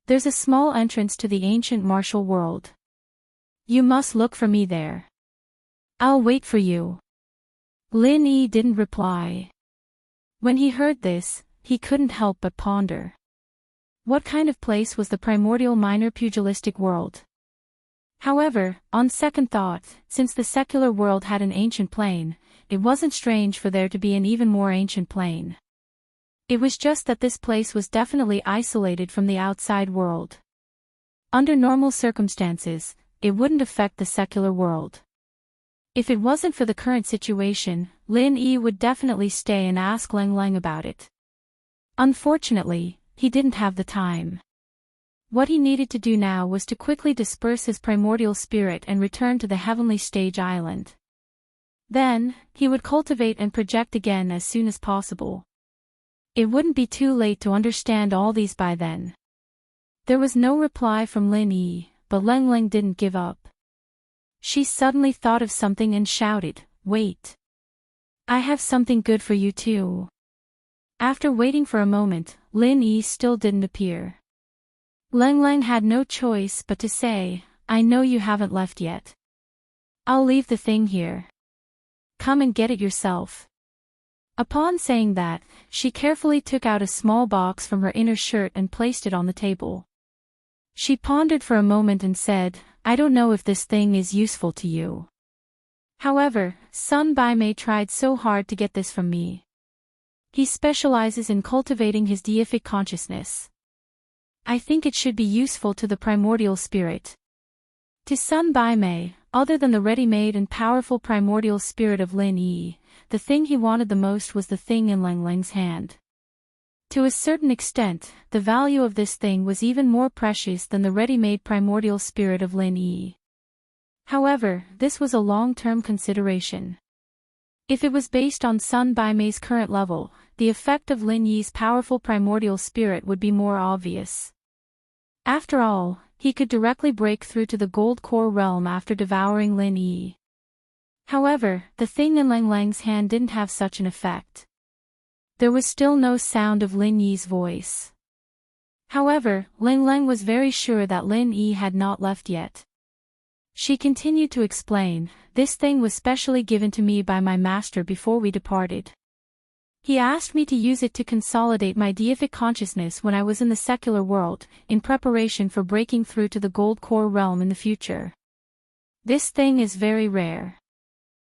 There's a small entrance to the ancient martial world. You must look for me there. I'll wait for you. Lin Yi didn't reply. When he heard this, he couldn't help but ponder. What kind of place was the primordial minor pugilistic world? However, on second thought, since the secular world had an ancient plane, it wasn't strange for there to be an even more ancient plane. It was just that this place was definitely isolated from the outside world. Under normal circumstances, it wouldn't affect the secular world. If it wasn't for the current situation, Lin Yi would definitely stay and ask Lang Lang about it. Unfortunately, he didn't have the time. What he needed to do now was to quickly disperse his primordial spirit and return to the heavenly stage island. Then, he would cultivate and project again as soon as possible. It wouldn't be too late to understand all these by then. There was no reply from Lin Yi, but Lang Lang didn't give up. She suddenly thought of something and shouted, Wait! I have something good for you too. After waiting for a moment, Lin Yi still didn't appear. Lang Lang had no choice but to say, I know you haven't left yet. I'll leave the thing here. Come and get it yourself. Upon saying that, she carefully took out a small box from her inner shirt and placed it on the table. She pondered for a moment and said, "I don't know if this thing is useful to you. However, Sun Bai tried so hard to get this from me. He specializes in cultivating his deific consciousness. I think it should be useful to the primordial spirit." To Sun Bai, other than the ready-made and powerful primordial spirit of Lin Yi, the thing he wanted the most was the thing in Lang Lang's hand. To a certain extent, the value of this thing was even more precious than the ready-made primordial spirit of Lin Yi. However, this was a long-term consideration. If it was based on Sun Bai's current level, the effect of Lin Yi's powerful primordial spirit would be more obvious. After all, he could directly break through to the gold core realm after devouring Lin Yi. However, the thing in Lang Lang's hand didn't have such an effect. There was still no sound of Lin Yi's voice. However, Lang Lang was very sure that Lin Yi had not left yet. She continued to explain, "This thing was specially given to me by my master before we departed. He asked me to use it to consolidate my deific consciousness when I was in the secular world, in preparation for breaking through to the gold core realm in the future. This thing is very rare.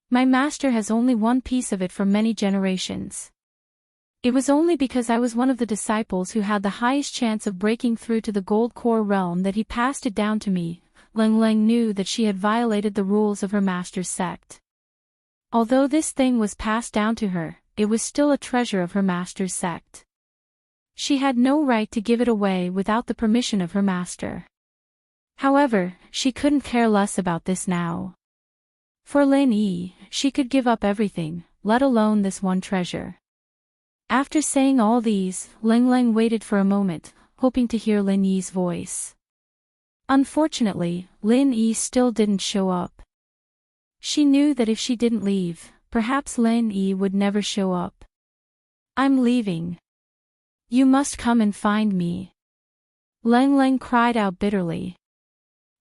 My master has only one piece of it for many generations. It was only because I was one of the disciples who had the highest chance of breaking through to the gold core realm that he passed it down to me." Lang Lang knew that she had violated the rules of her master's sect. Although this thing was passed down to her, it was still a treasure of her master's sect. She had no right to give it away without the permission of her master. However, she couldn't care less about this now. For Lin Yi, she could give up everything, let alone this one treasure. After saying all these, Lang Lang waited for a moment, hoping to hear Lin Yi's voice. Unfortunately, Lin Yi still didn't show up. She knew that if she didn't leave, perhaps Lin Yi would never show up. "I'm leaving. You must come and find me," Lang Lang cried out bitterly.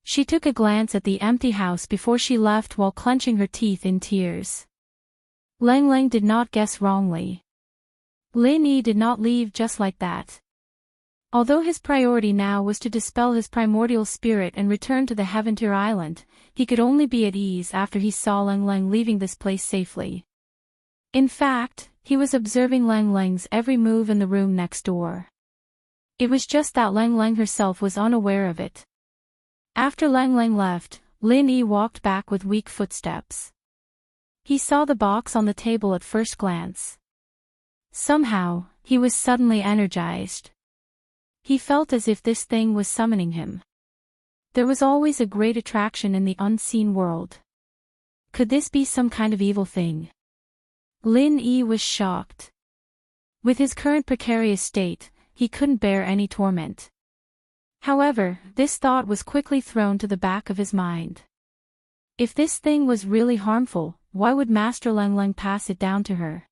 She took a glance at the empty house before she left while clenching her teeth in tears. Lang Lang did not guess wrongly. Lin Yi did not leave just like that. Although his priority now was to dispel his primordial spirit and return to the Heaventir Island, he could only be at ease after he saw Lang Lang leaving this place safely. In fact, he was observing Lang Lang's every move in the room next door. It was just that Lang Lang herself was unaware of it. After Lang Lang left, Lin Yi walked back with weak footsteps. He saw the box on the table at first glance. Somehow, he was suddenly energized. He felt as if this thing was summoning him. There was always a great attraction in the unseen world. Could this be some kind of evil thing? Lin Yi was shocked. With his current precarious state, he couldn't bear any torment. However, this thought was quickly thrown to the back of his mind. If this thing was really harmful, why would Master Lang Lang pass it down to her?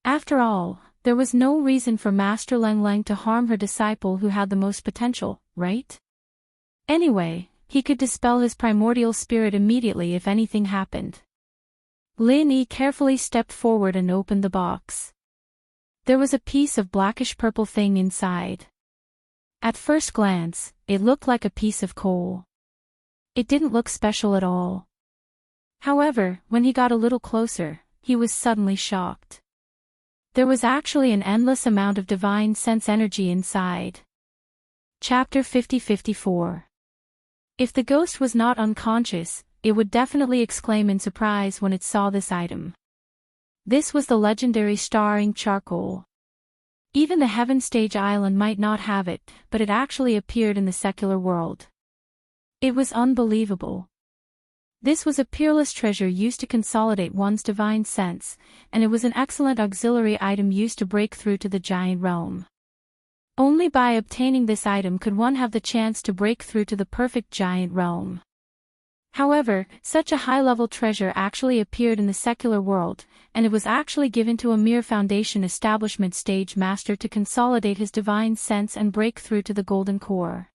After all, there was no reason for Master Lang Lang to harm her disciple who had the most potential, right? Anyway, he could dispel his primordial spirit immediately if anything happened. Lin Yi carefully stepped forward and opened the box. There was a piece of blackish-purple thing inside. At first glance, it looked like a piece of coal. It didn't look special at all. However, when he got a little closer, he was suddenly shocked. There was actually an endless amount of divine sense energy inside. Chapter 50-54. If the ghost was not unconscious, it would definitely exclaim in surprise when it saw this item. This was the legendary star-ink charcoal. Even the Heaven Stage Island might not have it, but it actually appeared in the secular world. It was unbelievable. This was a peerless treasure used to consolidate one's divine sense, and it was an excellent auxiliary item used to break through to the giant realm. Only by obtaining this item could one have the chance to break through to the perfect giant realm. However, such a high-level treasure actually appeared in the secular world, and it was actually given to a mere foundation establishment stage master to consolidate his divine sense and break through to the golden core.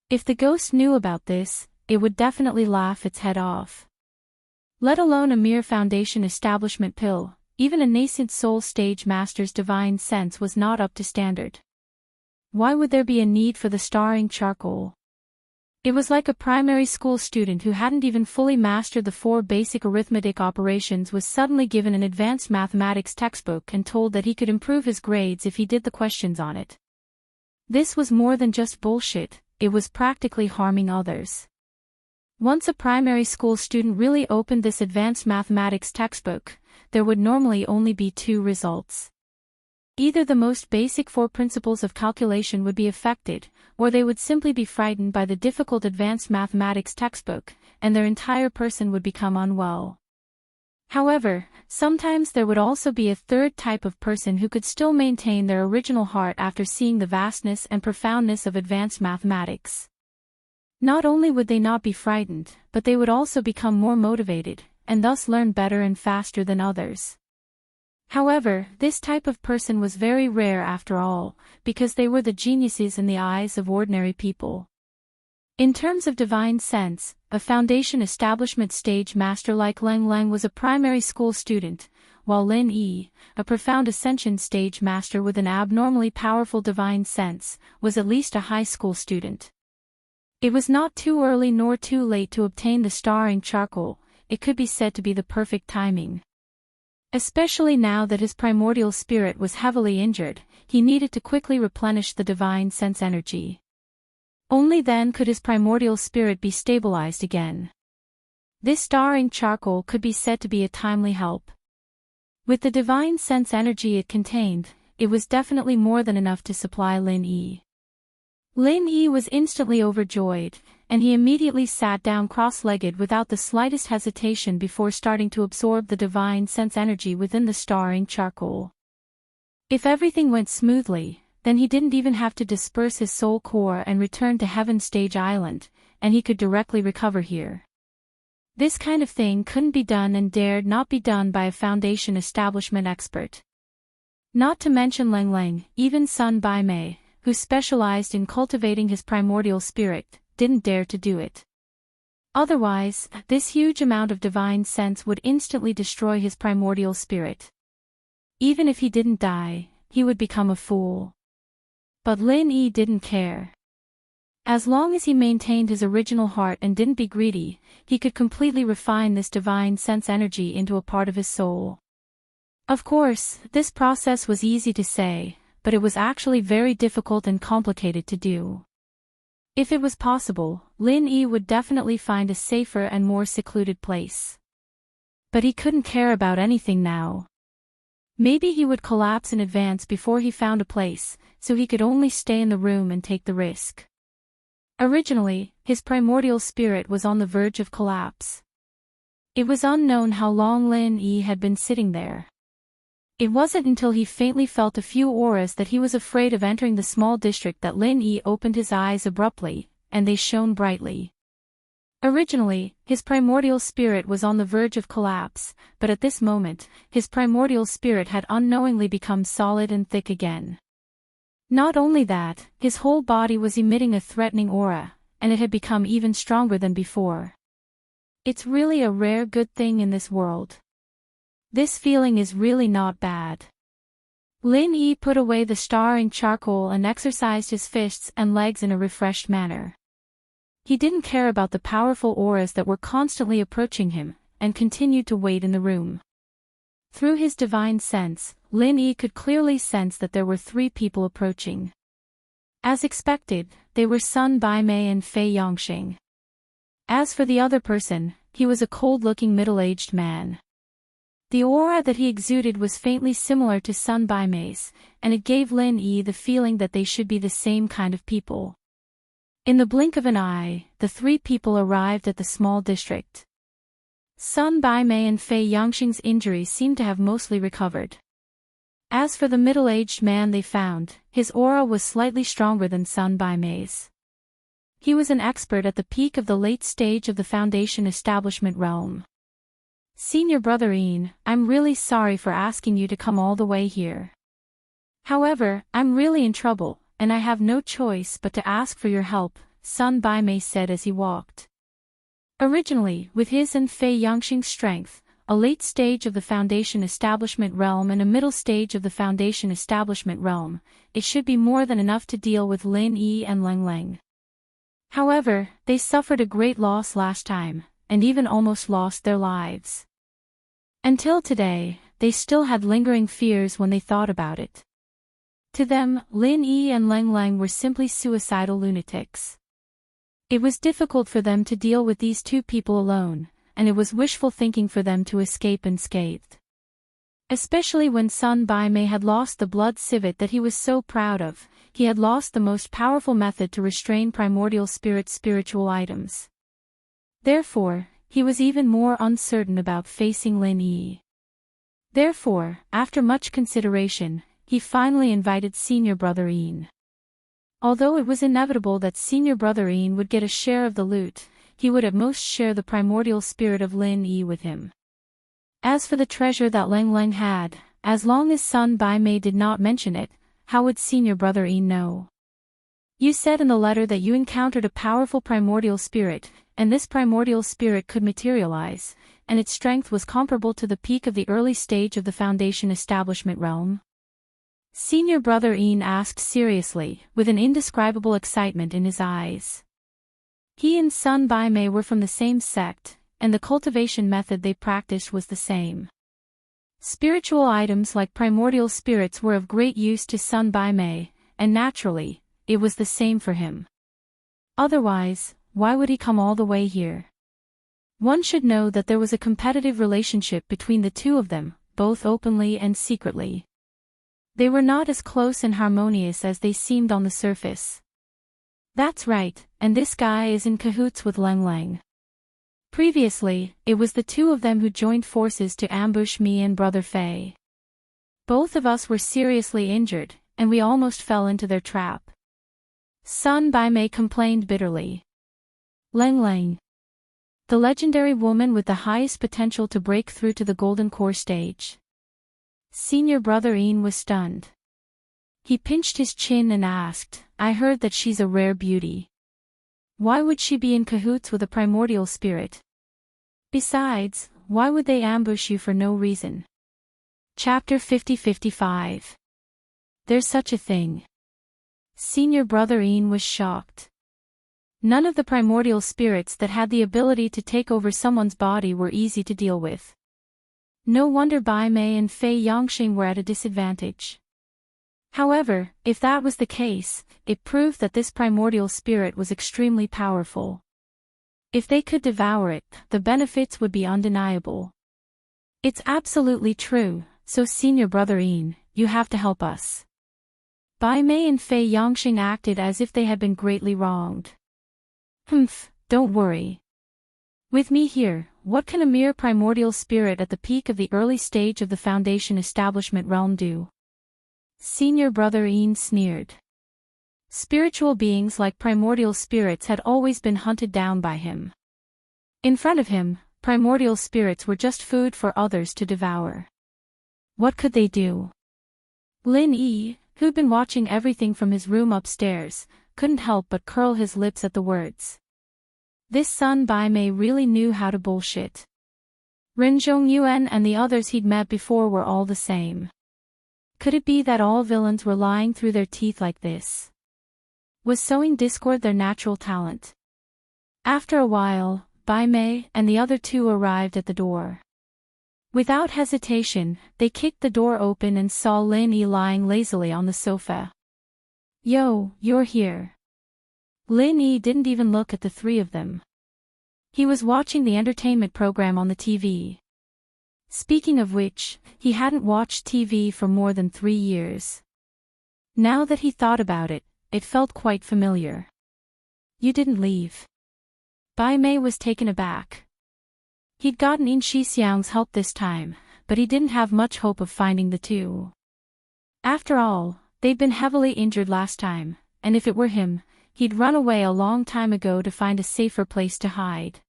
If the ghost knew about this, it would definitely laugh its head off. Let alone a mere foundation establishment pill, even a nascent soul stage master's divine sense was not up to standard. Why would there be a need for the starring charcoal? It was like a primary school student who hadn't even fully mastered the 4 basic arithmetic operations was suddenly given an advanced mathematics textbook and told that he could improve his grades if he did the questions on it. This was more than just bullshit, it was practically harming others. Once a primary school student really opened this advanced mathematics textbook, there would normally only be 2 results. Either the most basic 4 principles of calculation would be affected, or they would simply be frightened by the difficult advanced mathematics textbook, and their entire person would become unwell. However, sometimes there would also be a third type of person who could still maintain their original heart after seeing the vastness and profoundness of advanced mathematics. Not only would they not be frightened, but they would also become more motivated, and thus learn better and faster than others. However, this type of person was very rare after all, because they were the geniuses in the eyes of ordinary people. In terms of divine sense, a foundation establishment stage master like Leng Leng was a primary school student, while Lin Yi, a profound ascension stage master with an abnormally powerful divine sense, was at least a high school student. It was not too early nor too late to obtain the starring charcoal, it could be said to be the perfect timing. Especially now that his primordial spirit was heavily injured, he needed to quickly replenish the divine sense energy. Only then could his primordial spirit be stabilized again. This starring charcoal could be said to be a timely help. With the divine sense energy it contained, it was definitely more than enough to supply Lin Yi. Lin Yi was instantly overjoyed, and he immediately sat down cross-legged without the slightest hesitation before starting to absorb the divine sense energy within the starring charcoal. If everything went smoothly, then he didn't even have to disperse his soul core and return to Heaven Stage Island, and he could directly recover here. This kind of thing couldn't be done and dared not be done by a foundation establishment expert. Not to mention Leng Leng, even Sun Bai Mei, who specialized in cultivating his primordial spirit, didn't dare to do it. Otherwise, this huge amount of divine sense would instantly destroy his primordial spirit. Even if he didn't die, he would become a fool. But Lin Yi didn't care. As long as he maintained his original heart and didn't be greedy, he could completely refine this divine sense energy into a part of his soul. Of course, this process was easy to say, but it was actually very difficult and complicated to do. If it was possible, Lin Yi would definitely find a safer and more secluded place. But he couldn't care about anything now. Maybe he would collapse in advance before he found a place, so he could only stay in the room and take the risk. Originally, his primordial spirit was on the verge of collapse. It was unknown how long Lin Yi had been sitting there. It wasn't until he faintly felt a few auras that he was afraid of entering the small district that Lin Yi opened his eyes abruptly, and they shone brightly. Originally, his primordial spirit was on the verge of collapse, but at this moment, his primordial spirit had unknowingly become solid and thick again. Not only that, his whole body was emitting a threatening aura, and it had become even stronger than before. It's really a rare good thing in this world. This feeling is really not bad. Lin Yi put away the starring charcoal and exercised his fists and legs in a refreshed manner. He didn't care about the powerful auras that were constantly approaching him, and continued to wait in the room. Through his divine sense, Lin Yi could clearly sense that there were 3 people approaching. As expected, they were Sun Bai Mei and Fei Yongxing. As for the other person, he was a cold-looking middle-aged man. The aura that he exuded was faintly similar to Sun Bai Mei's, and it gave Lin Yi the feeling that they should be the same kind of people. In the blink of an eye, the 3 people arrived at the small district. Sun Bai Mei and Fei Yongxing's injuries seemed to have mostly recovered. As for the middle-aged man they found, his aura was slightly stronger than Sun Bai Mei's. He was an expert at the peak of the late stage of the foundation establishment realm. Senior Brother Ian, I'm really sorry for asking you to come all the way here. However, I'm really in trouble, and I have no choice but to ask for your help, Sun Bai Mei said as he walked. Originally, with his and Fei Yongxing's strength, a late stage of the foundation establishment realm and a middle stage of the foundation establishment realm, it should be more than enough to deal with Lin Yi and Leng Leng. However, they suffered a great loss last time, and even almost lost their lives. Until today, they still had lingering fears when they thought about it. To them, Lin Yi and Leng Leng were simply suicidal lunatics. It was difficult for them to deal with these two people alone, and it was wishful thinking for them to escape unscathed. Especially when Sun Bai Mei had lost the blood civet that he was so proud of, he had lost the most powerful method to restrain primordial spirit's spiritual items. Therefore, he was even more uncertain about facing Lin Yi. Therefore, after much consideration, he finally invited senior brother Yin. Although it was inevitable that senior brother Yin would get a share of the loot, he would at most share the primordial spirit of Lin Yi with him. As for the treasure that Leng Leng had, as long as Sun Bai Mei did not mention it, how would senior brother Yin know? You said in the letter that you encountered a powerful primordial spirit, and this primordial spirit could materialize, and its strength was comparable to the peak of the early stage of the foundation establishment realm. Senior brother Yin asked seriously, with an indescribable excitement in his eyes. He and Sun Bai Mei were from the same sect, and the cultivation method they practiced was the same. Spiritual items like primordial spirits were of great use to Sun Bai Mei, and naturally, it was the same for him. Otherwise, why would he come all the way here? One should know that there was a competitive relationship between the two of them, both openly and secretly. They were not as close and harmonious as they seemed on the surface. That's right, and this guy is in cahoots with Leng Leng. Previously, it was the two of them who joined forces to ambush me and Brother Fei. Both of us were seriously injured, and we almost fell into their trap. Sun Bai Mei complained bitterly. Leng Leng, the legendary woman with the highest potential to break through to the golden core stage. Senior brother Yin was stunned. He pinched his chin and asked, I heard that she's a rare beauty. Why would she be in cahoots with a primordial spirit? Besides, why would they ambush you for no reason? Chapter 50-55. There's such a thing. Senior brother Yin was shocked. None of the primordial spirits that had the ability to take over someone's body were easy to deal with. No wonder Bai Mei and Fei Yangxing were at a disadvantage. However, if that was the case, it proved that this primordial spirit was extremely powerful. If they could devour it, the benefits would be undeniable. It's absolutely true, so senior brother Yin, you have to help us. Bai Mei and Fei Yangxing acted as if they had been greatly wronged. Don't worry. With me here, what can a mere primordial spirit at the peak of the early stage of the foundation establishment realm do? Senior brother Yin sneered. Spiritual beings like primordial spirits had always been hunted down by him. In front of him, primordial spirits were just food for others to devour. What could they do? Lin Yi, who'd been watching everything from his room upstairs, couldn't help but curl his lips at the words. This Sun Bai Mei really knew how to bullshit. Ren Zhongyuan and the others he'd met before were all the same. Could it be that all villains were lying through their teeth like this? Was sowing discord their natural talent? After a while, Bai Mei and the other two arrived at the door. Without hesitation, they kicked the door open and saw Lin Yi lying lazily on the sofa. Yo, you're here. Lin Yi didn't even look at the three of them. He was watching the entertainment program on the TV. Speaking of which, he hadn't watched TV for more than 3 years. Now that he thought about it, it felt quite familiar. You didn't leave. Bai Mei was taken aback. He'd gotten In Shixiang's help this time, but he didn't have much hope of finding the two. After all, they'd been heavily injured last time, and if it were him, he'd run away a long time ago to find a safer place to hide.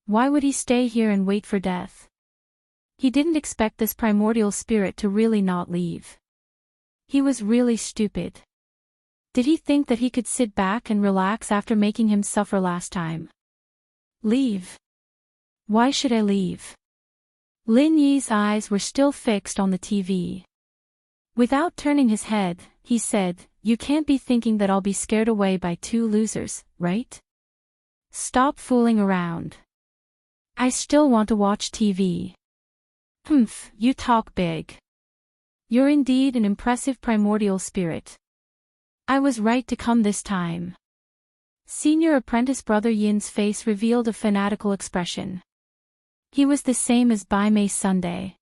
Why would he stay here and wait for death? He didn't expect this primordial spirit to really not leave. He was really stupid. Did he think that he could sit back and relax after making him suffer last time? Leave? Why should I leave? Lin Yi's eyes were still fixed on the TV. Without turning his head, he said, "You can't be thinking that I'll be scared away by two losers, right? Stop fooling around. I still want to watch TV." "Humph, you talk big. You're indeed an impressive primordial spirit. I was right to come this time." Senior apprentice brother Yin's face revealed a fanatical expression. He was the same as Bai Mei Sunday.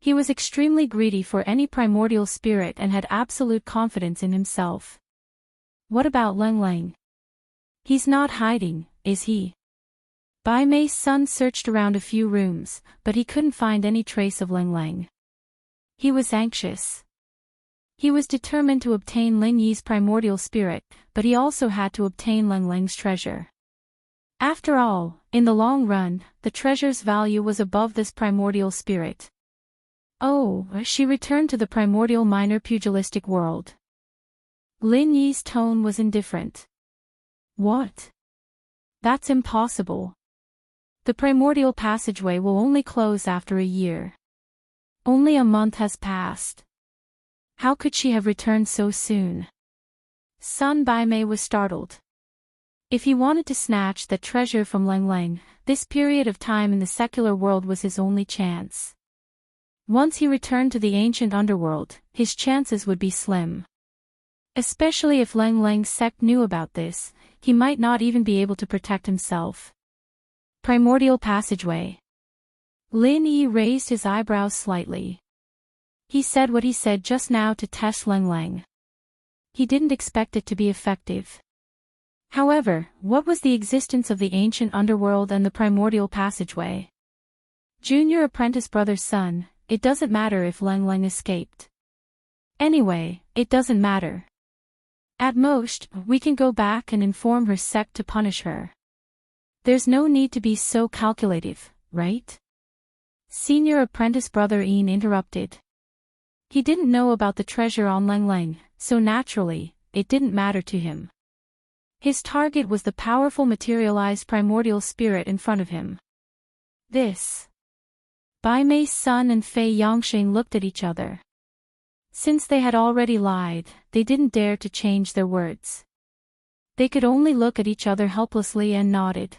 He was extremely greedy for any primordial spirit and had absolute confidence in himself. "What about Leng Leng? He's not hiding, is he?" Bai Mei's son searched around a few rooms, but he couldn't find any trace of Leng Leng. He was anxious. He was determined to obtain Lin Yi's primordial spirit, but he also had to obtain Leng Leng's treasure. After all, in the long run, the treasure's value was above this primordial spirit. "Oh," she returned to the primordial minor pugilistic world. Lin Yi's tone was indifferent. "What? That's impossible. The primordial passageway will only close after a year. Only a month has passed. How could she have returned so soon?" Sun Bai Mei was startled. If he wanted to snatch that treasure from Leng Leng, this period of time in the secular world was his only chance. Once he returned to the ancient underworld, his chances would be slim. Especially if Leng Leng's sect knew about this, he might not even be able to protect himself. Primordial passageway. Lin Yi raised his eyebrows slightly. He said what he said just now to test Leng Leng. He didn't expect it to be effective. However, what was the existence of the ancient underworld and the primordial passageway? Junior apprentice brother's son, it doesn't matter if Leng Leng escaped. Anyway, it doesn't matter. At most, we can go back and inform her sect to punish her. There's no need to be so calculative, right? Senior apprentice brother Ian interrupted. He didn't know about the treasure on Leng Leng, so naturally, it didn't matter to him. His target was the powerful materialized primordial spirit in front of him. This. Bai Mei's son and Fei Yongxing looked at each other. Since they had already lied, they didn't dare to change their words. They could only look at each other helplessly and nodded.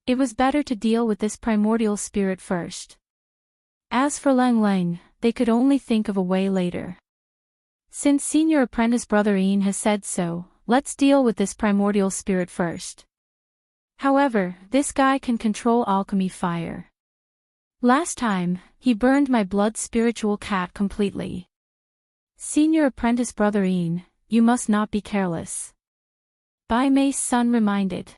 It was better to deal with this primordial spirit first. As for Leng Leng, they could only think of a way later. Since senior apprentice brother Ian has said so, let's deal with this primordial spirit first. However, this guy can control alchemy fire. Last time, he burned my blood spiritual cat completely. Senior apprentice brother Ian, you must not be careless. Bai Mei's son reminded.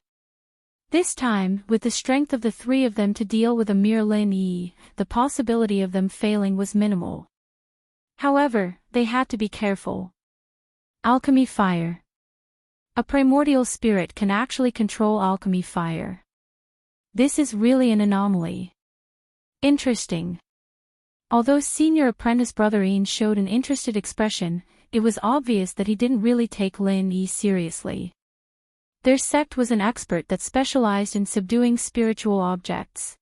This time, with the strength of the three of them to deal with a mere Lin Yi, the possibility of them failing was minimal. However, they had to be careful. Alchemy fire. A primordial spirit can actually control alchemy fire. This is really an anomaly. Interesting. Although senior apprentice brother Ian showed an interested expression, it was obvious that he didn't really take Lin Yi seriously. Their sect was an expert that specialized in subduing spiritual objects.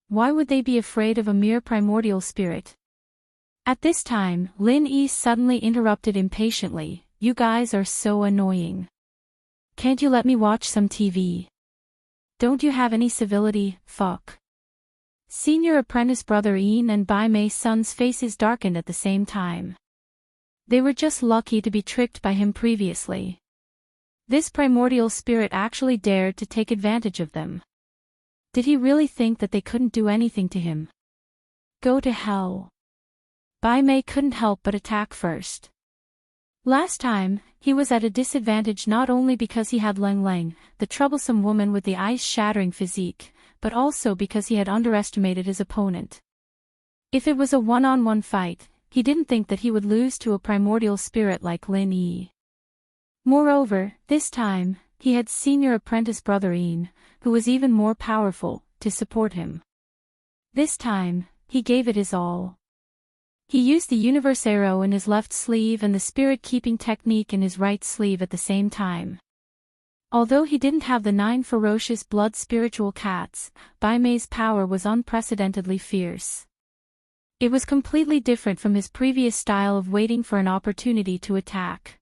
Why would they be afraid of a mere primordial spirit? At this time, Lin Yi suddenly interrupted impatiently, "You guys are so annoying. Can't you let me watch some TV? Don't you have any civility, fuck?" Senior apprentice brother Ian and Bai Mei's son's faces darkened at the same time. They were just lucky to be tricked by him previously. This primordial spirit actually dared to take advantage of them. Did he really think that they couldn't do anything to him? Go to hell. Bai Mei couldn't help but attack first. Last time, he was at a disadvantage not only because he had Leng Leng, the troublesome woman with the ice-shattering physique, but also because he had underestimated his opponent. If it was a one-on-one fight, he didn't think that he would lose to a primordial spirit like Lin Yi. Moreover, this time, he had senior apprentice brother Ian, who was even more powerful, to support him. This time, he gave it his all. He used the universe arrow in his left sleeve and the spirit-keeping technique in his right sleeve at the same time. Although he didn't have the 9 ferocious blood spiritual cats, Bai Mei's power was unprecedentedly fierce. It was completely different from his previous style of waiting for an opportunity to attack.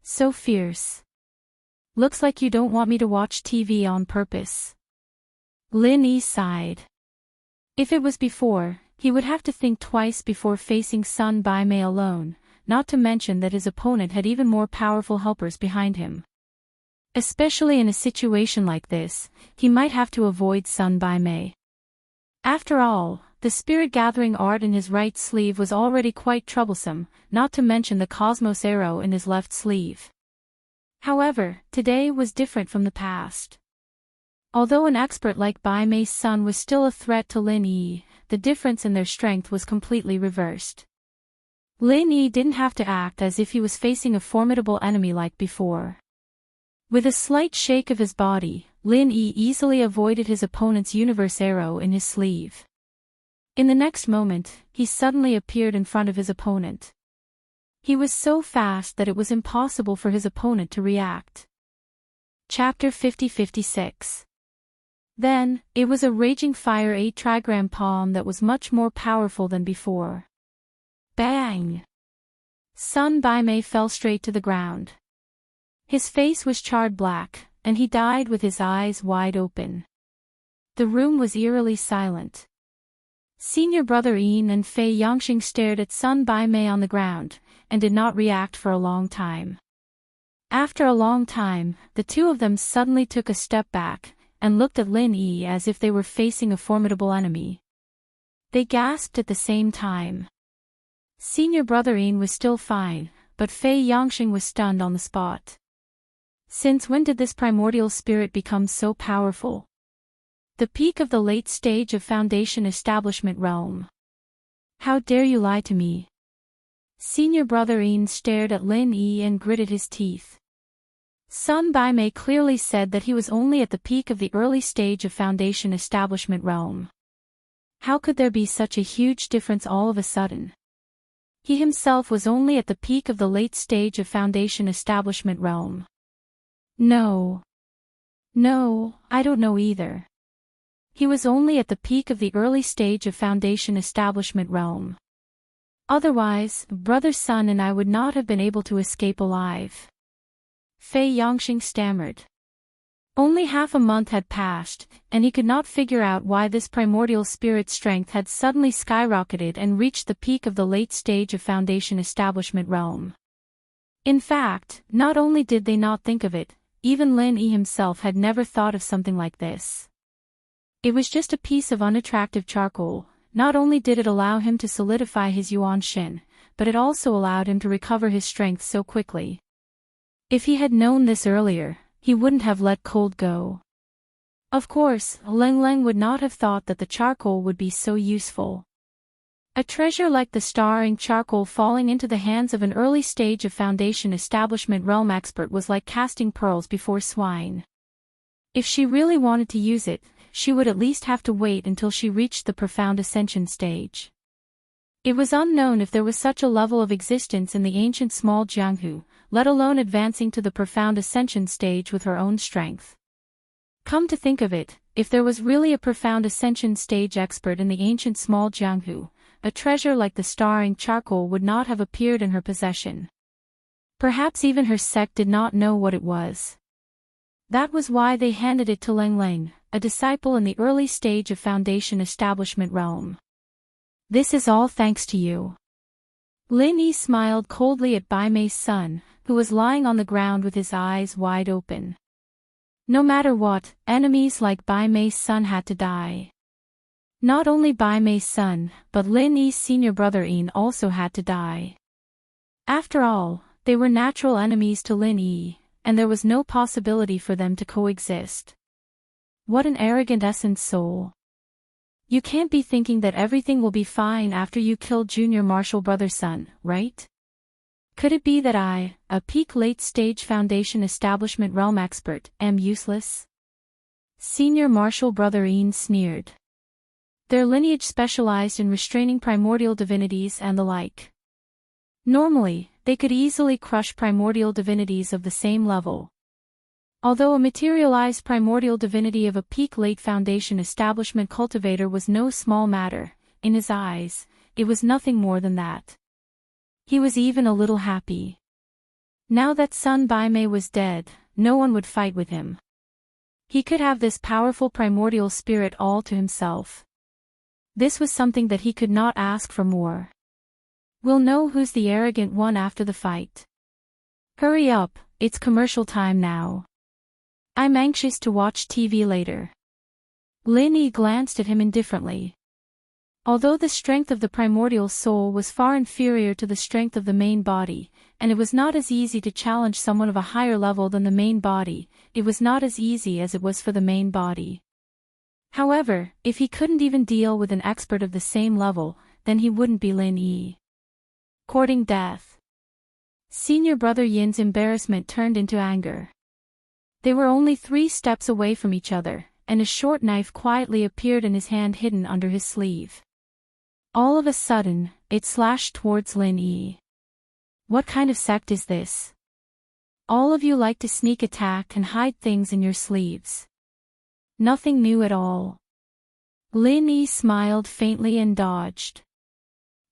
So fierce. Looks like you don't want me to watch TV on purpose. Lin Yi sighed. If it was before, he would have to think twice before facing Sun Bai Mei alone, not to mention that his opponent had even more powerful helpers behind him. Especially in a situation like this, he might have to avoid Sun Bai Mei. After all, the spirit-gathering art in his right sleeve was already quite troublesome, not to mention the cosmos arrow in his left sleeve. However, today was different from the past. Although an expert like Bai Mei's son was still a threat to Lin Yi, the difference in their strength was completely reversed. Lin Yi didn't have to act as if he was facing a formidable enemy like before. With a slight shake of his body, Lin Yi easily avoided his opponent's universe arrow in his sleeve. In the next moment, he suddenly appeared in front of his opponent. He was so fast that it was impossible for his opponent to react. Chapter 50-56. Then, it was a raging fire 8-trigram palm that was much more powerful than before. Bang! Sun Bai Mei fell straight to the ground. His face was charred black, and he died with his eyes wide open. The room was eerily silent. Senior brother Yin and Fei Yangxing stared at Sun Bai Mei on the ground, and did not react for a long time. After a long time, the two of them suddenly took a step back, and looked at Lin Yi as if they were facing a formidable enemy. They gasped at the same time. Senior brother Yin was still fine, but Fei Yangxing was stunned on the spot. Since when did this primordial spirit become so powerful? The peak of the late stage of Foundation Establishment realm. How dare you lie to me? Senior brother Yin stared at Lin Yi and gritted his teeth. Sun Bai Mei clearly said that he was only at the peak of the early stage of Foundation Establishment realm. How could there be such a huge difference all of a sudden? He himself was only at the peak of the late stage of Foundation Establishment realm. No, I don't know either. He was only at the peak of the early stage of Foundation Establishment realm. Otherwise, Brother Sun and I would not have been able to escape alive. Fei Yangxing stammered. Only half a month had passed, and he could not figure out why this primordial spirit strength had suddenly skyrocketed and reached the peak of the late stage of Foundation Establishment realm. In fact, not only did they not think of it, even Lin Yi himself had never thought of something like this. It was just a piece of unattractive charcoal. Not only did it allow him to solidify his Yuan Shin, but it also allowed him to recover his strength so quickly. If he had known this earlier, he wouldn't have let cold go. Of course, Leng Leng would not have thought that the charcoal would be so useful. A treasure like the star-ink charcoal falling into the hands of an early stage of Foundation Establishment realm expert was like casting pearls before swine. If she really wanted to use it, she would at least have to wait until she reached the profound ascension stage. It was unknown if there was such a level of existence in the ancient small Jianghu, let alone advancing to the profound ascension stage with her own strength. Come to think of it, if there was really a profound ascension stage expert in the ancient small Jianghu, a treasure like the star-ink charcoal would not have appeared in her possession. Perhaps even her sect did not know what it was. That was why they handed it to Leng Leng, a disciple in the early stage of Foundation Establishment realm. This is all thanks to you. Lin Yi smiled coldly at Bai Mei's son, who was lying on the ground with his eyes wide open. No matter what, enemies like Bai Mei's son had to die. Not only Bai Mei's son, but Lin Yi's senior brother Yin also had to die. After all, they were natural enemies to Lin Yi, and there was no possibility for them to coexist. What an arrogant essence soul. You can't be thinking that everything will be fine after you kill Junior Marshal Brother Sun, right? Could it be that I, a peak late-stage Foundation Establishment realm expert, am useless? Senior Marshal Brother Yin sneered. Their lineage specialized in restraining primordial divinities and the like. Normally, they could easily crush primordial divinities of the same level. Although a materialized primordial divinity of a peak late foundation establishment cultivator was no small matter, in his eyes, it was nothing more than that. He was even a little happy. Now that Sun Baimei was dead, no one would fight with him. He could have this powerful primordial spirit all to himself. This was something that he could not ask for more. We'll know who's the arrogant one after the fight. Hurry up, it's commercial time now. I'm anxious to watch TV later. Lin Yi glanced at him indifferently. Although the strength of the primordial soul was far inferior to the strength of the main body, and it was not as easy to challenge someone of a higher level than the main body, it was not as easy as it was for the main body. However, if he couldn't even deal with an expert of the same level, then he wouldn't be Lin Yi. Courting death. Senior brother Yin's embarrassment turned into anger. They were only 3 steps away from each other, and a short knife quietly appeared in his hand hidden under his sleeve. All of a sudden, it slashed towards Lin Yi. What kind of sect is this? All of you like to sneak attack and hide things in your sleeves. Nothing new at all. Lin Yi smiled faintly and dodged.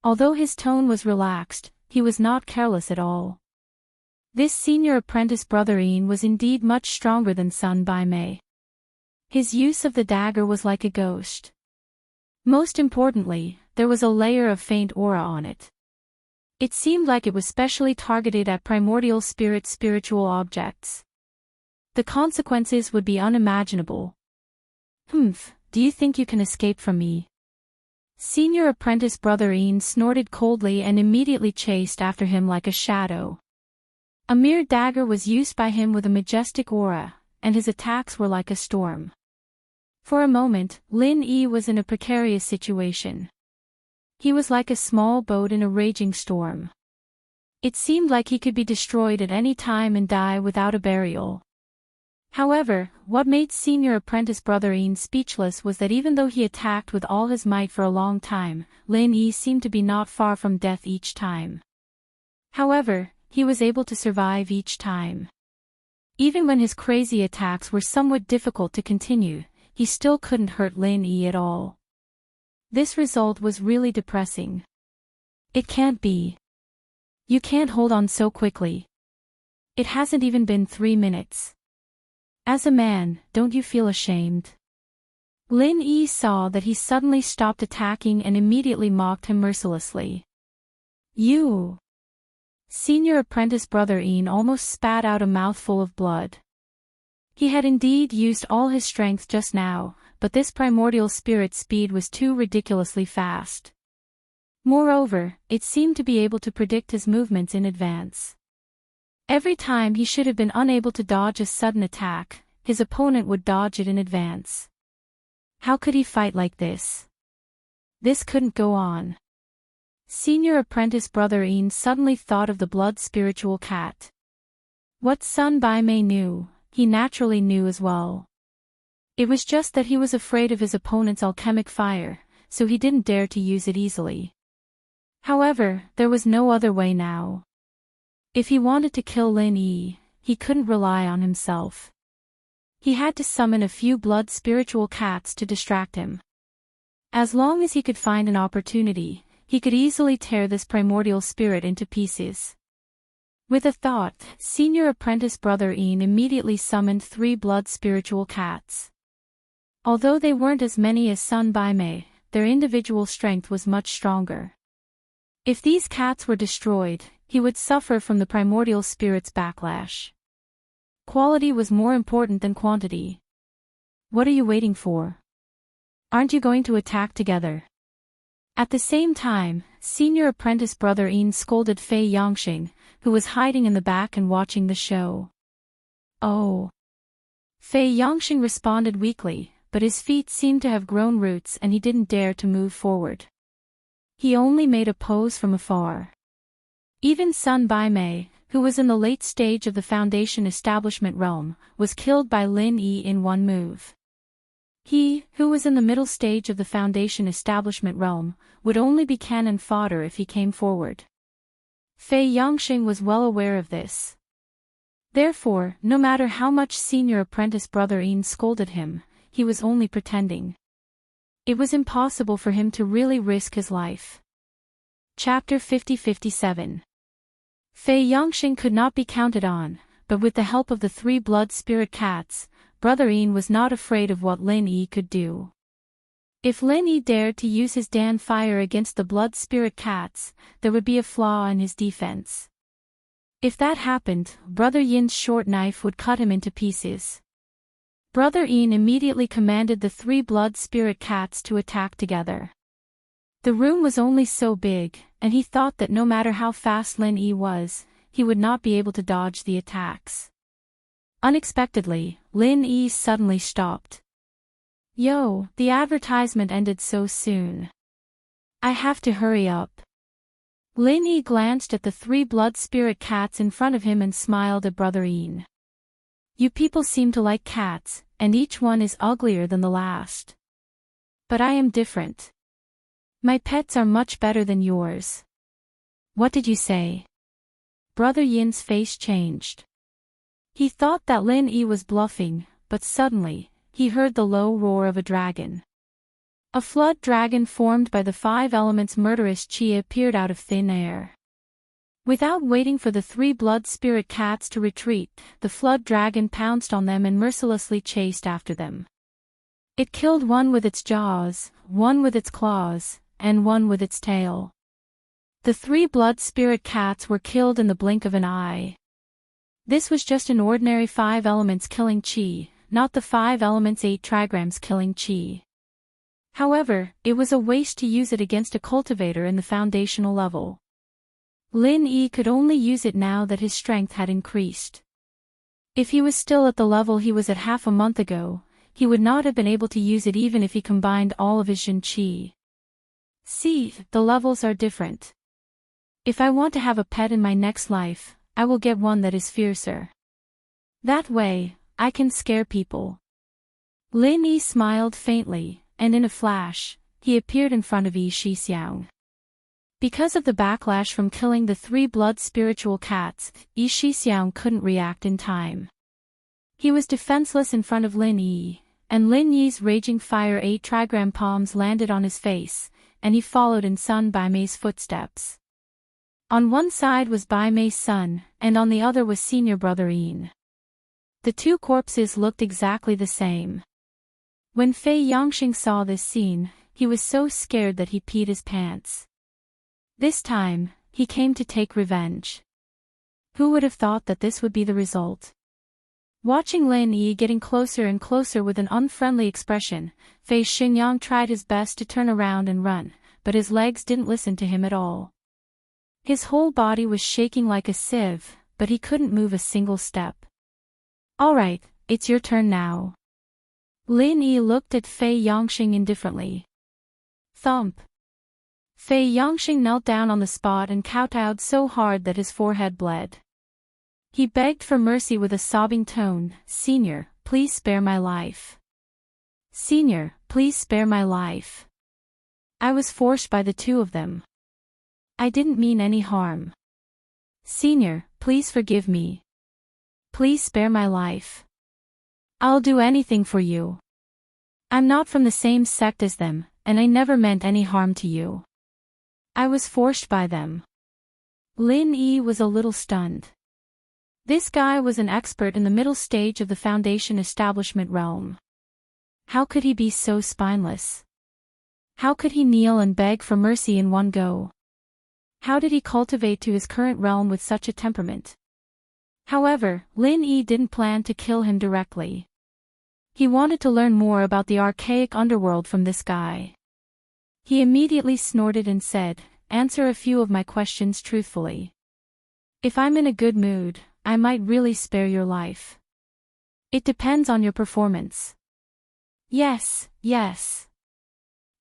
Although his tone was relaxed, he was not careless at all. This senior apprentice brother Yin was indeed much stronger than Sun Baimei. His use of the dagger was like a ghost. Most importantly, there was a layer of faint aura on it. It seemed like it was specially targeted at primordial spiritual objects. The consequences would be unimaginable. Do you think you can escape from me? Senior apprentice brother Yin snorted coldly and immediately chased after him like a shadow. A mere dagger was used by him with a majestic aura, and his attacks were like a storm. For a moment, Lin Yi was in a precarious situation. He was like a small boat in a raging storm. It seemed like he could be destroyed at any time and die without a burial. However, what made senior apprentice brother Yin speechless was that even though he attacked with all his might for a long time, Lin Yi seemed to be not far from death each time. However, he was able to survive each time. Even when his crazy attacks were somewhat difficult to continue, he still couldn't hurt Lin Yi at all. This result was really depressing. It can't be. You can't hold on so quickly. It hasn't even been 3 minutes. As a man, don't you feel ashamed? Lin Yi saw that he suddenly stopped attacking and immediately mocked him mercilessly. You! Senior apprentice brother Yin almost spat out a mouthful of blood. He had indeed used all his strength just now, but this primordial spirit speed was too ridiculously fast. Moreover, it seemed to be able to predict his movements in advance. Every time he should have been unable to dodge a sudden attack, his opponent would dodge it in advance. How could he fight like this? This couldn't go on. Senior apprentice brother Yin suddenly thought of the blood spiritual cat. What Sun Baimei knew, he naturally knew as well. It was just that he was afraid of his opponent's alchemic fire, so he didn't dare to use it easily. However, there was no other way now. If he wanted to kill Lin Yi, he couldn't rely on himself. He had to summon a few blood spiritual cats to distract him. As long as he could find an opportunity, he could easily tear this primordial spirit into pieces. With a thought, senior apprentice brother Yin immediately summoned 3 blood spiritual cats. Although they weren't as many as Sun Baimei, their individual strength was much stronger. If these cats were destroyed, he would suffer from the primordial spirit's backlash. Quality was more important than quantity. What are you waiting for? Aren't you going to attack together? At the same time, senior apprentice brother Yin scolded Fei Yangxing, who was hiding in the back and watching the show. Oh! Fei Yangxing responded weakly, but his feet seemed to have grown roots and he didn't dare to move forward. He only made a pose from afar. Even Sun Baimei, who was in the late stage of the Foundation establishment realm, was killed by Lin Yi in one move. He, who was in the middle stage of the Foundation establishment realm, would only be cannon fodder if he came forward. Fei Yangxing was well aware of this. Therefore, no matter how much senior apprentice Brother Ian scolded him, he was only pretending. It was impossible for him to really risk his life. Chapter 50-57. Fei Yongxing could not be counted on, but with the help of the 3 blood spirit cats, Brother Ian was not afraid of what Lin Yi could do. If Lin Yi dared to use his Dan fire against the blood spirit cats, there would be a flaw in his defense. If that happened, Brother Yin's short knife would cut him into pieces. Brother Ian immediately commanded the 3 blood spirit cats to attack together. The room was only so big, and he thought that no matter how fast Lin Yi was, he would not be able to dodge the attacks. Unexpectedly, Lin Yi suddenly stopped. Yo, the advertisement ended so soon. I have to hurry up. Lin Yi glanced at the 3 blood spirit cats in front of him and smiled at Brother Ian. You people seem to like cats, and each one is uglier than the last. But I am different. My pets are much better than yours. What did you say? Brother Yin's face changed. He thought that Lin Yi was bluffing, but suddenly, he heard the low roar of a dragon. A flood dragon formed by the 5 elements murderous chi appeared out of thin air. Without waiting for the 3 blood spirit cats to retreat, the flood dragon pounced on them and mercilessly chased after them. It killed one with its jaws, one with its claws, and one with its tail. The 3 blood spirit cats were killed in the blink of an eye. This was just an ordinary 5 elements killing chi, not the 5 elements 8 trigrams killing chi. However, it was a waste to use it against a cultivator in the foundational level. Lin Yi could only use it now that his strength had increased. If he was still at the level he was at half a month ago, he would not have been able to use it even if he combined all of his Jin Qi. See, the levels are different. If I want to have a pet in my next life, I will get one that is fiercer. That way, I can scare people. Lin Yi smiled faintly, and in a flash, he appeared in front of Yi Shixiang. Because of the backlash from killing the 3 blood spiritual cats, Yi Shixiang couldn't react in time. He was defenseless in front of Lin Yi, and Lin Yi's raging fire 8 trigram palms landed on his face, and he followed in Sun Baimei's footsteps. On one side was Baimei's son, and on the other was senior Brother Ian. The 2 corpses looked exactly the same. When Fei Yongxing saw this scene, he was so scared that he peed his pants. This time, he came to take revenge. Who would have thought that this would be the result? Watching Lin Yi getting closer and closer with an unfriendly expression, Fei Xingyang tried his best to turn around and run, but his legs didn't listen to him at all. His whole body was shaking like a sieve, but he couldn't move a single step. Alright, it's your turn now. Lin Yi looked at Fei Yongxing indifferently. Thump. Fei Yongxing knelt down on the spot and kowtowed so hard that his forehead bled. He begged for mercy with a sobbing tone, Senior, please spare my life. Senior, please spare my life. I was forced by the 2 of them. I didn't mean any harm. Senior, please forgive me. Please spare my life. I'll do anything for you. I'm not from the same sect as them, and I never meant any harm to you. I was forced by them. Lin Yi was a little stunned. This guy was an expert in the middle stage of the Foundation establishment realm. How could he be so spineless? How could he kneel and beg for mercy in one go? How did he cultivate to his current realm with such a temperament? However, Lin Yi didn't plan to kill him directly. He wanted to learn more about the archaic underworld from this guy. He immediately snorted and said, Answer a few of my questions truthfully. If I'm in a good mood, I might really spare your life. It depends on your performance. Yes, yes.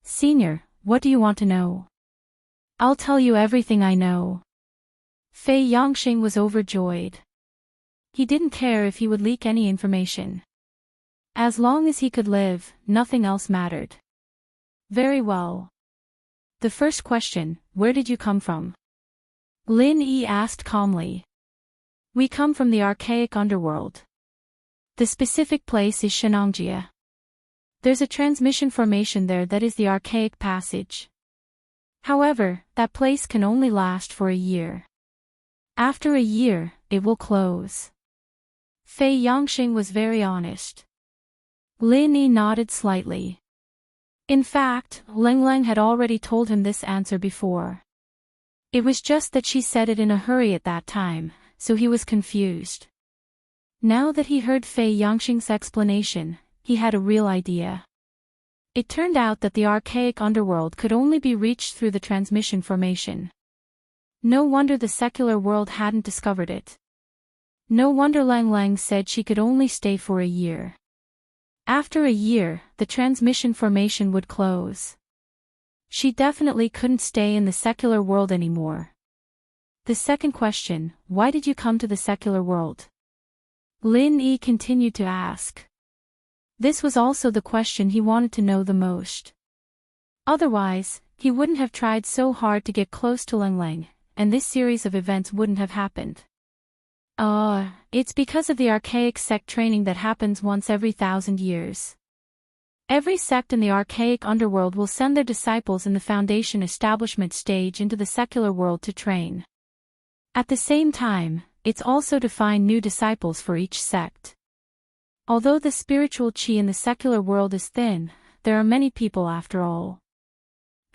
Senior, what do you want to know? I'll tell you everything I know. Fei Yongxing was overjoyed. He didn't care if he would leak any information. As long as he could live, nothing else mattered. Very well. The first question, where did you come from? Lin Yi asked calmly. We come from the archaic underworld. The specific place is Shenangjia. There's a transmission formation there that is the archaic passage. However, that place can only last for a year. After a year, it will close. Fei Yangxing was very honest. Lin Yi nodded slightly. In fact, Leng Leng had already told him this answer before. It was just that she said it in a hurry at that time, so he was confused. Now that he heard Fei Yangxing's explanation, he had a real idea. It turned out that the archaic underworld could only be reached through the transmission formation. No wonder the secular world hadn't discovered it. No wonder Leng Leng said she could only stay for a year. After a year, the transmission formation would close. She definitely couldn't stay in the secular world anymore. The second question, why did you come to the secular world? Lin Yi continued to ask. This was also the question he wanted to know the most. Otherwise, he wouldn't have tried so hard to get close to Leng Leng, and this series of events wouldn't have happened. It's because of the archaic sect training that happens once every 1,000 years. Every sect in the archaic underworld will send their disciples in the foundation establishment stage into the secular world to train. At the same time, it's also to find new disciples for each sect. Although the spiritual chi in the secular world is thin, there are many people after all.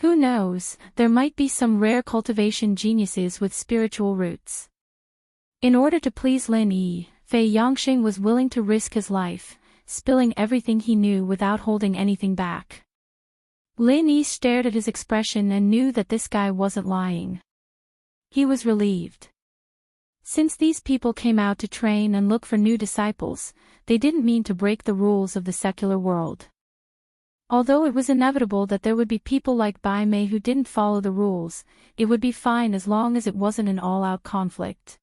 Who knows, there might be some rare cultivation geniuses with spiritual roots. In order to please Lin Yi, Fei Yangxing was willing to risk his life, spilling everything he knew without holding anything back. Lin Yi stared at his expression and knew that this guy wasn't lying. He was relieved. Since these people came out to train and look for new disciples, they didn't mean to break the rules of the secular world. Although it was inevitable that there would be people like Bai Mei who didn't follow the rules, it would be fine as long as it wasn't an all-out conflict.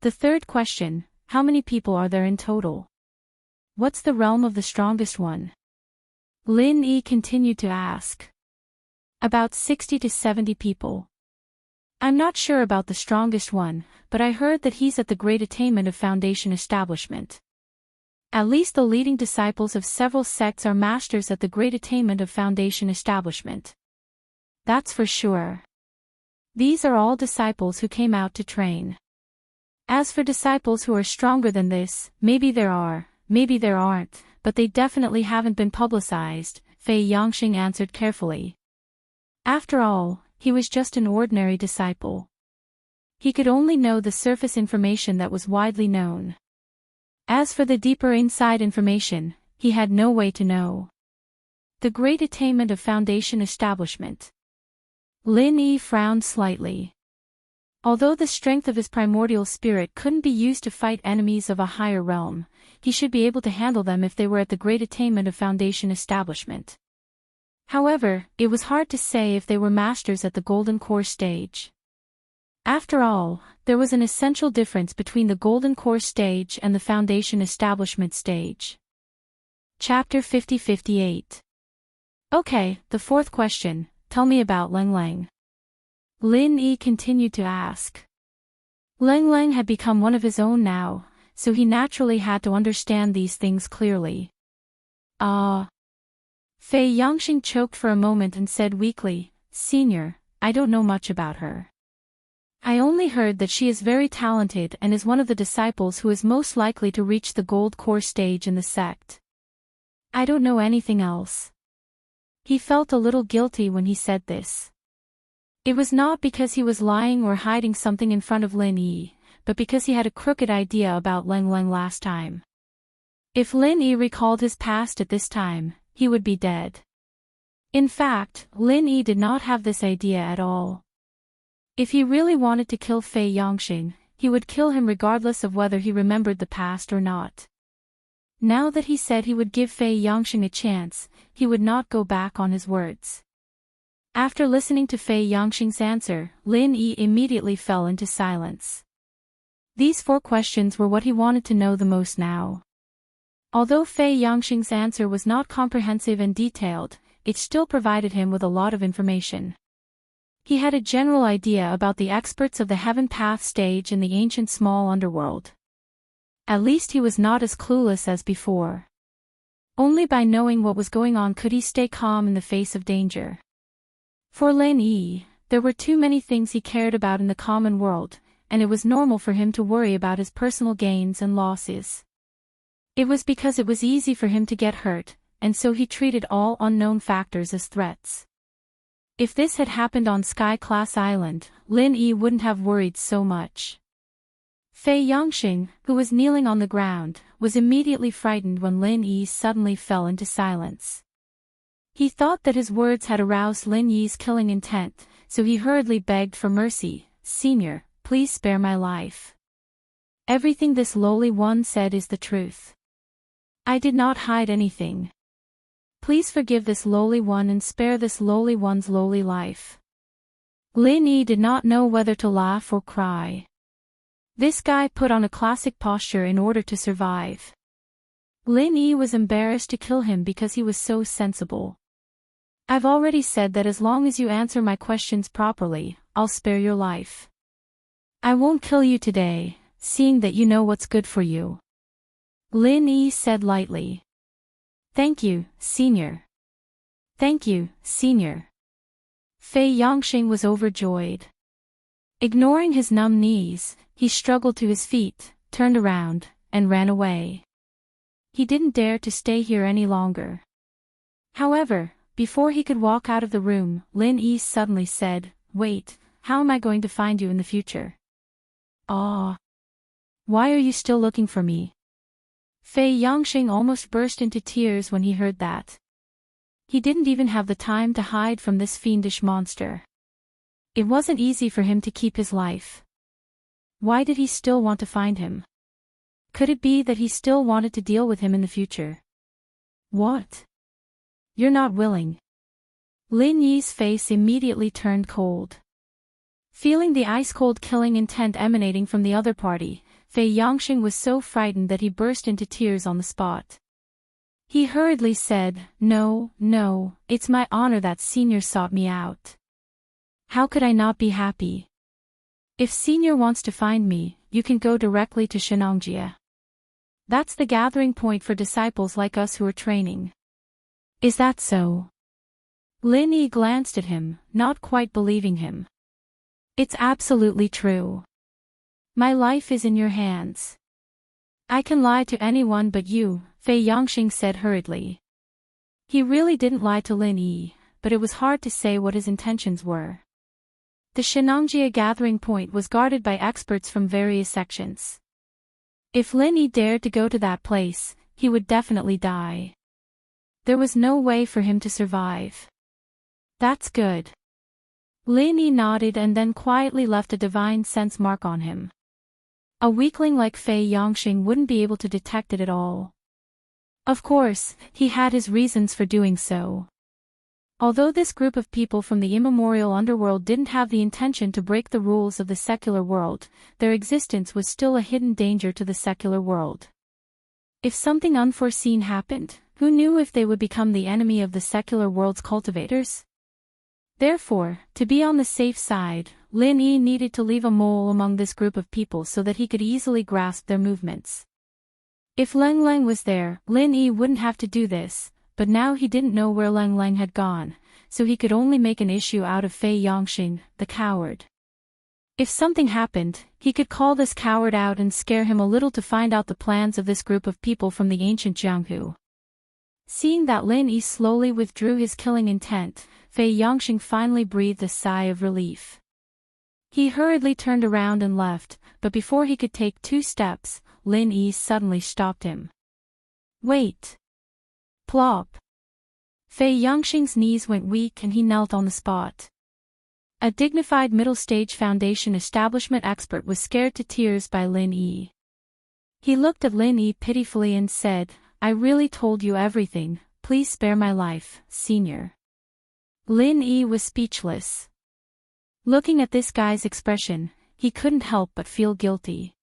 The third question, how many people are there in total? What's the realm of the strongest one? Lin Yi continued to ask. About 60 to 70 people. I'm not sure about the strongest one, but I heard that he's at the great attainment of foundation establishment. At least the leading disciples of several sects are masters at the great attainment of foundation establishment. That's for sure. These are all disciples who came out to train. As for disciples who are stronger than this, maybe there are, maybe there aren't, but they definitely haven't been publicized, Fei Yangxing answered carefully. After all, he was just an ordinary disciple. He could only know the surface information that was widely known. As for the deeper inside information, he had no way to know. The great attainment of foundation establishment. Lin Yi frowned slightly. Although the strength of his primordial spirit couldn't be used to fight enemies of a higher realm, he should be able to handle them if they were at the great attainment of foundation establishment. However, it was hard to say if they were masters at the golden core stage. After all, there was an essential difference between the golden core stage and the foundation establishment stage. Chapter 50-58. Okay, the fourth question, tell me about Leng Leng. Lin Yi continued to ask. Leng Leng had become one of his own now, so he naturally had to understand these things clearly. Fei Yangxing choked for a moment and said weakly, Senior, I don't know much about her. I only heard that she is very talented and is one of the disciples who is most likely to reach the gold core stage in the sect. I don't know anything else. He felt a little guilty when he said this. It was not because he was lying or hiding something in front of Lin Yi, but because he had a crooked idea about Leng Leng last time. If Lin Yi recalled his past at this time, he would be dead. In fact, Lin Yi did not have this idea at all. If he really wanted to kill Fei Yangxing, he would kill him regardless of whether he remembered the past or not. Now that he said he would give Fei Yangxing a chance, he would not go back on his words. After listening to Fei Yangxing's answer, Lin Yi immediately fell into silence. These 4 questions were what he wanted to know the most now. Although Fei Yangxing's answer was not comprehensive and detailed, it still provided him with a lot of information. He had a general idea about the experts of the Heaven Path stage in the ancient small underworld. At least he was not as clueless as before. Only by knowing what was going on could he stay calm in the face of danger. For Lin Yi, there were too many things he cared about in the common world, and it was normal for him to worry about his personal gains and losses. It was because it was easy for him to get hurt, and so he treated all unknown factors as threats. If this had happened on Sky Class Island, Lin Yi wouldn't have worried so much. Fei Yangxing, who was kneeling on the ground, was immediately frightened when Lin Yi suddenly fell into silence. He thought that his words had aroused Lin Yi's killing intent, so he hurriedly begged for mercy. "Senior, please spare my life. Everything this lowly one said is the truth. I did not hide anything. Please forgive this lowly one and spare this lowly one's lowly life." Lin Yi did not know whether to laugh or cry. This guy put on a classic posture in order to survive. Lin Yi was embarrassed to kill him because he was so sensible. "I've already said that as long as you answer my questions properly, I'll spare your life. I won't kill you today, seeing that you know what's good for you," Lin Yi said lightly. "Thank you, Senior. Thank you, Senior." Fei Yangxing was overjoyed. Ignoring his numb knees, he struggled to his feet, turned around, and ran away. He didn't dare to stay here any longer. However, before he could walk out of the room, Lin Yi suddenly said, "Wait, how am I going to find you in the future?" "Ah. Why are you still looking for me?" Fei Yangxing almost burst into tears when he heard that. He didn't even have the time to hide from this fiendish monster. It wasn't easy for him to keep his life. Why did he still want to find him? Could it be that he still wanted to deal with him in the future? "What? You're not willing." Lin Yi's face immediately turned cold. Feeling the ice-cold killing intent emanating from the other party, Fei Yangxing was so frightened that he burst into tears on the spot. He hurriedly said, No, it's my honor that Senior sought me out. How could I not be happy? If Senior wants to find me, you can go directly to Shenangjia. That's the gathering point for disciples like us who are training." "Is that so?" Lin Yi glanced at him, not quite believing him. "It's absolutely true. My life is in your hands. I can lie to anyone but you," Fei Yangxing said hurriedly. He really didn't lie to Lin Yi, but it was hard to say what his intentions were. The Shenangjia gathering point was guarded by experts from various sections. If Lin Yi dared to go to that place, he would definitely die. There was no way for him to survive. "That's good." Lin Yi nodded and then quietly left a divine sense mark on him. A weakling like Fei Yangxing wouldn't be able to detect it at all. Of course, he had his reasons for doing so. Although this group of people from the immemorial underworld didn't have the intention to break the rules of the secular world, their existence was still a hidden danger to the secular world. If something unforeseen happened, who knew if they would become the enemy of the secular world's cultivators? Therefore, to be on the safe side, Lin Yi needed to leave a mole among this group of people so that he could easily grasp their movements. If Leng Leng was there, Lin Yi wouldn't have to do this, but now he didn't know where Leng Leng had gone, so he could only make an issue out of Fei Yangxing, the coward. If something happened, he could call this coward out and scare him a little to find out the plans of this group of people from the ancient Jianghu. Seeing that Lin Yi slowly withdrew his killing intent, Fei Yangxing finally breathed a sigh of relief. He hurriedly turned around and left, but before he could take 2 steps, Lin Yi suddenly stopped him. "Wait." Plop. Fei Yangxing's knees went weak and he knelt on the spot. A dignified middle-stage foundation establishment expert was scared to tears by Lin Yi. He looked at Lin Yi pitifully and said, "I really told you everything, please spare my life, Senior." Lin Yi was speechless. Looking at this guy's expression, he couldn't help but feel guilty.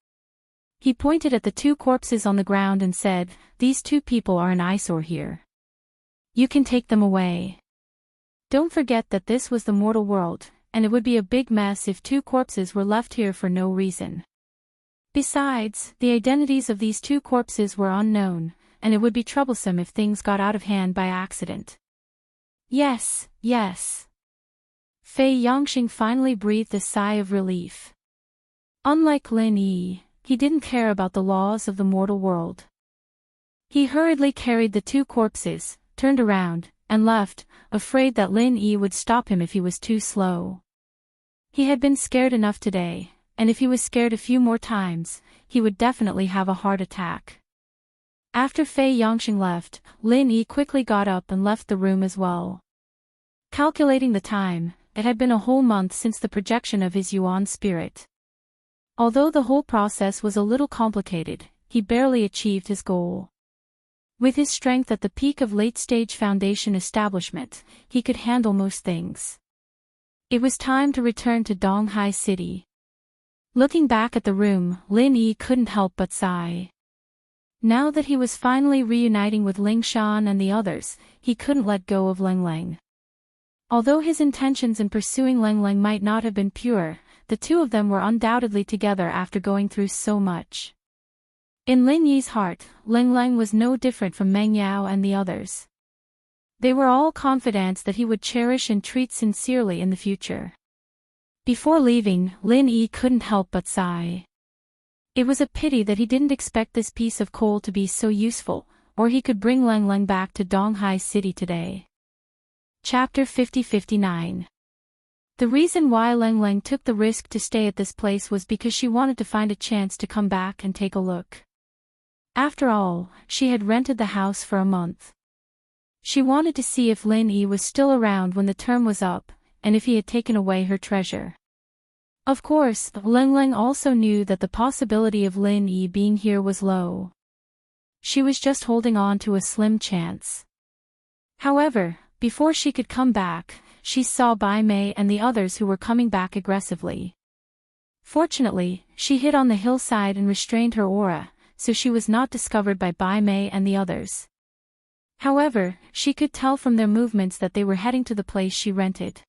He pointed at the 2 corpses on the ground and said, "These 2 people are an eyesore here. You can take them away. Don't forget that this was the mortal world, and it would be a big mess if two corpses were left here for no reason. Besides, the identities of these two corpses were unknown, and it would be troublesome if things got out of hand by accident. Yes, yes. Fei Yongxing finally breathed a sigh of relief. Unlike Lin Yi, he didn't care about the laws of the mortal world. He hurriedly carried the two corpses, turned around, and left, afraid that Lin Yi would stop him if he was too slow. He had been scared enough today, and if he was scared a few more times, he would definitely have a heart attack. After Fei Yongxing left, Lin Yi quickly got up and left the room as well. Calculating the time, it had been a whole month since the projection of his Yuan spirit. Although the whole process was a little complicated, he barely achieved his goal. With his strength at the peak of late-stage foundation establishment, he could handle most things. It was time to return to Donghai City. Looking back at the room, Lin Yi couldn't help but sigh. Now that he was finally reuniting with Ling Shan and the others, he couldn't let go of Leng Leng. Although his intentions in pursuing Leng Leng might not have been pure, the two of them were undoubtedly together after going through so much. In Lin Yi's heart, Leng Leng was no different from Meng Yao and the others. They were all confident that he would cherish and treat sincerely in the future. Before leaving, Lin Yi couldn't help but sigh. It was a pity that he didn't expect this piece of coal to be so useful, or he could bring Leng Leng back to Donghai City today. Chapter 50-59. The reason why Leng Leng took the risk to stay at this place was because she wanted to find a chance to come back and take a look. After all, she had rented the house for a month. She wanted to see if Lin Yi was still around when the term was up, and if he had taken away her treasure. Of course, Leng Leng also knew that the possibility of Lin Yi being here was low. She was just holding on to a slim chance. However, before she could come back, she saw Bai Mei and the others who were coming back aggressively. Fortunately, she hid on the hillside and restrained her aura, so she was not discovered by Bai Mei and the others. However, she could tell from their movements that they were heading to the place she rented.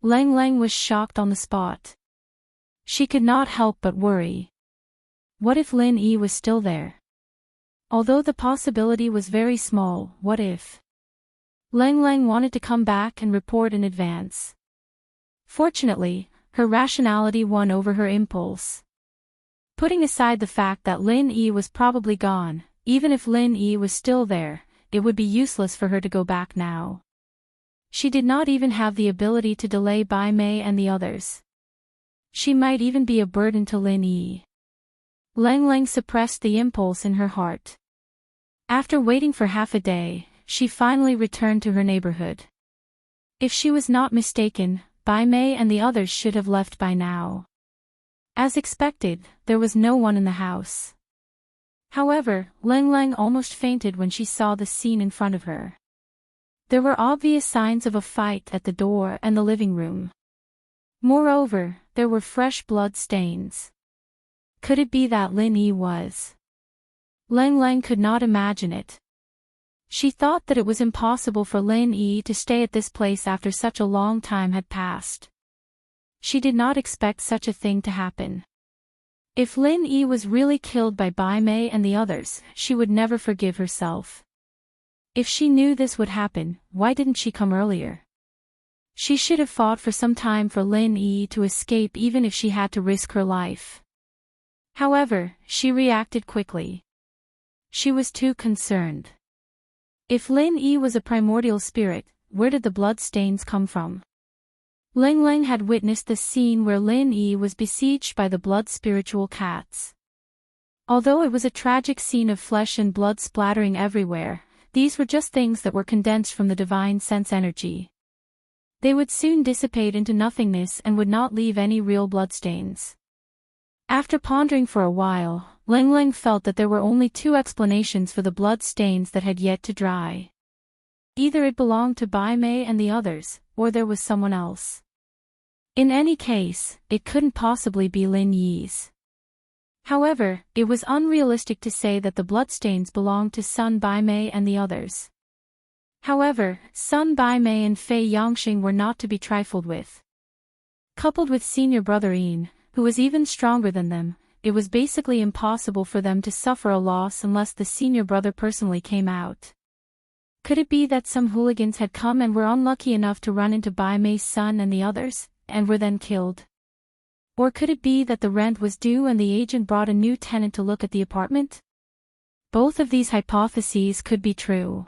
Leng Leng was shocked on the spot. She could not help but worry. What if Lin Yi was still there? Although the possibility was very small, what if? Leng Leng wanted to come back and report in advance. Fortunately, her rationality won over her impulse. Putting aside the fact that Lin Yi was probably gone, even if Lin Yi was still there, it would be useless for her to go back now. She did not even have the ability to delay Bai Mei and the others. She might even be a burden to Lin Yi. Leng Leng suppressed the impulse in her heart. After waiting for half a day, she finally returned to her neighborhood. If she was not mistaken, Bai Mei and the others should have left by now. As expected, there was no one in the house. However, Leng Leng almost fainted when she saw the scene in front of her. There were obvious signs of a fight at the door and the living room. Moreover, there were fresh blood stains. Could it be that Lin Yi was? Leng Leng could not imagine it. She thought that it was impossible for Lin Yi to stay at this place after such a long time had passed. She did not expect such a thing to happen. If Lin Yi was really killed by Bai Mei and the others, she would never forgive herself. If she knew this would happen, why didn't she come earlier? She should have fought for some time for Lin Yi to escape even if she had to risk her life. However, she reacted quickly. She was too concerned. If Lin Yi was a primordial spirit, where did the blood stains come from? Leng Leng had witnessed the scene where Lin Yi was besieged by the blood spiritual cats. Although it was a tragic scene of flesh and blood splattering everywhere, these were just things that were condensed from the divine sense energy. They would soon dissipate into nothingness and would not leave any real bloodstains. After pondering for a while, Leng Leng felt that there were only two explanations for the blood stains that had yet to dry. Either it belonged to Bai Mei and the others, or there was someone else. In any case, it couldn't possibly be Lin Yi's. However, it was unrealistic to say that the bloodstains belonged to Sun Bai Mei and the others. However, Sun Bai Mei and Fei Yongxing were not to be trifled with. Coupled with senior brother Ian, who was even stronger than them, it was basically impossible for them to suffer a loss unless the senior brother personally came out. Could it be that some hooligans had come and were unlucky enough to run into Bai Mei's son and the others, and were then killed? Or could it be that the rent was due and the agent brought a new tenant to look at the apartment? Both of these hypotheses could be true.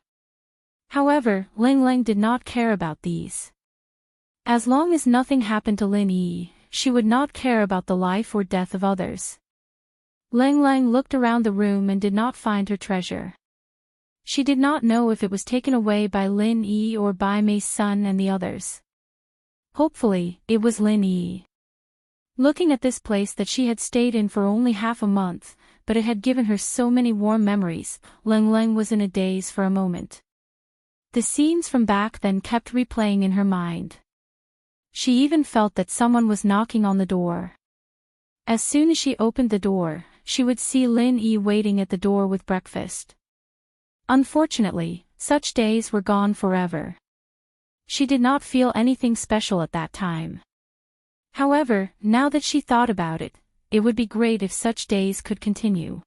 However, Ling Ling did not care about these. As long as nothing happened to Lin Yi, she would not care about the life or death of others. Ling Ling looked around the room and did not find her treasure. She did not know if it was taken away by Lin Yi or Bai Mei's son and the others. Hopefully, it was Lin Yi. Looking at this place that she had stayed in for only half a month, but it had given her so many warm memories, Ling Ling was in a daze for a moment. The scenes from back then kept replaying in her mind. She even felt that someone was knocking on the door. As soon as she opened the door, she would see Lin Yi waiting at the door with breakfast. Unfortunately, such days were gone forever. She did not feel anything special at that time. However, now that she thought about it, it would be great if such days could continue.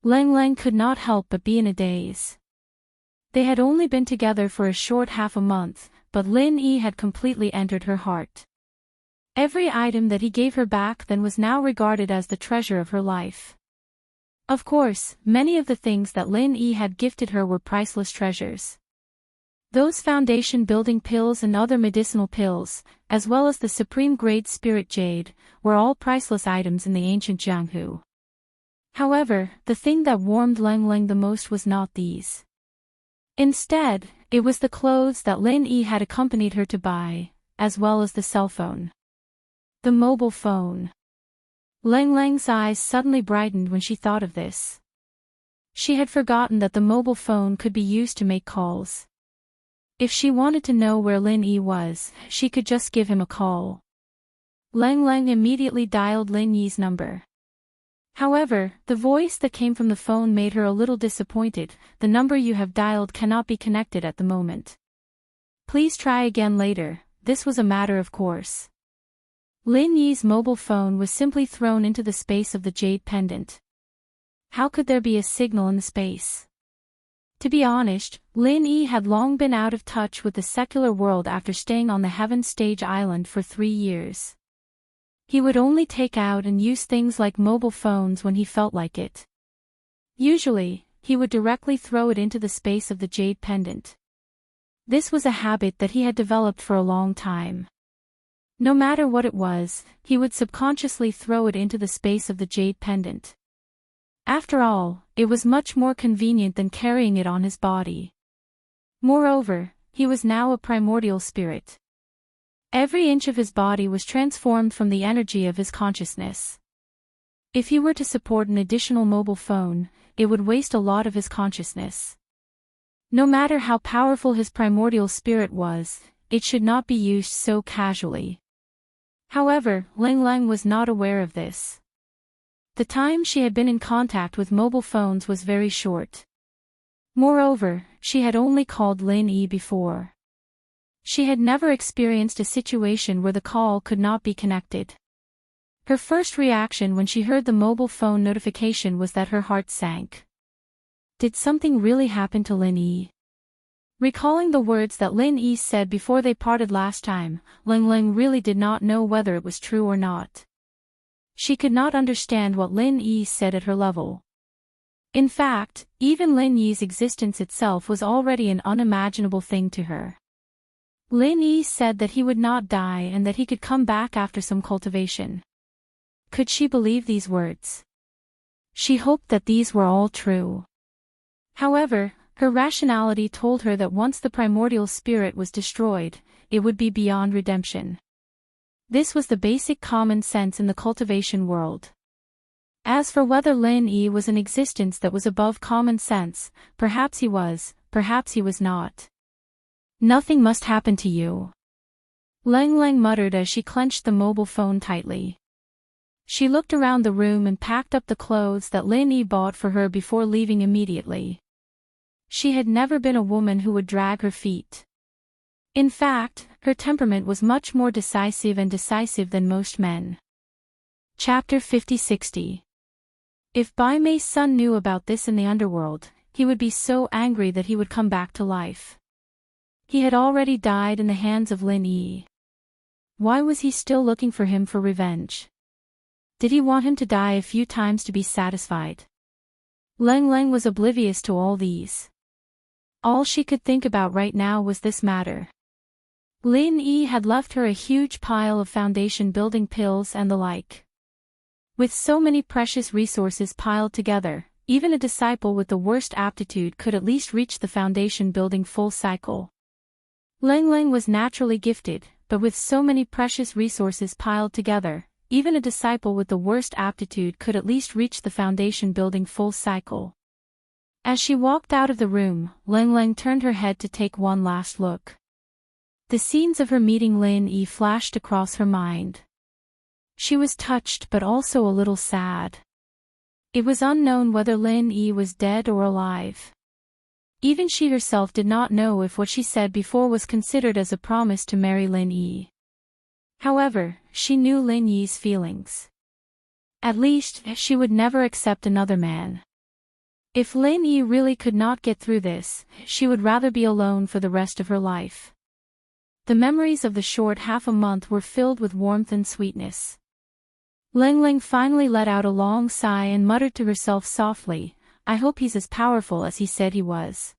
Ling Ling could not help but be in a daze. They had only been together for a short half a month, but Lin Yi had completely entered her heart. Every item that he gave her back then was now regarded as the treasure of her life. Of course, many of the things that Lin Yi had gifted her were priceless treasures. Those foundation-building pills and other medicinal pills, as well as the supreme-grade spirit jade, were all priceless items in the ancient Jianghu. However, the thing that warmed Ling Ling the most was not these. Instead, it was the clothes that Lin Yi had accompanied her to buy, as well as the cell phone. The mobile phone. Ling Ling's eyes suddenly brightened when she thought of this. She had forgotten that the mobile phone could be used to make calls. If she wanted to know where Lin Yi was, she could just give him a call. Ling Ling immediately dialed Lin Yi's number. However, the voice that came from the phone made her a little disappointed. The number you have dialed cannot be connected at the moment. Please try again later. This was a matter of course. Lin Yi's mobile phone was simply thrown into the space of the jade pendant. How could there be a signal in the space? To be honest, Lin Yi had long been out of touch with the secular world after staying on the Heaven Stage Island for 3 years. He would only take out and use things like mobile phones when he felt like it. Usually, he would directly throw it into the space of the jade pendant. This was a habit that he had developed for a long time. No matter what it was, he would subconsciously throw it into the space of the jade pendant. After all, it was much more convenient than carrying it on his body. Moreover, he was now a primordial spirit. Every inch of his body was transformed from the energy of his consciousness. If he were to support an additional mobile phone, it would waste a lot of his consciousness. No matter how powerful his primordial spirit was, it should not be used so casually. However, Ling Ling was not aware of this. The time she had been in contact with mobile phones was very short. Moreover, she had only called Lin Yi before. She had never experienced a situation where the call could not be connected. Her first reaction when she heard the mobile phone notification was that her heart sank. Did something really happen to Lin Yi? Recalling the words that Lin Yi said before they parted last time, Ling Ling really did not know whether it was true or not. She could not understand what Lin Yi said at her level. In fact, even Lin Yi's existence itself was already an unimaginable thing to her. Lin Yi said that he would not die and that he could come back after some cultivation. Could she believe these words? She hoped that these were all true. However, her rationality told her that once the primordial spirit was destroyed, it would be beyond redemption. This was the basic common sense in the cultivation world. As for whether Lin Yi was an existence that was above common sense, perhaps he was, perhaps he was not. Nothing must happen to you. Ling Ling muttered as she clenched the mobile phone tightly. She looked around the room and packed up the clothes that Lin Yi bought for her before leaving immediately. She had never been a woman who would drag her feet. In fact, Her temperament was much more decisive than most men. Chapter 50-60. If Bai Mei's son knew about this in the underworld, he would be so angry that he would come back to life. He had already died in the hands of Lin Yi. Why was he still looking for him for revenge? Did he want him to die a few times to be satisfied? Leng Leng was oblivious to all these. All she could think about right now was this matter. Lin Yi had left her a huge pile of foundation building pills and the like. With so many precious resources piled together, even a disciple with the worst aptitude could at least reach the foundation building full cycle. Leng Leng was naturally gifted, but with so many precious resources piled together, even a disciple with the worst aptitude could at least reach the foundation building full cycle. As she walked out of the room, Leng Leng turned her head to take one last look. The scenes of her meeting Lin Yi flashed across her mind. She was touched but also a little sad. It was unknown whether Lin Yi was dead or alive. Even she herself did not know if what she said before was considered as a promise to marry Lin Yi. However, she knew Lin Yi's feelings. At least, she would never accept another man. If Lin Yi really could not get through this, she would rather be alone for the rest of her life. The memories of the short half a month were filled with warmth and sweetness. Leng Leng finally let out a long sigh and muttered to herself softly, "I hope he's as powerful as he said he was."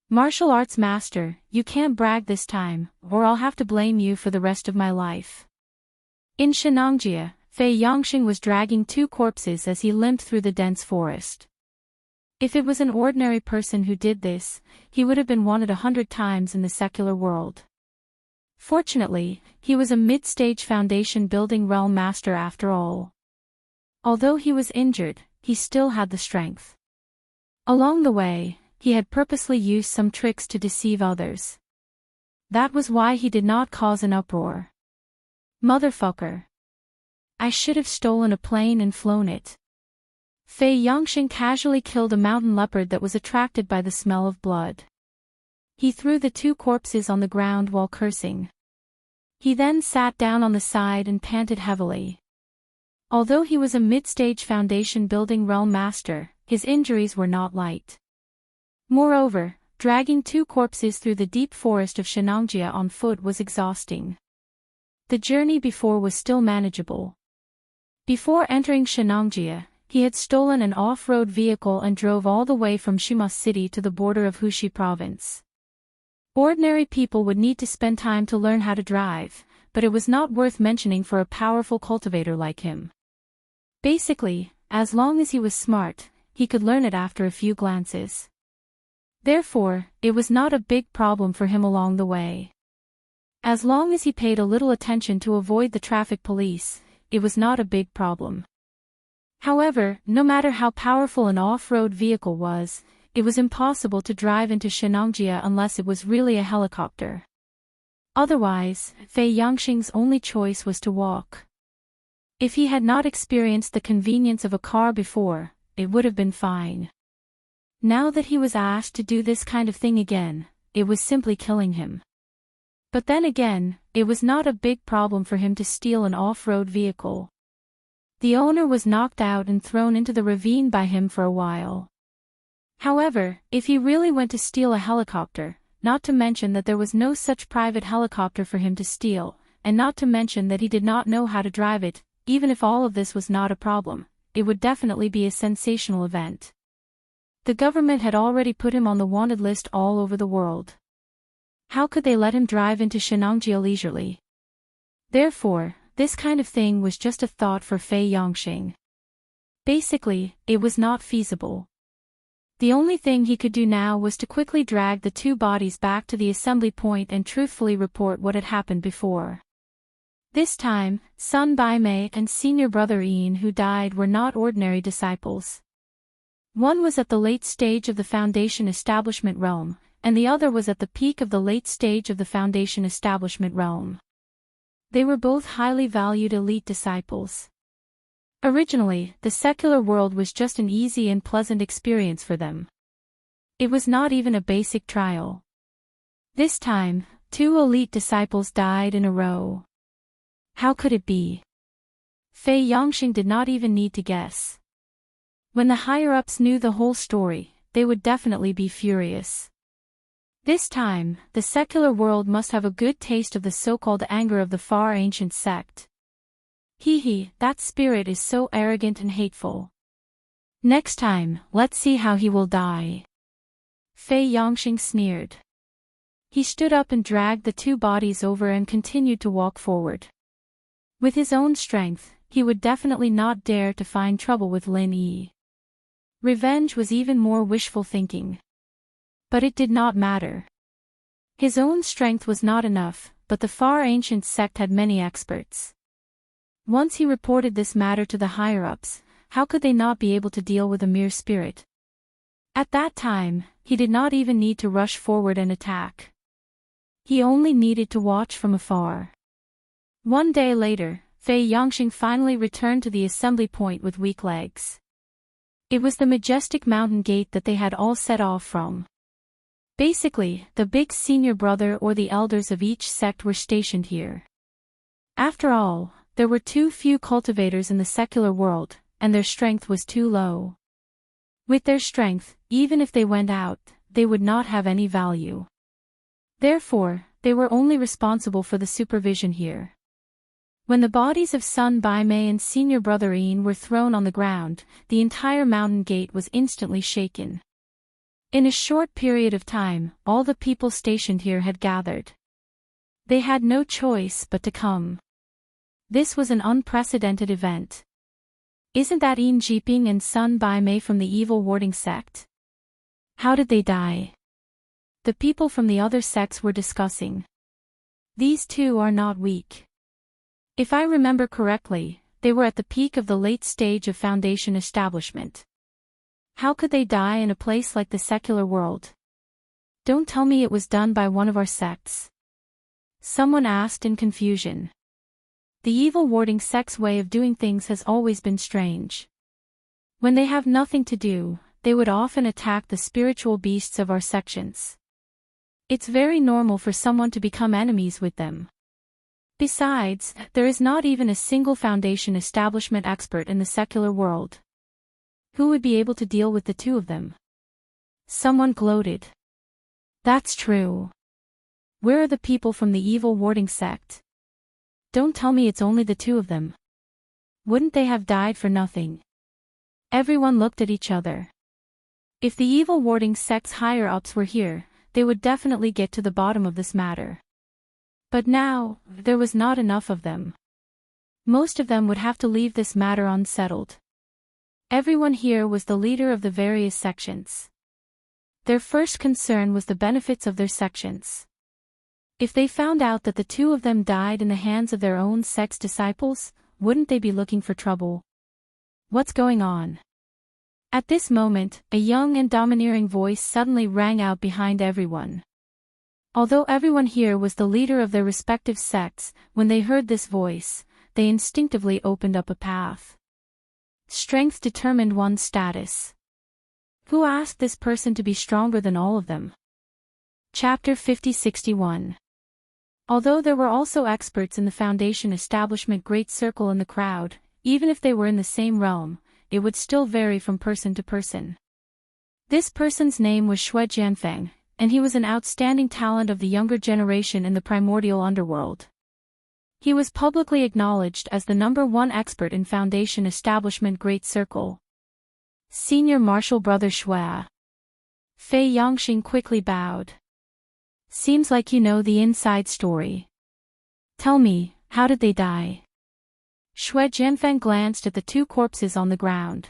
Martial arts master, you can't brag this time, or I'll have to blame you for the rest of my life. In Shenangjia, Fei Yangxing was dragging two corpses as he limped through the dense forest. If it was an ordinary person who did this, he would have been wanted 100 times in the secular world. Fortunately, he was a mid-stage foundation building realm master after all. Although he was injured, he still had the strength. Along the way, he had purposely used some tricks to deceive others. That was why he did not cause an uproar. Motherfucker. I should have stolen a plane and flown it. Fei Yangxing casually killed a mountain leopard that was attracted by the smell of blood. He threw the two corpses on the ground while cursing. He then sat down on the side and panted heavily. Although he was a mid-stage foundation building realm master, his injuries were not light. Moreover, dragging two corpses through the deep forest of Shenangjia on foot was exhausting. The journey before was still manageable. Before entering Shenangjia, he had stolen an off-road vehicle and drove all the way from Shima City to the border of Hushi province. Ordinary people would need to spend time to learn how to drive, but it was not worth mentioning for a powerful cultivator like him. Basically, as long as he was smart, he could learn it after a few glances. Therefore, it was not a big problem for him along the way. As long as he paid a little attention to avoid the traffic police, it was not a big problem. However, no matter how powerful an off-road vehicle was, it was impossible to drive into Shenangjia unless it was really a helicopter. Otherwise, Fei Yangxing's only choice was to walk. If he had not experienced the convenience of a car before, it would have been fine. Now that he was asked to do this kind of thing again, it was simply killing him. But then again, it was not a big problem for him to steal an off-road vehicle. The owner was knocked out and thrown into the ravine by him for a while. However, if he really went to steal a helicopter, not to mention that there was no such private helicopter for him to steal, and not to mention that he did not know how to drive it, even if all of this was not a problem, it would definitely be a sensational event. The government had already put him on the wanted list all over the world. How could they let him drive into Shenangjia leisurely? Therefore, this kind of thing was just a thought for Fei Yangxing. Basically, it was not feasible. The only thing he could do now was to quickly drag the two bodies back to the assembly point and truthfully report what had happened before. This time, son Bai Mei and senior brother Ian who died were not ordinary disciples. One was at the late stage of the Foundation Establishment realm, and the other was at the peak of the late stage of the Foundation Establishment realm. They were both highly valued elite disciples. Originally, the secular world was just an easy and pleasant experience for them. It was not even a basic trial. This time, 2 elite disciples died in a row. How could it be? Fei Yongxing did not even need to guess. When the higher-ups knew the whole story, they would definitely be furious. This time, the secular world must have a good taste of the so-called anger of the far ancient sect. Hee, that spirit is so arrogant and hateful. Next time, let's see how he will die. Fei Yongxing sneered. He stood up and dragged the 2 bodies over and continued to walk forward. With his own strength, he would definitely not dare to find trouble with Lin Yi. Revenge was even more wishful thinking. But it did not matter. His own strength was not enough, but the far ancient sect had many experts. Once he reported this matter to the higher-ups, how could they not be able to deal with a mere spirit? At that time, he did not even need to rush forward and attack. He only needed to watch from afar. One day later, Fei Yongxing finally returned to the assembly point with weak legs. It was the majestic mountain gate that they had all set off from. Basically, the big senior brother or the elders of each sect were stationed here. After all, there were too few cultivators in the secular world, and their strength was too low. With their strength, even if they went out, they would not have any value. Therefore, they were only responsible for the supervision here. When the bodies of Sun Baimei and senior brother Yin were thrown on the ground, the entire mountain gate was instantly shaken. In a short period of time, all the people stationed here had gathered. They had no choice but to come. This was an unprecedented event. Isn't that Yin Jiping and Sun Baimei from the evil warding sect? How did they die? The people from the other sects were discussing. These 2 are not weak. If I remember correctly, they were at the peak of the late stage of foundation establishment. How could they die in a place like the secular world? Don't tell me it was done by one of our sects. Someone asked in confusion. The evil warding sect's way of doing things has always been strange. When they have nothing to do, they would often attack the spiritual beasts of our sections. It's very normal for someone to become enemies with them. Besides, there is not even a single foundation establishment expert in the secular world. Who would be able to deal with the 2 of them? Someone gloated. That's true. Where are the people from the evil warding sect? Don't tell me it's only the 2 of them. Wouldn't they have died for nothing? Everyone looked at each other. If the evil warding sect's higher-ups were here, they would definitely get to the bottom of this matter. But now, there was not enough of them. Most of them would have to leave this matter unsettled. Everyone here was the leader of the various sections. Their first concern was the benefits of their sections. If they found out that the 2 of them died in the hands of their own sect's disciples, wouldn't they be looking for trouble? What's going on? At this moment, a young and domineering voice suddenly rang out behind everyone. Although everyone here was the leader of their respective sects, when they heard this voice, they instinctively opened up a path. Strength determined one's status. Who asked this person to be stronger than all of them? Chapter 50-61. Although there were also experts in the Foundation Establishment Great Circle in the crowd, even if they were in the same realm, it would still vary from person to person. This person's name was Xue Jianfeng, and he was an outstanding talent of the younger generation in the primordial underworld. He was publicly acknowledged as the #1 expert in Foundation Establishment Great Circle. Senior Marshal Brother Xue. Fei Yongxing quickly bowed. Seems like you know the inside story. Tell me, how did they die? Xue Jianfeng glanced at the 2 corpses on the ground.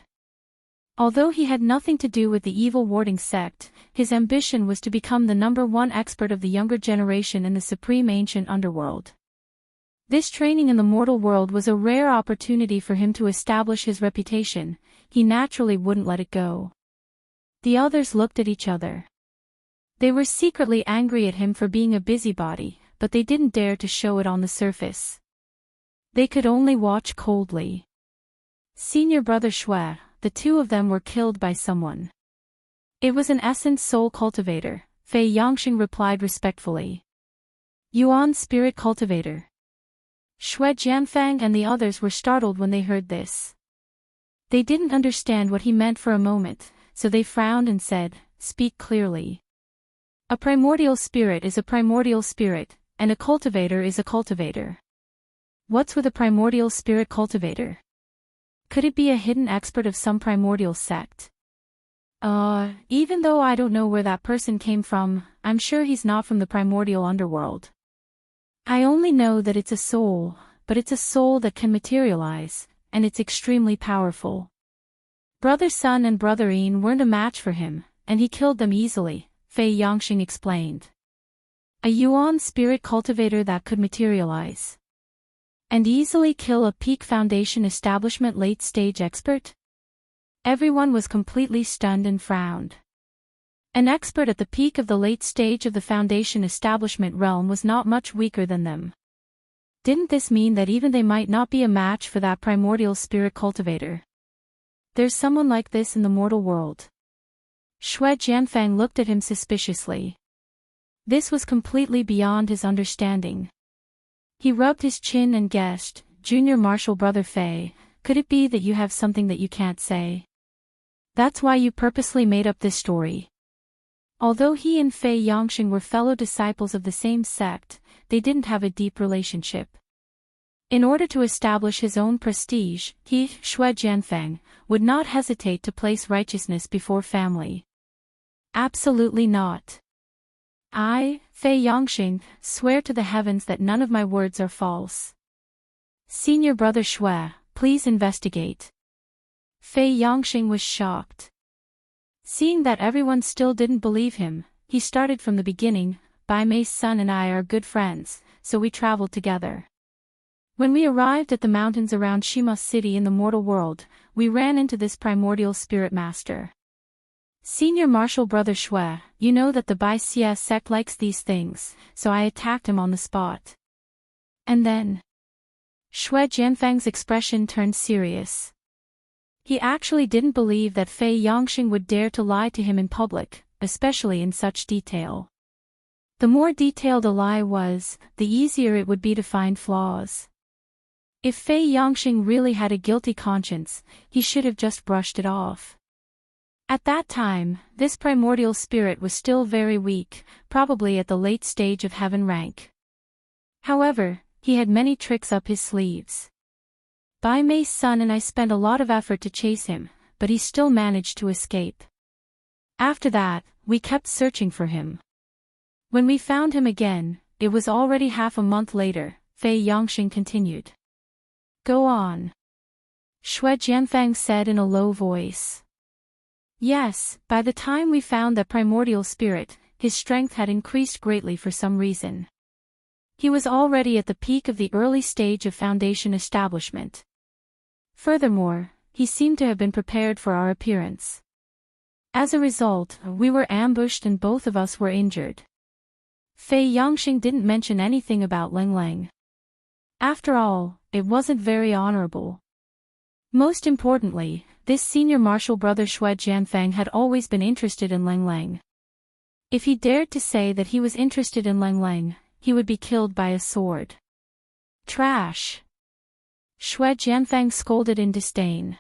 Although he had nothing to do with the evil warding sect, his ambition was to become the #1 expert of the younger generation in the supreme ancient underworld. This training in the mortal world was a rare opportunity for him to establish his reputation. He naturally wouldn't let it go. The others looked at each other. They were secretly angry at him for being a busybody, but they didn't dare to show it on the surface. They could only watch coldly. Senior brother Xue, the 2 of them were killed by someone. It was an essence soul cultivator, Fei Yongxing replied respectfully. Yuan spirit cultivator. Shui Jianfang and the others were startled when they heard this. They didn't understand what he meant for a moment, so they frowned and said, "Speak clearly." A primordial spirit is a primordial spirit, and a cultivator is a cultivator. What's with a primordial spirit cultivator? Could it be a hidden expert of some primordial sect? Even though I don't know where that person came from, I'm sure he's not from the primordial underworld. I only know that it's a soul, but it's a soul that can materialize, and it's extremely powerful. Brother Sun and Brother Yin weren't a match for him, and he killed them easily, Fei Yangxing explained. A Yuan spirit cultivator that could materialize and easily kill a peak foundation establishment late-stage expert? Everyone was completely stunned and frowned. An expert at the peak of the late stage of the foundation establishment realm was not much weaker than them. Didn't this mean that even they might not be a match for that primordial spirit cultivator? There's someone like this in the mortal world. Shui Jianfang looked at him suspiciously. This was completely beyond his understanding. He rubbed his chin and guessed, "Junior Marshal Brother Fei, could it be that you have something that you can't say? That's why you purposely made up this story." Although he and Fei Yangxing were fellow disciples of the same sect, they didn't have a deep relationship. In order to establish his own prestige, he, Shui Jianfang, would not hesitate to place righteousness before family. Absolutely not. I, Fei Yangxing, swear to the heavens that none of my words are false. Senior Brother Shui, please investigate. Fei Yangxing was shocked. Seeing that everyone still didn't believe him, he started from the beginning. Bai Mei's son and I are good friends, so we traveled together. When we arrived at the mountains around Shima City in the mortal world, we ran into this primordial spirit master. Senior Marshal Brother Shui, you know that the Bai Xia sect likes these things, so I attacked him on the spot. And then Shui Jianfang's expression turned serious. He actually didn't believe that Fei Yangxing would dare to lie to him in public, especially in such detail. The more detailed a lie was, the easier it would be to find flaws. If Fei Yangxing really had a guilty conscience, he should have just brushed it off. At that time, this primordial spirit was still very weak, probably at the late stage of heaven rank. However, he had many tricks up his sleeves. Bai Mei's son and I spent a lot of effort to chase him, but he still managed to escape. After that, we kept searching for him. When we found him again, it was already half a month later, Fei Yangxing continued. Go on. Shui Jianfang said in a low voice. Yes, by the time we found that primordial spirit, his strength had increased greatly for some reason. He was already at the peak of the early stage of foundation establishment. Furthermore, he seemed to have been prepared for our appearance. As a result, we were ambushed and both of us were injured. Fei Yangxing didn't mention anything about Leng Leng. After all, it wasn't very honorable. Most importantly, this senior martial brother Shui Jianfang had always been interested in Leng Leng. If he dared to say that he was interested in Leng Leng, he would be killed by a sword. Trash! Shui Jianfang scolded in disdain.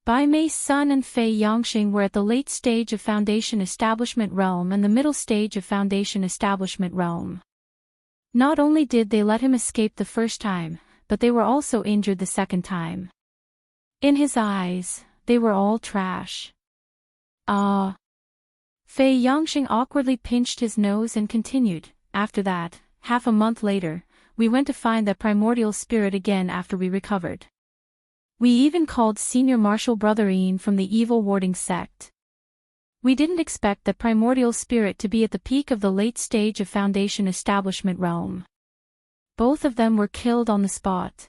Bai Mei's son and Fei Yangxing were at the late stage of foundation establishment realm and the middle stage of foundation establishment realm. Not only did they let him escape the first time, but they were also injured the second time. In his eyes, they were all trash. Fei Yangxing awkwardly pinched his nose and continued. After that, half a month later, we went to find that primordial spirit again after we recovered. We even called Senior Marshal Brother Yin from the evil warding sect. We didn't expect that primordial spirit to be at the peak of the late stage of foundation establishment realm. Both of them were killed on the spot.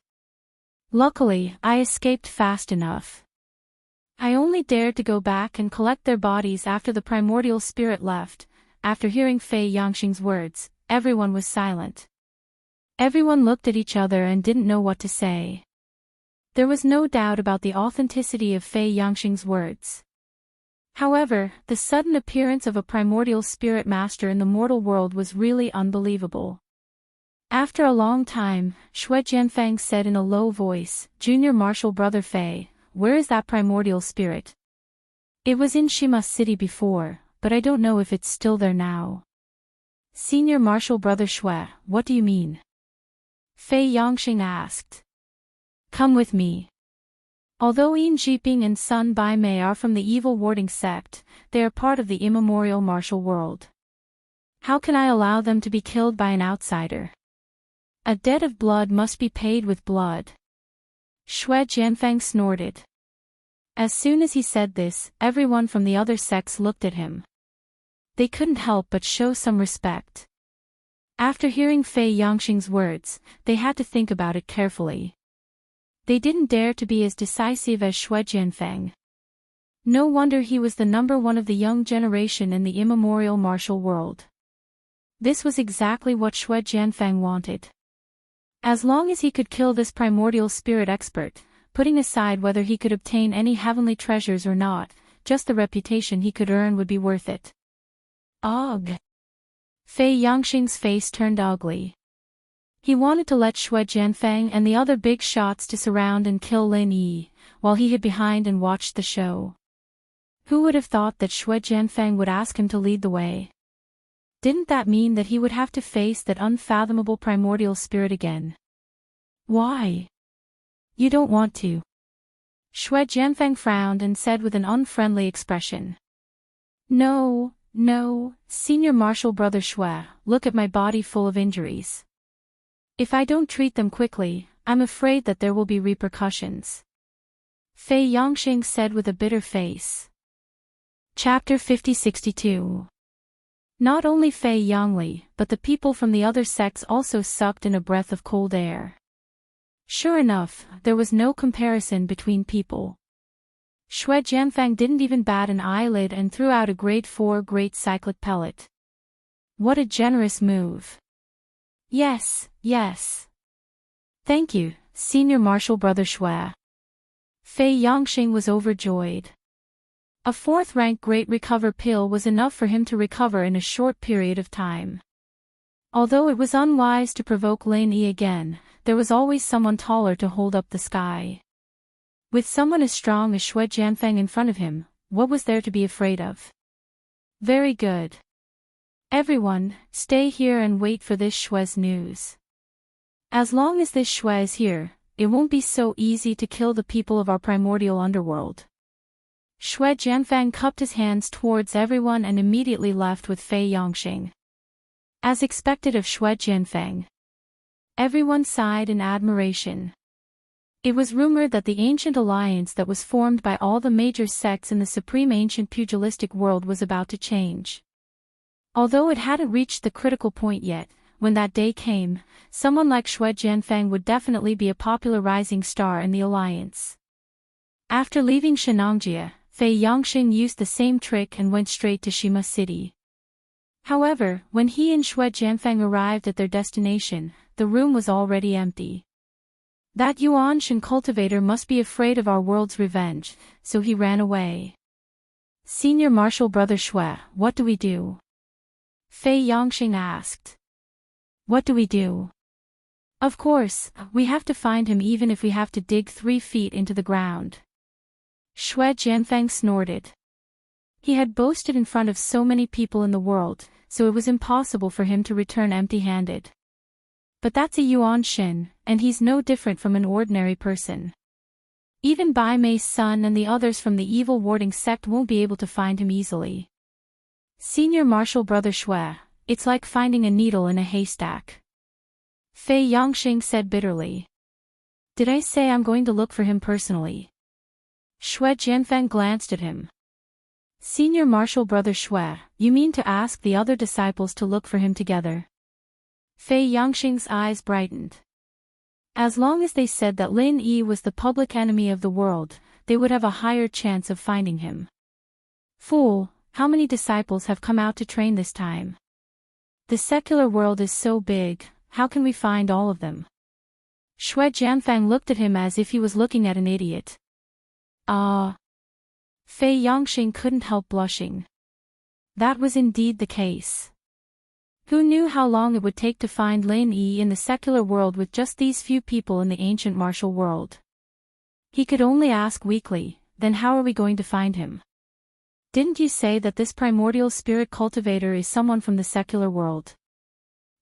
Luckily, I escaped fast enough. I only dared to go back and collect their bodies after the primordial spirit left. After hearing Fei Yangxing's words, everyone was silent. Everyone looked at each other and didn't know what to say. There was no doubt about the authenticity of Fei Yangxing's words. However, the sudden appearance of a primordial spirit master in the mortal world was really unbelievable. After a long time, Shui Jianfang said in a low voice, Junior Marshal Brother Fei, where is that primordial spirit? It was in Shima City before, but I don't know if it's still there now. Senior Marshal Brother Shui, what do you mean? Fei Yongxing asked. Come with me. Although Yin Jiping and Sun Bai Mei are from the evil warding sect, they are part of the immemorial martial world. How can I allow them to be killed by an outsider? A debt of blood must be paid with blood. Shui Jianfang snorted. As soon as he said this, everyone from the other sects looked at him. They couldn't help but show some respect. After hearing Fei Yongxing's words, they had to think about it carefully. They didn't dare to be as decisive as Shui Jianfang. No wonder he was the number one of the young generation in the immemorial martial world. This was exactly what Shui Jianfang wanted. As long as he could kill this primordial spirit expert, putting aside whether he could obtain any heavenly treasures or not, just the reputation he could earn would be worth it. Ugh! Fei Yongxing's face turned ugly. He wanted to let Shui Jianfang and the other big shots to surround and kill Lin Yi, while he hid behind and watched the show. Who would have thought that Shui Jianfang would ask him to lead the way? Didn't that mean that he would have to face that unfathomable primordial spirit again? Why? You don't want to. Shui Jianfang frowned and said with an unfriendly expression. No, Senior Marshal Brother Shui, look at my body full of injuries. If I don't treat them quickly, I'm afraid that there will be repercussions. Fei Yongxing said with a bitter face. Chapter 5062. Not only Fei Yongli, but the people from the other sects also sucked in a breath of cold air. Sure enough, there was no comparison between people. Shui Jianfang didn't even bat an eyelid and threw out a grade 4 great cyclic pellet. What a generous move. Yes. Thank you, Senior Marshal Brother Shui. Fei Yongxing was overjoyed. A 4th rank Great Recover pill was enough for him to recover in a short period of time. Although it was unwise to provoke Lin Yi again, there was always someone taller to hold up the sky. With someone as strong as Shui Jianfang in front of him, what was there to be afraid of? Very good. Everyone, stay here and wait for this Shui's news. As long as this Shui is here, it won't be so easy to kill the people of our primordial underworld. Shui Jianfang cupped his hands towards everyone and immediately left with Fei Yongxing. As expected of Shui Jianfang. Everyone sighed in admiration. It was rumored that the ancient alliance that was formed by all the major sects in the supreme ancient pugilistic world was about to change. Although it hadn't reached the critical point yet, when that day came, someone like Shui Jianfang would definitely be a popular rising star in the alliance. After leaving Shenangjia, Fei Yongxing used the same trick and went straight to Shima City. However, when he and Shui Jianfang arrived at their destination, the room was already empty. That Yuan Shen cultivator must be afraid of our world's revenge, so he ran away. Senior Marshal Brother Shui, what do we do? Fei Yongxing asked. What do we do? Of course, we have to find him even if we have to dig 3 feet into the ground. Shui Jianfang snorted. He had boasted in front of so many people in the world, so it was impossible for him to return empty-handed. But that's a Yuan Shen, and he's no different from an ordinary person. Even Bai Mei's son and the others from the evil warding sect won't be able to find him easily. Senior Marshal Brother Shui, it's like finding a needle in a haystack. Fei Yongxing said bitterly. Did I say I'm going to look for him personally? Shui Jianfang glanced at him. Senior Marshal Brother Shui, you mean to ask the other disciples to look for him together? Fei Yongxing's eyes brightened. As long as they said that Lin Yi was the public enemy of the world, they would have a higher chance of finding him. Fool, how many disciples have come out to train this time? The secular world is so big, how can we find all of them? Shui Jianfang looked at him as if he was looking at an idiot. Fei Yongxing couldn't help blushing. That was indeed the case. Who knew how long it would take to find Lin Yi in the secular world with just these few people in the ancient martial world? He could only ask weakly, then how are we going to find him? Didn't you say that this primordial spirit cultivator is someone from the secular world?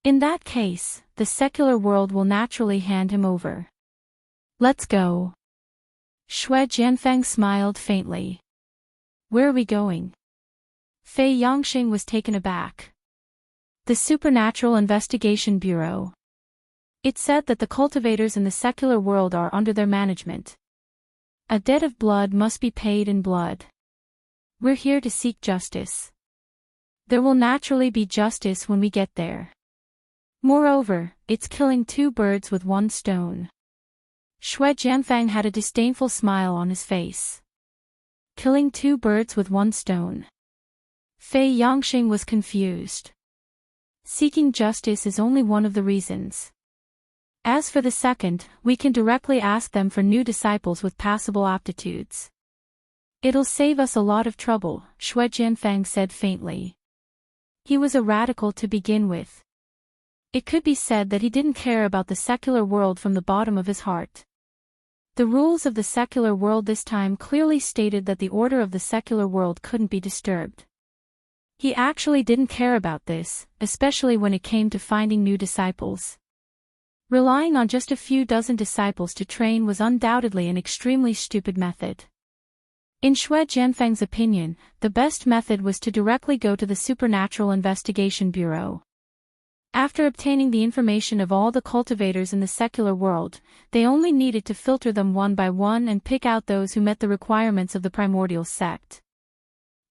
In that case, the secular world will naturally hand him over. Let's go. Xue Jianfeng smiled faintly. Where are we going? Fei Yongxing was taken aback. The Supernatural Investigation Bureau. It said that the cultivators in the secular world are under their management. A debt of blood must be paid in blood. We're here to seek justice. There will naturally be justice when we get there. Moreover, it's killing two birds with one stone. Xue Jianfeng had a disdainful smile on his face. Killing two birds with one stone. Fei Yongxing was confused. Seeking justice is only one of the reasons. As for the second, we can directly ask them for new disciples with passable aptitudes. It'll save us a lot of trouble, Xue Jianfeng said faintly. He was a radical to begin with. It could be said that he didn't care about the secular world from the bottom of his heart. The rules of the secular world this time clearly stated that the order of the secular world couldn't be disturbed. He actually didn't care about this, especially when it came to finding new disciples. Relying on just a few dozen disciples to train was undoubtedly an extremely stupid method. In Xue Jianfeng's opinion, the best method was to directly go to the Supernatural Investigation Bureau. After obtaining the information of all the cultivators in the secular world, they only needed to filter them one by one and pick out those who met the requirements of the primordial sect.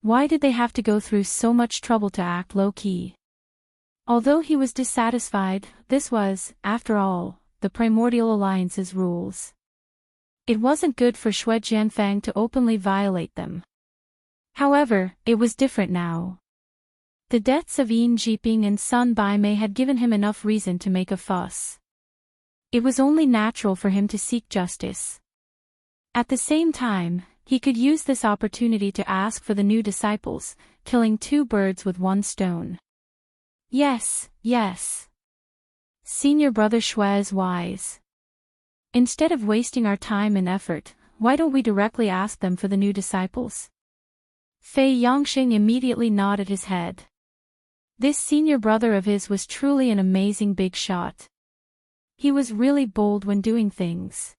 Why did they have to go through so much trouble to act low-key? Although he was dissatisfied, this was, after all, the primordial alliance's rules. It wasn't good for Xue Jianfeng to openly violate them. However, it was different now. The deaths of Yin Jiping and Sun Baimei had given him enough reason to make a fuss. It was only natural for him to seek justice. At the same time, he could use this opportunity to ask for the new disciples, killing two birds with one stone. Yes, yes. Senior brother Xue is wise. Instead of wasting our time and effort, why don't we directly ask them for the new disciples? Fei Yongxing immediately nodded his head. This senior brother of his was truly an amazing big shot. He was really bold when doing things.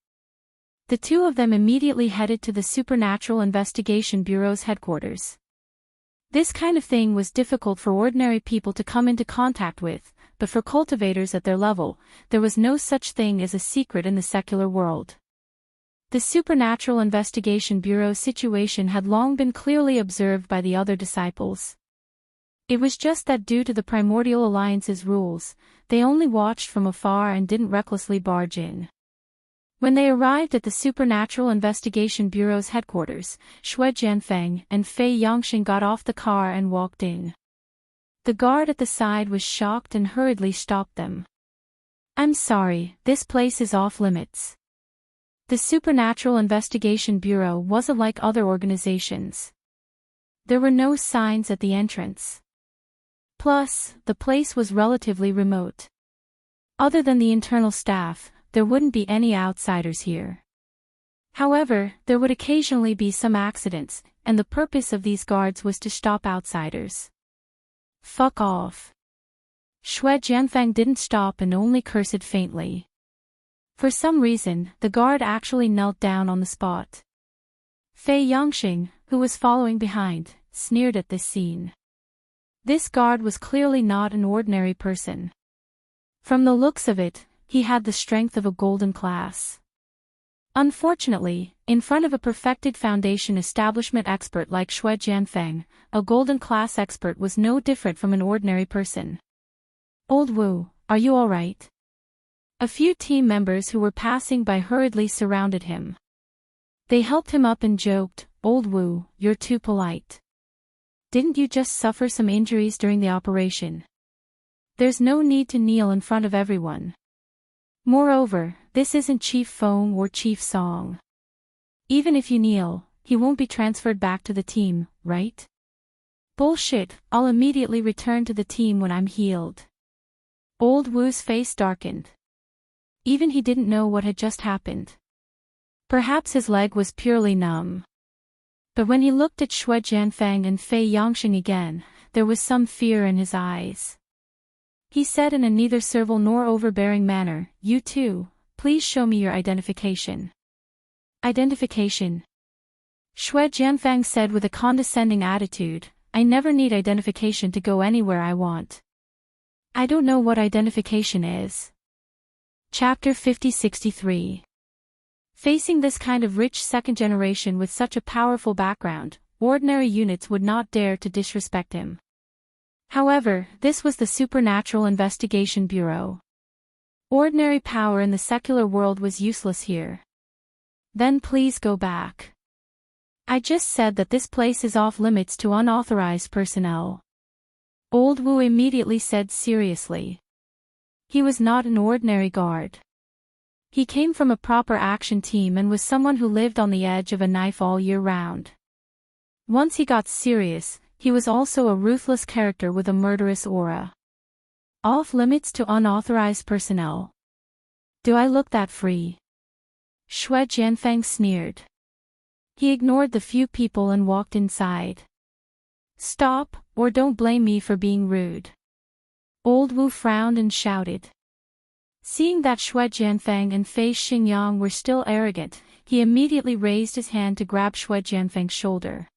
The two of them immediately headed to the Supernatural Investigation Bureau's headquarters. This kind of thing was difficult for ordinary people to come into contact with, but for cultivators at their level, there was no such thing as a secret in the secular world. The Supernatural Investigation Bureau's situation had long been clearly observed by the other disciples. It was just that due to the Primordial Alliance's rules, they only watched from afar and didn't recklessly barge in. When they arrived at the Supernatural Investigation Bureau's headquarters, Xue Jianfeng and Fei Yongxing got off the car and walked in. The guard at the side was shocked and hurriedly stopped them. "I'm sorry, this place is off limits." The Supernatural Investigation Bureau wasn't like other organizations. There were no signs at the entrance. Plus, the place was relatively remote. Other than the internal staff, there wouldn't be any outsiders here. However, there would occasionally be some accidents, and the purpose of these guards was to stop outsiders. Fuck off. Xue Jianfeng didn't stop and only cursed faintly. For some reason, the guard actually knelt down on the spot. Fei Yongxing, who was following behind, sneered at this scene. This guard was clearly not an ordinary person. From the looks of it, he had the strength of a golden class. Unfortunately, in front of a perfected foundation establishment expert like Xue Jianfeng, a golden class expert was no different from an ordinary person. "Old Wu, are you all right?" A few team members who were passing by hurriedly surrounded him. They helped him up and joked, "Old Wu, you're too polite. Didn't you just suffer some injuries during the operation? There's no need to kneel in front of everyone. Moreover, this isn't Chief Feng or Chief Song. Even if you kneel, he won't be transferred back to the team, right?" Bullshit, I'll immediately return to the team when I'm healed. Old Wu's face darkened. Even he didn't know what had just happened. Perhaps his leg was purely numb. But when he looked at Shui Jianfeng and Fei Yangxing again, there was some fear in his eyes. He said in a neither servile nor overbearing manner, "You too, please show me your identification." Identification? Shui Jianfeng said with a condescending attitude, "I never need identification to go anywhere I want. I don't know what identification is." Chapter 5063. Facing this kind of rich second generation with such a powerful background, ordinary units would not dare to disrespect him. However, this was the Supernatural Investigation Bureau. Ordinary power in the secular world was useless here. Then please go back. I just said that this place is off limits to unauthorized personnel. Old Wu immediately said seriously. He was not an ordinary guard. He came from a proper action team and was someone who lived on the edge of a knife all year round. Once he got serious, he was also a ruthless character with a murderous aura. Off limits to unauthorized personnel. Do I look that free? Shui Jianfeng sneered. He ignored the few people and walked inside. Stop, or don't blame me for being rude. Old Wu frowned and shouted. Seeing that Shui Jianfeng and Fei Xingyang were still arrogant, he immediately raised his hand to grab Shui Jianfeng's shoulder.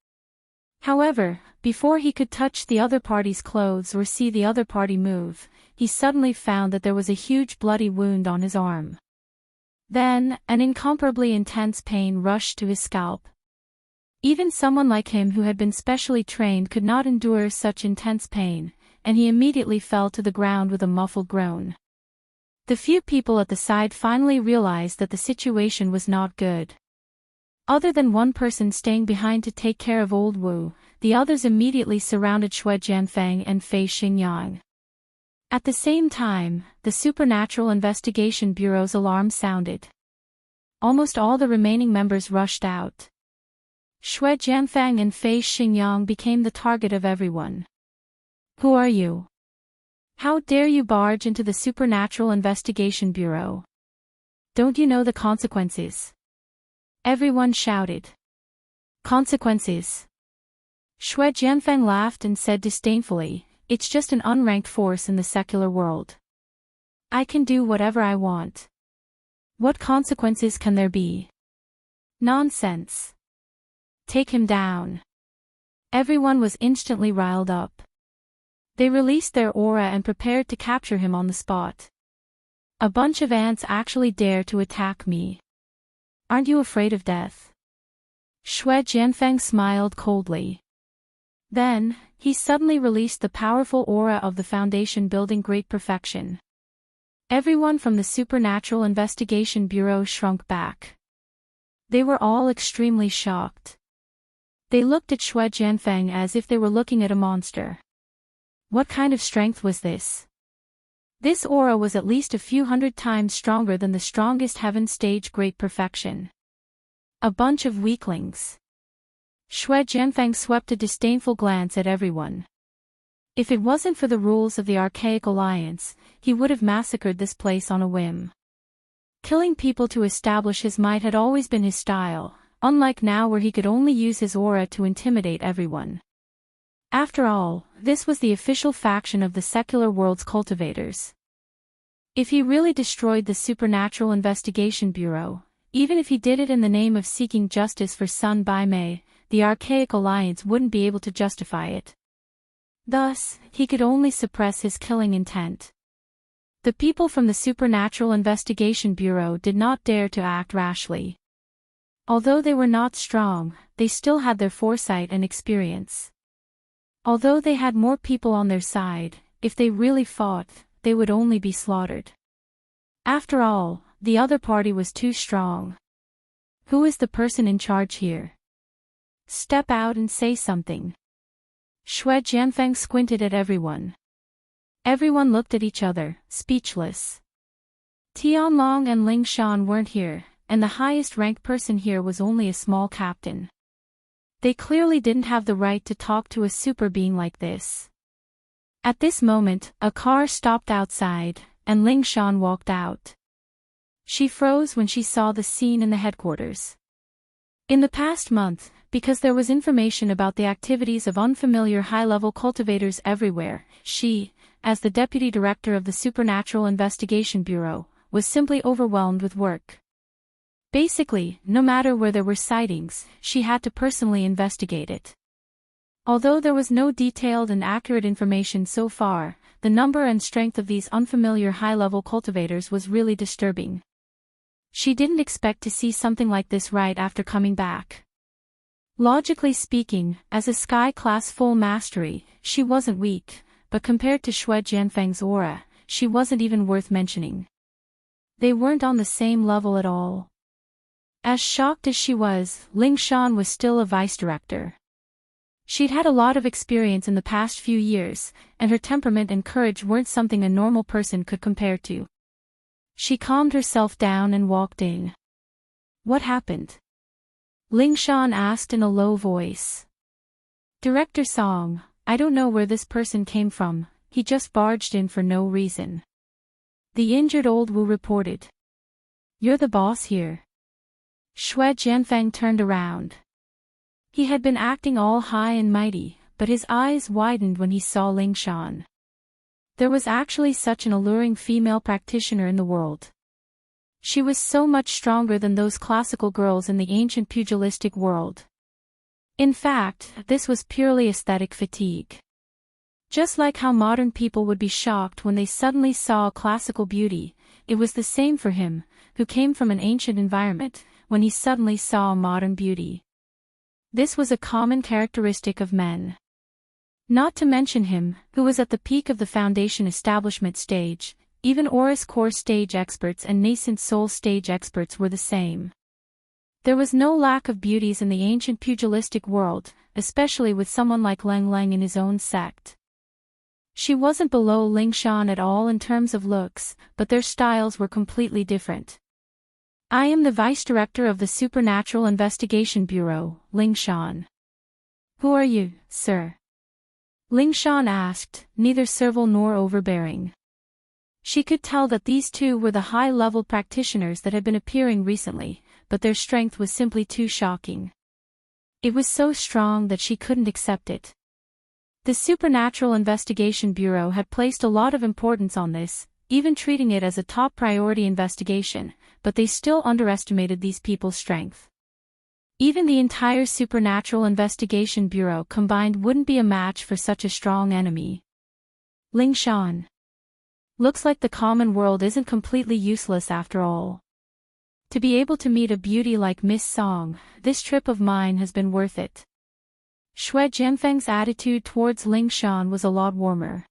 However, before he could touch the other party's clothes or see the other party move, he suddenly found that there was a huge bloody wound on his arm. Then, an incomparably intense pain rushed to his scalp. Even someone like him who had been specially trained could not endure such intense pain, and he immediately fell to the ground with a muffled groan. The few people at the side finally realized that the situation was not good. Other than one person staying behind to take care of Old Wu, the others immediately surrounded Shui Jianfeng and Fei Xingyang. At the same time, the Supernatural Investigation Bureau's alarm sounded. Almost all the remaining members rushed out. Shui Jianfeng and Fei Xingyang became the target of everyone. Who are you? How dare you barge into the Supernatural Investigation Bureau? Don't you know the consequences? Everyone shouted. Consequences? Shui Jianfeng laughed and said disdainfully, "It's just an unranked force in the secular world. I can do whatever I want. What consequences can there be? Nonsense. Take him down." Everyone was instantly riled up. They released their aura and prepared to capture him on the spot. A bunch of ants actually dare to attack me. Aren't you afraid of death? Shui Jianfeng smiled coldly. Then, he suddenly released the powerful aura of the Foundation building Great Perfection. Everyone from the Supernatural Investigation Bureau shrunk back. They were all extremely shocked. They looked at Shui Jianfeng as if they were looking at a monster. What kind of strength was this? This aura was at least a few hundred times stronger than the strongest heaven stage Great Perfection. A bunch of weaklings. Shui Jianfeng swept a disdainful glance at everyone. If it wasn't for the rules of the Archaic Alliance, he would have massacred this place on a whim. Killing people to establish his might had always been his style, unlike now where he could only use his aura to intimidate everyone. After all, this was the official faction of the secular world's cultivators. If he really destroyed the Supernatural Investigation Bureau, even if he did it in the name of seeking justice for Sun Baimei, the Archaic Alliance wouldn't be able to justify it. Thus, he could only suppress his killing intent. The people from the Supernatural Investigation Bureau did not dare to act rashly. Although they were not strong, they still had their foresight and experience. Although they had more people on their side, if they really fought, they would only be slaughtered. After all, the other party was too strong. Who is the person in charge here? Step out and say something. Shui Jianfeng squinted at everyone. Everyone looked at each other, speechless. Tianlong and Ling Shan weren't here, and the highest ranked person here was only a small captain. They clearly didn't have the right to talk to a super being like this. At this moment, a car stopped outside, and Ling Shan walked out. She froze when she saw the scene in the headquarters. In the past month, because there was information about the activities of unfamiliar high-level cultivators everywhere, she, as the deputy director of the Supernatural Investigation Bureau, was simply overwhelmed with work. Basically, no matter where there were sightings, she had to personally investigate it. Although there was no detailed and accurate information so far, the number and strength of these unfamiliar high-level cultivators was really disturbing. She didn't expect to see something like this right after coming back. Logically speaking, as a sky-class full mastery, she wasn't weak, but compared to Xue Jianfeng's aura, she wasn't even worth mentioning. They weren't on the same level at all. As shocked as she was, Ling Shan was still a vice director. She'd had a lot of experience in the past few years, and her temperament and courage weren't something a normal person could compare to. She calmed herself down and walked in. "What happened?" Ling Shan asked in a low voice. "Director Song, I don't know where this person came from, he just barged in for no reason." The injured old Wu reported. "You're the boss here." Xue Jianfeng turned around. He had been acting all high and mighty, but his eyes widened when he saw Ling Shan. There was actually such an alluring female practitioner in the world. She was so much stronger than those classical girls in the ancient pugilistic world. In fact, this was purely aesthetic fatigue. Just like how modern people would be shocked when they suddenly saw a classical beauty, it was the same for him, who came from an ancient environment, when he suddenly saw a modern beauty. This was a common characteristic of men. Not to mention him, who was at the peak of the foundation establishment stage, even Aurus core stage experts and nascent soul stage experts were the same. There was no lack of beauties in the ancient pugilistic world, especially with someone like Leng Leng in his own sect. She wasn't below Ling Shan at all in terms of looks, but their styles were completely different. "I am the vice director of the Supernatural Investigation Bureau, Ling Shan." "Who are you, sir?" Ling Shan asked, neither servile nor overbearing. She could tell that these two were the high-level practitioners that had been appearing recently, but their strength was simply too shocking. It was so strong that she couldn't accept it. The Supernatural Investigation Bureau had placed a lot of importance on this, even treating it as a top priority investigation, but they still underestimated these people's strength. Even the entire Supernatural Investigation Bureau combined wouldn't be a match for such a strong enemy. Ling Shan. Looks like the common world isn't completely useless after all. To be able to meet a beauty like Miss Song, this trip of mine has been worth it. Xue Jianfeng's attitude towards Ling Shan was a lot warmer.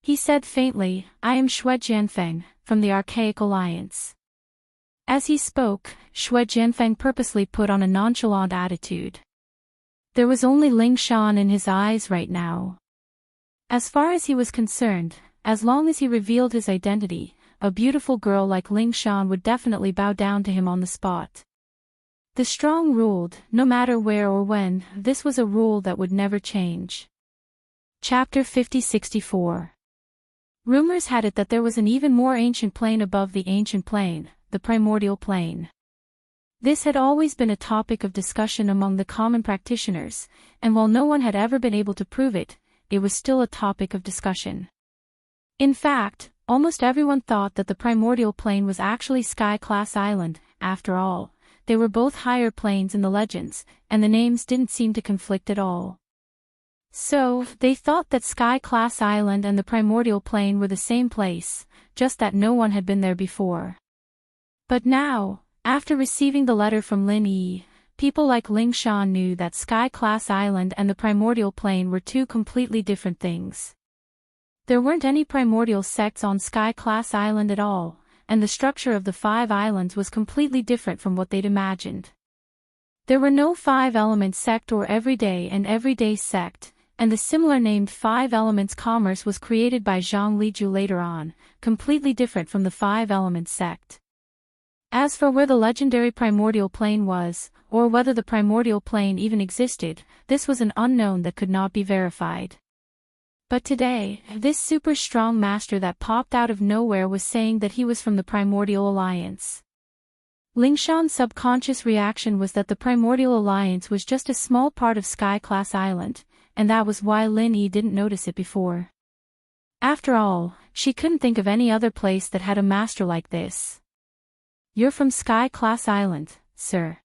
He said faintly, "I am Xue Jianfeng, from the Archaic Alliance." As he spoke, Xue Jianfeng purposely put on a nonchalant attitude. There was only Ling Shan in his eyes right now. As far as he was concerned, as long as he revealed his identity, a beautiful girl like Ling Shan would definitely bow down to him on the spot. The strong ruled, no matter where or when, this was a rule that would never change. Chapter 5064. Rumors had it that there was an even more ancient plane above the ancient plane, the primordial plane. This had always been a topic of discussion among the common practitioners, and while no one had ever been able to prove it, it was still a topic of discussion. In fact, almost everyone thought that the primordial plane was actually Sky-class Island. After all, they were both higher planes in the legends, and the names didn't seem to conflict at all. So, they thought that Sky-class Island and the primordial plane were the same place, just that no one had been there before. But now, after receiving the letter from Lin Yi, people like Ling Shan knew that Sky-class Island and the primordial plane were two completely different things. There weren't any primordial sects on Sky-class Island at all, and the structure of the 5 islands was completely different from what they'd imagined. There were no 5-element sect or everyday sect, and the similar named 5 elements commerce was created by Zhang Liju later on, completely different from the 5-element sect. As for where the legendary primordial plane was, or whether the primordial plane even existed, this was an unknown that could not be verified. But today, this super strong master that popped out of nowhere was saying that he was from the Primordial Alliance. Lingshan's subconscious reaction was that the Primordial Alliance was just a small part of Sky Class Island, and that was why Lin Yi didn't notice it before. After all, she couldn't think of any other place that had a master like this. "You're from Sky Class Island, sir?"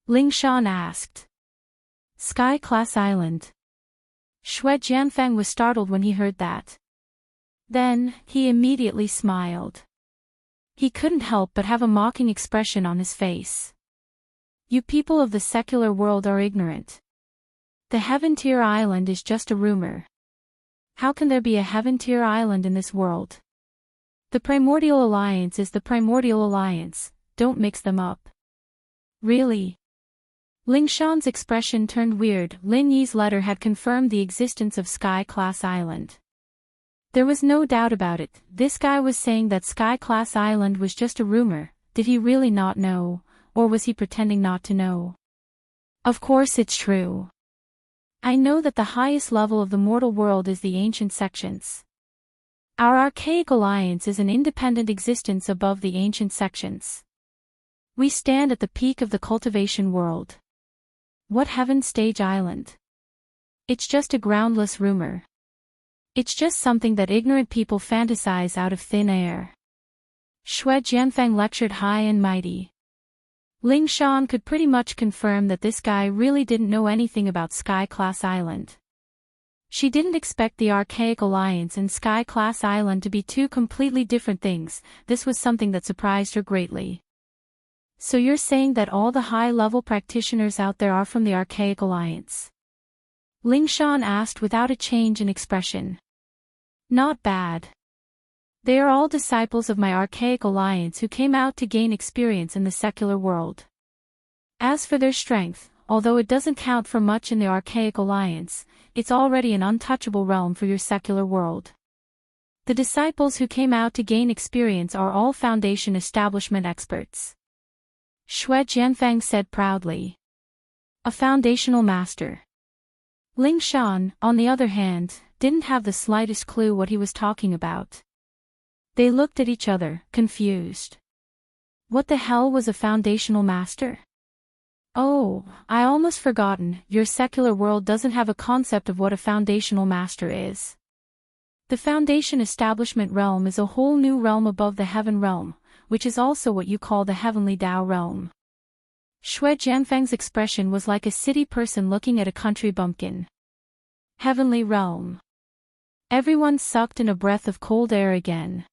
Lingshan asked. "Sky Class Island?" Xue Jianfeng was startled when he heard that. Then, he immediately smiled. He couldn't help but have a mocking expression on his face. "You people of the secular world are ignorant. The Heaven Tier Island is just a rumor. How can there be a Heaven Tier Island in this world? The Primordial Alliance is the Primordial Alliance, don't mix them up." "Really?" Lingshan's expression turned weird. Lin Yi's letter had confirmed the existence of Sky Class Island. There was no doubt about it, this guy was saying that Sky Class Island was just a rumor. Did he really not know, or was he pretending not to know? "Of course it's true. I know that the highest level of the mortal world is the ancient sections. Our archaic alliance is an independent existence above the ancient sections. We stand at the peak of the cultivation world. What Heaven Stage Island? It's just a groundless rumor. It's just something that ignorant people fantasize out of thin air." Xue Jianfeng lectured high and mighty. Lingshan could pretty much confirm that this guy really didn't know anything about Sky Class Island. She didn't expect the Archaic Alliance and Sky Class Island to be two completely different things. This was something that surprised her greatly. "So you're saying that all the high-level practitioners out there are from the Archaic Alliance?" Lingshan asked without a change in expression. "Not bad. They are all disciples of my Archaic Alliance who came out to gain experience in the secular world. As for their strength, although it doesn't count for much in the Archaic Alliance, it's already an untouchable realm for your secular world. The disciples who came out to gain experience are all Foundation Establishment experts," Xue Jianfeng said proudly. "A foundational master." Lingshan, on the other hand, didn't have the slightest clue what he was talking about. They looked at each other, confused. What the hell was a foundational master? "Oh, I almost forgotten, your secular world doesn't have a concept of what a foundational master is. The Foundation Establishment realm is a whole new realm above the Heaven realm, which is also what you call the Heavenly Tao realm." Xue Jianfeng's expression was like a city person looking at a country bumpkin. Heavenly realm. Everyone sucked in a breath of cold air again.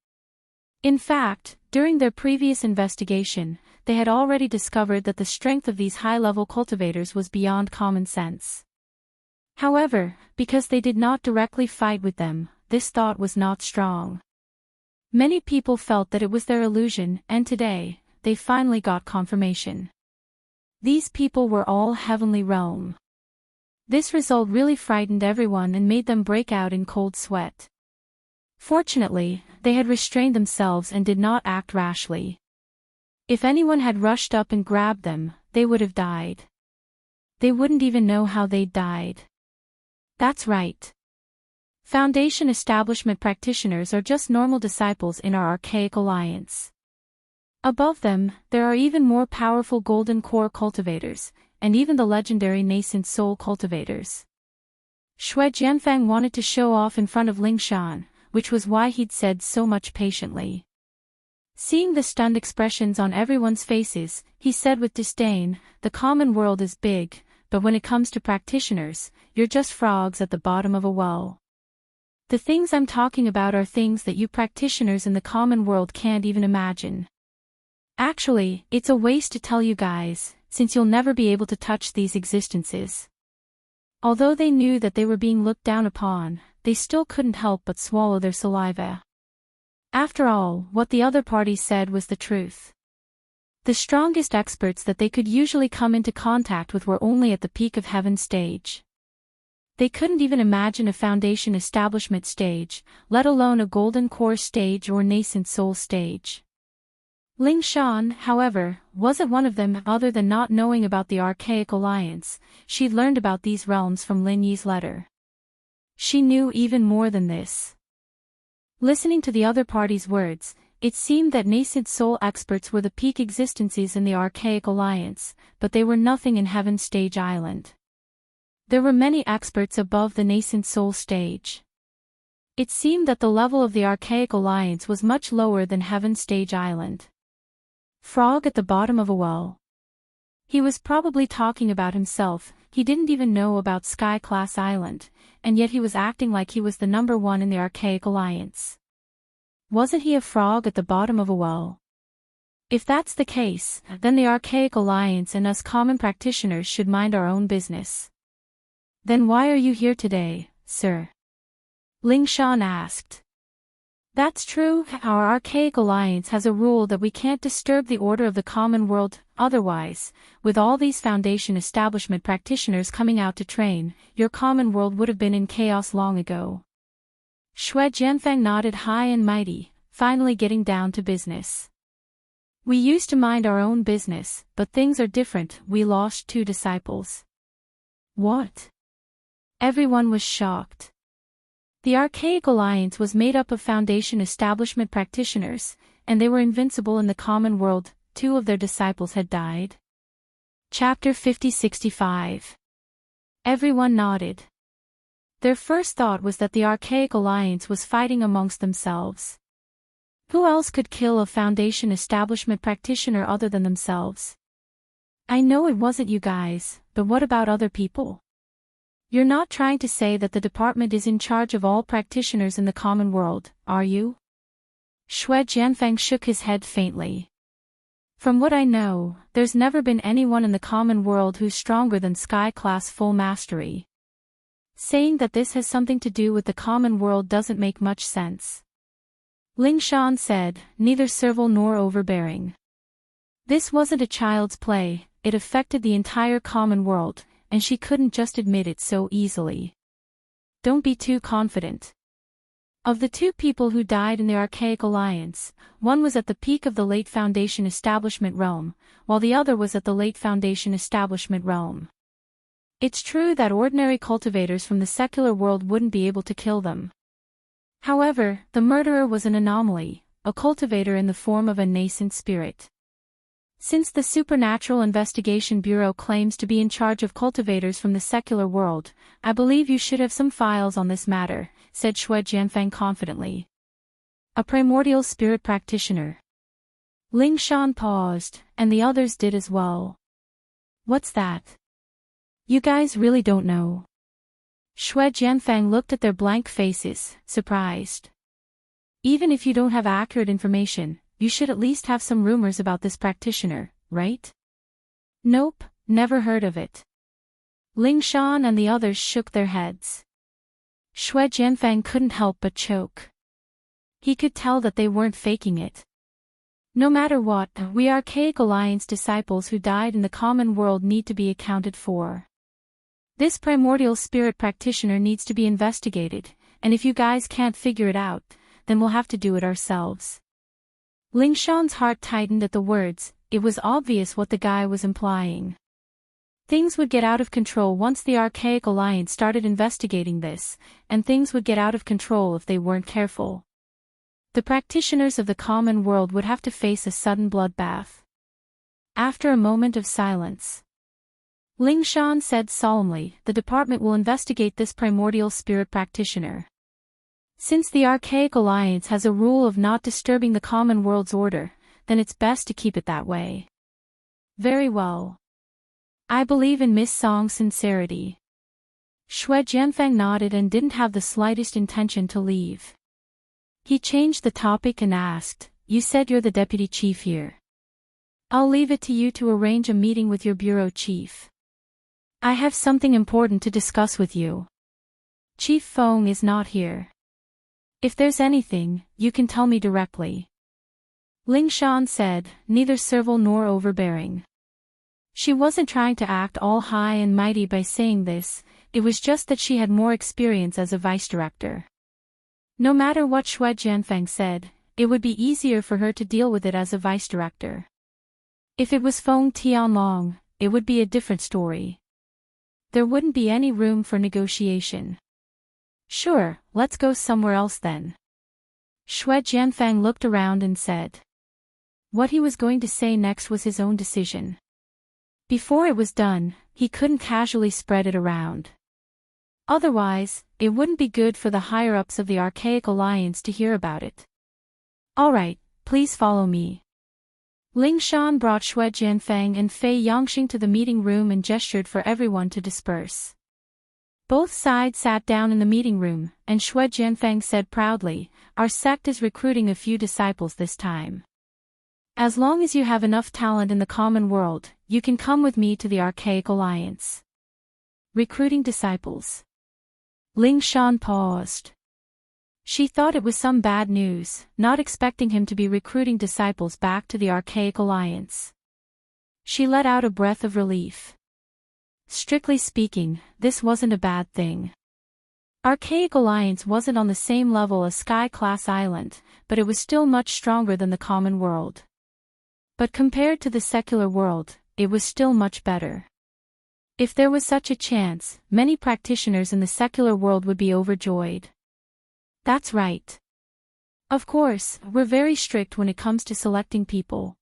In fact, during their previous investigation, they had already discovered that the strength of these high-level cultivators was beyond common sense. However, because they did not directly fight with them, this thought was not strong. Many people felt that it was their illusion, and today, they finally got confirmation. These people were all heavenly realm. This result really frightened everyone and made them break out in cold sweat. Fortunately, they had restrained themselves and did not act rashly. If anyone had rushed up and grabbed them, they would have died. They wouldn't even know how they'd died. That's right. Foundation Establishment practitioners are just normal disciples in our Archaic Alliance. Above them, there are even more powerful Golden Core cultivators, and even the legendary Nascent Soul cultivators. Xue Jianfeng wanted to show off in front of Lingshan, which was why he'd said so much patiently. Seeing the stunned expressions on everyone's faces, he said with disdain, "The common world is big, but when it comes to practitioners, you're just frogs at the bottom of a well. The things I'm talking about are things that you practitioners in the common world can't even imagine. Actually, it's a waste to tell you guys, since you'll never be able to touch these existences." Although they knew that they were being looked down upon, they still couldn't help but swallow their saliva. After all, what the other party said was the truth. The strongest experts that they could usually come into contact with were only at the peak of Heaven stage. They couldn't even imagine a Foundation Establishment stage, let alone a Golden Core stage or Nascent Soul stage. Ling Shan, however, wasn't one of them. Other than not knowing about the Archaic Alliance, she'd learned about these realms from Lin Yi's letter. She knew even more than this. Listening to the other party's words, it seemed that nascent soul experts were the peak existences in the Archaic Alliance, but they were nothing in Heaven's Stage Island. There were many experts above the nascent soul stage. It seemed that the level of the Archaic Alliance was much lower than Heaven's Stage Island. Frog at the bottom of a well. He was probably talking about himself. He didn't even know about Sky-class Island, and yet he was acting like he was the number one in the Archaic Alliance. Wasn't he a frog at the bottom of a well? If that's the case, then the Archaic Alliance and us common practitioners should mind our own business. Then why are you here today, sir? Ling Shan asked. That's true. Our Archaic Alliance has a rule that we can't disturb the order of the common world. Otherwise, with all these Foundation establishment practitioners coming out to train, your common world would have been in chaos long ago. Shui Jianfang nodded high and mighty, finally getting down to business. We used to mind our own business, but things are different. We lost 2 disciples. What? Everyone was shocked. The Archaic Alliance was made up of Foundation establishment practitioners, and they were invincible in the common world. 2 of their disciples had died. Chapter 50-65. Everyone nodded. Their first thought was that the Archaic Alliance was fighting amongst themselves. Who else could kill a Foundation establishment practitioner other than themselves? I know it wasn't you guys, but what about other people? You're not trying to say that the department is in charge of all practitioners in the common world, are you? Shui Jianfang shook his head faintly. From what I know, there's never been anyone in the common world who's stronger than Sky-class full mastery. Saying that this has something to do with the common world doesn't make much sense. Ling Shan said, neither servile nor overbearing. This wasn't a child's play, it affected the entire common world, and she couldn't just admit it so easily. Don't be too confident. Of the 2 people who died in the Archaic Alliance, one was at the peak of the late Foundation establishment realm, while the other was at the late Foundation establishment realm. It's true that ordinary cultivators from the secular world wouldn't be able to kill them. However, the murderer was an anomaly, a cultivator in the form of a nascent spirit. Since the Supernatural Investigation Bureau claims to be in charge of cultivators from the secular world, I believe you should have some files on this matter, said Shui Jianfang confidently. A primordial spirit practitioner. Ling Shan paused, and the others did as well. What's that? You guys really don't know. Shui Jianfang looked at their blank faces, surprised. Even if you don't have accurate information, you should at least have some rumors about this practitioner, right? Nope, never heard of it. Ling Shan and the others shook their heads. Shui Jianfang couldn't help but choke. He could tell that they weren't faking it. No matter what, we Archaic Alliance disciples who died in the common world need to be accounted for. This primordial spirit practitioner needs to be investigated, and if you guys can't figure it out, then we'll have to do it ourselves. Ling Shan's heart tightened at the words. It was obvious what the guy was implying. Things would get out of control once the Archaic Alliance started investigating this, and things would get out of control if they weren't careful. The practitioners of the common world would have to face a sudden bloodbath. After a moment of silence, Ling Shan said solemnly, the department will investigate this primordial spirit practitioner. Since the Archaic Alliance has a rule of not disturbing the common world's order, then it's best to keep it that way. Very well. I believe in Miss Song's sincerity. Shui Jianfang nodded and didn't have the slightest intention to leave. He changed the topic and asked, you said you're the deputy chief here. I'll leave it to you to arrange a meeting with your bureau chief. I have something important to discuss with you. Chief Feng is not here. If there's anything, you can tell me directly. Ling Shan said, neither servile nor overbearing. She wasn't trying to act all high and mighty by saying this, it was just that she had more experience as a vice director. No matter what Shui Jianfang said, it would be easier for her to deal with it as a vice director. If it was Feng Tianlong, it would be a different story. There wouldn't be any room for negotiation. Sure, let's go somewhere else then. Xue Jianfang looked around and said. What he was going to say next was his own decision. Before it was done, he couldn't casually spread it around. Otherwise, it wouldn't be good for the higher-ups of the Archaic Alliance to hear about it. Alright, please follow me. Ling Shan brought Xue Jianfang and Fei Yangxing to the meeting room and gestured for everyone to disperse. Both sides sat down in the meeting room, and Xue Jianfang said proudly, "Our sect is recruiting a few disciples this time. As long as you have enough talent in the common world, you can come with me to the Archaic Alliance." Recruiting disciples. Ling Shan paused. She thought it was some bad news, not expecting him to be recruiting disciples back to the Archaic Alliance. She let out a breath of relief. Strictly speaking, this wasn't a bad thing. Archaic Alliance wasn't on the same level as Sky-class Island, but it was still much stronger than the common world. But compared to the secular world, it was still much better. If there was such a chance, many practitioners in the secular world would be overjoyed. That's right. Of course, we're very strict when it comes to selecting people.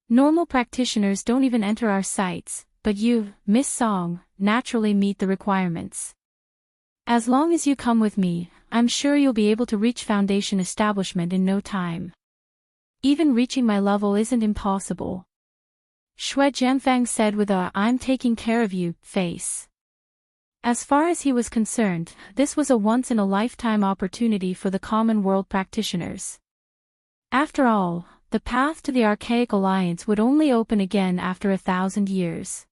Normal practitioners don't even enter our sites, but you, Miss Song, naturally meet the requirements. As long as you come with me, I'm sure you'll be able to reach foundation establishment in no time. Even reaching my level isn't impossible. Xue Jianfang said with a "I'm taking care of you" face. As far as he was concerned, this was a once-in-a-lifetime opportunity for the common world practitioners. After all, the path to the Archaic Alliance would only open again after 1,000 years.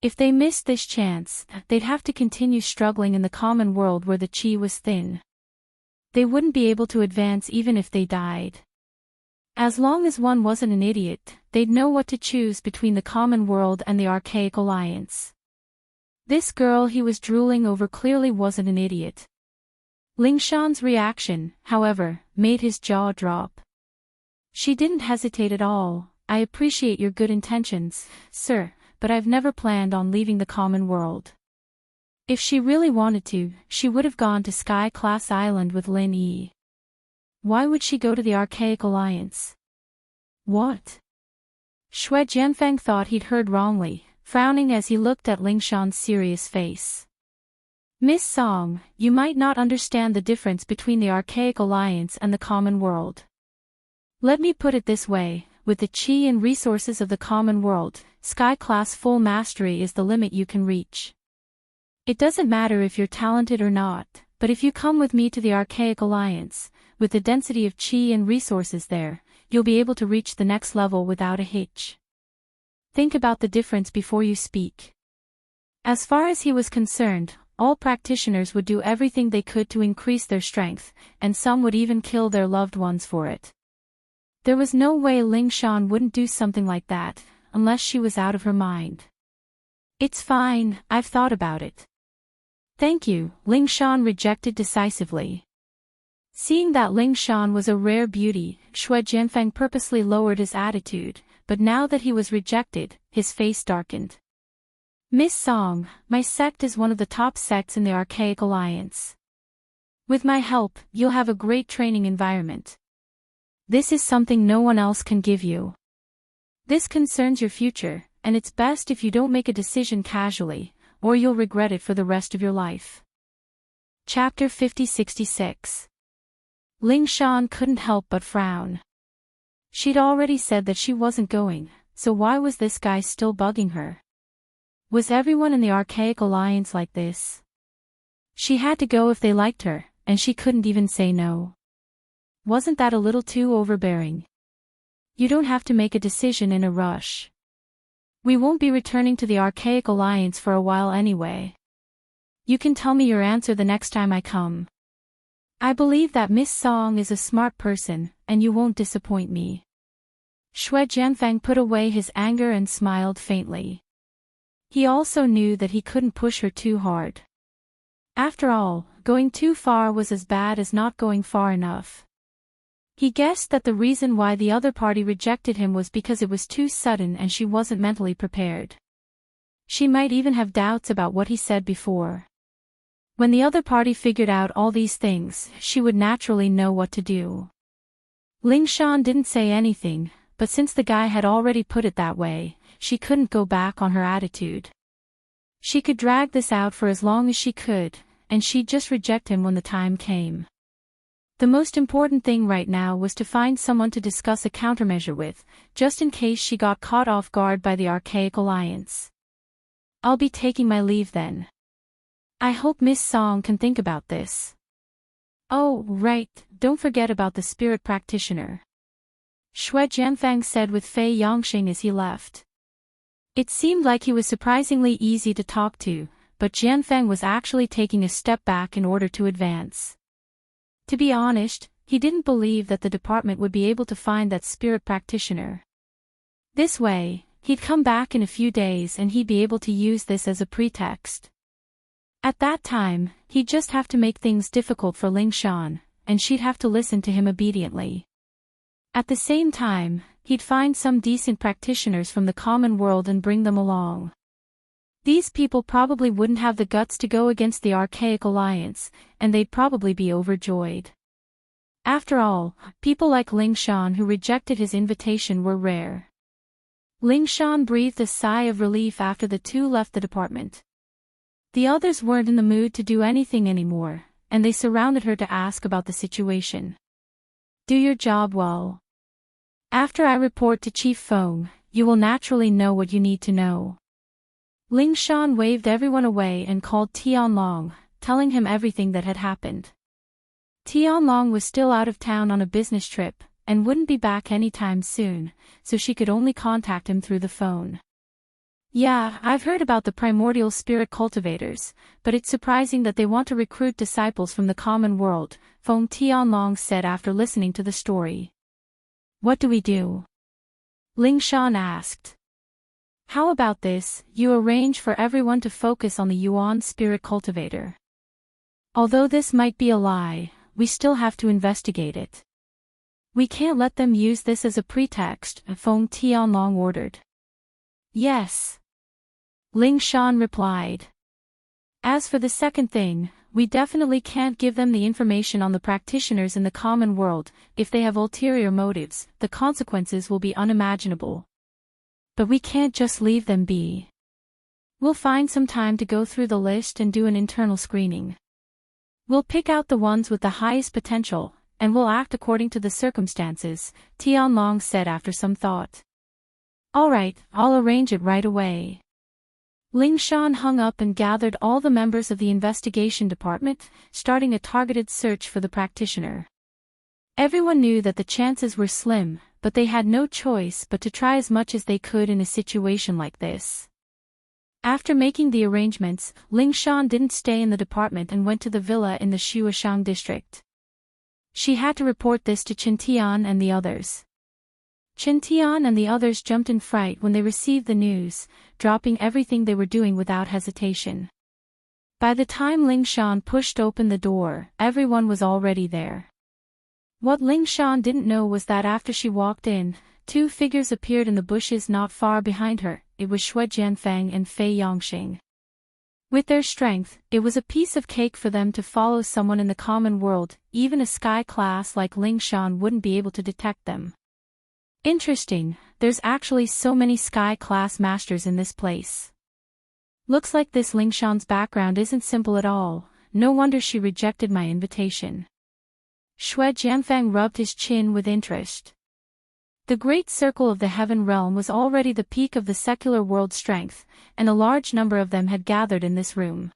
If they missed this chance, they'd have to continue struggling in the common world where the qi was thin. They wouldn't be able to advance even if they died. As long as one wasn't an idiot, they'd know what to choose between the common world and the Archaic Alliance. This girl he was drooling over clearly wasn't an idiot. Ling Shan's reaction, however, made his jaw drop. She didn't hesitate at all. "I appreciate your good intentions, sir, but I've never planned on leaving the common world." If she really wanted to, she would have gone to Sky-class Island with Lin Yi. Why would she go to the Archaic Alliance? What? Xue Jianfang thought he'd heard wrongly, frowning as he looked at Ling Shan's serious face. "Miss Song, you might not understand the difference between the Archaic Alliance and the common world. Let me put it this way, with the qi and resources of the common world, Sky-class full mastery is the limit you can reach. It doesn't matter if you're talented or not, but if you come with me to the Archaic Alliance, with the density of qi and resources there, you'll be able to reach the next level without a hitch. Think about the difference before you speak." As far as he was concerned, all practitioners would do everything they could to increase their strength, and some would even kill their loved ones for it. There was no way Ling Shan wouldn't do something like that, unless she was out of her mind. "It's fine, I've thought about it." "Thank you," Ling Shan rejected decisively. Seeing that Ling Shan was a rare beauty, Xue Jianfang purposely lowered his attitude, but now that he was rejected, his face darkened. "Miss Song, my sect is one of the top sects in the Archaic Alliance. With my help, you'll have a great training environment. This is something no one else can give you. This concerns your future, and it's best if you don't make a decision casually, or you'll regret it for the rest of your life." Chapter 5066. Ling Shan couldn't help but frown. She'd already said that she wasn't going, so why was this guy still bugging her? Was everyone in the Archaic Alliance like this? She had to go if they liked her, and she couldn't even say no. Wasn't that a little too overbearing? You don't have to make a decision in a rush. We won't be returning to the Archaic Alliance for a while anyway. You can tell me your answer the next time I come. I believe that Miss Song is a smart person, and you won't disappoint me. Xue Jianfang put away his anger and smiled faintly. He also knew that he couldn't push her too hard. After all, going too far was as bad as not going far enough. He guessed that the reason why the other party rejected him was because it was too sudden and she wasn't mentally prepared. She might even have doubts about what he said before. When the other party figured out all these things, she would naturally know what to do. Ling Shan didn't say anything, but since the guy had already put it that way, she couldn't go back on her attitude. She could drag this out for as long as she could, and she'd just reject him when the time came. The most important thing right now was to find someone to discuss a countermeasure with, just in case she got caught off guard by the Archaic Alliance. I'll be taking my leave then. I hope Miss Song can think about this. Oh, right, don't forget about the spirit practitioner. Xue Jianfang said with Fei Yongxing as he left. It seemed like he was surprisingly easy to talk to, but Jianfang was actually taking a step back in order to advance. To be honest, he didn't believe that the department would be able to find that spirit practitioner. This way, he'd come back in a few days and he'd be able to use this as a pretext. At that time, he'd just have to make things difficult for Ling Shan, and she'd have to listen to him obediently. At the same time, he'd find some decent practitioners from the common world and bring them along. These people probably wouldn't have the guts to go against the Archaic Alliance, and they'd probably be overjoyed. After all, people like Ling Shan who rejected his invitation were rare. Ling Shan breathed a sigh of relief after the two left the department. The others weren't in the mood to do anything anymore, and they surrounded her to ask about the situation. Do your job well. After I report to Chief Feng, you will naturally know what you need to know. Ling Shan waved everyone away and called Tianlong, telling him everything that had happened. Tianlong was still out of town on a business trip, and wouldn't be back anytime soon, so she could only contact him through the phone. Yeah, I've heard about the primordial spirit cultivators, but it's surprising that they want to recruit disciples from the common world, Feng Tianlong said after listening to the story. What do we do? Ling Shan asked. How about this, you arrange for everyone to focus on the Yuan spirit cultivator. Although this might be a lie, we still have to investigate it. We can't let them use this as a pretext, Feng Tianlong ordered. Yes. Ling Shan replied. As for the second thing, we definitely can't give them the information on the practitioners in the common world. If they have ulterior motives, the consequences will be unimaginable. But we can't just leave them be. We'll find some time to go through the list and do an internal screening. We'll pick out the ones with the highest potential, and we'll act according to the circumstances, Tianlong said after some thought. All right, I'll arrange it right away. Ling Shan hung up and gathered all the members of the investigation department, starting a targeted search for the practitioner. Everyone knew that the chances were slim, but they had no choice but to try as much as they could in a situation like this. After making the arrangements, Ling Shan didn't stay in the department and went to the villa in the Shuashang district. She had to report this to Chen Tian and the others. Chen Tian and the others jumped in fright when they received the news, dropping everything they were doing without hesitation. By the time Ling Shan pushed open the door, everyone was already there. What Ling Shan didn't know was that after she walked in, two figures appeared in the bushes not far behind her. It was Xue Jianfang and Fei Yongxing. With their strength, it was a piece of cake for them to follow someone in the common world. Even a sky class like Ling Shan wouldn't be able to detect them. Interesting, there's actually so many sky class masters in this place. Looks like this Ling Shan's background isn't simple at all. No wonder she rejected my invitation. Xue Jianfang rubbed his chin with interest. The great circle of the heaven realm was already the peak of the secular world's strength, and a large number of them had gathered in this room.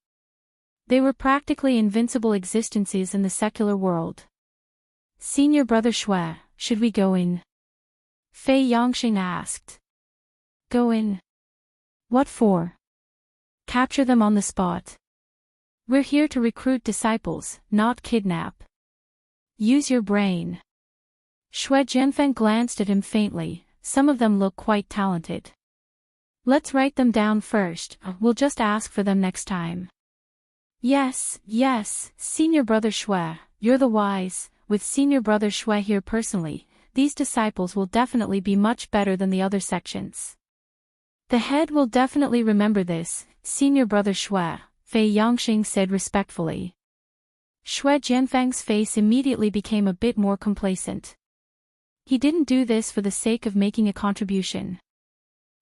They were practically invincible existences in the secular world. Senior Brother Xue, should we go in? Fei Yongxing asked. Go in? What for? Capture them on the spot. We're here to recruit disciples, not kidnap. Use your brain. Xue Jianfeng glanced at him faintly. Some of them look quite talented. Let's write them down first, we'll just ask for them next time. Yes, Senior Brother Xue, you're the wise, with senior brother Shui here personally, these disciples will definitely be much better than the other sections. The head will definitely remember this, senior brother Shui, Fei Yangxing said respectfully. Shui Jianfang's face immediately became a bit more complacent. He didn't do this for the sake of making a contribution.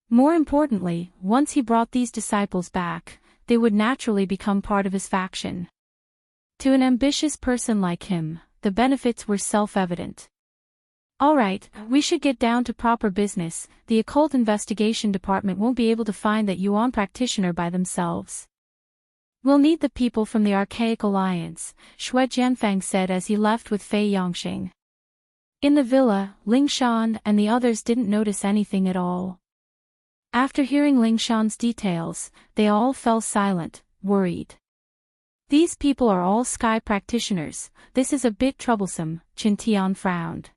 More importantly, once he brought these disciples back, they would naturally become part of his faction. To an ambitious person like him, the benefits were self-evident. Alright, we should get down to proper business. The occult investigation department won't be able to find that Yuan practitioner by themselves. We'll need the people from the Archaic Alliance, Shui Jianfang said as he left with Fei Yangxing. In the villa, Ling Shan and the others didn't notice anything at all. After hearing Ling Shan's details, they all fell silent, worried. These people are all sky practitioners, this is a bit troublesome, Qin Tian frowned.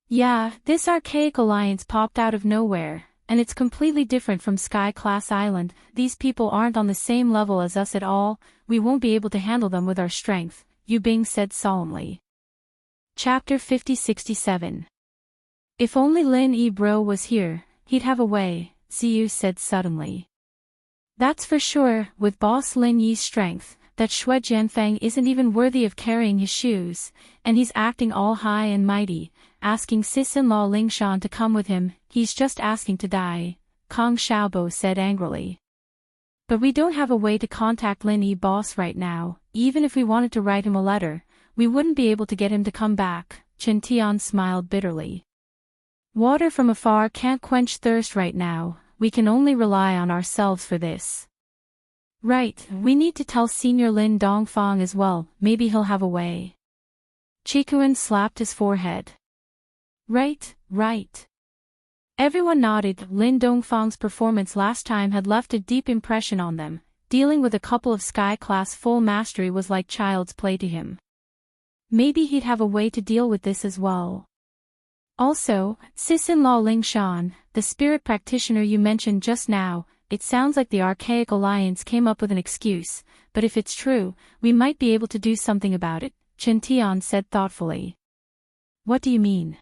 Yeah, this Archaic Alliance popped out of nowhere, and it's completely different from Sky Class Island. These people aren't on the same level as us at all, we won't be able to handle them with our strength, Yu Bing said solemnly. Chapter 50-67. If only Lin Yi Bro was here, he'd have a way, Ziyu said suddenly. That's for sure, with boss Lin Yi's strength, that Shui Jianfang isn't even worthy of carrying his shoes, and he's acting all high and mighty, asking sis-in-law Ling Shan to come with him, he's just asking to die, Kong Xiaobo said angrily. But we don't have a way to contact Lin Yi boss right now, even if we wanted to write him a letter, we wouldn't be able to get him to come back, Qin Tian smiled bitterly. Water from afar can't quench thirst right now, we can only rely on ourselves for this. Right, we need to tell Senior Lin Dongfang as well, maybe he'll have a way. Qikuan slapped his forehead. Right. Everyone nodded. Lin Dongfang's performance last time had left a deep impression on them, dealing with a couple of sky-class full mastery was like child's play to him. Maybe he'd have a way to deal with this as well. Also, sis-in-law Ling Shan, the spirit practitioner you mentioned just now, it sounds like the Archaic Alliance came up with an excuse, but if it's true, we might be able to do something about it, Qin Tian said thoughtfully. What do you mean?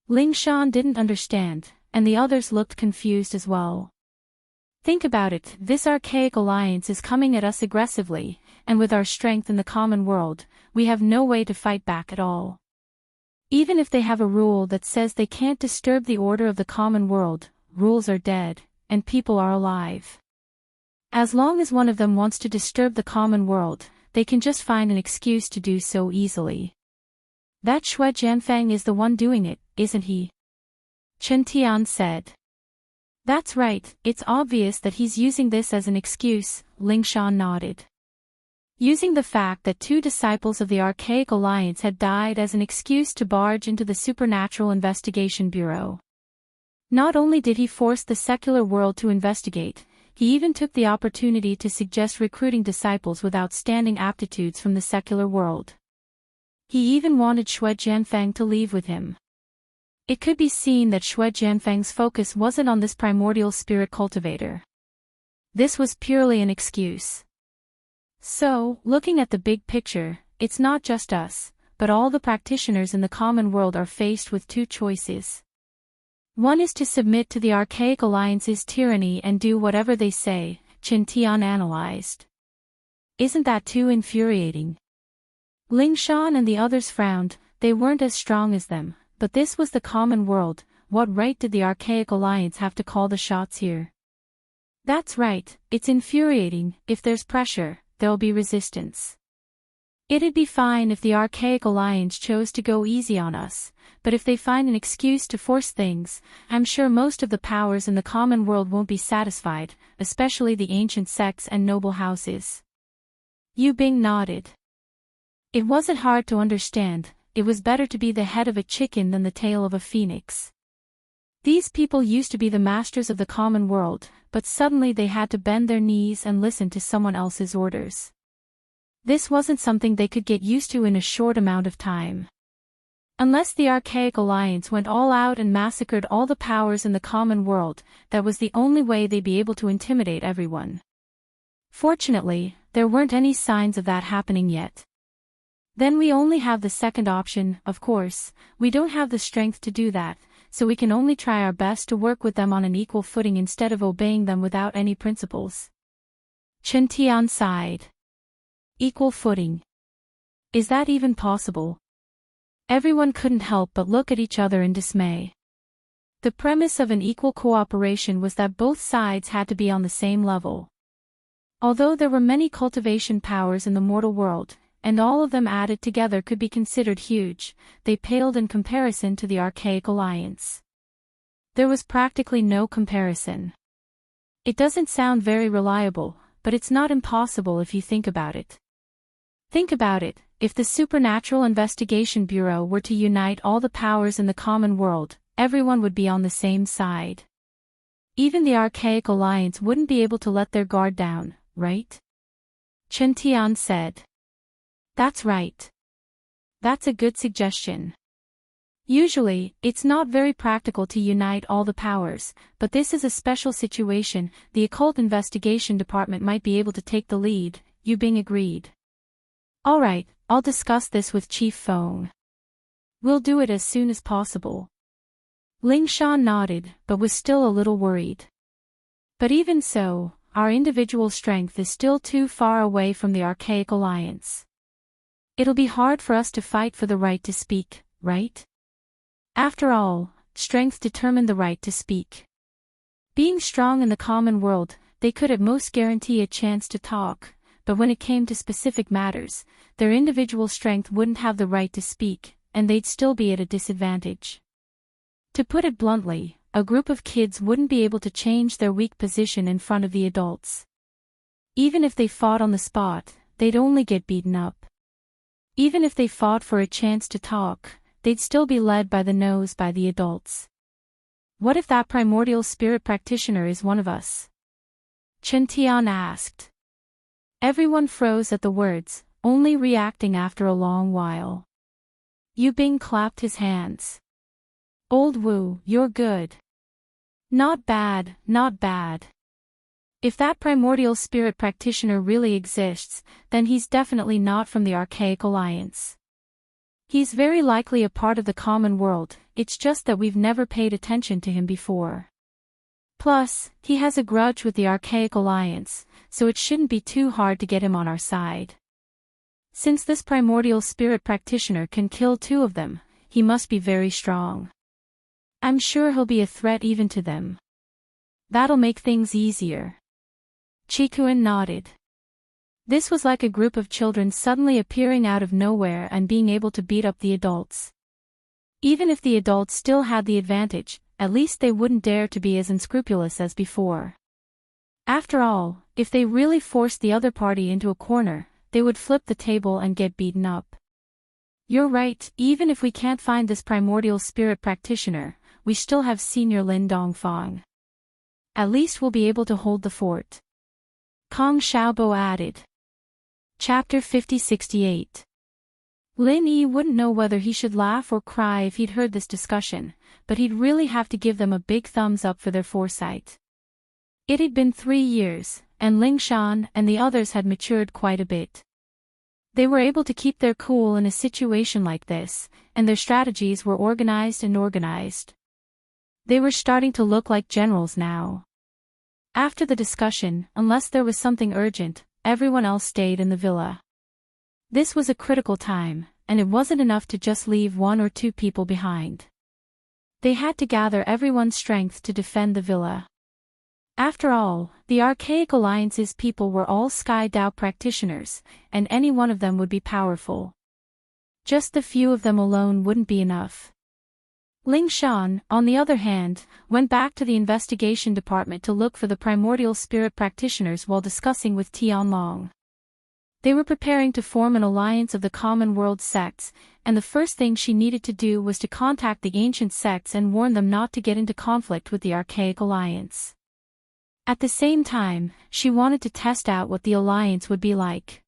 Ling Shan didn't understand, and the others looked confused as well. Think about it, this Archaic Alliance is coming at us aggressively, and with our strength in the common world, we have no way to fight back at all. Even if they have a rule that says they can't disturb the order of the common world, rules are dead, and people are alive. As long as one of them wants to disturb the common world, they can just find an excuse to do so easily. That Shui Jianfang is the one doing it, isn't he? Qin Tian said. That's right, it's obvious that he's using this as an excuse, Ling Shan nodded. Using the fact that 2 disciples of the Archaic Alliance had died as an excuse to barge into the Supernatural Investigation Bureau. Not only did he force the secular world to investigate, he even took the opportunity to suggest recruiting disciples with outstanding aptitudes from the secular world. He even wanted Shui Jianfang to leave with him. It could be seen that Shui Jianfang's focus wasn't on this primordial spirit cultivator. This was purely an excuse. So, looking at the big picture, it's not just us, but all the practitioners in the common world are faced with 2 choices. One is to submit to the Archaic Alliance's tyranny and do whatever they say, Qin Tian analyzed. Isn't that too infuriating? Ling Shan and the others frowned, they weren't as strong as them, but this was the common world, what right did the Archaic Alliance have to call the shots here? That's right, it's infuriating, if there's pressure, there'll be resistance. It'd be fine if the Archaic Alliance chose to go easy on us, but if they find an excuse to force things, I'm sure most of the powers in the common world won't be satisfied, especially the ancient sects and noble houses. Yu Bing nodded. It wasn't hard to understand, it was better to be the head of a chicken than the tail of a phoenix. These people used to be the masters of the common world, but suddenly they had to bend their knees and listen to someone else's orders. This wasn't something they could get used to in a short amount of time. Unless the Archaic Alliance went all out and massacred all the powers in the common world, that was the only way they'd be able to intimidate everyone. Fortunately, there weren't any signs of that happening yet. Then we only have the second option. Of course, we don't have the strength to do that, so we can only try our best to work with them on an equal footing instead of obeying them without any principles. Chen Tian sighed. Equal footing. Is that even possible? Everyone couldn't help but look at each other in dismay. The premise of an equal cooperation was that both sides had to be on the same level. Although there were many cultivation powers in the mortal world, and all of them added together could be considered huge, they paled in comparison to the archaic alliance. There was practically no comparison. It doesn't sound very reliable, but it's not impossible if you think about it. Think about it, if the Supernatural Investigation Bureau were to unite all the powers in the common world, everyone would be on the same side. Even the archaic alliance wouldn't be able to let their guard down, right? Chen Tian said. That's right. That's a good suggestion. Usually, it's not very practical to unite all the powers, but this is a special situation. The Occult Investigation Department might be able to take the lead. Yu Bing agreed. All right, I'll discuss this with Chief Feng. We'll do it as soon as possible. Ling Shan nodded, but was still a little worried. But even so, our individual strength is still too far away from the archaic alliance. It'll be hard for us to fight for the right to speak, right? After all, strength determined the right to speak. Being strong in the common world, they could at most guarantee a chance to talk, but when it came to specific matters, their individual strength wouldn't have the right to speak, and they'd still be at a disadvantage. To put it bluntly, a group of kids wouldn't be able to change their weak position in front of the adults. Even if they fought on the spot, they'd only get beaten up. Even if they fought for a chance to talk, they'd still be led by the nose by the adults. What if that primordial spirit practitioner is one of us? Chen Tian asked. Everyone froze at the words, only reacting after a long while. Yu Bing clapped his hands. Old Wu, you're good. Not bad, not bad. If that primordial spirit practitioner really exists, then he's definitely not from the archaic alliance. He's very likely a part of the common world, it's just that we've never paid attention to him before. Plus, he has a grudge with the archaic alliance, so it shouldn't be too hard to get him on our side. Since this primordial spirit practitioner can kill two of them, he must be very strong. I'm sure he'll be a threat even to them. That'll make things easier. Chikuan nodded. This was like a group of children suddenly appearing out of nowhere and being able to beat up the adults. Even if the adults still had the advantage, at least they wouldn't dare to be as unscrupulous as before. After all, if they really forced the other party into a corner, they would flip the table and get beaten up. You're right, even if we can't find this primordial spirit practitioner, we still have Senior Lin Dongfang. At least we'll be able to hold the fort. Kong Xiaobo added. Chapter 5068. Lin Yi wouldn't know whether he should laugh or cry if he'd heard this discussion, but he'd really have to give them a big thumbs up for their foresight. It had been 3 years, and Ling Shan and the others had matured quite a bit. They were able to keep their cool in a situation like this, and their strategies were organized and organized. They were starting to look like generals now. After the discussion, unless there was something urgent, everyone else stayed in the villa. This was a critical time, and it wasn't enough to just leave 1 or 2 people behind. They had to gather everyone's strength to defend the villa. After all, the Archaic Alliance's people were all Sky Dao practitioners, and any one of them would be powerful. Just the few of them alone wouldn't be enough. Ling Shan, on the other hand, went back to the investigation department to look for the primordial spirit practitioners while discussing with Tianlong. They were preparing to form an alliance of the common world sects, and the first thing she needed to do was to contact the ancient sects and warn them not to get into conflict with the Archaic Alliance. At the same time, she wanted to test out what the alliance would be like.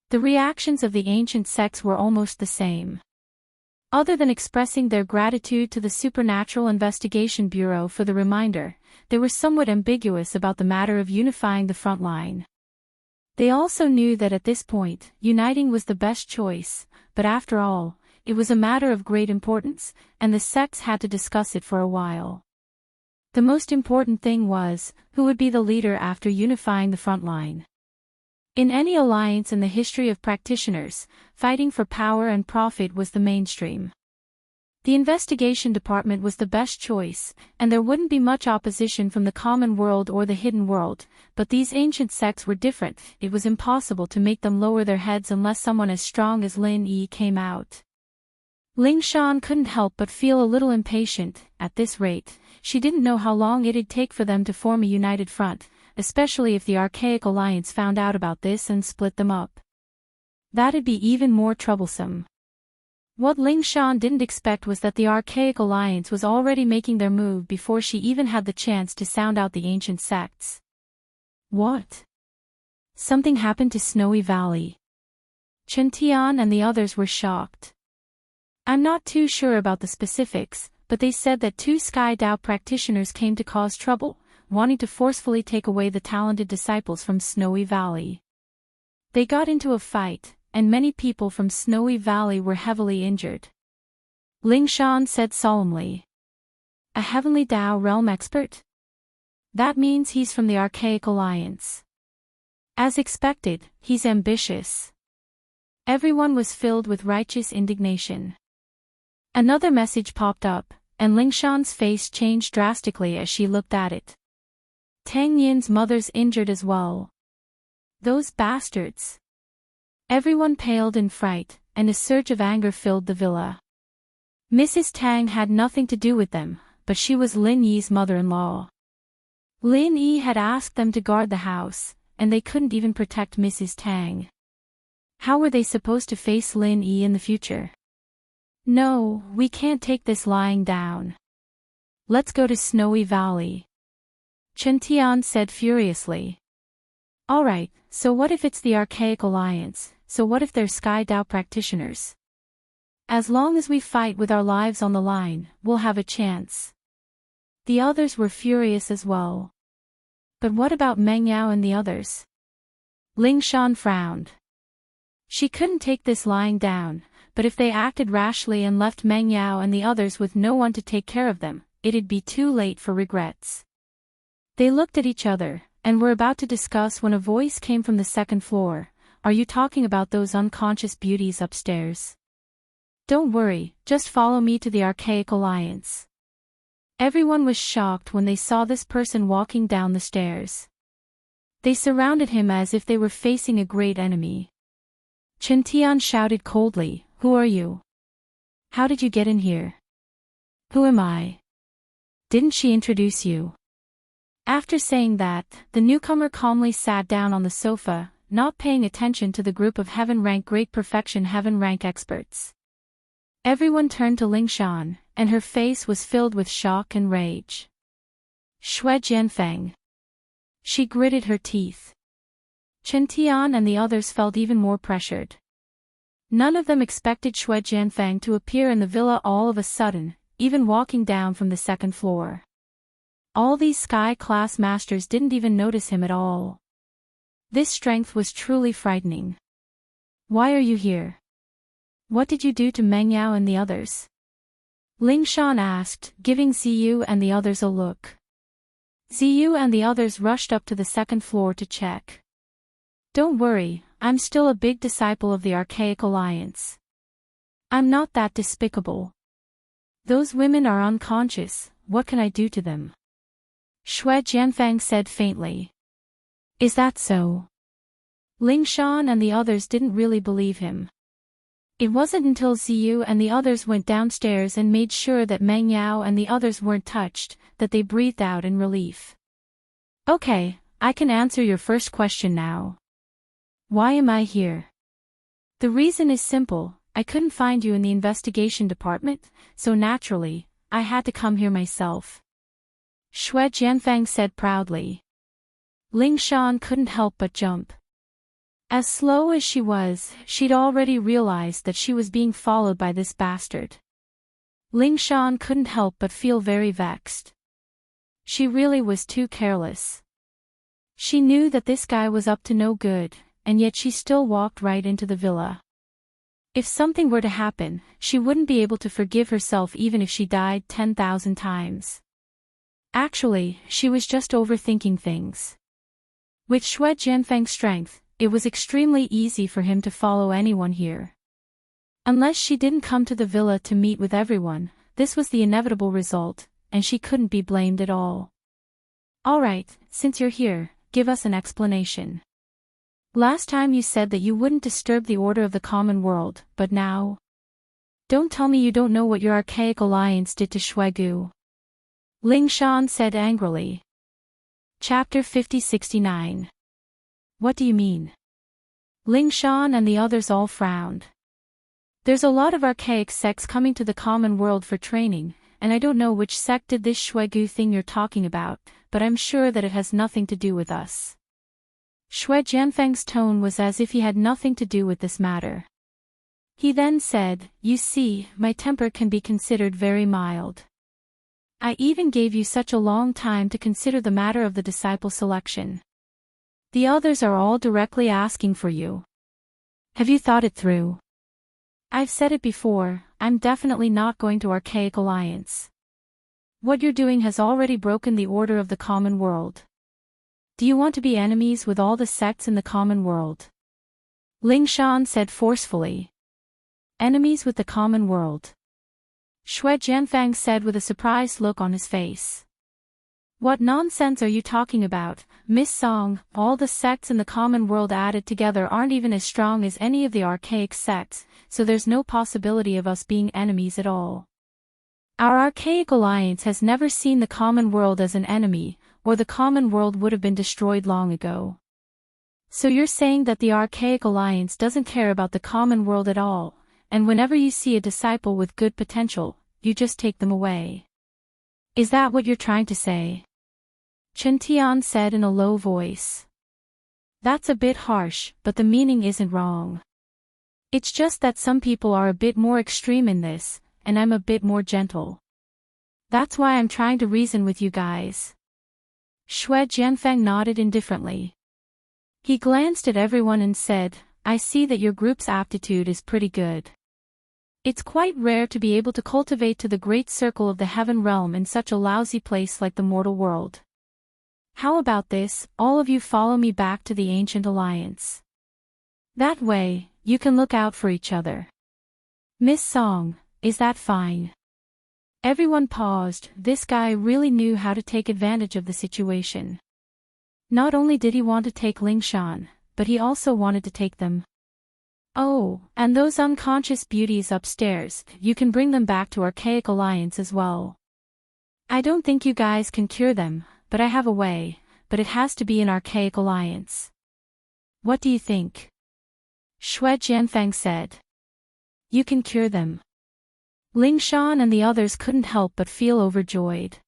The reactions of the ancient sects were almost the same. Other than expressing their gratitude to the Supernatural Investigation Bureau for the reminder, they were somewhat ambiguous about the matter of unifying the front line. They also knew that at this point, uniting was the best choice, but after all, it was a matter of great importance, and the sects had to discuss it for a while. The most important thing was, who would be the leader after unifying the front line. In any alliance in the history of practitioners, fighting for power and profit was the mainstream. The investigation department was the best choice, and there wouldn't be much opposition from the common world or the hidden world, but these ancient sects were different. It was impossible to make them lower their heads unless someone as strong as Lin Yi came out. Ling Shan couldn't help but feel a little impatient. At this rate, she didn't know how long it'd take for them to form a united front, especially if the Archaic Alliance found out about this and split them up. That'd be even more troublesome. What Ling Shan didn't expect was that the Archaic Alliance was already making their move before she even had the chance to sound out the ancient sects. What? Something happened to Snowy Valley. Chen Tian and the others were shocked. I'm not too sure about the specifics, but they said that 2 Sky Dao practitioners came to cause trouble, wanting to forcefully take away the talented disciples from Snowy Valley. They got into a fight, and many people from Snowy Valley were heavily injured. Ling Shan said solemnly. A Heavenly Dao realm expert? That means he's from the Archaic Alliance. As expected, he's ambitious. Everyone was filled with righteous indignation. Another message popped up, and Ling Shan's face changed drastically as she looked at it. Tang Yin's mother's injured as well. Those bastards. Everyone paled in fright, and a surge of anger filled the villa. Mrs. Tang had nothing to do with them, but she was Lin Yi's mother-in-law. Lin Yi had asked them to guard the house, and they couldn't even protect Mrs. Tang. How were they supposed to face Lin Yi in the future? No, we can't take this lying down. Let's go to Snowy Valley. Chen Tian said furiously. Alright, so what if it's the Archaic Alliance, so what if they're Sky Dao practitioners? As long as we fight with our lives on the line, we'll have a chance. The others were furious as well. But what about Meng Yao and the others? Ling Shan frowned. She couldn't take this lying down, but if they acted rashly and left Meng Yao and the others with no one to take care of them, it'd be too late for regrets. They looked at each other, and were about to discuss when a voice came from the second floor. Are you talking about those unconscious beauties upstairs? Don't worry, just follow me to the Archaic Alliance. Everyone was shocked when they saw this person walking down the stairs. They surrounded him as if they were facing a great enemy. Chen Tian shouted coldly, Who are you? How did you get in here? Who am I? Didn't she introduce you? After saying that, the newcomer calmly sat down on the sofa, not paying attention to the group of heaven-rank great perfection heaven-rank experts. Everyone turned to Ling Shan, and her face was filled with shock and rage. Shui Jianfeng. She gritted her teeth. Chen Tian and the others felt even more pressured. None of them expected Shui Jianfeng to appear in the villa all of a sudden, even walking down from the second floor. All these sky-class masters didn't even notice him at all. This strength was truly frightening. Why are you here? What did you do to Meng Yao and the others? Ling Shan asked, giving Ziyu and the others a look. Ziyu and the others rushed up to the second floor to check. Don't worry, I'm still a big disciple of the Archaic Alliance. I'm not that despicable. Those women are unconscious, what can I do to them? Shui Jianfeng said faintly. Is that so? Ling Shan and the others didn't really believe him. It wasn't until Ziyu and the others went downstairs and made sure that Meng Yao and the others weren't touched, that they breathed out in relief. Okay, I can answer your first question now. Why am I here? The reason is simple, I couldn't find you in the investigation department, so naturally, I had to come here myself. Shui Jianfeng said proudly. Ling Shan couldn't help but jump. As slow as she was, she'd already realized that she was being followed by this bastard. Ling Shan couldn't help but feel very vexed. She really was too careless. She knew that this guy was up to no good, and yet she still walked right into the villa. If something were to happen, she wouldn't be able to forgive herself even if she died 10,000 times. Actually, she was just overthinking things. With Shui Jianfeng's strength, it was extremely easy for him to follow anyone here. Unless she didn't come to the villa to meet with everyone, this was the inevitable result, and she couldn't be blamed at all. Alright, since you're here, give us an explanation. Last time you said that you wouldn't disturb the order of the common world, but now? Don't tell me you don't know what your archaic alliance did to Shuigu. Ling Shan said angrily. Chapter 5069. What do you mean? Ling Shan and the others all frowned. There's a lot of archaic sects coming to the common world for training, and I don't know which sect did this Shuigu thing you're talking about, but I'm sure that it has nothing to do with us. Shui Jianfeng's tone was as if he had nothing to do with this matter. He then said, "You see, my temper can be considered very mild. I even gave you such a long time to consider the matter of the disciple selection. The others are all directly asking for you. Have you thought it through? I've said it before, I'm definitely not going to Archaic Alliance. What you're doing has already broken the order of the common world. Do you want to be enemies with all the sects in the common world?" Ling Shan said forcefully. Enemies with the common world? Shui Jianfeng said with a surprised look on his face. What nonsense are you talking about, Miss Song? All the sects in the common world added together aren't even as strong as any of the archaic sects, so there's no possibility of us being enemies at all. Our archaic alliance has never seen the common world as an enemy, or the common world would have been destroyed long ago. So you're saying that the archaic alliance doesn't care about the common world at all, and whenever you see a disciple with good potential, you just take them away. Is that what you're trying to say? Chen Tian said in a low voice. That's a bit harsh, but the meaning isn't wrong. It's just that some people are a bit more extreme in this, and I'm a bit more gentle. That's why I'm trying to reason with you guys. Shui Jianfeng nodded indifferently. He glanced at everyone and said, "I see that your group's aptitude is pretty good. It's quite rare to be able to cultivate to the great circle of the heaven realm in such a lousy place like the mortal world. How about this, all of you follow me back to the ancient alliance. That way, you can look out for each other. Miss Song, is that fine?" Everyone paused. This guy really knew how to take advantage of the situation. Not only did he want to take Ling Shan, but he also wanted to take them. Oh, and those unconscious beauties upstairs, you can bring them back to Archaic Alliance as well. I don't think you guys can cure them, but I have a way, but it has to be an Archaic Alliance. What do you think? Shui Jianfeng said. You can cure them. Ling Shan and the others couldn't help but feel overjoyed.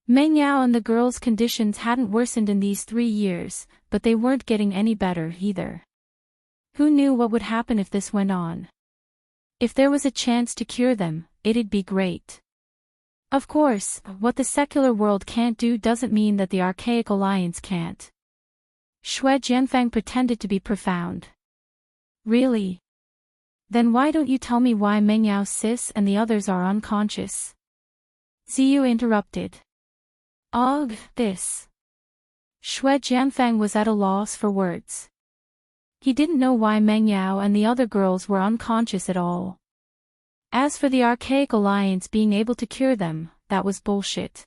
Meng Yao and the girls' conditions hadn't worsened in these 3 years, but they weren't getting any better either. Who knew what would happen if this went on? If there was a chance to cure them, it'd be great. Of course, what the secular world can't do doesn't mean that the Archaic Alliance can't. Shui Jianfeng pretended to be profound. Really? Then why don't you tell me why Meng Yao sis and the others are unconscious? Ziyu interrupted. Ugh, this. Shui Jianfeng was at a loss for words. He didn't know why Meng Yao and the other girls were unconscious at all. As for the Archaic Alliance being able to cure them, that was bullshit.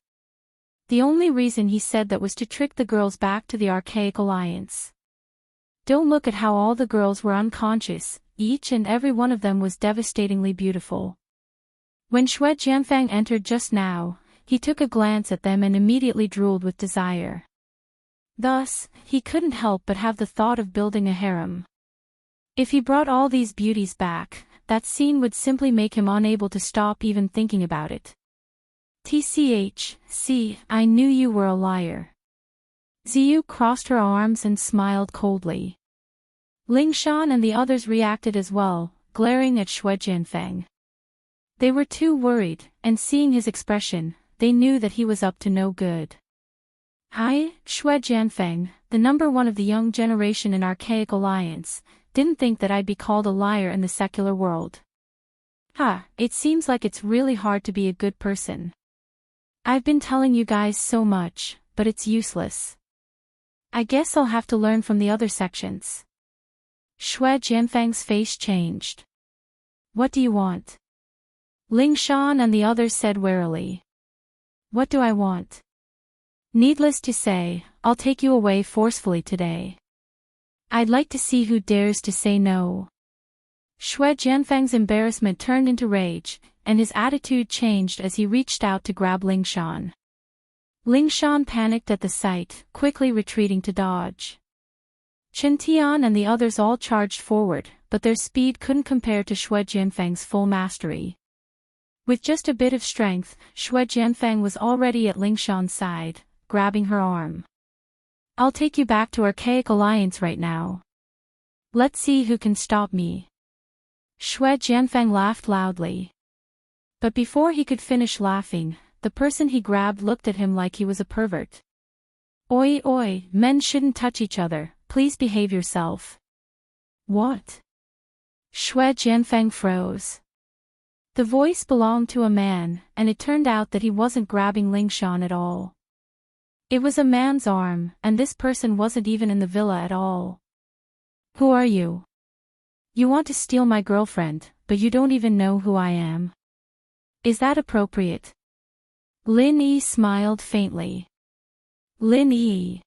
The only reason he said that was to trick the girls back to the Archaic Alliance. Don't look at how all the girls were unconscious, each and every one of them was devastatingly beautiful. When Shui Jianfeng entered just now, he took a glance at them and immediately drooled with desire. Thus, he couldn't help but have the thought of building a harem. If he brought all these beauties back, that scene would simply make him unable to stop even thinking about it. See, I knew you were a liar. Ziyu crossed her arms and smiled coldly. Ling Shan and the others reacted as well, glaring at Shui Jianfeng. They were too worried, and seeing his expression, they knew that he was up to no good. I, Xue Jianfeng, the number one of the young generation in Archaic Alliance, didn't think that I'd be called a liar in the secular world. It seems like it's really hard to be a good person. I've been telling you guys so much, but it's useless. I guess I'll have to learn from the other sections. Xue Jianfeng's face changed. What do you want? Ling Shan and the others said warily. What do I want? Needless to say, I'll take you away forcefully today. I'd like to see who dares to say no. Xue Jianfeng's embarrassment turned into rage, and his attitude changed as he reached out to grab Ling Shan. Ling Shan panicked at the sight, quickly retreating to dodge. Chen Tian and the others all charged forward, but their speed couldn't compare to Xue Jianfeng's full mastery. With just a bit of strength, Xue Jianfeng was already at Ling Shan's side, grabbing her arm. I'll take you back to Archaic Alliance right now. Let's see who can stop me. Xue Jianfeng laughed loudly. But before he could finish laughing, the person he grabbed looked at him like he was a pervert. Oi oi, men shouldn't touch each other, please behave yourself. What? Xue Jianfeng froze. The voice belonged to a man, and it turned out that he wasn't grabbing Ling Shan at all. It was a man's arm, and this person wasn't even in the villa at all. Who are you? You want to steal my girlfriend, but you don't even know who I am. Is that appropriate? Lin Yi smiled faintly. Lin Yi.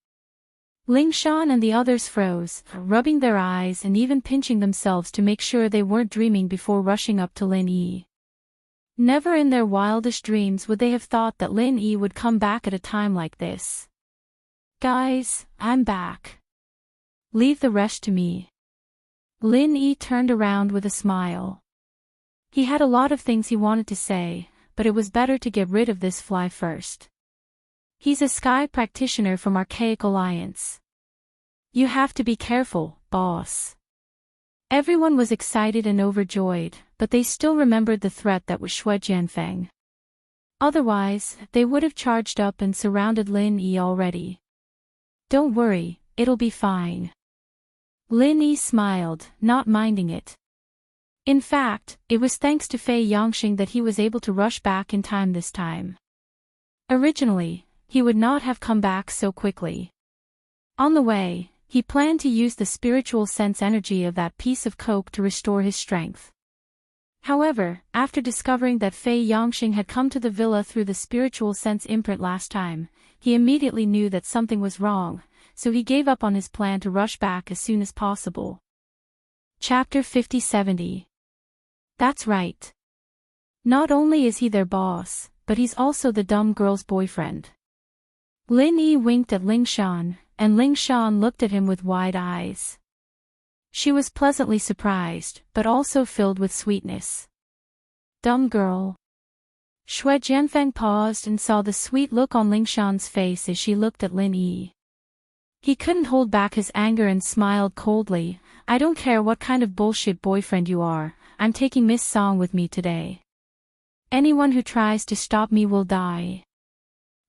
Ling Shan and the others froze, rubbing their eyes and even pinching themselves to make sure they weren't dreaming before rushing up to Lin Yi. Never in their wildest dreams would they have thought that Lin Yi would come back at a time like this. Guys, I'm back. Leave the rest to me. Lin Yi turned around with a smile. He had a lot of things he wanted to say, but it was better to get rid of this fly first. He's a sky practitioner from Archaic Alliance. You have to be careful, boss. Everyone was excited and overjoyed, but they still remembered the threat that was Xue Jianfeng. Otherwise, they would have charged up and surrounded Lin Yi already. Don't worry, it'll be fine. Lin Yi smiled, not minding it. In fact, it was thanks to Fei Yangxing that he was able to rush back in time this time. Originally, he would not have come back so quickly. On the way, he planned to use the spiritual sense energy of that piece of coke to restore his strength. However, after discovering that Fei Yangxing had come to the villa through the spiritual sense imprint last time, he immediately knew that something was wrong, so he gave up on his plan to rush back as soon as possible. Chapter 50-70. That's right. Not only is he their boss, but he's also the dumb girl's boyfriend. Lin Yi winked at Ling Shan, and Ling Shan looked at him with wide eyes. She was pleasantly surprised, but also filled with sweetness. Dumb girl. Xue Jianfeng paused and saw the sweet look on Ling Shan's face as she looked at Lin Yi. He couldn't hold back his anger and smiled coldly. I don't care what kind of bullshit boyfriend you are, I'm taking Miss Song with me today. Anyone who tries to stop me will die.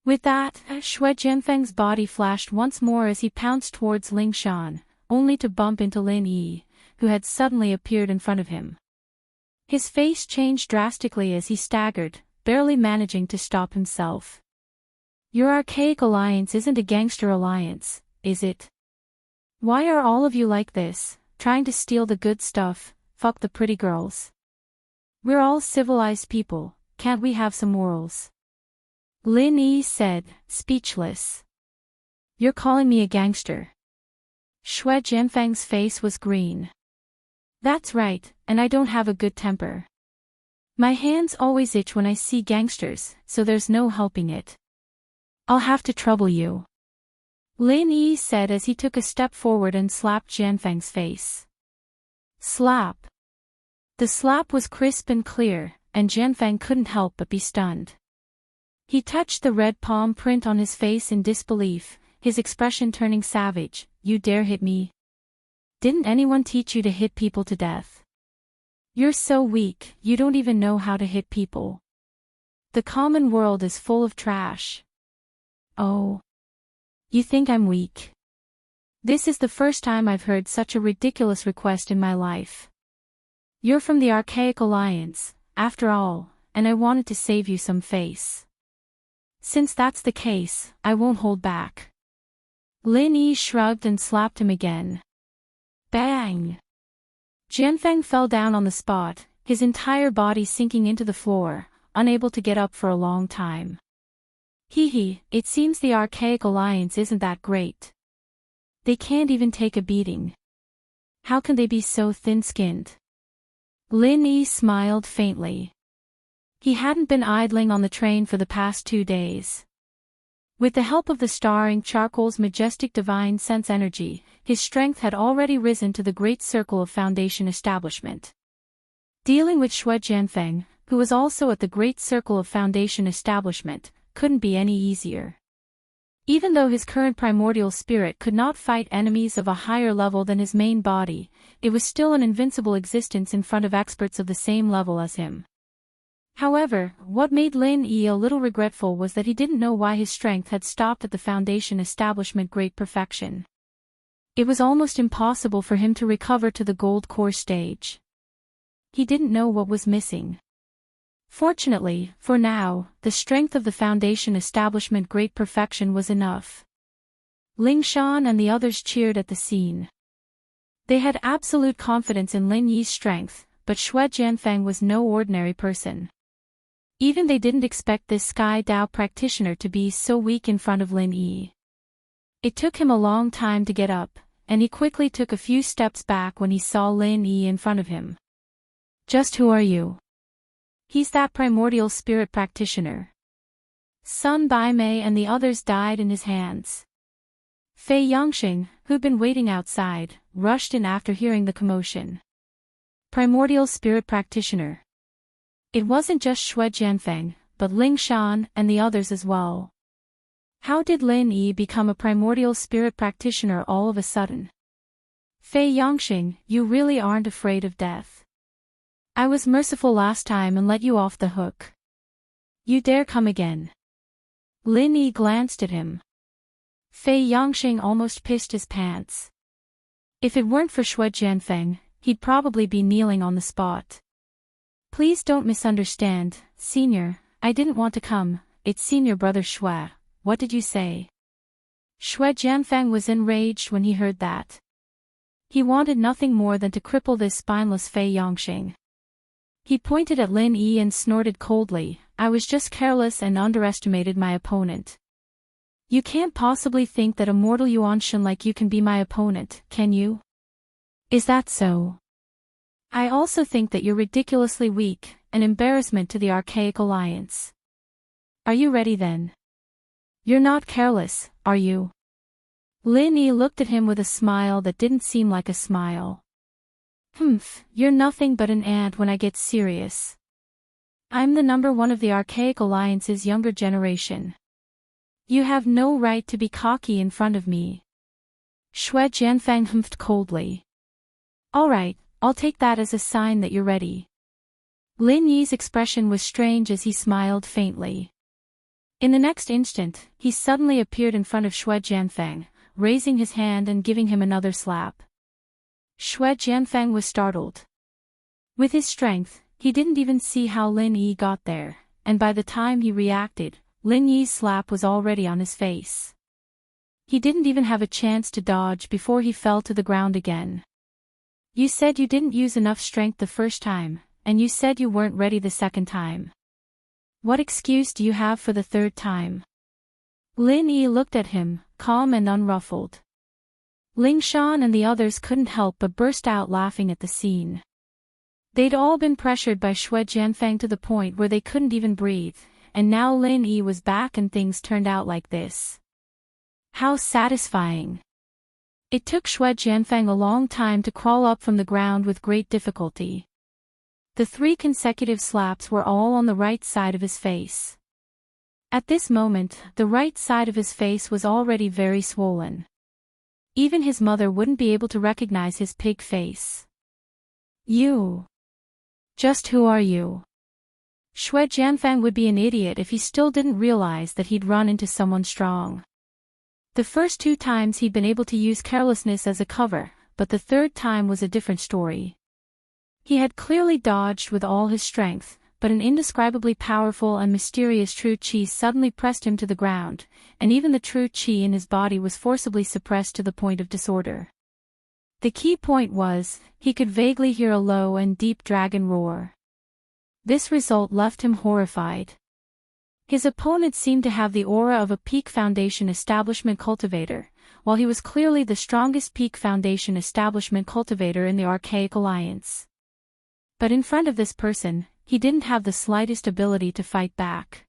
With that, Xue Jianfeng's body flashed once more as he pounced towards Ling Shan, only to bump into Lin Yi, who had suddenly appeared in front of him. His face changed drastically as he staggered, barely managing to stop himself. Your Archaic Alliance isn't a gangster alliance, is it? Why are all of you like this, trying to steal the good stuff, fuck the pretty girls? We're all civilized people, can't we have some morals? Lin Yi said, speechless. You're calling me a gangster? Xue Jianfeng's face was green. That's right, and I don't have a good temper. My hands always itch when I see gangsters, so there's no helping it. I'll have to trouble you. Lin Yi said as he took a step forward and slapped Jianfeng's face. Slap. The slap was crisp and clear, and Jianfeng couldn't help but be stunned. He touched the red palm print on his face in disbelief, his expression turning savage. You dare hit me? Didn't anyone teach you to hit people to death? You're so weak, you don't even know how to hit people. The common world is full of trash. Oh. You think I'm weak? This is the first time I've heard such a ridiculous request in my life. You're from the Archaic Alliance, after all, and I wanted to save you some face. Since that's the case, I won't hold back. Lin Yi shrugged and slapped him again. Bang! Jianfeng fell down on the spot, his entire body sinking into the floor, unable to get up for a long time. It seems the Archaic Alliance isn't that great. They can't even take a beating. How can they be so thin-skinned? Lin Yi smiled faintly. He hadn't been idling on the train for the past 2 days. With the help of the starring charcoal's majestic divine sense energy, his strength had already risen to the great circle of Foundation establishment. Dealing with Xue Jianfeng, who was also at the great circle of Foundation establishment, couldn't be any easier. Even though his current primordial spirit could not fight enemies of a higher level than his main body, it was still an invincible existence in front of experts of the same level as him. However, what made Lin Yi a little regretful was that he didn't know why his strength had stopped at the Foundation establishment great perfection. It was almost impossible for him to recover to the gold core stage. He didn't know what was missing. Fortunately, for now, the strength of the Foundation establishment great perfection was enough. Ling Shan and the others cheered at the scene. They had absolute confidence in Lin Yi's strength, but Xue Jianfeng was no ordinary person. Even they didn't expect this Sky Dao practitioner to be so weak in front of Lin Yi. It took him a long time to get up, and he quickly took a few steps back when he saw Lin Yi in front of him. Just who are you? He's that primordial spirit practitioner. Sun Baimei and the others died in his hands. Fei Yangxing, who'd been waiting outside, rushed in after hearing the commotion. Primordial spirit practitioner. It wasn't just Xue Jianfeng, but Ling Shan and the others as well. How did Lin Yi become a primordial spirit practitioner all of a sudden? Fei Yangxing, you really aren't afraid of death. I was merciful last time and let you off the hook. You dare come again? Lin Yi glanced at him. Fei Yangxing almost pissed his pants. If it weren't for Xue Jianfeng, he'd probably be kneeling on the spot. Please don't misunderstand, Senior, I didn't want to come, it's Senior Brother Xue, what did you say? Xue Jianfeng was enraged when he heard that. He wanted nothing more than to cripple this spineless Fei Yangxing. He pointed at Lin Yi and snorted coldly, I was just careless and underestimated my opponent. You can't possibly think that a mortal Yuanshan like you can be my opponent, can you? Is that so? I also think that you're ridiculously weak, an embarrassment to the Archaic Alliance. Are you ready then? You're not careless, are you? Lin Yi looked at him with a smile that didn't seem like a smile. You're nothing but an ant when I get serious. I'm the #1 of the Archaic Alliance's younger generation. You have no right to be cocky in front of me. Xue Jianfeng humphed coldly. Alright, I'll take that as a sign that you're ready. Lin Yi's expression was strange as he smiled faintly. In the next instant, he suddenly appeared in front of Xue Jianfeng, raising his hand and giving him another slap. Xue Jianfeng was startled. With his strength, he didn't even see how Lin Yi got there, and by the time he reacted, Lin Yi's slap was already on his face. He didn't even have a chance to dodge before he fell to the ground again. You said you didn't use enough strength the first time, and you said you weren't ready the second time. What excuse do you have for the third time? Lin Yi looked at him, calm and unruffled. Ling Shan and the others couldn't help but burst out laughing at the scene. They'd all been pressured by Xue Jianfeng to the point where they couldn't even breathe, and now Lin Yi was back and things turned out like this. How satisfying! It took Xue Jianfeng a long time to crawl up from the ground with great difficulty. The 3 consecutive slaps were all on the right side of his face. At this moment, the right side of his face was already very swollen. Even his mother wouldn't be able to recognize his pig face. You. Just who are you? Xue Jianfeng would be an idiot if he still didn't realize that he'd run into someone strong. The first 2 times he'd been able to use carelessness as a cover, but the third time was a different story. He had clearly dodged with all his strength, but an indescribably powerful and mysterious true chi suddenly pressed him to the ground, and even the true chi in his body was forcibly suppressed to the point of disorder. The key point was, he could vaguely hear a low and deep dragon roar. This result left him horrified. His opponent seemed to have the aura of a peak foundation establishment cultivator, while he was clearly the strongest peak foundation establishment cultivator in the Archaic Alliance. But in front of this person, he didn't have the slightest ability to fight back.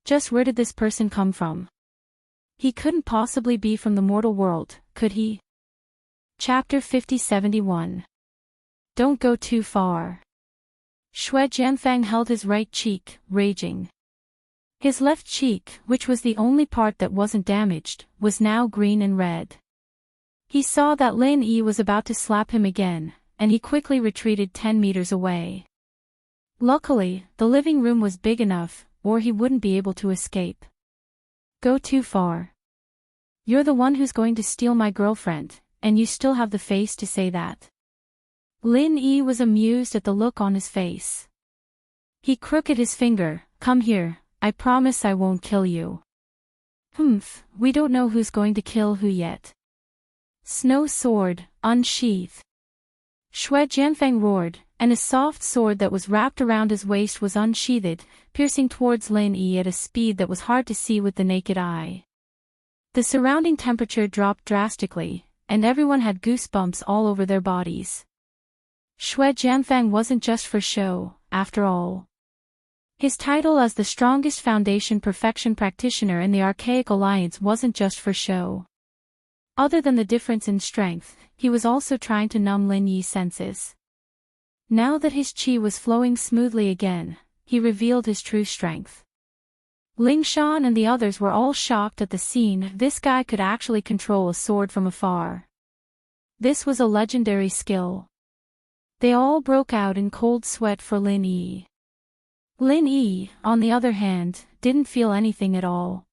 Just where did this person come from? He couldn't possibly be from the mortal world, could he? Chapter 50-71. Don't go too far. Shui Jianfang held his right cheek, raging. His left cheek, which was the only part that wasn't damaged, was now green and red. He saw that Lin Yi was about to slap him again, and he quickly retreated 10 meters away. Luckily, the living room was big enough, or he wouldn't be able to escape. Go too far. You're the one who's going to steal my girlfriend, and you still have the face to say that. Lin Yi was amused at the look on his face. He crooked his finger. Come here, I promise I won't kill you. We don't know who's going to kill who yet. Snow sword, unsheath. Shui Jianfang roared, and a soft sword that was wrapped around his waist was unsheathed, piercing towards Lin Yi at a speed that was hard to see with the naked eye. The surrounding temperature dropped drastically, and everyone had goosebumps all over their bodies. Shui Jianfang wasn't just for show, after all. His title as the strongest foundation perfection practitioner in the Archaic Alliance wasn't just for show. Other than the difference in strength, he was also trying to numb Lin Yi's senses. Now that his qi was flowing smoothly again, he revealed his true strength. Ling Shan and the others were all shocked at the scene. This guy could actually control a sword from afar. This was a legendary skill. They all broke out in cold sweat for Lin Yi. Lin Yi, on the other hand, didn't feel anything at all.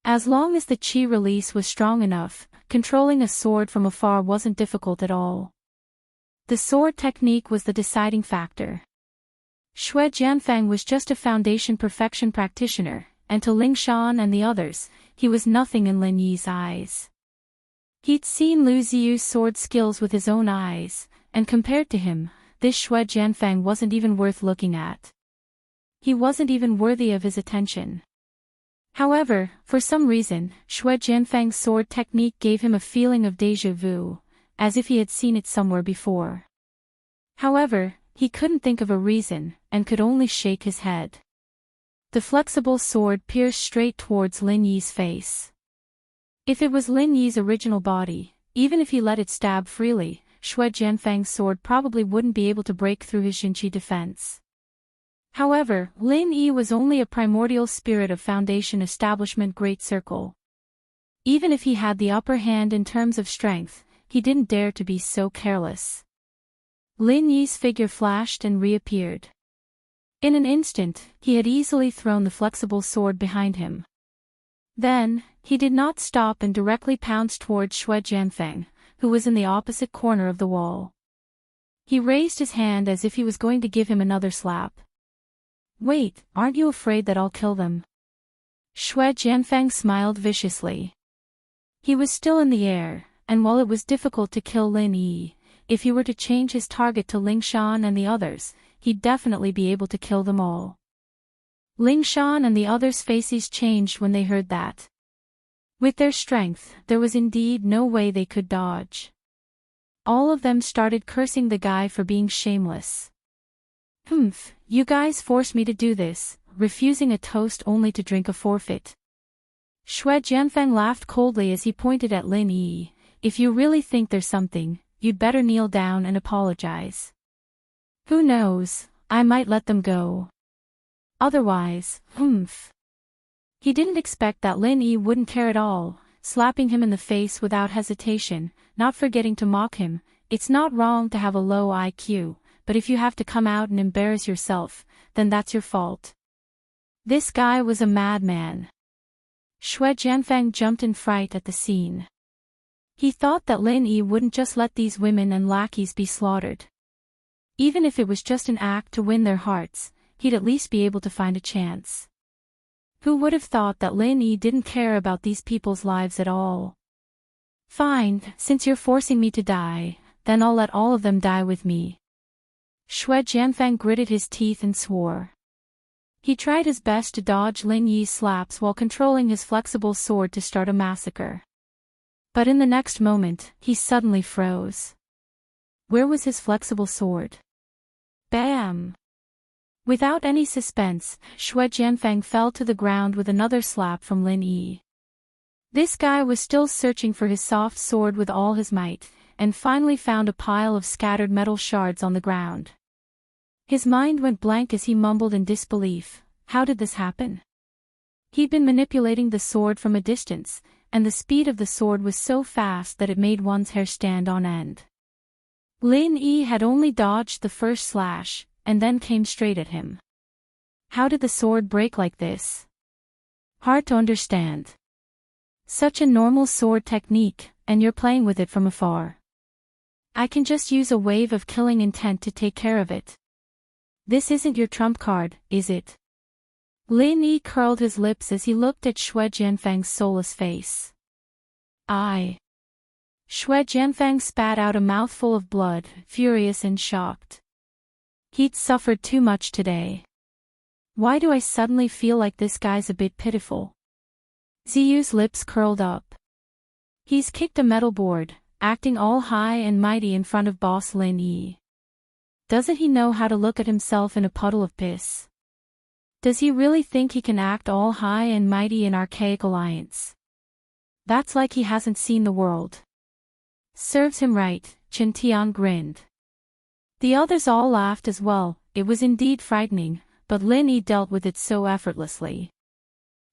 As long as the qi release was strong enough, controlling a sword from afar wasn't difficult at all. The sword technique was the deciding factor. Shui Jianfang was just a foundation perfection practitioner, and to Ling Shan and the others, he was nothing in Lin Yi's eyes. He'd seen Lu Ziyu's sword skills with his own eyes, and compared to him, this Shui Jianfang wasn't even worth looking at. He wasn't even worthy of his attention. However, for some reason, Shui Jianfang's sword technique gave him a feeling of déjà vu, as if he had seen it somewhere before. However, he couldn't think of a reason, and could only shake his head. The flexible sword pierced straight towards Lin Yi's face. If it was Lin Yi's original body, even if he let it stab freely, Shui Jianfang's sword probably wouldn't be able to break through his Xinqi defense. However, Lin Yi was only a primordial spirit of Foundation Establishment Great Circle. Even if he had the upper hand in terms of strength, he didn't dare to be so careless. Lin Yi's figure flashed and reappeared. In an instant, he had easily thrown the flexible sword behind him. Then, he did not stop and directly pounced towards Shui Jianfang, who was in the opposite corner of the wall. He raised his hand as if he was going to give him another slap. Wait, aren't you afraid that I'll kill them? Shui Jianfang smiled viciously. He was still in the air, and while it was difficult to kill Lin Yi, if he were to change his target to Ling Shan and the others, he'd definitely be able to kill them all. Ling Shan and the others' faces changed when they heard that. With their strength, there was indeed no way they could dodge. All of them started cursing the guy for being shameless. You guys forced me to do this, refusing a toast only to drink a forfeit. Shui Jianfang laughed coldly as he pointed at Lin Yi. If you really think there's something, you'd better kneel down and apologize. Who knows, I might let them go. Otherwise, He didn't expect that Lin Yi wouldn't care at all, slapping him in the face without hesitation, not forgetting to mock him. It's not wrong to have a low IQ, but if you have to come out and embarrass yourself, then that's your fault. This guy was a madman. Shui Jianfang jumped in fright at the scene. He thought that Lin Yi wouldn't just let these women and lackeys be slaughtered. Even if it was just an act to win their hearts, he'd at least be able to find a chance. Who would have thought that Lin Yi didn't care about these people's lives at all? Fine, since you're forcing me to die, then I'll let all of them die with me. Shui Jianfang gritted his teeth and swore. He tried his best to dodge Lin Yi's slaps while controlling his flexible sword to start a massacre. But in the next moment, he suddenly froze. Where was his flexible sword? Bam! Without any suspense, Shui Jianfang fell to the ground with another slap from Lin Yi. This guy was still searching for his soft sword with all his might, and finally found a pile of scattered metal shards on the ground. His mind went blank as he mumbled in disbelief. How did this happen? He'd been manipulating the sword from a distance, and the speed of the sword was so fast that it made one's hair stand on end. Lin Yi had only dodged the first slash, and then came straight at him. How did the sword break like this? Hard to understand. Such a normal sword technique, and you're playing with it from afar. I can just use a wave of killing intent to take care of it. This isn't your trump card, is it? Lin Yi curled his lips as he looked at Shui Jianfang's soulless face. Shui Jianfang spat out a mouthful of blood, furious and shocked. He'd suffered too much today. Why do I suddenly feel like this guy's a bit pitiful? Ziyu's lips curled up. He's kicked a metal board, acting all high and mighty in front of boss Lin Yi. Doesn't he know how to look at himself in a puddle of piss? Does he really think he can act all high and mighty in Archaic Alliance? That's like he hasn't seen the world. Serves him right, Chen Tian grinned. The others all laughed as well. It was indeed frightening, but Lin Yi dealt with it so effortlessly.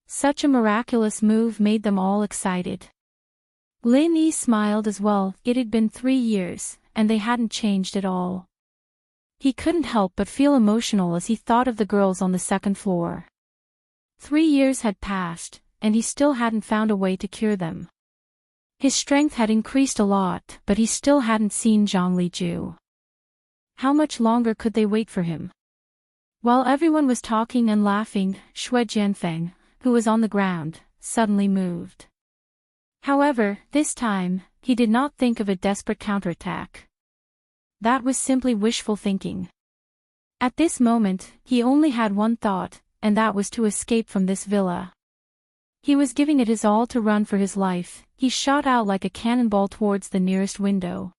Such a miraculous move made them all excited. Lin Yi smiled as well. It had been 3 years, and they hadn't changed at all. He couldn't help but feel emotional as he thought of the girls on the second floor. 3 years had passed, and he still hadn't found a way to cure them. His strength had increased a lot, but he still hadn't seen Zhang Liju. How much longer could they wait for him? While everyone was talking and laughing, Shui Jianfang, who was on the ground, suddenly moved. However, this time, he did not think of a desperate counterattack. That was simply wishful thinking. At this moment, he only had one thought, and that was to escape from this villa. He was giving it his all to run for his life. He shot out like a cannonball towards the nearest window.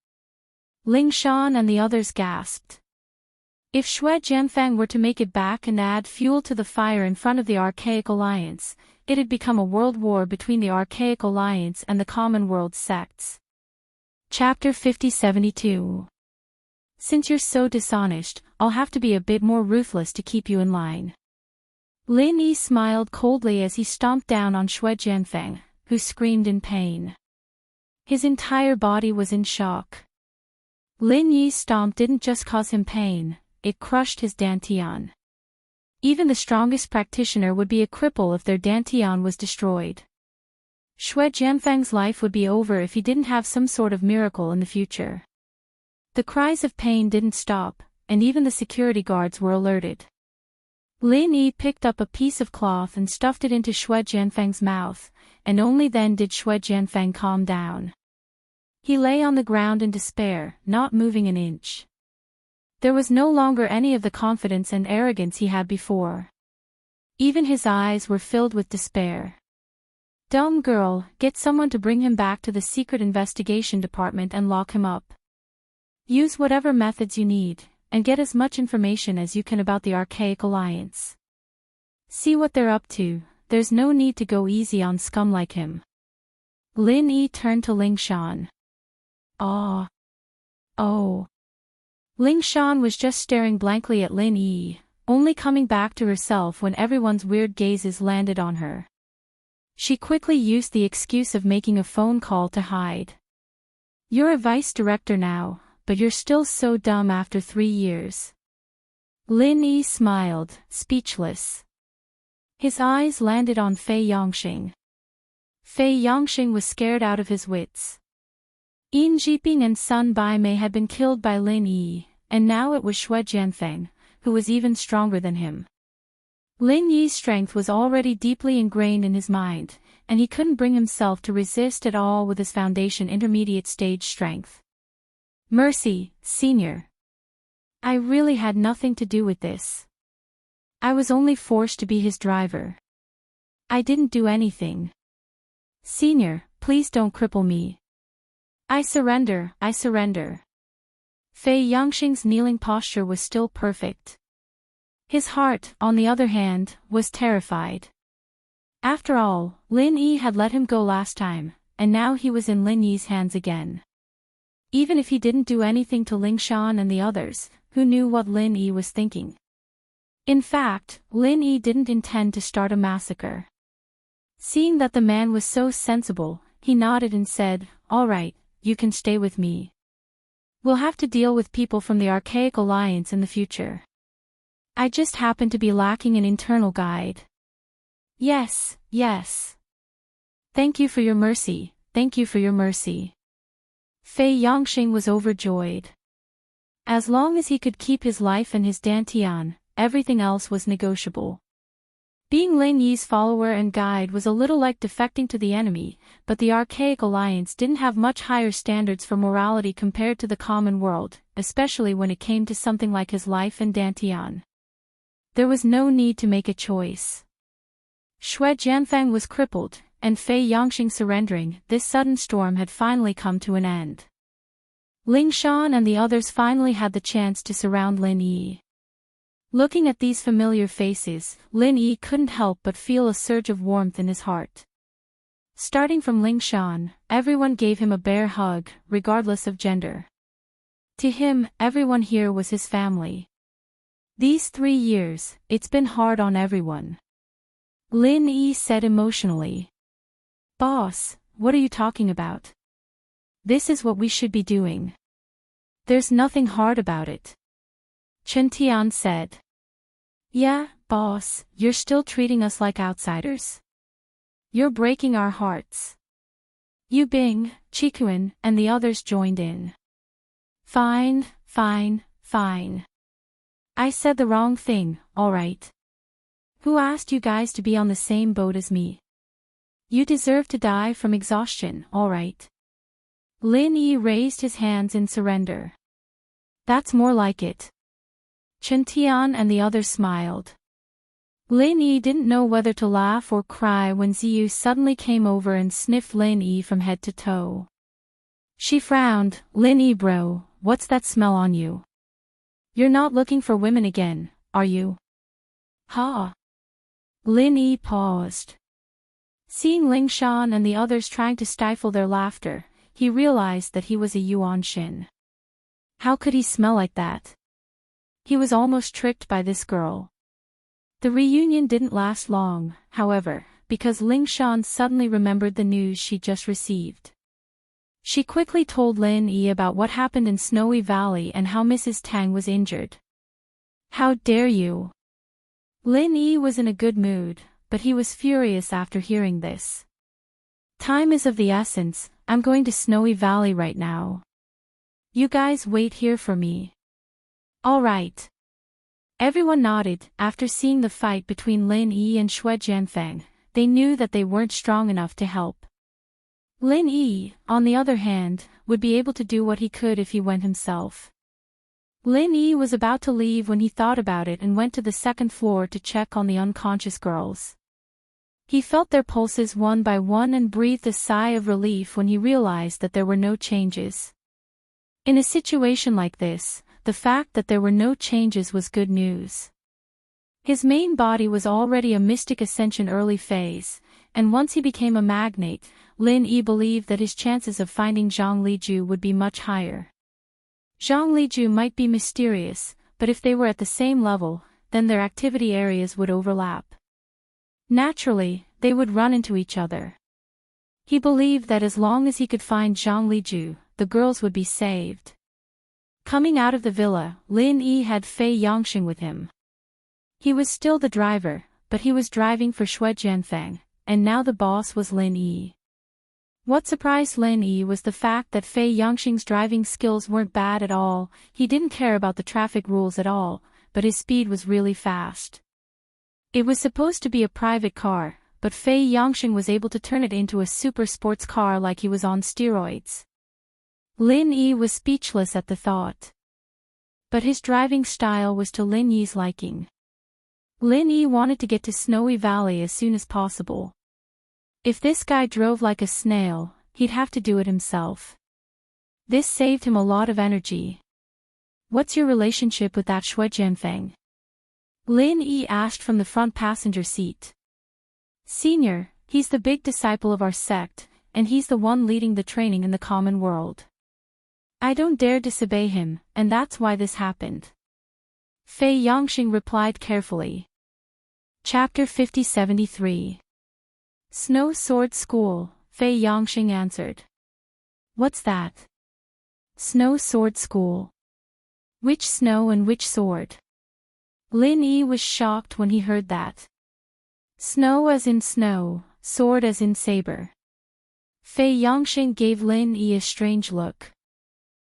Ling Shan and the others gasped. If Shui Jianfang were to make it back and add fuel to the fire in front of the Archaic Alliance, it had become a world war between the Archaic Alliance and the Common World sects. Chapter 5072. Since you're so dishonest, I'll have to be a bit more ruthless to keep you in line. Lin Yi smiled coldly as he stomped down on Shui Jianfang, who screamed in pain. His entire body was in shock. Lin Yi's stomp didn't just cause him pain, it crushed his dantian. Even the strongest practitioner would be a cripple if their dantian was destroyed. Shui Jianfang's life would be over if he didn't have some sort of miracle in the future. The cries of pain didn't stop, and even the security guards were alerted. Lin Yi picked up a piece of cloth and stuffed it into Shui Jianfang's mouth, and only then did Shui Jianfang calm down. He lay on the ground in despair, not moving an inch. There was no longer any of the confidence and arrogance he had before. Even his eyes were filled with despair. Dumb girl, get someone to bring him back to the secret investigation department and lock him up. Use whatever methods you need, and get as much information as you can about the Archaic Alliance. See what they're up to, there's no need to go easy on scum like him. Lin Yi turned to Ling Shan. Oh. Ling Shan was just staring blankly at Lin Yi, only coming back to herself when everyone's weird gazes landed on her. She quickly used the excuse of making a phone call to hide. You're a vice director now, but you're still so dumb after 3 years. Lin Yi smiled, speechless. His eyes landed on Fei Yongxing. Fei Yongxing was scared out of his wits. Yin Jiping and Sun Baimei had been killed by Lin Yi, and now it was Xue Jianfeng, who was even stronger than him. Lin Yi's strength was already deeply ingrained in his mind, and he couldn't bring himself to resist at all with his foundation intermediate stage strength. Mercy, Senior. I really had nothing to do with this. I was only forced to be his driver. I didn't do anything. Senior, please don't cripple me. I surrender, I surrender. Fei Yongxing's kneeling posture was still perfect. His heart, on the other hand, was terrified. After all, Lin Yi had let him go last time, and now he was in Lin Yi's hands again. Even if he didn't do anything to Ling Shan and the others, who knew what Lin Yi was thinking? In fact, Lin Yi didn't intend to start a massacre. Seeing that the man was so sensible, he nodded and said, "All right, you can stay with me. We'll have to deal with people from the Archaic Alliance in the future. I just happen to be lacking an internal guide." Yes, yes. Thank you for your mercy, thank you for your mercy. Fei Yongxing was overjoyed. As long as he could keep his life and his dantian, everything else was negotiable. Being Lin Yi's follower and guide was a little like defecting to the enemy, but the Archaic Alliance didn't have much higher standards for morality compared to the common world, especially when it came to something like his life and dantian. There was no need to make a choice. Xue Jianfeng was crippled, and Fei Yongxing surrendering. This sudden storm had finally come to an end. Ling Shan and the others finally had the chance to surround Lin Yi. Looking at these familiar faces, Lin Yi couldn't help but feel a surge of warmth in his heart. Starting from Ling Shan, everyone gave him a bear hug, regardless of gender. To him, everyone here was his family. These 3 years, it's been hard on everyone. Lin Yi said emotionally. "Boss, what are you talking about? This is what we should be doing. There's nothing hard about it." Chen Tian said. "Yeah, boss, you're still treating us like outsiders. You're breaking our hearts." Yu Bing, Qikuan, and the others joined in. Fine, fine, fine. I said the wrong thing, alright. Who asked you guys to be on the same boat as me? You deserve to die from exhaustion, alright. Lin Yi raised his hands in surrender. That's more like it. Chen Tian and the others smiled. Lin Yi didn't know whether to laugh or cry when Ziyu suddenly came over and sniffed Lin Yi from head to toe. She frowned. "Lin Yi bro, what's that smell on you? You're not looking for women again, are you?" "Ha." Lin Yi paused. Seeing Ling Shan and the others trying to stifle their laughter, he realized that he was a Yuan Xin. How could he smell like that? He was almost tricked by this girl. The reunion didn't last long, however, because Ling Shan suddenly remembered the news she just received. She quickly told Lin Yi about what happened in Snowy Valley and how Mrs. Tang was injured. "How dare you!" Lin Yi was in a good mood, but he was furious after hearing this. "Time is of the essence, I'm going to Snowy Valley right now. You guys wait here for me." "All right." Everyone nodded. After seeing the fight between Lin Yi and Xue Jianfeng, they knew that they weren't strong enough to help. Lin Yi, on the other hand, would be able to do what he could if he went himself. Lin Yi was about to leave when he thought about it and went to the second floor to check on the unconscious girls. He felt their pulses one by one and breathed a sigh of relief when he realized that there were no changes. In a situation like this, the fact that there were no changes was good news. His main body was already a mystic ascension early phase, and once he became a magnate, Lin Yi believed that his chances of finding Zhang Liju would be much higher. Zhang Liju might be mysterious, but if they were at the same level, then their activity areas would overlap. Naturally, they would run into each other. He believed that as long as he could find Zhang Liju, the girls would be saved. Coming out of the villa, Lin Yi had Fei Yongxing with him. He was still the driver, but he was driving for Xue Jianfeng, and now the boss was Lin Yi. What surprised Lin Yi was the fact that Fei Yangxing's driving skills weren't bad at all. He didn't care about the traffic rules at all, but his speed was really fast. It was supposed to be a private car, but Fei Yangxing was able to turn it into a super sports car like he was on steroids. Lin Yi was speechless at the thought. But his driving style was to Lin Yi's liking. Lin Yi wanted to get to Snowy Valley as soon as possible. If this guy drove like a snail, he'd have to do it himself. This saved him a lot of energy. "What's your relationship with that Xue Jianfeng?" Lin Yi asked from the front passenger seat. "Senior, he's the big disciple of our sect, and he's the one leading the training in the common world. I don't dare disobey him, and that's why this happened." Fei Yangxing replied carefully. Chapter 5073. Snow Sword School, Fei Yangxing answered. "What's that?" "Snow Sword School. Which snow and which sword?" Lin Yi was shocked when he heard that. "Snow as in snow, sword as in saber." Fei Yangxing gave Lin Yi a strange look.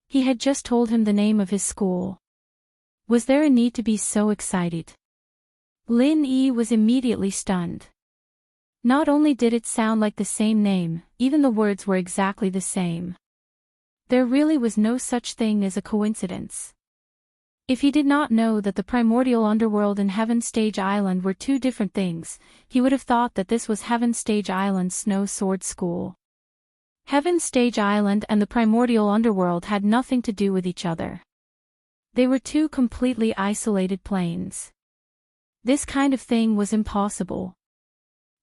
He had just told him the name of his school. Was there a need to be so excited? Lin Yi was immediately stunned. Not only did it sound like the same name, even the words were exactly the same. There really was no such thing as a coincidence. If he did not know that the primordial underworld and Heaven Stage Island were two different things, he would have thought that this was Heaven Stage Island's Snow Sword School. Heaven Stage Island and the primordial underworld had nothing to do with each other. They were two completely isolated planes. This kind of thing was impossible.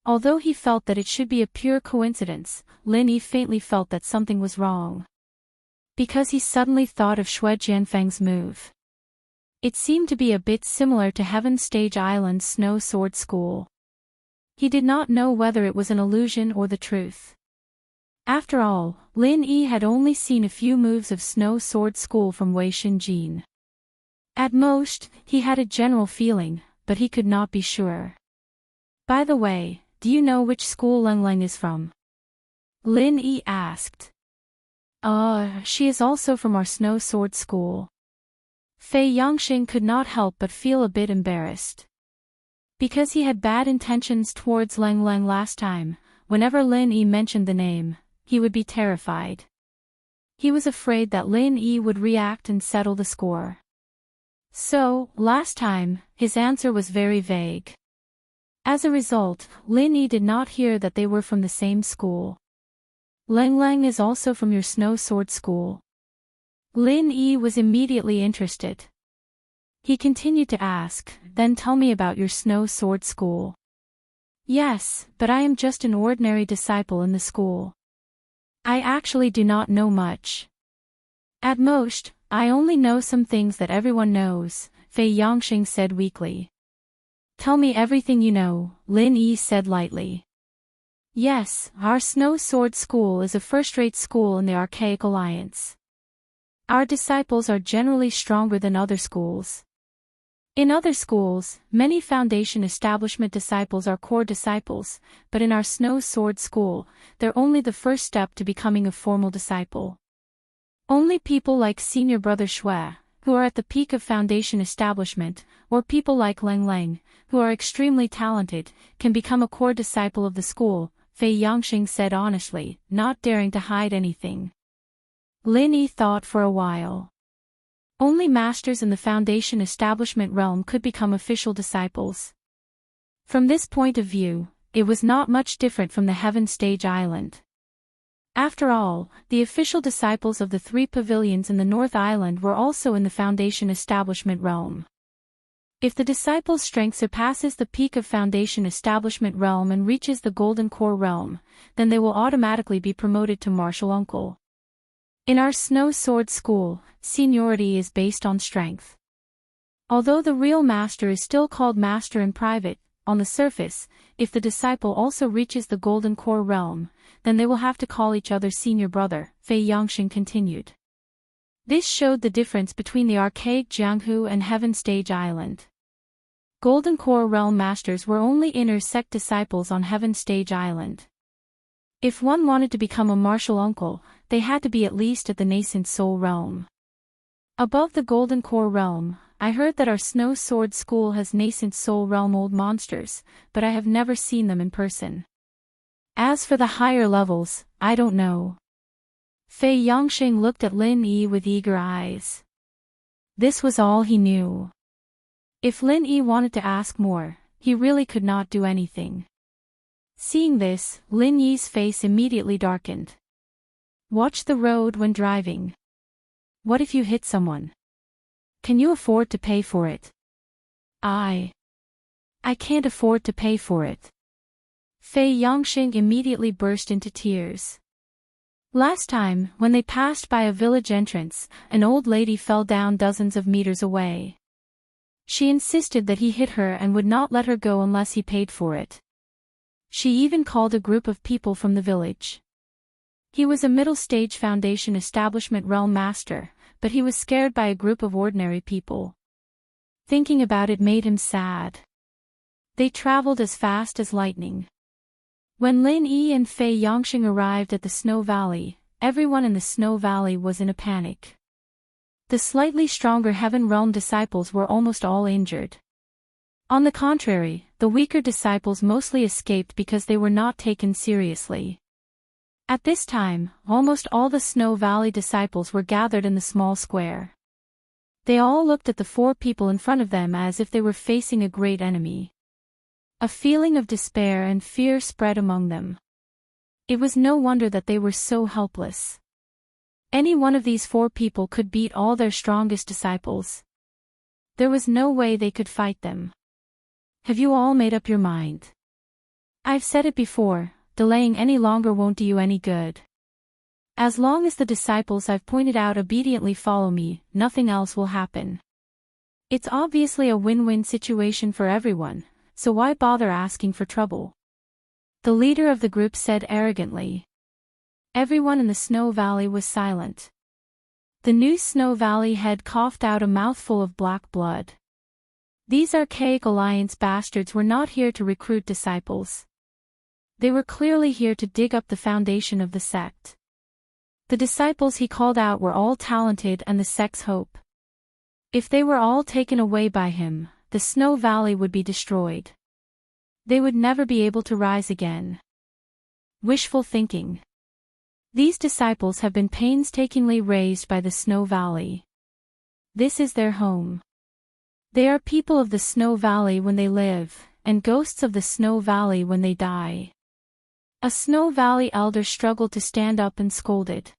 Although he felt that it should be a pure coincidence, Lin Yi faintly felt that something was wrong. Because he suddenly thought of Xue Jianfeng's move. It seemed to be a bit similar to Heaven Stage Island's Snow Sword School. He did not know whether it was an illusion or the truth. After all, Lin Yi had only seen a few moves of Snow Sword School from Wei Xinjin. At most, he had a general feeling, but he could not be sure. "By the way, do you know which school Leng Leng is from?" Lin Yi asked. She is also from our Snow Sword School." Fei Yangxing could not help but feel a bit embarrassed. Because he had bad intentions towards Leng Leng last time, whenever Lin Yi mentioned the name, he would be terrified. He was afraid that Lin Yi would react and settle the score. So, last time, his answer was very vague. As a result, Lin Yi did not hear that they were from the same school. "Leng Leng is also from your Snow Sword School?" Lin Yi was immediately interested. He continued to ask, "Then tell me about your Snow Sword School." "Yes, but I am just an ordinary disciple in the school. I actually do not know much. At most, I only know some things that everyone knows," Fei Yangxing said weakly. "Tell me everything you know," Lin Yi said lightly. "Yes, our Snow Sword School is a first-rate school in the Archaic Alliance. Our disciples are generally stronger than other schools. In other schools, many Foundation Establishment disciples are core disciples, but in our Snow Sword School, they're only the first step to becoming a formal disciple. Only people like Senior Brother Xue, who are at the peak of Foundation Establishment, or people like Leng Leng, who are extremely talented, can become a core disciple of the school," Fei Yangxing said honestly, not daring to hide anything. Lin Yi thought for a while. Only masters in the Foundation Establishment realm could become official disciples. From this point of view, it was not much different from the Heaven Stage Island. After all, the official disciples of the three pavilions in the North Island were also in the Foundation Establishment realm. If the disciple's strength surpasses the peak of Foundation Establishment realm and reaches the Golden Core realm, then they will automatically be promoted to Martial Uncle. In our Snow Sword School, seniority is based on strength. Although the real master is still called master in private, on the surface, if the disciple also reaches the Golden Core realm, then they will have to call each other senior brother, Fei Yangxing continued. This showed the difference between the archaic Jianghu and Heaven Stage Island. Golden Core Realm Masters were only inner sect disciples on Heaven's Stage Island. If one wanted to become a martial uncle, they had to be at least at the nascent soul realm. Above the Golden Core Realm, I heard that our Snow Sword School has nascent soul realm old monsters, but I have never seen them in person. As for the higher levels, I don't know. Fei Yongxing looked at Lin Yi with eager eyes. This was all he knew. If Lin Yi wanted to ask more, he really could not do anything. Seeing this, Lin Yi's face immediately darkened. Watch the road when driving. What if you hit someone? Can you afford to pay for it? I can't afford to pay for it. Fei Yongxing immediately burst into tears. Last time, when they passed by a village entrance, an old lady fell down dozens of meters away. She insisted that he hit her and would not let her go unless he paid for it. She even called a group of people from the village. He was a middle-stage Foundation Establishment Realm Master, but he was scared by a group of ordinary people. Thinking about it made him sad. They traveled as fast as lightning. When Lin Yi and Fei Yongxing arrived at the Snow Valley, everyone in the Snow Valley was in a panic. The slightly stronger Heaven Realm disciples were almost all injured. On the contrary, the weaker disciples mostly escaped because they were not taken seriously. At this time, almost all the Snow Valley disciples were gathered in the small square. They all looked at the four people in front of them as if they were facing a great enemy. A feeling of despair and fear spread among them. It was no wonder that they were so helpless. Any one of these four people could beat all their strongest disciples. There was no way they could fight them. Have you all made up your mind? I've said it before, delaying any longer won't do you any good. As long as the disciples I've pointed out obediently follow me, nothing else will happen. It's obviously a win-win situation for everyone, so why bother asking for trouble? The leader of the group said arrogantly. Everyone in the Snow Valley was silent. The new Snow Valley head coughed out a mouthful of black blood. These archaic alliance bastards were not here to recruit disciples. They were clearly here to dig up the foundation of the sect. The disciples he called out were all talented and the sect's hope. If they were all taken away by him, the Snow Valley would be destroyed. They would never be able to rise again. Wishful thinking. These disciples have been painstakingly raised by the Snow Valley. This is their home. They are people of the Snow Valley when they live, and ghosts of the Snow Valley when they die. A Snow Valley elder struggled to stand up and scolded.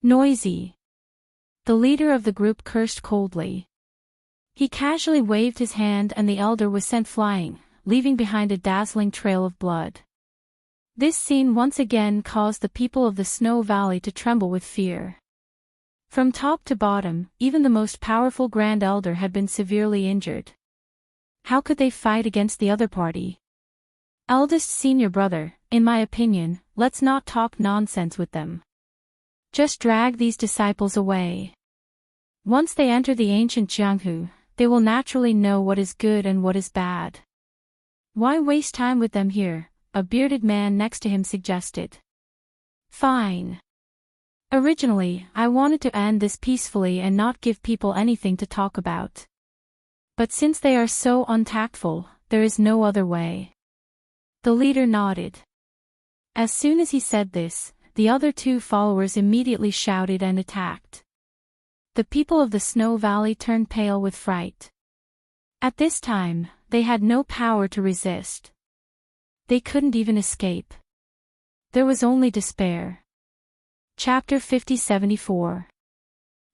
Noisy. The leader of the group cursed coldly. He casually waved his hand and the elder was sent flying, leaving behind a dazzling trail of blood. This scene once again caused the people of the Snow Valley to tremble with fear. From top to bottom, even the most powerful Grand Elder had been severely injured. How could they fight against the other party? Eldest senior brother, in my opinion, let's not talk nonsense with them. Just drag these disciples away. Once they enter the ancient Jianghu, they will naturally know what is good and what is bad. Why waste time with them here? A bearded man next to him suggested. Fine. Originally, I wanted to end this peacefully and not give people anything to talk about. But since they are so untactful, there is no other way. The leader nodded. As soon as he said this, the other two followers immediately shouted and attacked. The people of the Snow Valley turned pale with fright. At this time, they had no power to resist. They couldn't even escape. There was only despair. Chapter 50-74.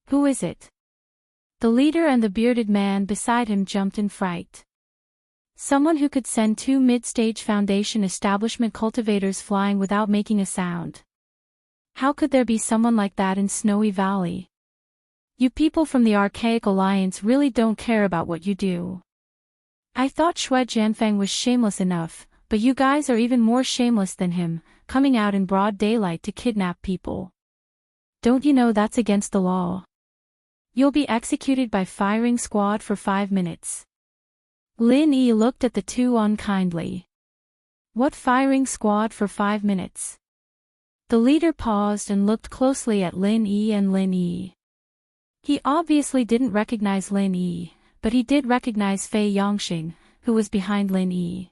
Who is it? The leader and the bearded man beside him jumped in fright. Someone who could send 2 mid-stage Foundation Establishment cultivators flying without making a sound. How could there be someone like that in Snowy Valley? You people from the Archaic Alliance really don't care about what you do. I thought Shui Jianfeng was shameless enough, but you guys are even more shameless than him, coming out in broad daylight to kidnap people. Don't you know that's against the law? You'll be executed by firing squad for 5 minutes. Lin Yi looked at the two unkindly. What firing squad for 5 minutes? The leader paused and looked closely at Lin Yi and Lin Yi. He obviously didn't recognize Lin Yi, but he did recognize Fei Yongxing, who was behind Lin Yi.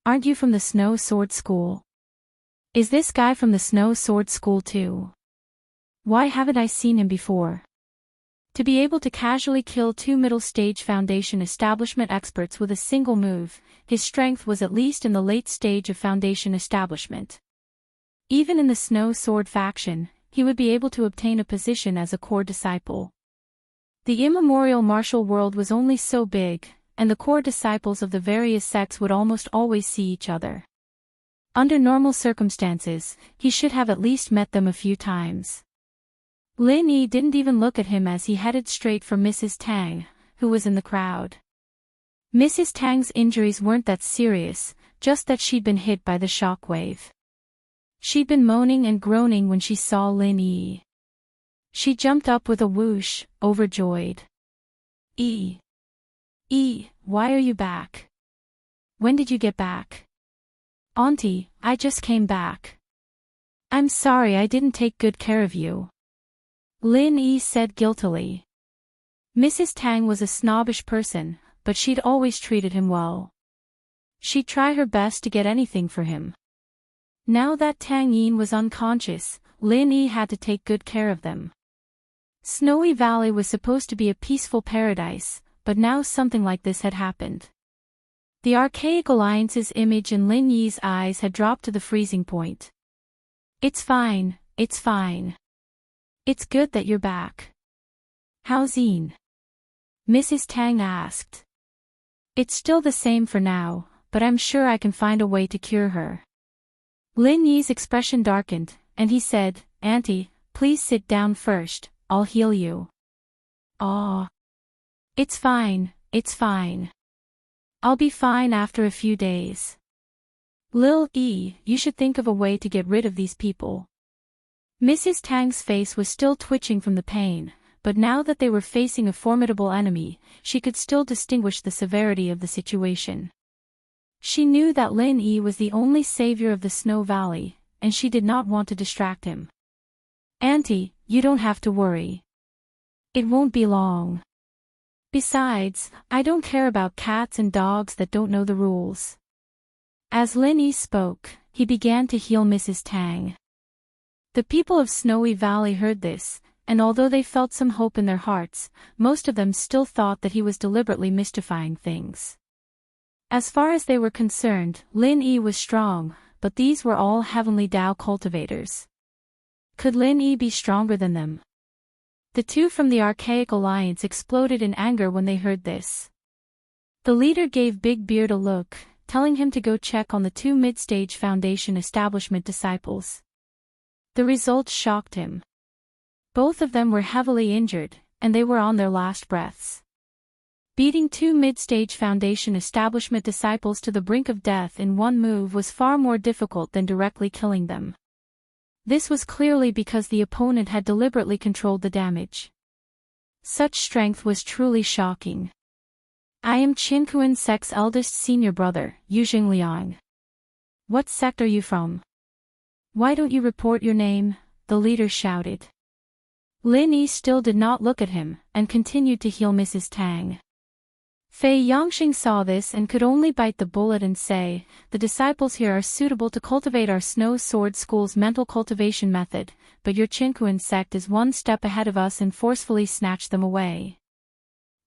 Aren't you from the Snow Sword School? Is this guy from the Snow Sword School too? Why haven't I seen him before? To be able to casually kill 2 middle-stage Foundation establishment experts with a single move, his strength was at least in the late stage of Foundation establishment. Even in the Snow Sword faction, he would be able to obtain a position as a core disciple. The immemorial martial world was only so big, and the core disciples of the various sects would almost always see each other. Under normal circumstances, he should have at least met them a few times. Lin Yi didn't even look at him as he headed straight for Mrs. Tang, who was in the crowd. Mrs. Tang's injuries weren't that serious, just that she'd been hit by the shockwave. She'd been moaning and groaning when she saw Lin Yi. She jumped up with a whoosh, overjoyed. Why are you back? When did you get back? Auntie, I just came back. I'm sorry I didn't take good care of you. Lin Yi said guiltily. Mrs. Tang was a snobbish person, but she'd always treated him well. She'd try her best to get anything for him. Now that Tang Yin was unconscious, Lin Yi had to take good care of them. Snowy Valley was supposed to be a peaceful paradise, but now something like this had happened. The Archaic Alliance's image in Lin Yi's eyes had dropped to the freezing point. It's fine, it's fine. It's good that you're back. How's Yin? Mrs. Tang asked. It's still the same for now, but I'm sure I can find a way to cure her. Lin Yi's expression darkened, and he said, Auntie, please sit down first, I'll heal you. Aw. It's fine, it's fine. I'll be fine after a few days. Lil Yi, you should think of a way to get rid of these people. Mrs. Tang's face was still twitching from the pain, but now that they were facing a formidable enemy, she could still distinguish the severity of the situation. She knew that Lin Yi was the only savior of the Snow Valley, and she did not want to distract him. Auntie, you don't have to worry. It won't be long. Besides, I don't care about cats and dogs that don't know the rules. As Lin Yi spoke, he began to heal Mrs. Tang. The people of Snowy Valley heard this, and although they felt some hope in their hearts, most of them still thought that he was deliberately mystifying things. As far as they were concerned, Lin Yi was strong, but these were all heavenly Tao cultivators. Could Lin Yi be stronger than them? The two from the Archaic Alliance exploded in anger when they heard this. The leader gave Big Beard a look, telling him to go check on the 2 mid-stage Foundation establishment disciples. The results shocked him. Both of them were heavily injured, and they were on their last breaths. Beating 2 mid-stage Foundation establishment disciples to the brink of death in one move was far more difficult than directly killing them. This was clearly because the opponent had deliberately controlled the damage. Such strength was truly shocking. I am Qinkuan sect's eldest senior brother, Yuzhing Liang. What sect are you from? Why don't you report your name? The leader shouted. Lin Yi still did not look at him, and continued to heal Mrs. Tang. Fei Yongxing saw this and could only bite the bullet and say, the disciples here are suitable to cultivate our Snow Sword School's mental cultivation method, but your Qinkuan sect is one step ahead of us and forcefully snatch them away.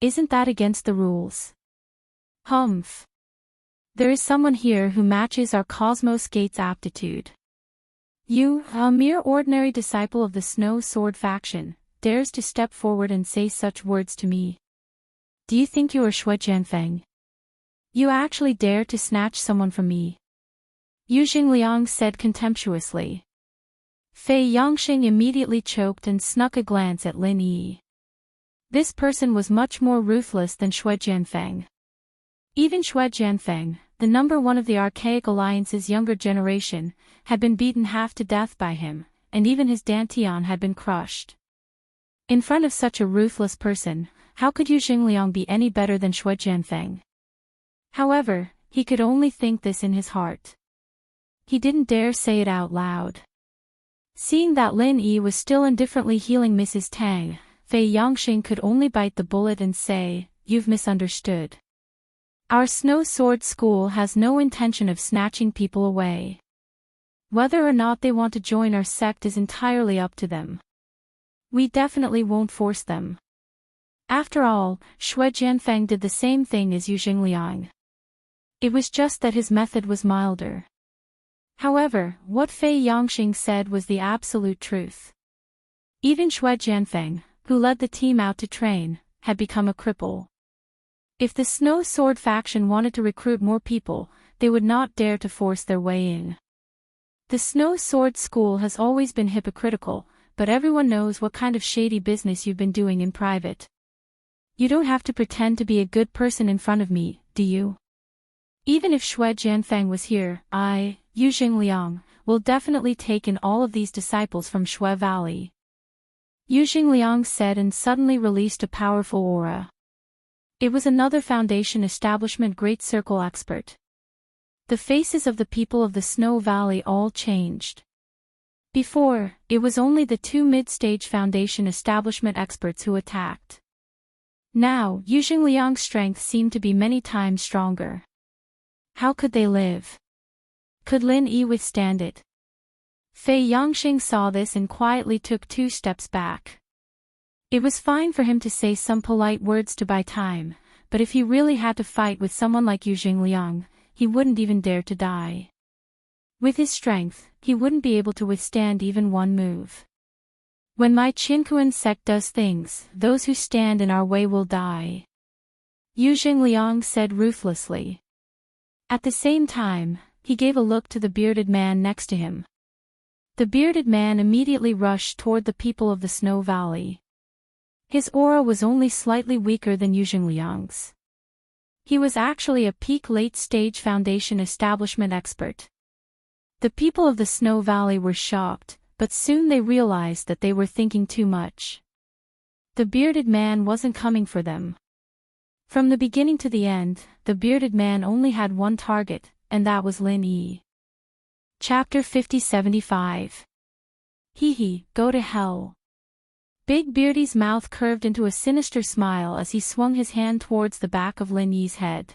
Isn't that against the rules? Humph. There is someone here who matches our Cosmos Gate's aptitude. You, a mere ordinary disciple of the Snow Sword faction, dares to step forward and say such words to me. Do you think you are Shui Jianfeng? You actually dare to snatch someone from me? Yuzhing Liang said contemptuously. Fei Yongxing immediately choked and snuck a glance at Lin Yi. This person was much more ruthless than Shui Jianfeng. Even Shui Jianfeng, the number 1 of the Archaic Alliance's younger generation, had been beaten half to death by him, and even his dantian had been crushed. In front of such a ruthless person, how could Yuzhing Liang be any better than Shui Jianfeng? However, he could only think this in his heart. He didn't dare say it out loud. Seeing that Lin Yi was still indifferently healing Mrs. Tang, Fei Yongxing could only bite the bullet and say, "You've misunderstood. Our Snow Sword School has no intention of snatching people away. Whether or not they want to join our sect is entirely up to them. We definitely won't force them." After all, Xue Jianfeng did the same thing as Yu Xingliang. It was just that his method was milder. However, what Fei Yongxing said was the absolute truth. Even Xue Jianfeng, who led the team out to train, had become a cripple. If the Snow Sword faction wanted to recruit more people, they would not dare to force their way in. The Snow Sword School has always been hypocritical, but everyone knows what kind of shady business you've been doing in private. You don't have to pretend to be a good person in front of me, do you? Even if Xue Jianfeng was here, I, Yu Xingliang, will definitely take in all of these disciples from Xue Valley. Yu Xingliang said and suddenly released a powerful aura. It was another Foundation Establishment Great Circle expert. The faces of the people of the Snow Valley all changed. Before, it was only the two mid-stage Foundation Establishment experts who attacked. Now, Yu Xingliang's strength seemed to be many times stronger. How could they live? Could Lin Yi withstand it? Fei Yongxing saw this and quietly took 2 steps back. It was fine for him to say some polite words to buy time, but if he really had to fight with someone like Yu Xingliang, he wouldn't even dare to die. With his strength, he wouldn't be able to withstand even one move. When my Qinkuan sect does things, those who stand in our way will die, Yu Xingliang said ruthlessly. At the same time, he gave a look to the bearded man next to him. The bearded man immediately rushed toward the people of the Snow Valley. His aura was only slightly weaker than Yu Xingliang's. He was actually a peak late-stage Foundation Establishment expert. The people of the Snow Valley were shocked, but soon they realized that they were thinking too much. The bearded man wasn't coming for them. From the beginning to the end, the bearded man only had one target, and that was Lin Yi. Chapter 50-75. Hee, go to hell. Big Beardy's mouth curved into a sinister smile as he swung his hand towards the back of Lin Yi's head.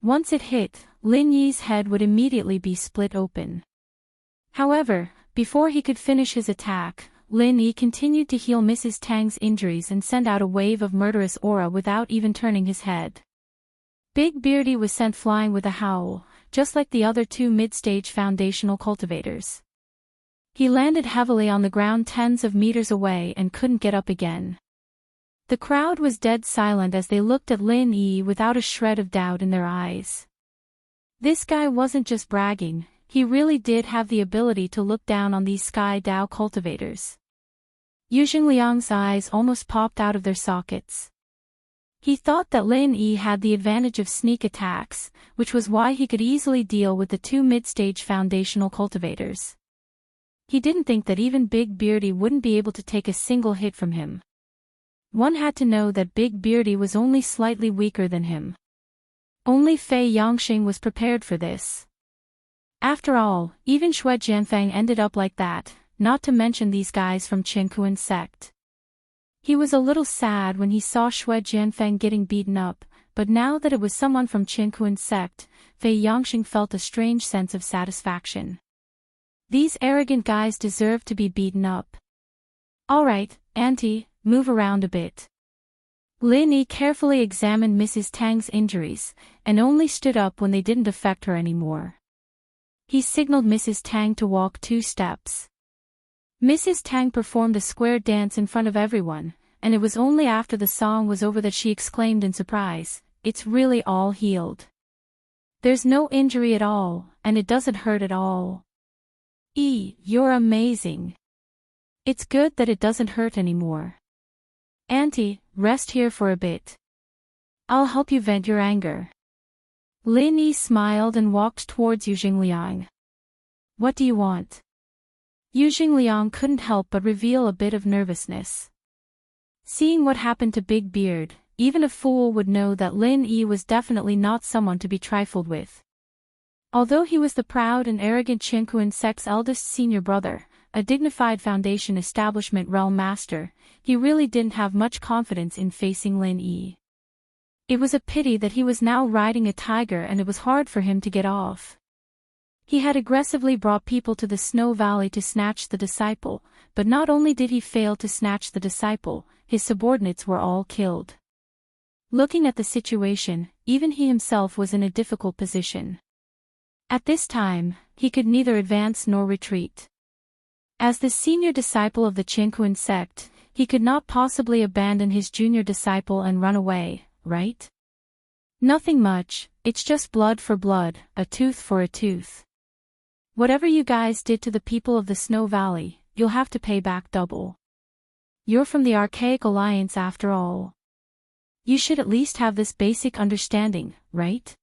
Once it hit, Lin Yi's head would immediately be split open. However, before he could finish his attack, Lin Yi continued to heal Mrs. Tang's injuries and send out a wave of murderous aura without even turning his head. Big Beardy was sent flying with a howl, just like the other 2 mid-stage foundational cultivators. He landed heavily on the ground tens of meters away and couldn't get up again. The crowd was dead silent as they looked at Lin Yi without a shred of doubt in their eyes. This guy wasn't just bragging, he really did have the ability to look down on these Sky Dao cultivators. Yu Xingliang's eyes almost popped out of their sockets. He thought that Lin Yi had the advantage of sneak attacks, which was why he could easily deal with the 2 mid-stage foundational cultivators. He didn't think that even Big Beardy wouldn't be able to take a single hit from him. One had to know that Big Beardy was only slightly weaker than him. Only Fei Yongxing was prepared for this. After all, even Xue Jianfeng ended up like that, not to mention these guys from Qinkuan sect. He was a little sad when he saw Xue Jianfeng getting beaten up, but now that it was someone from Qinkuan sect, Fei Yongxing felt a strange sense of satisfaction. These arrogant guys deserve to be beaten up. Alright, Auntie, move around a bit. Lin Yi carefully examined Mrs. Tang's injuries, and only stood up when they didn't affect her anymore. He signaled Mrs. Tang to walk 2 steps. Mrs. Tang performed a square dance in front of everyone, and it was only after the song was over that she exclaimed in surprise, "It's really all healed. There's no injury at all, and it doesn't hurt at all. You're amazing. It's good that it doesn't hurt anymore. Auntie, rest here for a bit. I'll help you vent your anger." Lin Yi smiled and walked towards Yu Xingliang. "What do you want?" Yu Xingliang couldn't help but reveal a bit of nervousness. Seeing what happened to Big Beard, even a fool would know that Lin Yi was definitely not someone to be trifled with. Although he was the proud and arrogant Qinkuan sect's eldest senior brother, a dignified Foundation establishment realm master, he really didn't have much confidence in facing Lin Yi. It was a pity that he was now riding a tiger and it was hard for him to get off. He had aggressively brought people to the Snow Valley to snatch the disciple, but not only did he fail to snatch the disciple, his subordinates were all killed. Looking at the situation, even he himself was in a difficult position. At this time, he could neither advance nor retreat. As the senior disciple of the Qinkuan sect, he could not possibly abandon his junior disciple and run away, right? Nothing much, it's just blood for blood, a tooth for a tooth. Whatever you guys did to the people of the Snow Valley, you'll have to pay back double. You're from the Archaic Alliance after all. You should at least have this basic understanding, right?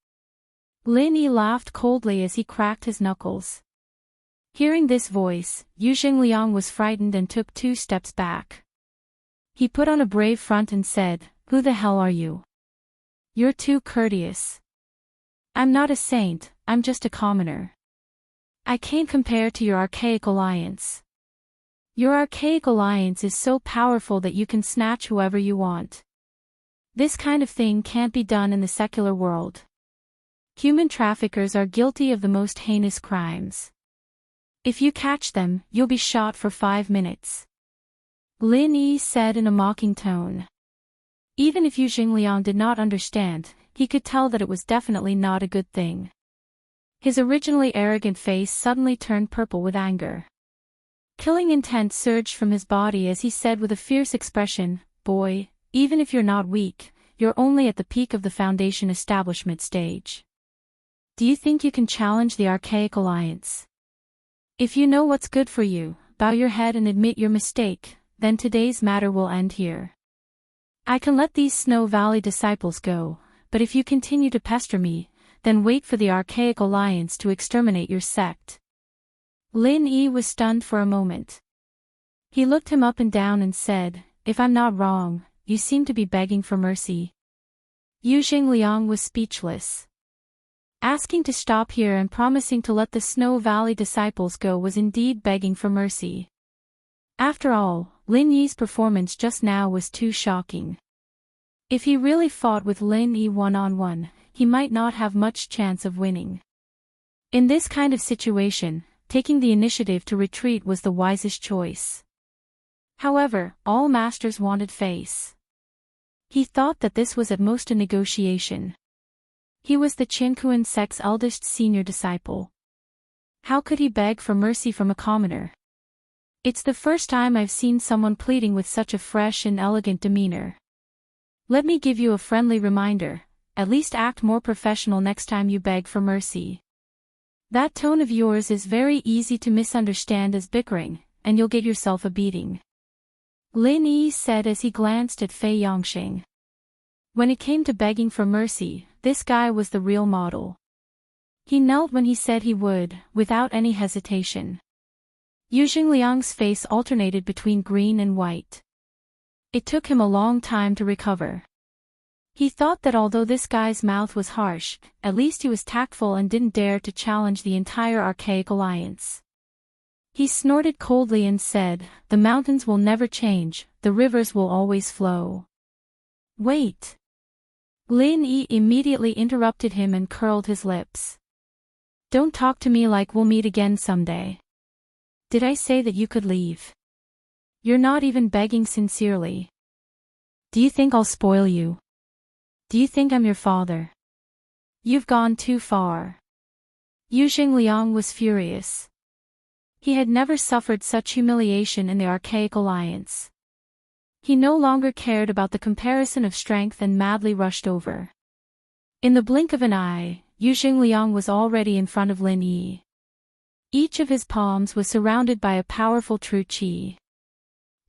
Lin Yi laughed coldly as he cracked his knuckles. Hearing this voice, Yu Xingliang was frightened and took 2 steps back. He put on a brave front and said, "Who the hell are you? You're too courteous. I'm not a saint, I'm just a commoner. I can't compare to your Archaic Alliance. Your Archaic Alliance is so powerful that you can snatch whoever you want. This kind of thing can't be done in the secular world. Human traffickers are guilty of the most heinous crimes. If you catch them, you'll be shot for 5 minutes." Lin Yi said in a mocking tone. Even if Yu Xingliang did not understand, he could tell that it was definitely not a good thing. His originally arrogant face suddenly turned purple with anger. Killing intent surged from his body as he said with a fierce expression, "Boy, even if you're not weak, you're only at the peak of the Foundation establishment stage. Do you think you can challenge the Archaic Alliance? If you know what's good for you, bow your head and admit your mistake, then today's matter will end here. I can let these Snow Valley disciples go, but if you continue to pester me, then wait for the Archaic Alliance to exterminate your sect." Lin Yi was stunned for a moment. He looked him up and down and said, "If I'm not wrong, you seem to be begging for mercy." Yu Xingliang was speechless. Asking to stop here and promising to let the Snow Valley disciples go was indeed begging for mercy. After all, Lin Yi's performance just now was too shocking. If he really fought with Lin Yi one-on-one, he might not have much chance of winning. In this kind of situation, taking the initiative to retreat was the wisest choice. However, all masters wanted face. He thought that this was at most a negotiation. He was the Qinkuan sect's eldest senior disciple. How could he beg for mercy from a commoner? It's the first time I've seen someone pleading with such a fresh and elegant demeanor. Let me give you a friendly reminder, at least act more professional next time you beg for mercy. That tone of yours is very easy to misunderstand as bickering, and you'll get yourself a beating." Lin Yi said as he glanced at Fei Yongxing. When it came to begging for mercy, this guy was the real model. He knelt when he said he would, without any hesitation. Yu Xingliang's face alternated between green and white. It took him a long time to recover. He thought that although this guy's mouth was harsh, at least he was tactful and didn't dare to challenge the entire Archaic Alliance. He snorted coldly and said, "The mountains will never change, the rivers will always flow." "Wait." Lin Yi immediately interrupted him and curled his lips. "Don't talk to me like we'll meet again someday. Did I say that you could leave? You're not even begging sincerely. Do you think I'll spoil you? Do you think I'm your father? You've gone too far." Yu Xingliang was furious. He had never suffered such humiliation in the Archaic Alliance. He no longer cared about the comparison of strength and madly rushed over. In the blink of an eye, Yu Xingliang was already in front of Lin Yi. Each of his palms was surrounded by a powerful true qi.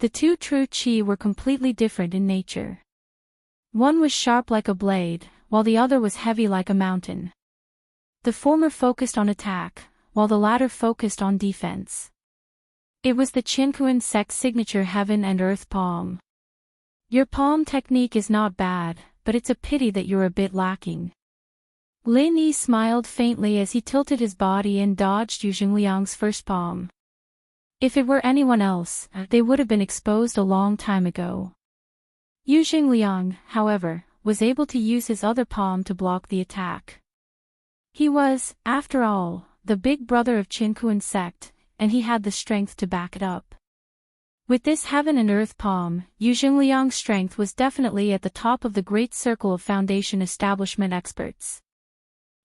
The two true qi were completely different in nature. One was sharp like a blade, while the other was heavy like a mountain. The former focused on attack, while the latter focused on defense. It was the Qinkuan sect's signature heaven and earth palm. Your palm technique is not bad, but it's a pity that you're a bit lacking. Lin Yi smiled faintly as he tilted his body and dodged Yu Jingliang's first palm. If it were anyone else, they would have been exposed a long time ago. Yu Jingliang, however, was able to use his other palm to block the attack. He was, after all, the big brother of Qin Kuan's sect, and he had the strength to back it up. With this heaven and earth palm, Yu Jingliang's strength was definitely at the top of the great circle of foundation establishment experts.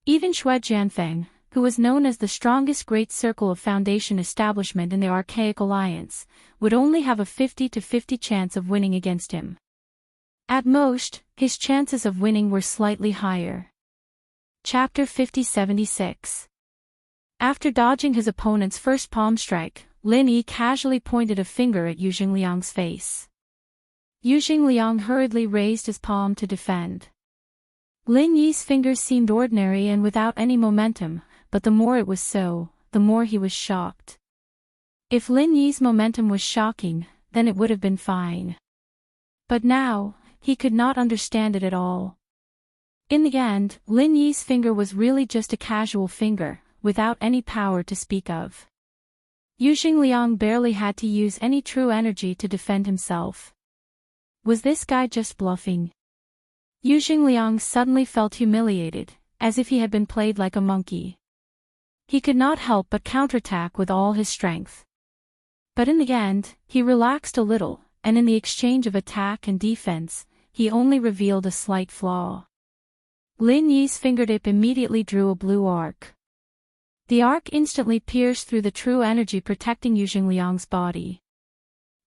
Even Xue Jianfeng, who was known as the strongest great circle of foundation establishment in the Archaic Alliance, would only have a 50-50 chance of winning against him. At most, his chances of winning were slightly higher. Chapter 5076. After dodging his opponent's first palm strike, Lin Yi casually pointed a finger at Yu Jingliang's face. Yu Jingliang hurriedly raised his palm to defend. Lin Yi's fingers seemed ordinary and without any momentum, but the more it was so, the more he was shocked. If Lin Yi's momentum was shocking, then it would have been fine. But now, he could not understand it at all. In the end, Lin Yi's finger was really just a casual finger, without any power to speak of. Yu Jingliang barely had to use any true energy to defend himself. Was this guy just bluffing? Yu Jingliang suddenly felt humiliated, as if he had been played like a monkey. He could not help but counterattack with all his strength. But in the end, he relaxed a little, and in the exchange of attack and defense, he only revealed a slight flaw. Lin Yi's fingertip immediately drew a blue arc. The arc instantly pierced through the true energy protecting Yu Jingliang's body.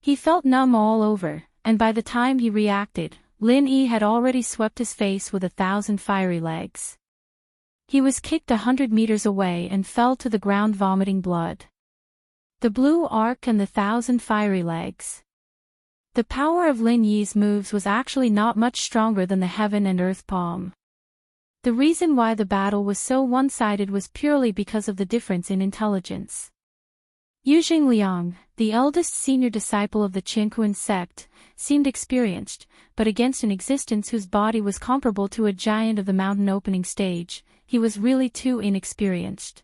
He felt numb all over, and by the time he reacted, Lin Yi had already swept his face with 1,000 fiery legs. He was kicked 100 meters away and fell to the ground vomiting blood. The blue arc and the 1,000 fiery legs. The power of Lin Yi's moves was actually not much stronger than the heaven and earth palm. The reason why the battle was so one-sided was purely because of the difference in intelligence. Yu Jingliang, the eldest senior disciple of the Qin Kuan sect, seemed experienced, but against an existence whose body was comparable to a giant of the mountain opening stage, he was really too inexperienced.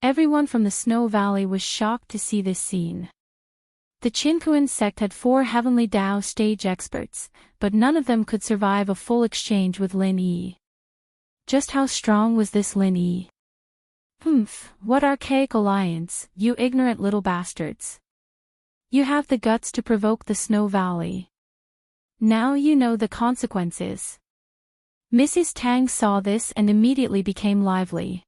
Everyone from the Snow Valley was shocked to see this scene. The Qin Kuan sect had 4 heavenly Dao stage experts, but none of them could survive a full exchange with Lin Yi. Just how strong was this Lin Yi? What archaic alliance, you ignorant little bastards. You have the guts to provoke the Snow Valley. Now you know the consequences. Mrs. Tang saw this and immediately became lively.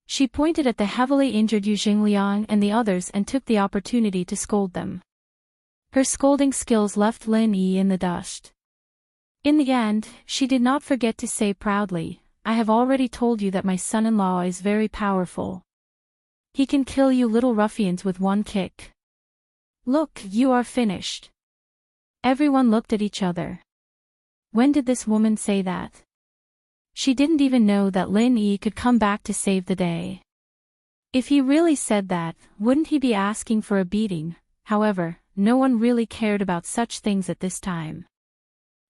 She pointed at the heavily injured Yu Jingliang and the others and took the opportunity to scold them. Her scolding skills left Lin Yi in the dust. In the end, she did not forget to say proudly, I have already told you that my son-in-law is very powerful. He can kill you little ruffians with one kick. Look, you are finished. Everyone looked at each other. When did this woman say that? She didn't even know that Lin Yi could come back to save the day. If he really said that, wouldn't he be asking for a beating? However, no one really cared about such things at this time.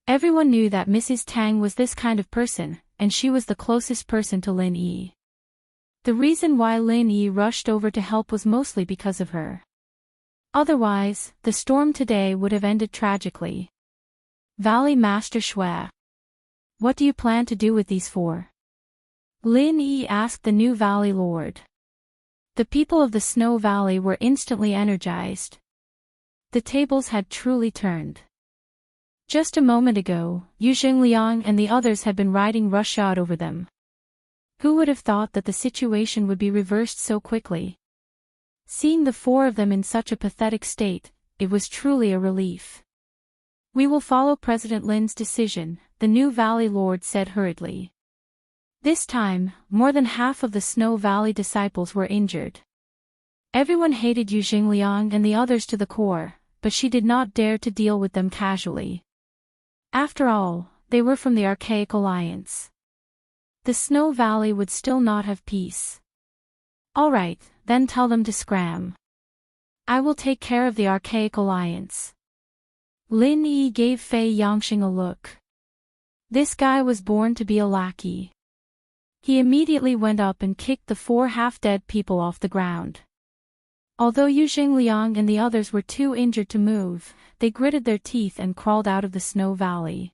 Everyone knew that Mrs. Tang was this kind of person, and she was the closest person to Lin Yi. The reason why Lin Yi rushed over to help was mostly because of her. Otherwise, the storm today would have ended tragically. Valley Master Xue. What do you plan to do with these 4? Lin Yi asked the new Valley Lord. The people of the Snow Valley were instantly energized. The tables had truly turned. Just a moment ago, Yu Jingliang and the others had been riding roughshod over them. Who would have thought that the situation would be reversed so quickly? Seeing the 4 of them in such a pathetic state, it was truly a relief. We will follow President Lin's decision, the new Valley Lord said hurriedly. This time, more than half of the Snow Valley disciples were injured. Everyone hated Yu Jingliang and the others to the core, but she did not dare to deal with them casually. After all, they were from the Archaic Alliance. The Snow Valley would still not have peace. All right, then tell them to scram. I will take care of the Archaic Alliance. Lin Yi gave Fei Yangxing a look. This guy was born to be a lackey. He immediately went up and kicked the 4 half-dead people off the ground. Although Yu Xingliang and the others were too injured to move, they gritted their teeth and crawled out of the snow valley.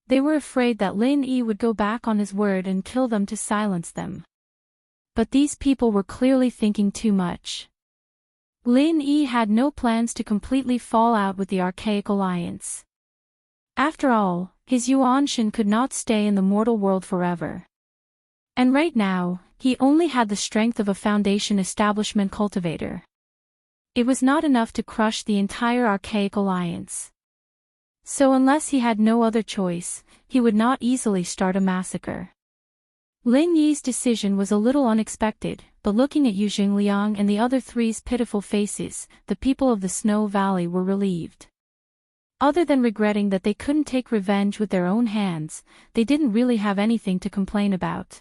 They were afraid that Lin Yi would go back on his word and kill them to silence them. But these people were clearly thinking too much. Lin Yi had no plans to completely fall out with the Archaic Alliance. After all, his Yuanshan could not stay in the mortal world forever. And right now, he only had the strength of a Foundation establishment cultivator. It was not enough to crush the entire Archaic Alliance. So unless he had no other choice, he would not easily start a massacre. Lin Yi's decision was a little unexpected, but looking at Yu Xingliang and the other three's pitiful faces, the people of the Snow Valley were relieved. Other than regretting that they couldn't take revenge with their own hands, they didn't really have anything to complain about.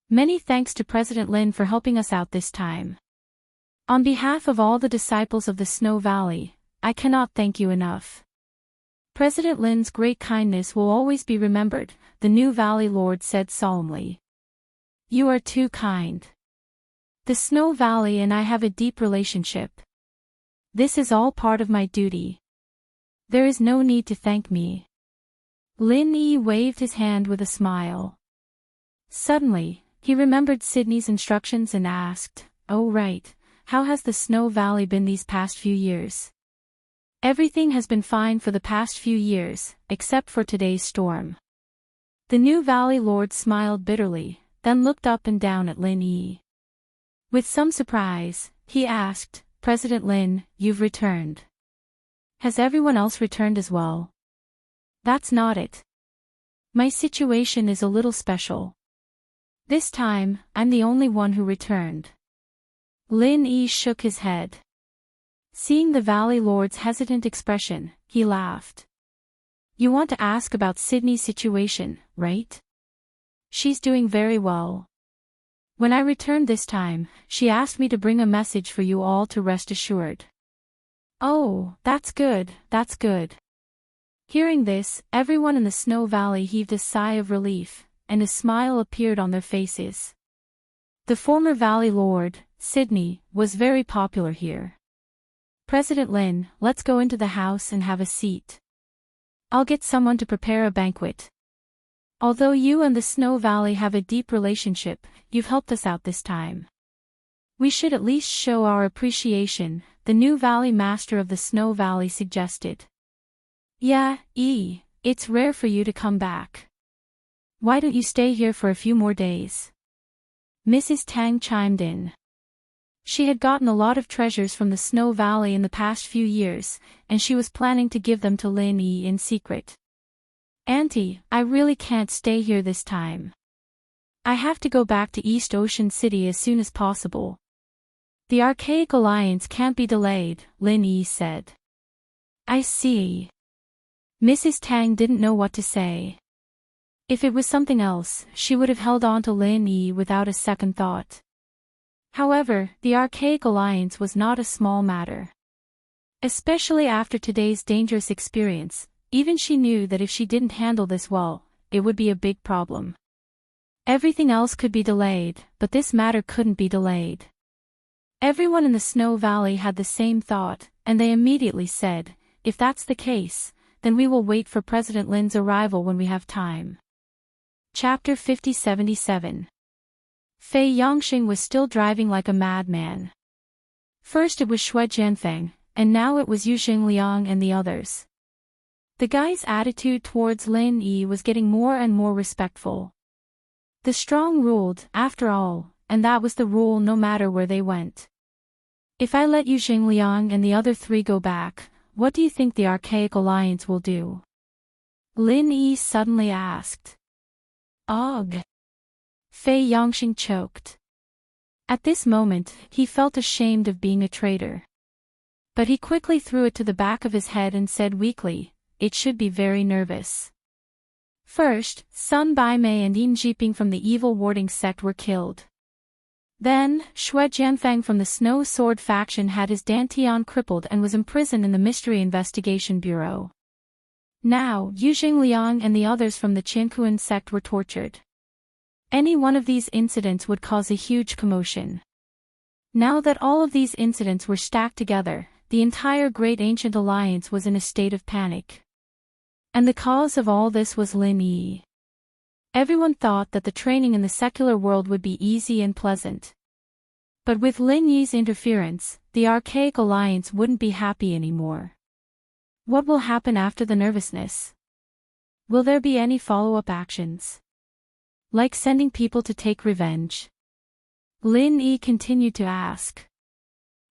Many thanks to President Lin for helping us out this time. On behalf of all the disciples of the Snow Valley, I cannot thank you enough. President Lin's great kindness will always be remembered, the new Valley Lord said solemnly. You are too kind. The Snow Valley and I have a deep relationship. This is all part of my duty. There is no need to thank me. Lin Yi waved his hand with a smile. Suddenly, he remembered Sydney's instructions and asked, "Oh right, how has the Snow Valley been these past few years?" Everything has been fine for the past few years, except for today's storm. The new Valley Lord smiled bitterly, then looked up and down at Lin Yi. With some surprise, he asked, "President Lin, you've returned. Has everyone else returned as well?" "That's not it. My situation is a little special. This time, I'm the only one who returned." Lin Yi shook his head. Seeing the Valley Lord's hesitant expression, he laughed. "You want to ask about Sydney's situation, right? She's doing very well. When I returned this time, she asked me to bring a message for you all to rest assured." "Oh, that's good, that's good." Hearing this, everyone in the Snow Valley heaved a sigh of relief, and a smile appeared on their faces. The former Valley Lord, Sydney, was very popular here. "President Lin, let's go into the house and have a seat. I'll get someone to prepare a banquet. Although you and the Snow Valley have a deep relationship, you've helped us out this time. We should at least show our appreciation," the new Valley Master of the Snow Valley suggested. "Yeah, it's rare for you to come back. Why don't you stay here for a few more days?" Mrs. Tang chimed in. She had gotten a lot of treasures from the Snow Valley in the past few years, and she was planning to give them to Lin Yi in secret. "Auntie, I really can't stay here this time. I have to go back to East Ocean City as soon as possible. The Archaic Alliance can't be delayed," Lin Yi said. "I see." Mrs. Tang didn't know what to say. If it was something else, she would have held on to Lin Yi without a second thought. However, the Archaic Alliance was not a small matter. Especially after today's dangerous experience, even she knew that if she didn't handle this well, it would be a big problem. Everything else could be delayed, but this matter couldn't be delayed. Everyone in the Snow Valley had the same thought, and they immediately said, "If that's the case, then we will wait for President Lin's arrival when we have time." Chapter 5077. Fei Yangxing was still driving like a madman. First it was Shui Jianfeng, and now it was Yu Xingliang and the others. The guy's attitude towards Lin Yi was getting more and more respectful. The strong ruled, after all, and that was the rule no matter where they went. "If I let Yu Xingliang and the other three go back, what do you think the Archaic Alliance will do?" Lin Yi suddenly asked. "Ugh." Fei Yangxing choked. At this moment, he felt ashamed of being a traitor. But he quickly threw it to the back of his head and said weakly, "It should be very nervous." First, Sun Baimei and Yin Jiping from the evil warding sect were killed. Then, Xue Jianfang from the Snow Sword faction had his Dantian crippled and was imprisoned in the Mystery Investigation Bureau. Now, Yuzhing Liang and the others from the Qiankuan sect were tortured. Any one of these incidents would cause a huge commotion. Now that all of these incidents were stacked together, the entire Great Ancient Alliance was in a state of panic. And the cause of all this was Lin Yi. Everyone thought that the training in the secular world would be easy and pleasant. But with Lin Yi's interference, the archaic alliance wouldn't be happy anymore. What will happen after the nervousness? Will there be any follow-up actions? Like sending people to take revenge? Lin Yi continued to ask.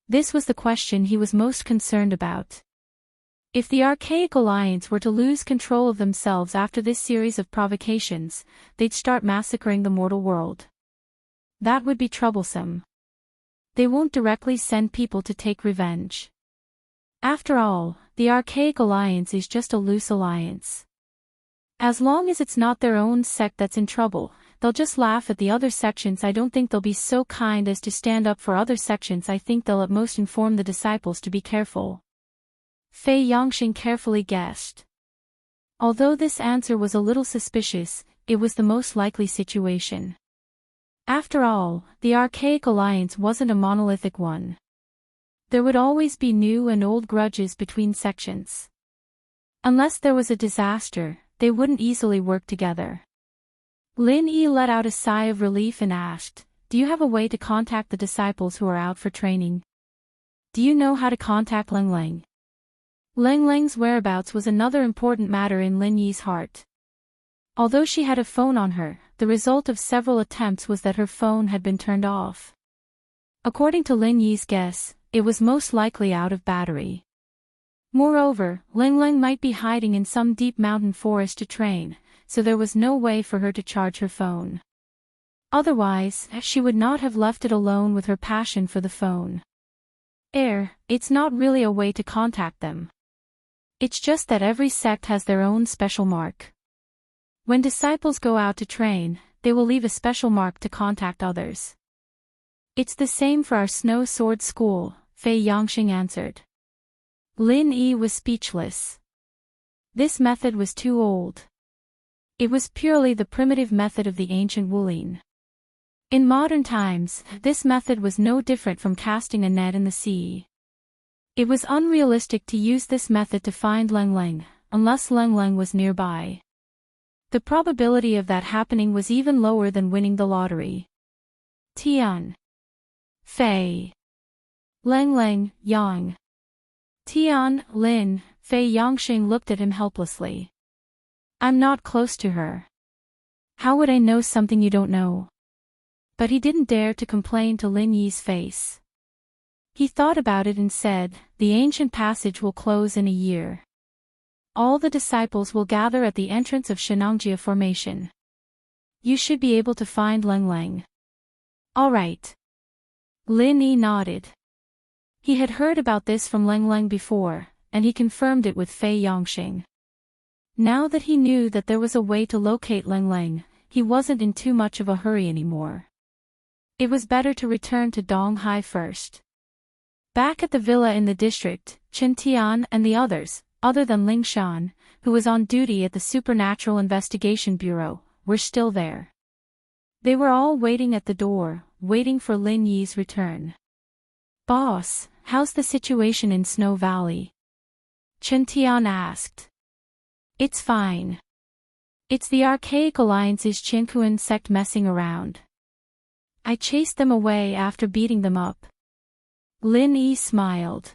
This was the question he was most concerned about. If the archaic alliance were to lose control of themselves after this series of provocations, they'd start massacring the mortal world. That would be troublesome. They won't directly send people to take revenge. After all, the archaic alliance is just a loose alliance. As long as it's not their own sect that's in trouble, they'll just laugh at the other sections. I don't think they'll be so kind as to stand up for other sections. I think they'll at most inform the disciples to be careful. Fei Yongxing carefully guessed. Although this answer was a little suspicious, it was the most likely situation. After all, the archaic alliance wasn't a monolithic one. There would always be new and old grudges between sections. Unless there was a disaster, they wouldn't easily work together. Lin Yi let out a sigh of relief and asked, "Do you have a way to contact the disciples who are out for training? Do you know how to contact Leng Leng?" Leng Leng's whereabouts was another important matter in Lin Yi's heart. Although she had a phone on her, the result of several attempts was that her phone had been turned off. According to Lin Yi's guess, it was most likely out of battery. Moreover, Leng Leng might be hiding in some deep mountain forest to train, so there was no way for her to charge her phone. Otherwise, she would not have left it alone with her passion for the phone. It's not really a way to contact them. It's just that every sect has their own special mark. When disciples go out to train, they will leave a special mark to contact others. It's the same for our Snow Sword School, Fei Yongxing answered. Lin Yi was speechless. This method was too old. It was purely the primitive method of the ancient Wulin. In modern times, this method was no different from casting a net in the sea. It was unrealistic to use this method to find Leng Leng, unless Leng Leng was nearby. The probability of that happening was even lower than winning the lottery. Tian. Fei. Leng Leng, Yang. Tian, Lin, Fei Yongxing looked at him helplessly. I'm not close to her. How would I know something you don't know? But he didn't dare to complain to Lin Yi's face. He thought about it and said, the ancient passage will close in a year. All the disciples will gather at the entrance of Shenangjia Formation. You should be able to find Leng Leng. All right. Lin Yi nodded. He had heard about this from Leng Leng before, and he confirmed it with Fei Yongxing. Now that he knew that there was a way to locate Leng Leng, he wasn't in too much of a hurry anymore. It was better to return to Donghai first. Back at the villa in the district, Chen Tian and the others, other than Ling Shan, who was on duty at the Supernatural Investigation Bureau, were still there. They were all waiting at the door, waiting for Lin Yi's return. "Boss, how's the situation in Snow Valley?" Chen Tian asked. "It's fine. It's the Archaic Alliance's Qiankuan sect messing around. I chased them away after beating them up." Lin Yi smiled.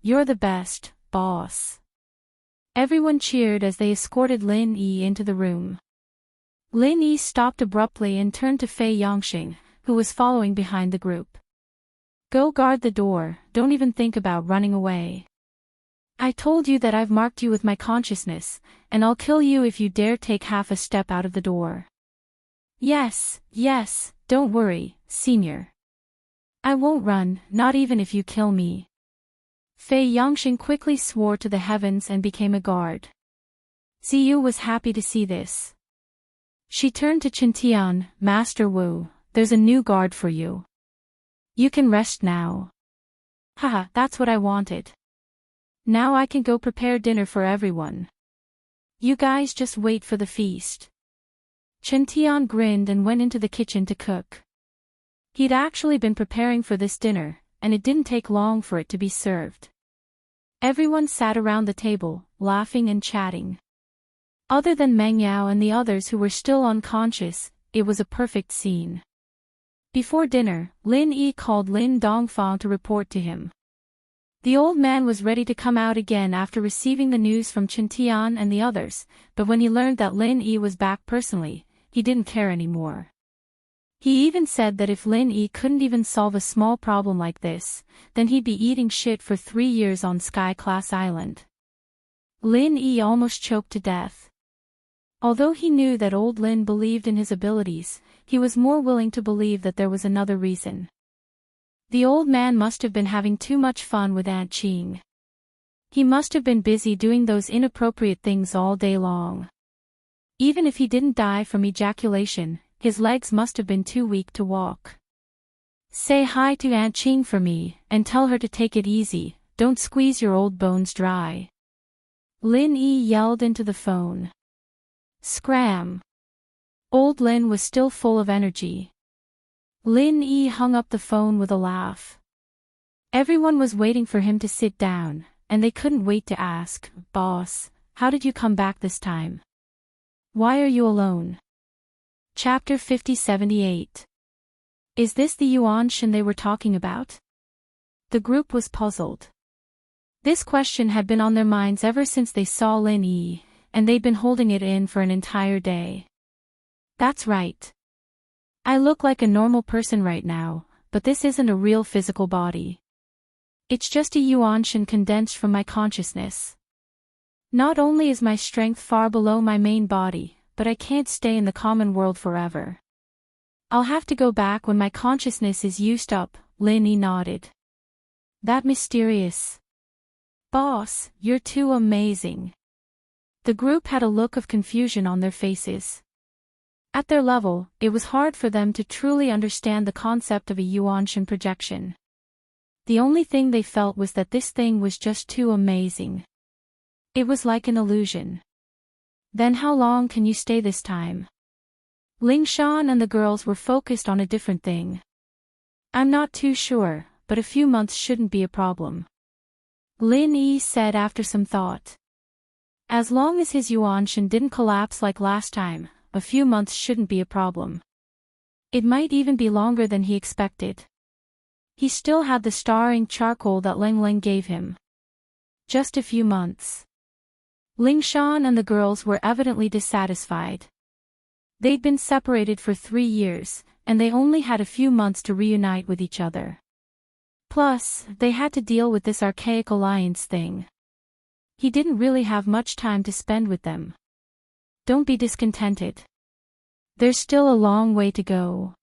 You're the best, boss." Everyone cheered as they escorted Lin Yi into the room. Lin Yi stopped abruptly and turned to Fei Yongxing, who was following behind the group. "Go guard the door, don't even think about running away. I told you that I've marked you with my consciousness, and I'll kill you if you dare take half a step out of the door." Yes, don't worry, Senior. I won't run, not even if you kill me." Fei Yongxing quickly swore to the heavens and became a guard. Ziyu was happy to see this. She turned to Chen Tian, "Master Wu, there's a new guard for you. You can rest now. Haha, that's what I wanted. Now I can go prepare dinner for everyone. You guys just wait for the feast. Chen Tian grinned and went into the kitchen to cook. He'd actually been preparing for this dinner, and it didn't take long for it to be served. Everyone sat around the table, laughing and chatting. Other than Meng Yao and the others who were still unconscious, it was a perfect scene. Before dinner, Lin Yi called Lin Dongfang to report to him. The old man was ready to come out again after receiving the news from Chen Tian and the others, but when he learned that Lin Yi was back personally, he didn't care anymore. He even said that if Lin Yi couldn't even solve a small problem like this, then he'd be eating shit for 3 years on Sky Class Island. Lin Yi almost choked to death. Although he knew that old Lin believed in his abilities, he was more willing to believe that there was another reason. The old man must have been having too much fun with Aunt Qing. He must have been busy doing those inappropriate things all day long. Even if he didn't die from ejaculation, his legs must have been too weak to walk. Say hi to Aunt Qing for me, and tell her to take it easy, don't squeeze your old bones dry. Lin Yi yelled into the phone. Scram! Old Lin was still full of energy. Lin Yi hung up the phone with a laugh. Everyone was waiting for him to sit down, and they couldn't wait to ask, "Boss, how did you come back this time? Why are you alone?" Chapter 5078. Is this the Yuan Shen they were talking about? The group was puzzled. This question had been on their minds ever since they saw Lin Yi, and they'd been holding it in for an entire day. That's right. I look like a normal person right now, but this isn't a real physical body. It's just a Yuan Shen condensed from my consciousness. Not only is my strength far below my main body, but I can't stay in the common world forever. I'll have to go back when my consciousness is used up, Lin Yi nodded. That mysterious. Boss, you're too amazing. The group had a look of confusion on their faces. At their level, it was hard for them to truly understand the concept of a Yuan Shen projection. The only thing they felt was that this thing was just too amazing. It was like an illusion. Then how long can you stay this time? Ling Shan and the girls were focused on a different thing. I'm not too sure, but a few months shouldn't be a problem. Lin Yi said after some thought. As long as his Yuan Shen didn't collapse like last time, a few months shouldn't be a problem. It might even be longer than he expected. He still had the starring charcoal that Leng Leng gave him. Just a few months. Ling Shan and the girls were evidently dissatisfied. They'd been separated for 3 years, and they only had a few months to reunite with each other. Plus, they had to deal with this archaic alliance thing. He didn't really have much time to spend with them. Don't be discontented. There's still a long way to go.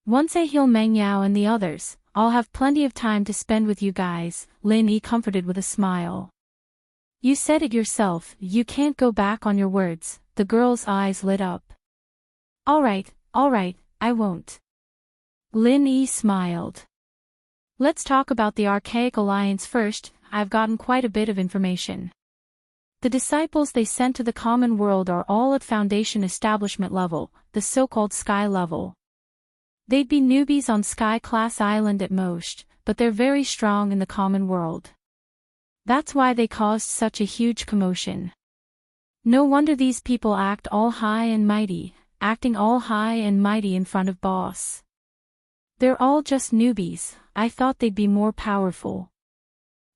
Once I heal Meng Yao and the others, I'll have plenty of time to spend with you guys, Lin Yi comforted with a smile. You said it yourself, you can't go back on your words, the girl's eyes lit up. Alright, I won't. Lin Yi smiled. Let's talk about the archaic alliance first. I've gotten quite a bit of information. The disciples they sent to the common world are all at Foundation Establishment level, the so-called Sky level. They'd be newbies on Sky Class Island at most, but they're very strong in the common world. That's why they caused such a huge commotion. No wonder these people act all high and mighty, acting all high and mighty in front of boss. They're all just newbies, I thought they'd be more powerful.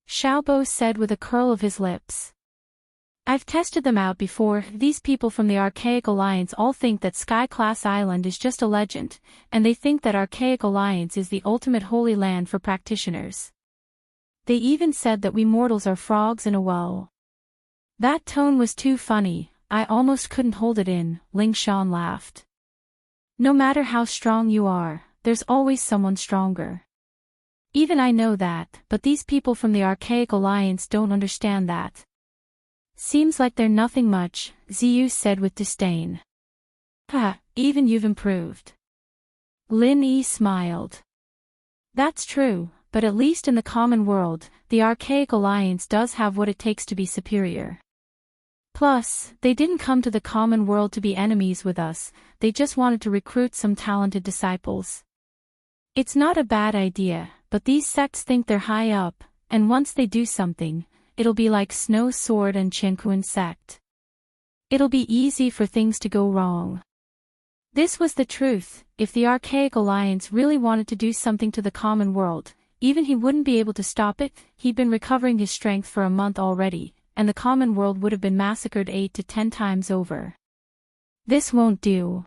Xiaobo said with a curl of his lips. I've tested them out before. These people from the Archaic Alliance all think that Sky Class Island is just a legend, and they think that Archaic Alliance is the ultimate holy land for practitioners. They even said that we mortals are frogs in a well. That tone was too funny, I almost couldn't hold it in, Ling Shan laughed. No matter how strong you are, there's always someone stronger. Even I know that, but these people from the Archaic Alliance don't understand that. Seems like they're nothing much, Ziyu said with disdain. Ha, even you've improved. Lin Yi smiled. That's true, but at least in the common world, the Archaic Alliance does have what it takes to be superior. Plus, they didn't come to the common world to be enemies with us, they just wanted to recruit some talented disciples. It's not a bad idea, but these sects think they're high up, and once they do something, it'll be like Snow Sword and Chinquan sect. It'll be easy for things to go wrong. This was the truth. If the Archaic Alliance really wanted to do something to the common world, even he wouldn't be able to stop it. He'd been recovering his strength for a month already, and the common world would have been massacred 8 to 10 times over. This won't do.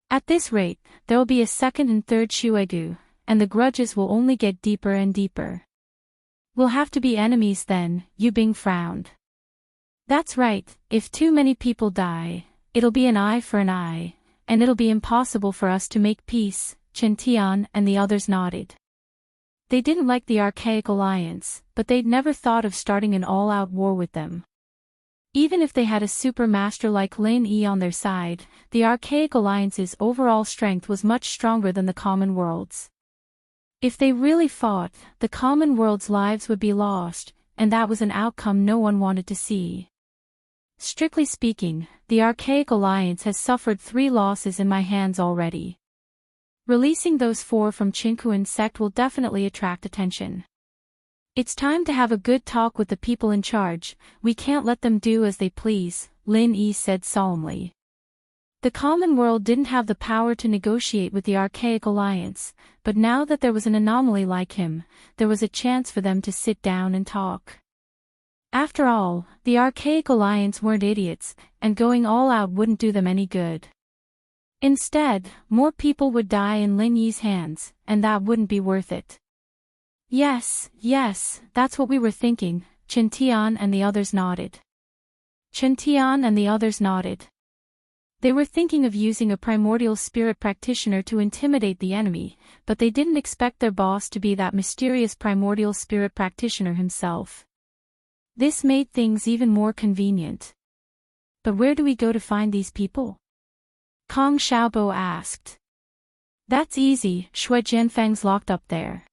At this rate, there'll be a second and third Shuegu, and the grudges will only get deeper and deeper. We'll have to be enemies then, Yu Bing frowned. That's right, if too many people die, it'll be an eye for an eye, and it'll be impossible for us to make peace. Chen Tian and the others nodded. They didn't like the Archaic Alliance, but they'd never thought of starting an all-out war with them. Even if they had a super master like Lin Yi on their side, the Archaic Alliance's overall strength was much stronger than the common world's. If they really fought, the common world's lives would be lost, and that was an outcome no one wanted to see. Strictly speaking, the Archaic Alliance has suffered 3 losses in my hands already. Releasing those 4 from Chinquan sect will definitely attract attention. It's time to have a good talk with the people in charge, we can't let them do as they please, Lin Yi said solemnly. The common world didn't have the power to negotiate with the Archaic Alliance, but now that there was an anomaly like him, there was a chance for them to sit down and talk. After all, the Archaic Alliance weren't idiots, and going all out wouldn't do them any good. Instead, more people would die in Lin Yi's hands, and that wouldn't be worth it. Yes, that's what we were thinking, Chen Tian and the others nodded. Chen Tian and the others nodded. They were thinking of using a primordial spirit practitioner to intimidate the enemy, but they didn't expect their boss to be that mysterious primordial spirit practitioner himself. This made things even more convenient. But where do we go to find these people? Kong Xiaobo asked. That's easy, Shui Jianfang's locked up there.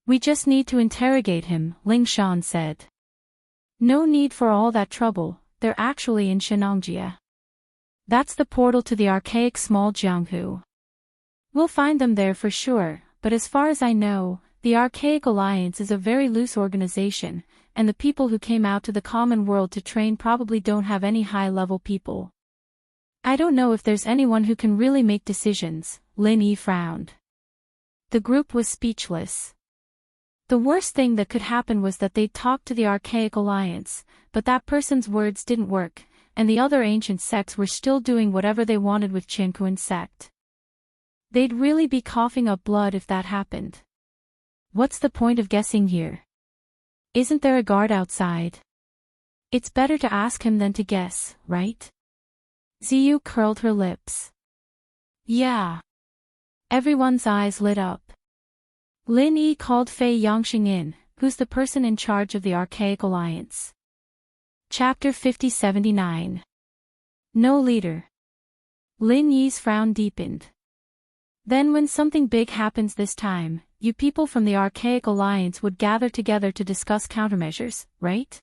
We just need to interrogate him, Ling Shan said. No need for all that trouble, they're actually in Shenongjia. That's the portal to the archaic small Jianghu. We'll find them there for sure, but as far as I know, the Archaic Alliance is a very loose organization, and the people who came out to the common world to train probably don't have any high-level people. I don't know if there's anyone who can really make decisions, Lin Yi frowned. The group was speechless. The worst thing that could happen was that they'd talk to the Archaic Alliance, but that person's words didn't work, and the other ancient sects were still doing whatever they wanted with Chinquan sect. They'd really be coughing up blood if that happened. What's the point of guessing here? Isn't there a guard outside? It's better to ask him than to guess, right? Ziyu curled her lips. Yeah. Everyone's eyes lit up. Lin Yi called Fei Yangxing in, who's the person in charge of the Archaic Alliance. Chapter 5079. No leader. Lin Yi's frown deepened. Then when something big happens this time, you people from the Archaic Alliance would gather together to discuss countermeasures, right?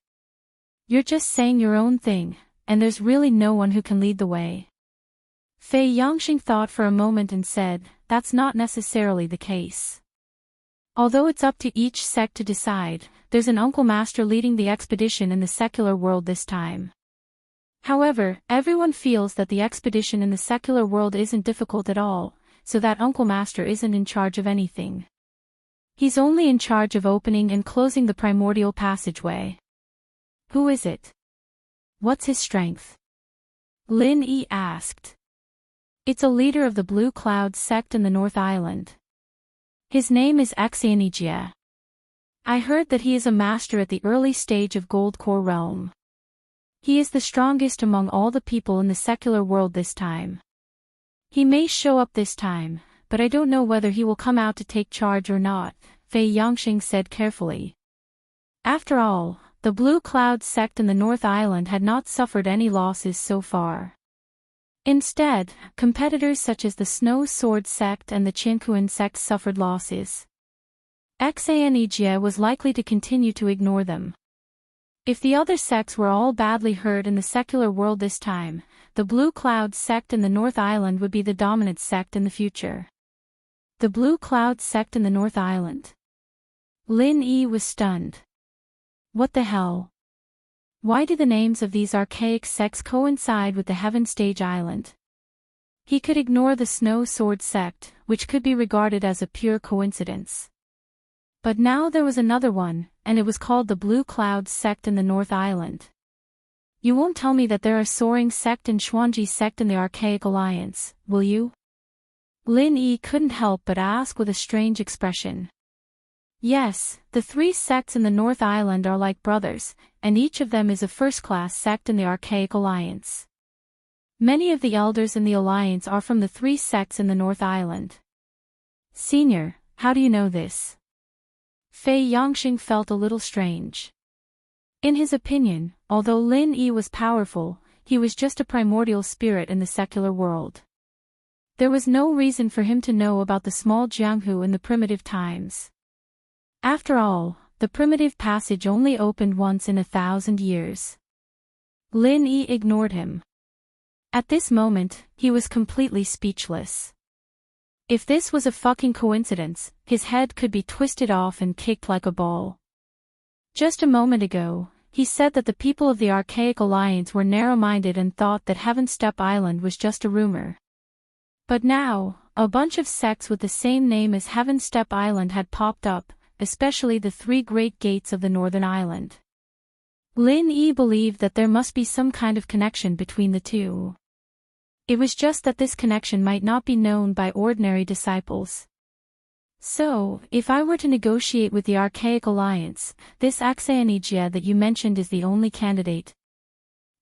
You're just saying your own thing, and there's really no one who can lead the way. Fei Yangxing thought for a moment and said, that's not necessarily the case. Although it's up to each sect to decide, there's an uncle master leading the expedition in the secular world this time. However, everyone feels that the expedition in the secular world isn't difficult at all, so that uncle master isn't in charge of anything. He's only in charge of opening and closing the primordial passageway. Who is it? What's his strength? Lin Yi asked. It's a leader of the Blue Cloud sect in the North Island. His name is Xianijia. I heard that he is a master at the early stage of Gold Core realm. He is the strongest among all the people in the secular world this time. He may show up this time, but I don't know whether he will come out to take charge or not, Fei Yangxing said carefully. After all, the Blue Cloud sect in the North Island had not suffered any losses so far. Instead, competitors such as the Snow Sword sect and the Chinkuan sect suffered losses. Xanejia was likely to continue to ignore them. If the other sects were all badly hurt in the secular world this time, the Blue Cloud sect in the North Island would be the dominant sect in the future. The Blue Cloud sect in the North Island. Lin Yi was stunned. What the hell? Why do the names of these archaic sects coincide with the Heaven Stage Island? He could ignore the Snow Sword sect, which could be regarded as a pure coincidence. But now there was another one, and it was called the Blue Cloud sect in the North Island. You won't tell me that there are Soaring sect and Xuanji sect in the Archaic Alliance, will you? Lin Yi couldn't help but ask with a strange expression. Yes, the three sects in the North Island are like brothers, and each of them is a first-class sect in the Archaic Alliance. Many of the elders in the Alliance are from the three sects in the North Island. Senior, how do you know this? Fei Yongxing felt a little strange. In his opinion, although Lin Yi was powerful, he was just a primordial spirit in the secular world. There was no reason for him to know about the small Jianghu in the primitive times. After all, the primitive passage only opened once in 1,000 years. Lin Yi ignored him. At this moment, he was completely speechless. If this was a fucking coincidence, his head could be twisted off and kicked like a ball. Just a moment ago, he said that the people of the Archaic Alliance were narrow-minded and thought that Heaven Step Island was just a rumor. But now, a bunch of sects with the same name as Heaven Step Island had popped up, especially the three great gates of the Northern Island. Lin Yi believed that there must be some kind of connection between the two. It was just that this connection might not be known by ordinary disciples. So, if I were to negotiate with the Archaic Alliance, this Xanejia that you mentioned is the only candidate.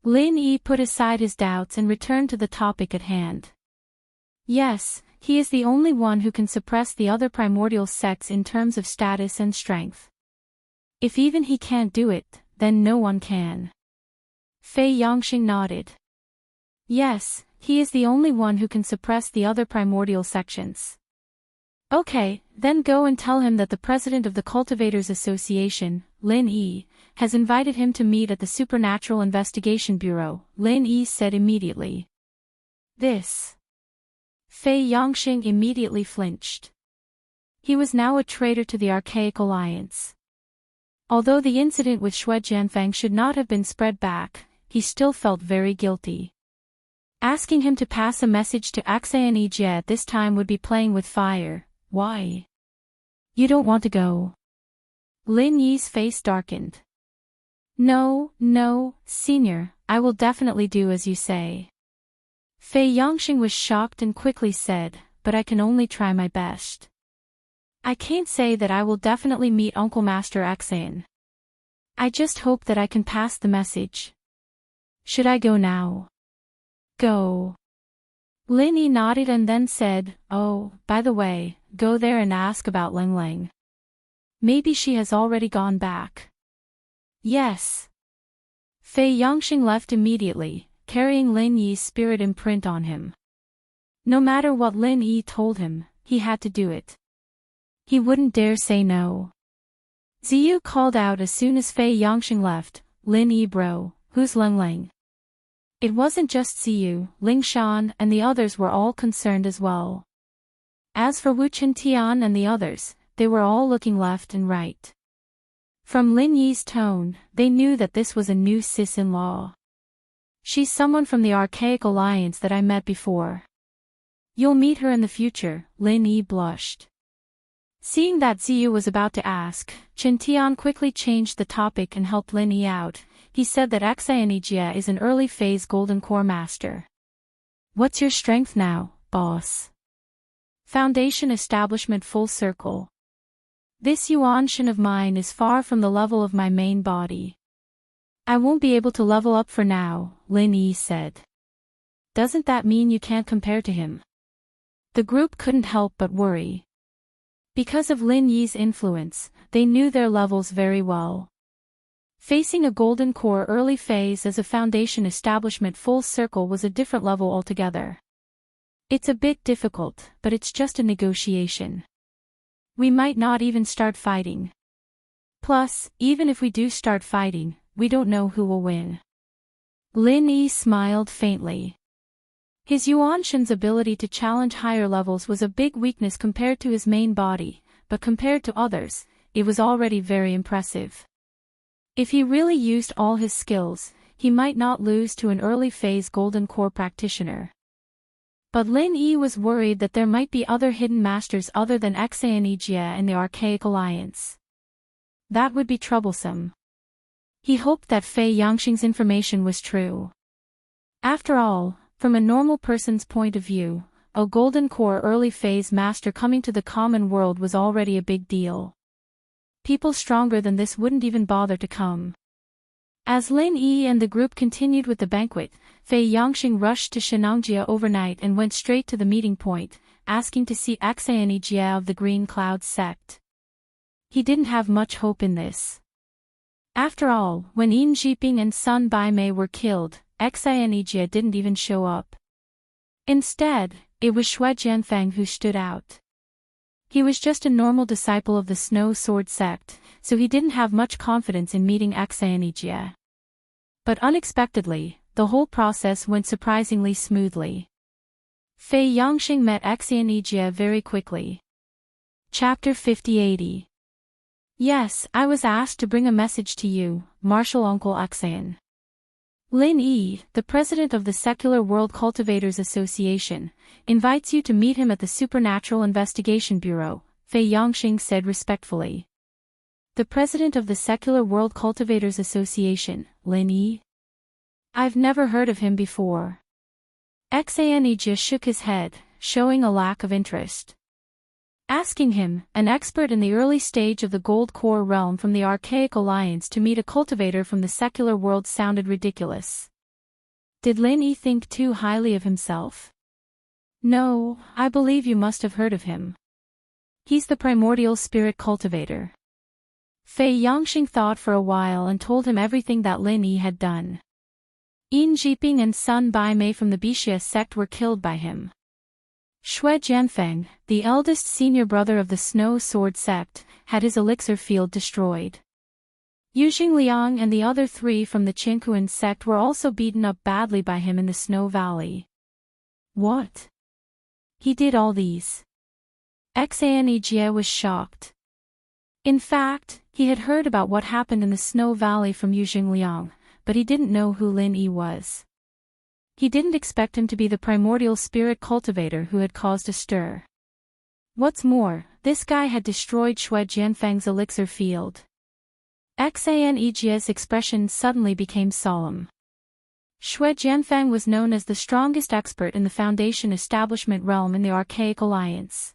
Lin Yi put aside his doubts and returned to the topic at hand. Yes, he is the only one who can suppress the other primordial sects in terms of status and strength. If even he can't do it, then no one can. Fei Yongxing nodded. Yes, he is the only one who can suppress the other primordial sections. Okay, then go and tell him that the president of the Cultivators Association, Lin Yi, has invited him to meet at the Supernatural Investigation Bureau, Lin Yi said immediately. This. Fei Yongxing immediately flinched. He was now a traitor to the Archaic Alliance. Although the incident with Xue Jianfang should not have been spread back, he still felt very guilty. Asking him to pass a message to Xanejia at this time would be playing with fire. Why? You don't want to go? Lin Yi's face darkened. No, senior, I will definitely do as you say. Fei Yongxing was shocked and quickly said, but I can only try my best. I can't say that I will definitely meet Uncle Master Xan. I just hope that I can pass the message. Should I go now? Go. Lin Yi nodded and then said, oh, by the way, go there and ask about Ling Ling. Maybe she has already gone back. Yes. Fei Yongxing left immediately, carrying Lin Yi's spirit imprint on him. No matter what Lin Yi told him, he had to do it. He wouldn't dare say no. Ziyu called out as soon as Fei Yongxing left, Lin Yi bro, who's Ling Ling? It wasn't just Ziyu, Ling Shan and the others were all concerned as well. As for Wu Qintian and the others, they were all looking left and right. From Lin Yi's tone, they knew that this was a new sis-in-law. She's someone from the Archaic Alliance that I met before. You'll meet her in the future, Lin Yi blushed. Seeing that Ziyu was about to ask, Qintian quickly changed the topic and helped Lin Yi out. He said that Xanejia is an early phase Golden Core Master. What's your strength now, boss? Foundation Establishment Full Circle. This Yuanshan of mine is far from the level of my main body. I won't be able to level up for now, Lin Yi said. Doesn't that mean you can't compare to him? The group couldn't help but worry. Because of Lin Yi's influence, they knew their levels very well. Facing a golden core early phase as a foundation establishment full circle was a different level altogether. It's a bit difficult, but it's just a negotiation. We might not even start fighting. Plus, even if we do start fighting, we don't know who will win. Lin Yi smiled faintly. His Yuanshan's ability to challenge higher levels was a big weakness compared to his main body, but compared to others, it was already very impressive. If he really used all his skills, he might not lose to an early phase golden core practitioner. But Lin Yi was worried that there might be other hidden masters other than Xanijia in the Archaic Alliance. That would be troublesome. He hoped that Fei Yangxing's information was true. After all, from a normal person's point of view, a golden core early phase master coming to the common world was already a big deal. People stronger than this wouldn't even bother to come. As Lin Yi and the group continued with the banquet, Fei Yangxing rushed to Shenangjia overnight and went straight to the meeting point, asking to see Xanijia of the Green Cloud sect. He didn't have much hope in this. After all, when Yin Jiping and Sun Baimei were killed, Xanijia didn't even show up. Instead, it was Xue Jianfeng who stood out. He was just a normal disciple of the Snow Sword sect, so he didn't have much confidence in meeting Xanijia. But unexpectedly, the whole process went surprisingly smoothly. Fei Yangxing met Xanijia very quickly. Chapter 5080. Yes, I was asked to bring a message to you, Martial Uncle Xan. Lin Yi, the president of the Secular World Cultivators Association, invites you to meet him at the Supernatural Investigation Bureau, Fei Yangxing said respectfully. The president of the Secular World Cultivators Association, Lin Yi? I've never heard of him before. Xanijia shook his head, showing a lack of interest. Asking him, an expert in the early stage of the Gold Core realm from the Archaic Alliance, to meet a cultivator from the secular world sounded ridiculous. Did Lin Yi think too highly of himself? No, I believe you must have heard of him. He's the primordial spirit cultivator. Fei Yangxing thought for a while and told him everything that Lin Yi had done. Yin Jiping and Sun Baimei from the Bixia sect were killed by him. Xue Jianfeng, the eldest senior brother of the Snow Sword sect, had his elixir field destroyed. Yujing Liang and the other three from the Qinkuan sect were also beaten up badly by him in the Snow Valley. What? He did all these? Xanijia was shocked. In fact, he had heard about what happened in the Snow Valley from Yujing Liang, but he didn't know who Lin Yi was. He didn't expect him to be the primordial spirit cultivator who had caused a stir. What's more, this guy had destroyed Xue Jianfeng's elixir field. Xanijia's expression suddenly became solemn. Xue Jianfeng was known as the strongest expert in the Foundation establishment realm in the Archaic Alliance.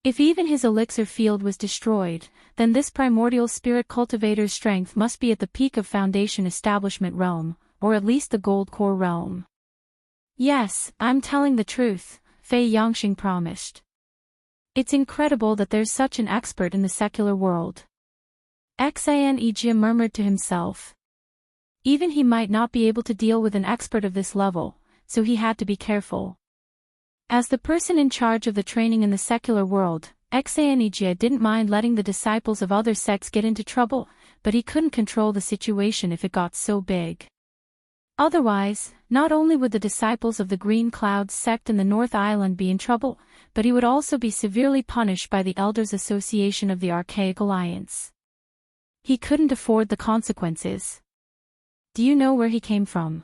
If even his elixir field was destroyed, then this primordial spirit cultivator's strength must be at the peak of Foundation establishment realm, or at least the Gold Core realm. Yes, I'm telling the truth, Fei Yangxing promised. It's incredible that there's such an expert in the secular world. Xanijia murmured to himself. Even he might not be able to deal with an expert of this level, so he had to be careful. As the person in charge of the training in the secular world, Xanijia didn't mind letting the disciples of other sects get into trouble, but he couldn't control the situation if it got so big. Otherwise, not only would the disciples of the Green Cloud sect in the North Island be in trouble, but he would also be severely punished by the Elders Association of the Archaic Alliance. He couldn't afford the consequences. Do you know where he came from?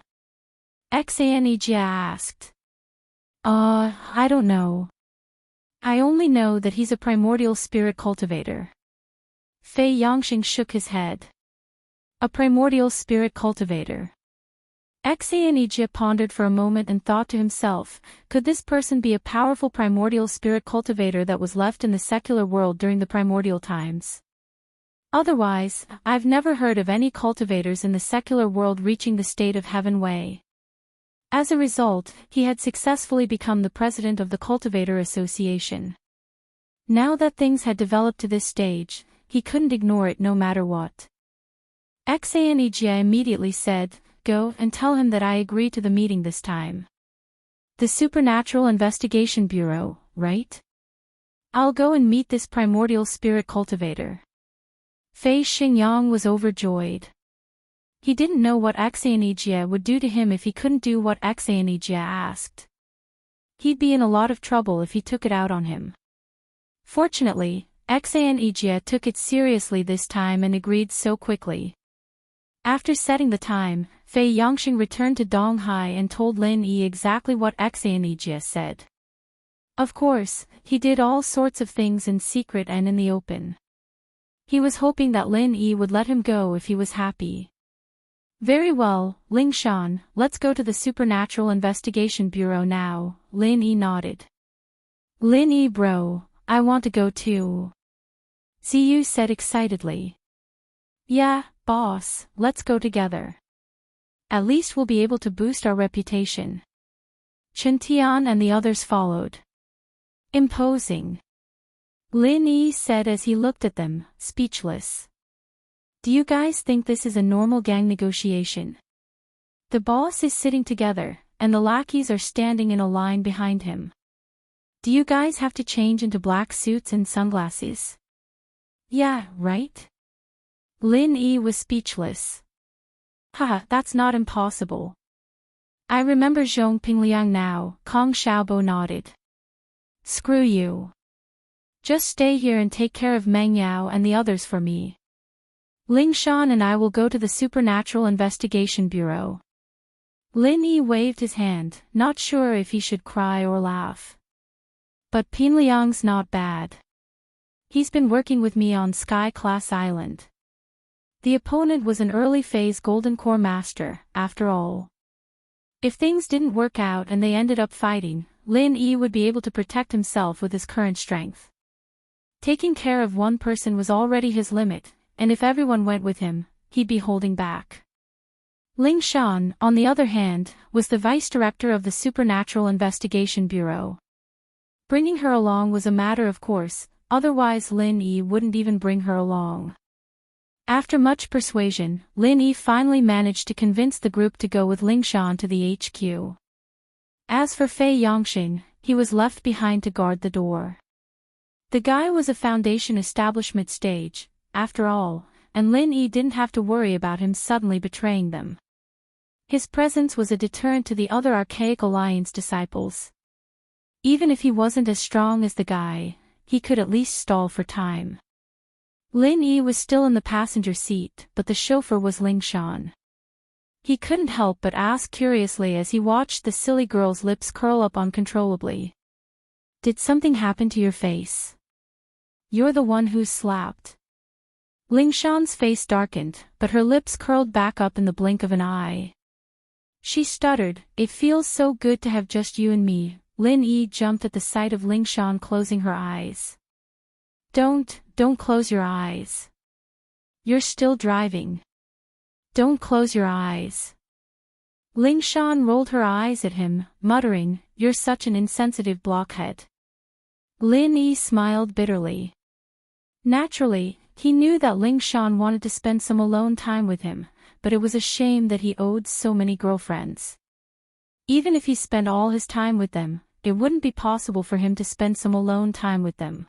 Xanijia asked. I don't know. I only know that he's a primordial spirit cultivator. Fei Yangxing shook his head. A primordial spirit cultivator. Xanijia pondered for a moment and thought to himself, could this person be a powerful primordial spirit cultivator that was left in the secular world during the primordial times? Otherwise, I've never heard of any cultivators in the secular world reaching the state of Heaven Wei. As a result, he had successfully become the president of the Cultivator Association. Now that things had developed to this stage, he couldn't ignore it no matter what. Xanejia immediately said, "Go and tell him that I agree to the meeting this time." The Supernatural Investigation Bureau, right? I'll go and meet this primordial spirit cultivator. Fei Xingyang was overjoyed. He didn't know what Xanejia would do to him if he couldn't do what Xanejia asked. He'd be in a lot of trouble if he took it out on him. Fortunately, Xanejia took it seriously this time and agreed so quickly. After setting the time, Fei Yangxing returned to Donghai and told Lin Yi exactly what Xanejia said. Of course, he did all sorts of things in secret and in the open. He was hoping that Lin Yi would let him go if he was happy. Very well, Ling Shan, let's go to the Supernatural Investigation Bureau now, Lin Yi nodded. Lin Yi bro, I want to go too. Ziyu said excitedly. Yeah, boss, let's go together. At least we'll be able to boost our reputation. Chen Tian and the others followed. Imposing. Lin Yi said as he looked at them, speechless. Do you guys think this is a normal gang negotiation? The boss is sitting together, and the lackeys are standing in a line behind him. Do you guys have to change into black suits and sunglasses? Yeah, right? Lin Yi was speechless. Haha, that's not impossible. I remember Zhong Pingliang now, Kong Xiaobo nodded. Screw you. Just stay here and take care of Meng Yao and the others for me. Ling Shan and I will go to the Supernatural Investigation Bureau. Lin Yi waved his hand, not sure if he should cry or laugh. But Pingliang's not bad. He's been working with me on Sky Class Island. The opponent was an early phase Golden Core Master, after all. If things didn't work out and they ended up fighting, Lin Yi would be able to protect himself with his current strength. Taking care of one person was already his limit, and if everyone went with him, he'd be holding back. Ling Shan, on the other hand, was the vice director of the Supernatural Investigation Bureau. Bringing her along was a matter of course, otherwise Lin Yi wouldn't even bring her along. After much persuasion, Lin Yi finally managed to convince the group to go with Ling Shan to the HQ. As for Fei Yangxing, he was left behind to guard the door. The guy was a Foundation establishment stage, after all, and Lin Yi didn't have to worry about him suddenly betraying them. His presence was a deterrent to the other Archaic Alliance disciples. Even if he wasn't as strong as the guy, he could at least stall for time. Lin Yi was still in the passenger seat, but the chauffeur was Ling Shan. He couldn't help but ask curiously as he watched the silly girl's lips curl up uncontrollably. Did something happen to your face? You're the one who's slapped. Ling Shan's face darkened, but her lips curled back up in the blink of an eye. She stuttered, "It feels so good to have just you and me." Lin Yi jumped at the sight of Ling Shan closing her eyes. Don't close your eyes. You're still driving. Don't close your eyes. Ling Shan rolled her eyes at him, muttering, "You're such an insensitive blockhead." Lin Yi smiled bitterly. Naturally, he knew that Ling Shan wanted to spend some alone time with him, but it was a shame that he owed so many girlfriends. Even if he spent all his time with them, it wouldn't be possible for him to spend some alone time with them.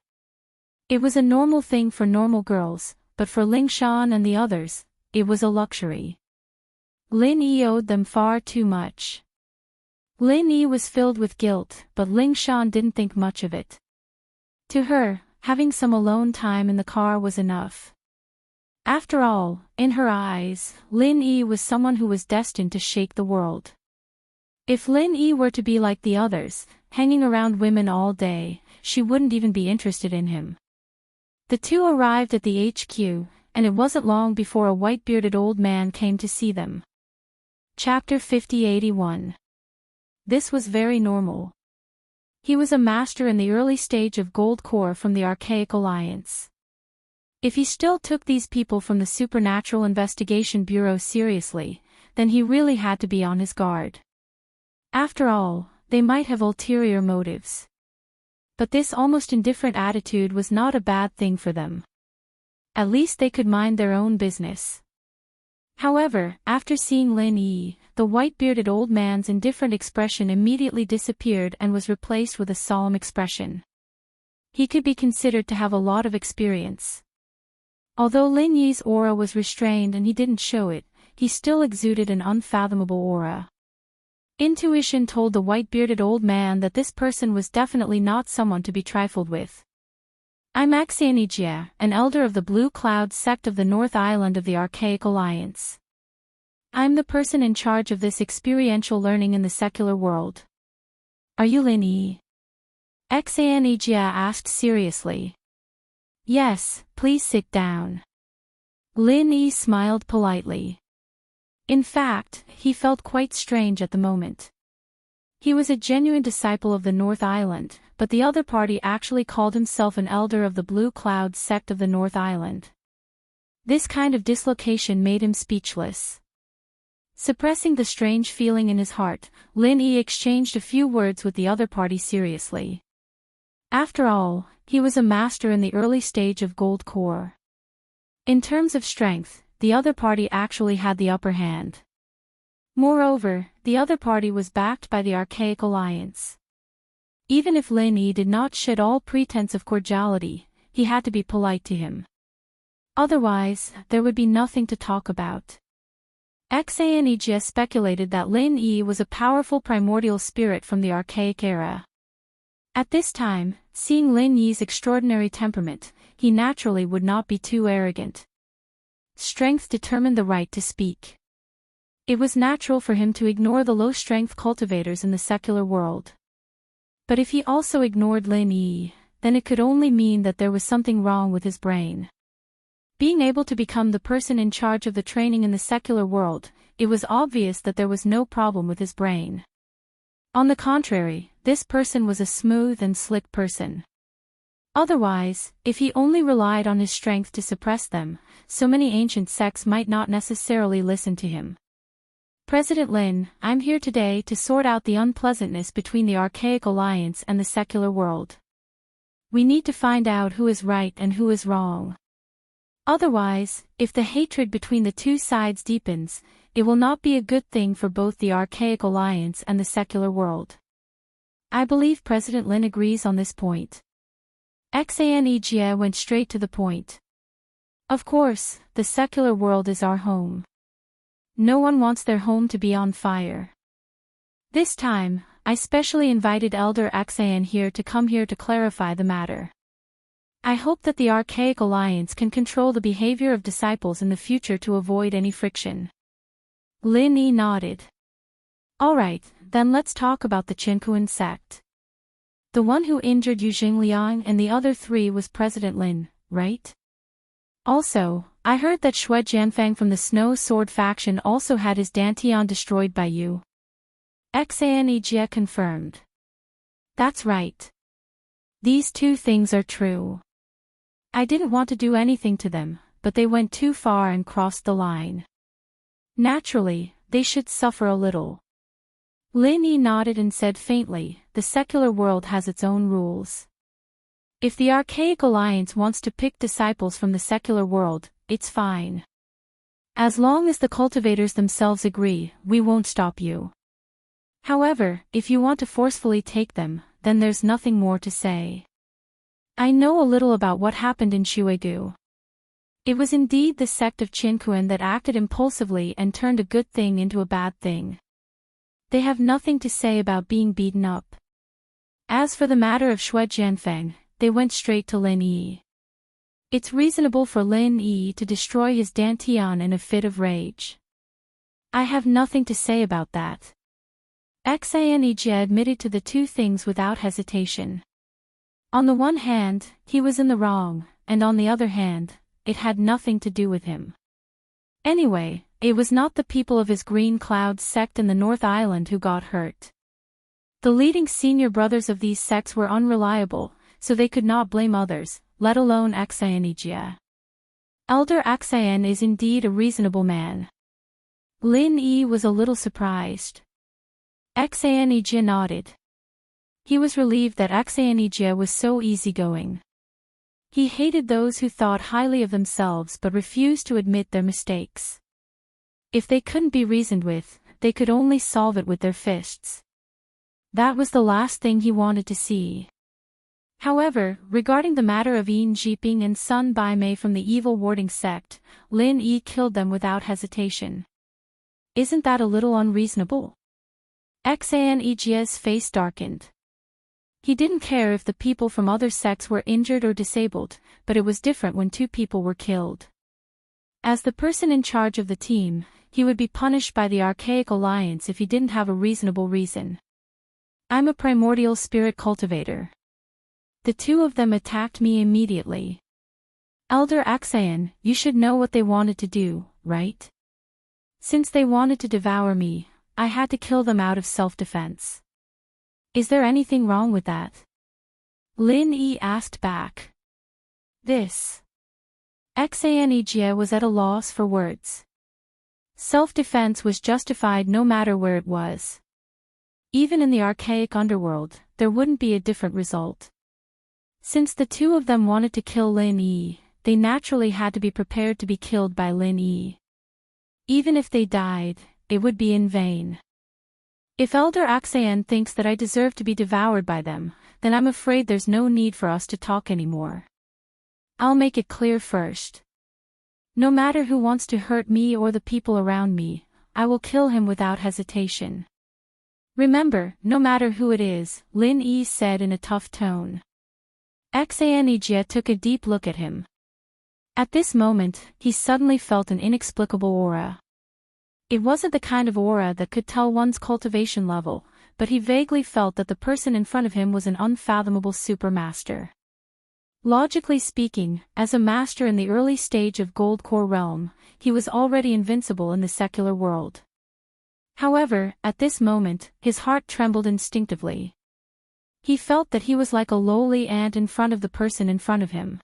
It was a normal thing for normal girls, but for Ling Shan and the others, it was a luxury. Lin Yi owed them far too much. Lin Yi was filled with guilt, but Ling Shan didn't think much of it. To her, having some alone time in the car was enough. After all, in her eyes, Lin Yi was someone who was destined to shake the world. If Lin Yi were to be like the others, hanging around women all day, she wouldn't even be interested in him. The two arrived at the HQ, and it wasn't long before a white-bearded old man came to see them. Chapter 5081. This was very normal. He was a master in the early stage of Gold Core from the Archaic Alliance. If he still took these people from the Supernatural Investigation Bureau seriously, then he really had to be on his guard. After all, they might have ulterior motives. But this almost indifferent attitude was not a bad thing for them. At least they could mind their own business. However, after seeing Lin Yi, the white-bearded old man's indifferent expression immediately disappeared and was replaced with a solemn expression. He could be considered to have a lot of experience. Although Lin Yi's aura was restrained and he didn't show it, he still exuded an unfathomable aura. Intuition told the white-bearded old man that this person was definitely not someone to be trifled with. I'm Axianijia, an elder of the Blue Cloud sect of the North Island of the Archaic Alliance. I'm the person in charge of this experiential learning in the secular world. Are you Lin Yi? Axianijia asked seriously. Yes, please sit down. Lin Yi smiled politely. In fact, he felt quite strange at the moment. He was a genuine disciple of the North Island, but the other party actually called himself an elder of the Blue Cloud sect of the North Island. This kind of dislocation made him speechless. Suppressing the strange feeling in his heart, Lin Yi exchanged a few words with the other party seriously. After all, he was a master in the early stage of Gold Core. In terms of strength, the other party actually had the upper hand. Moreover, the other party was backed by the Archaic Alliance. Even if Lin Yi did not shed all pretense of cordiality, he had to be polite to him. Otherwise, there would be nothing to talk about. Axianijia speculated that Lin Yi was a powerful primordial spirit from the Archaic era. At this time, seeing Lin Yi's extraordinary temperament, he naturally would not be too arrogant. Strength determined the right to speak. It was natural for him to ignore the low-strength cultivators in the secular world. But if he also ignored Lin Yi, then it could only mean that there was something wrong with his brain. Being able to become the person in charge of the training in the secular world, it was obvious that there was no problem with his brain. On the contrary, this person was a smooth and slick person. Otherwise, if he only relied on his strength to suppress them, so many ancient sects might not necessarily listen to him. President Lin, I'm here today to sort out the unpleasantness between the Archaic Alliance and the secular world. We need to find out who is right and who is wrong. Otherwise, if the hatred between the two sides deepens, it will not be a good thing for both the Archaic Alliance and the secular world. I believe President Lin agrees on this point. Axianijia went straight to the point. Of course, the secular world is our home. No one wants their home to be on fire. This time, I specially invited Elder Axian here to come here to clarify the matter. I hope that the Archaic Alliance can control the behavior of disciples in the future to avoid any friction. Lin Yi nodded. Alright, then let's talk about the Qinkuan sect. The one who injured Yu Jingliang and the other three was President Lin, right? Also, I heard that Xue Jianfang from the Snow Sword faction also had his Dantian destroyed by you. Axianijia confirmed. That's right. These two things are true. I didn't want to do anything to them, but they went too far and crossed the line. Naturally, they should suffer a little. Lin Yi nodded and said faintly, the secular world has its own rules. If the Archaic Alliance wants to pick disciples from the secular world, it's fine. As long as the cultivators themselves agree, we won't stop you. However, if you want to forcefully take them, then there's nothing more to say. I know a little about what happened in Shuegu. It was indeed the sect of Qinkuan that acted impulsively and turned a good thing into a bad thing. They have nothing to say about being beaten up. As for the matter of Xue Jianfeng, they went straight to Lin Yi. It's reasonable for Lin Yi to destroy his Dantian in a fit of rage. I have nothing to say about that. Axianijia admitted to the two things without hesitation. On the one hand, he was in the wrong, and on the other hand, it had nothing to do with him. Anyway, it was not the people of his Green Cloud sect in the North Island who got hurt. The leading senior brothers of these sects were unreliable, so they could not blame others, let alone Axianijia. Elder Axian is indeed a reasonable man. Lin Yi was a little surprised. Axianijia nodded. He was relieved that Axianijia was so easygoing. He hated those who thought highly of themselves but refused to admit their mistakes. If they couldn't be reasoned with, they could only solve it with their fists. That was the last thing he wanted to see. However, regarding the matter of Yin Jiping and Sun Bai Mei from the evil warding sect, Lin Yi killed them without hesitation. Isn't that a little unreasonable? Xaneg's face darkened. He didn't care if the people from other sects were injured or disabled, but it was different when two people were killed. As the person in charge of the team, he would be punished by the Archaic Alliance if he didn't have a reasonable reason. I'm a primordial spirit cultivator. The two of them attacked me immediately. Elder Axayan, you should know what they wanted to do, right? Since they wanted to devour me, I had to kill them out of self-defense. Is there anything wrong with that? Lin Yi asked back. This. Xaneg was at a loss for words. Self-defense was justified no matter where it was. Even in the archaic underworld, there wouldn't be a different result. Since the two of them wanted to kill Lin Yi, they naturally had to be prepared to be killed by Lin Yi. Even if they died, it would be in vain. If Elder Axayan thinks that I deserve to be devoured by them, then I'm afraid there's no need for us to talk anymore. I'll make it clear first. No matter who wants to hurt me or the people around me, I will kill him without hesitation. Remember, no matter who it is, Lin Yi said in a tough tone. Xaneg took a deep look at him. At this moment, he suddenly felt an inexplicable aura. It wasn't the kind of aura that could tell one's cultivation level, but he vaguely felt that the person in front of him was an unfathomable supermaster. Logically speaking, as a master in the early stage of Gold Core realm, he was already invincible in the secular world. However, at this moment, his heart trembled instinctively. He felt that he was like a lowly ant in front of the person in front of him.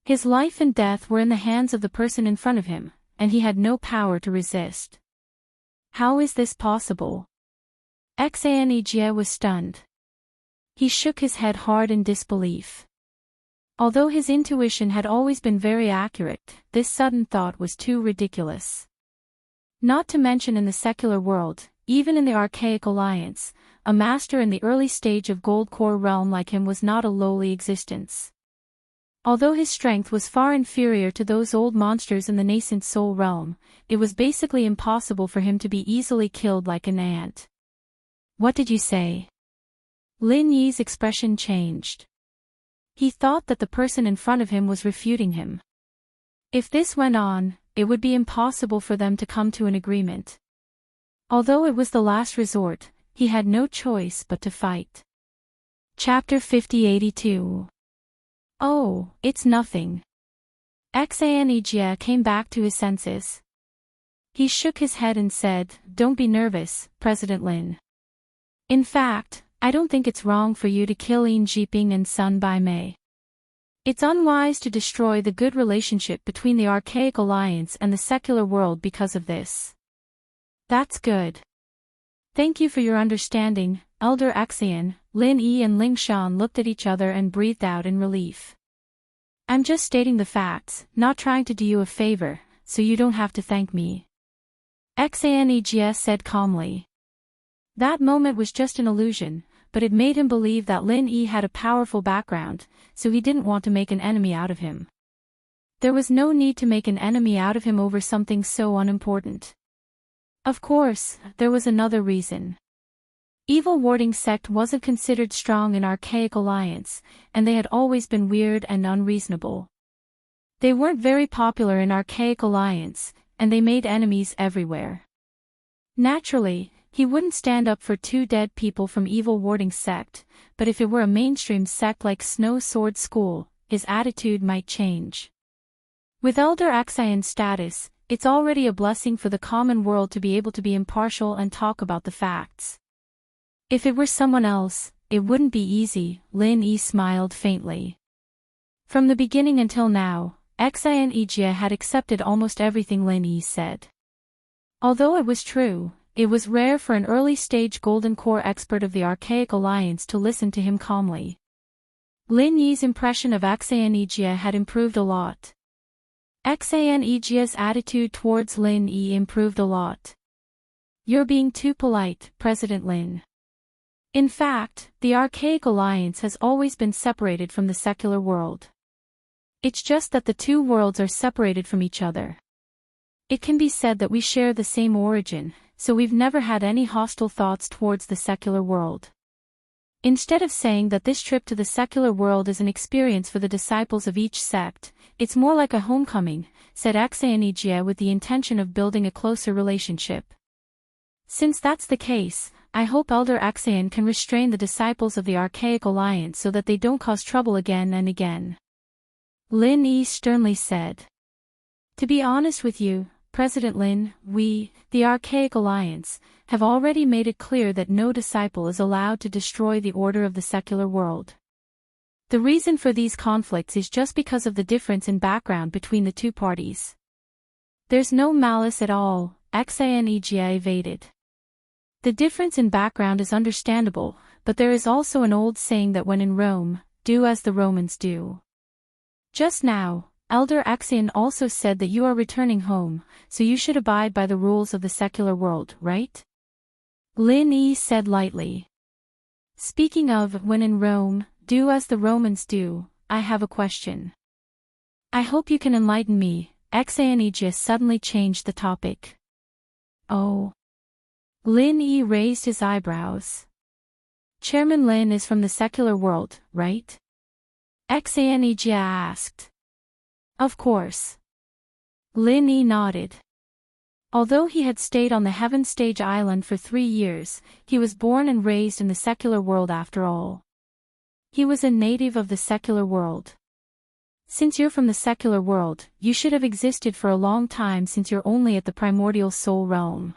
His life and death were in the hands of the person in front of him, and he had no power to resist. How is this possible? Xaneg was stunned. He shook his head hard in disbelief. Although his intuition had always been very accurate, this sudden thought was too ridiculous. Not to mention in the secular world, even in the Archaic Alliance, a master in the early stage of Gold Core realm like him was not a lowly existence. Although his strength was far inferior to those old monsters in the nascent soul realm, it was basically impossible for him to be easily killed like an ant. What did you say? Lin Yi's expression changed. He thought that the person in front of him was refuting him. If this went on, it would be impossible for them to come to an agreement. Although it was the last resort, he had no choice but to fight. Chapter 5082. Oh, it's nothing. Xaneg came back to his senses. He shook his head and said, "Don't be nervous, President Lin. In fact, I don't think it's wrong for you to kill Yin Jiping and Sun Bai Mei. It's unwise to destroy the good relationship between the Archaic Alliance and the secular world because of this." That's good. Thank you for your understanding, Elder Axayan. Lin Yi and Ling Shan looked at each other and breathed out in relief. I'm just stating the facts, not trying to do you a favor, so you don't have to thank me. Xaneg said calmly. That moment was just an illusion, but it made him believe that Lin Yi had a powerful background, so he didn't want to make an enemy out of him. There was no need to make an enemy out of him over something so unimportant. Of course, there was another reason. Evil Warding Sect wasn't considered strong in Archaic Alliance, and they had always been weird and unreasonable. They weren't very popular in Archaic Alliance, and they made enemies everywhere. Naturally, he wouldn't stand up for two dead people from Evil Warding Sect, but if it were a mainstream sect like Snow Sword School, his attitude might change. With Elder Axayan's status, it's already a blessing for the common world to be able to be impartial and talk about the facts. If it were someone else, it wouldn't be easy. Lin Yi smiled faintly. From the beginning until now, Xaneg had accepted almost everything Lin Yi said. Although it was true, it was rare for an early-stage Golden Core expert of the Archaic Alliance to listen to him calmly. Lin Yi's impression of Xaneg had improved a lot. Xaneg's attitude towards Lin Yi improved a lot. You're being too polite, President Lin. In fact, the Archaic Alliance has always been separated from the secular world. It's just that the two worlds are separated from each other. It can be said that we share the same origin, so we've never had any hostile thoughts towards the secular world. Instead of saying that this trip to the secular world is an experience for the disciples of each sect, it's more like a homecoming, said Xaneg with the intention of building a closer relationship. Since that's the case, I hope Elder Xan can restrain the disciples of the Archaic Alliance so that they don't cause trouble again and again. Lin Yi sternly said. To be honest with you, President Lin, we, the Archaic Alliance, have already made it clear that no disciple is allowed to destroy the order of the secular world. The reason for these conflicts is just because of the difference in background between the two parties. There's no malice at all, Xaneg evaded. The difference in background is understandable, but there is also an old saying that when in Rome, do as the Romans do. Just now, Elder Xan also said that you are returning home, so you should abide by the rules of the secular world, right? Lin Yi said lightly. Speaking of when in Rome, do as the Romans do, I have a question. I hope you can enlighten me. Xaneg suddenly changed the topic. Oh. Lin Yi raised his eyebrows. Chairman Lin is from the secular world, right? Xaneg asked. Of course. Lin Yi nodded. Although he had stayed on the Heaven Stage Island for 3 years, he was born and raised in the secular world after all. He was a native of the secular world. Since you're from the secular world, you should have existed for a long time since you're only at the primordial soul realm.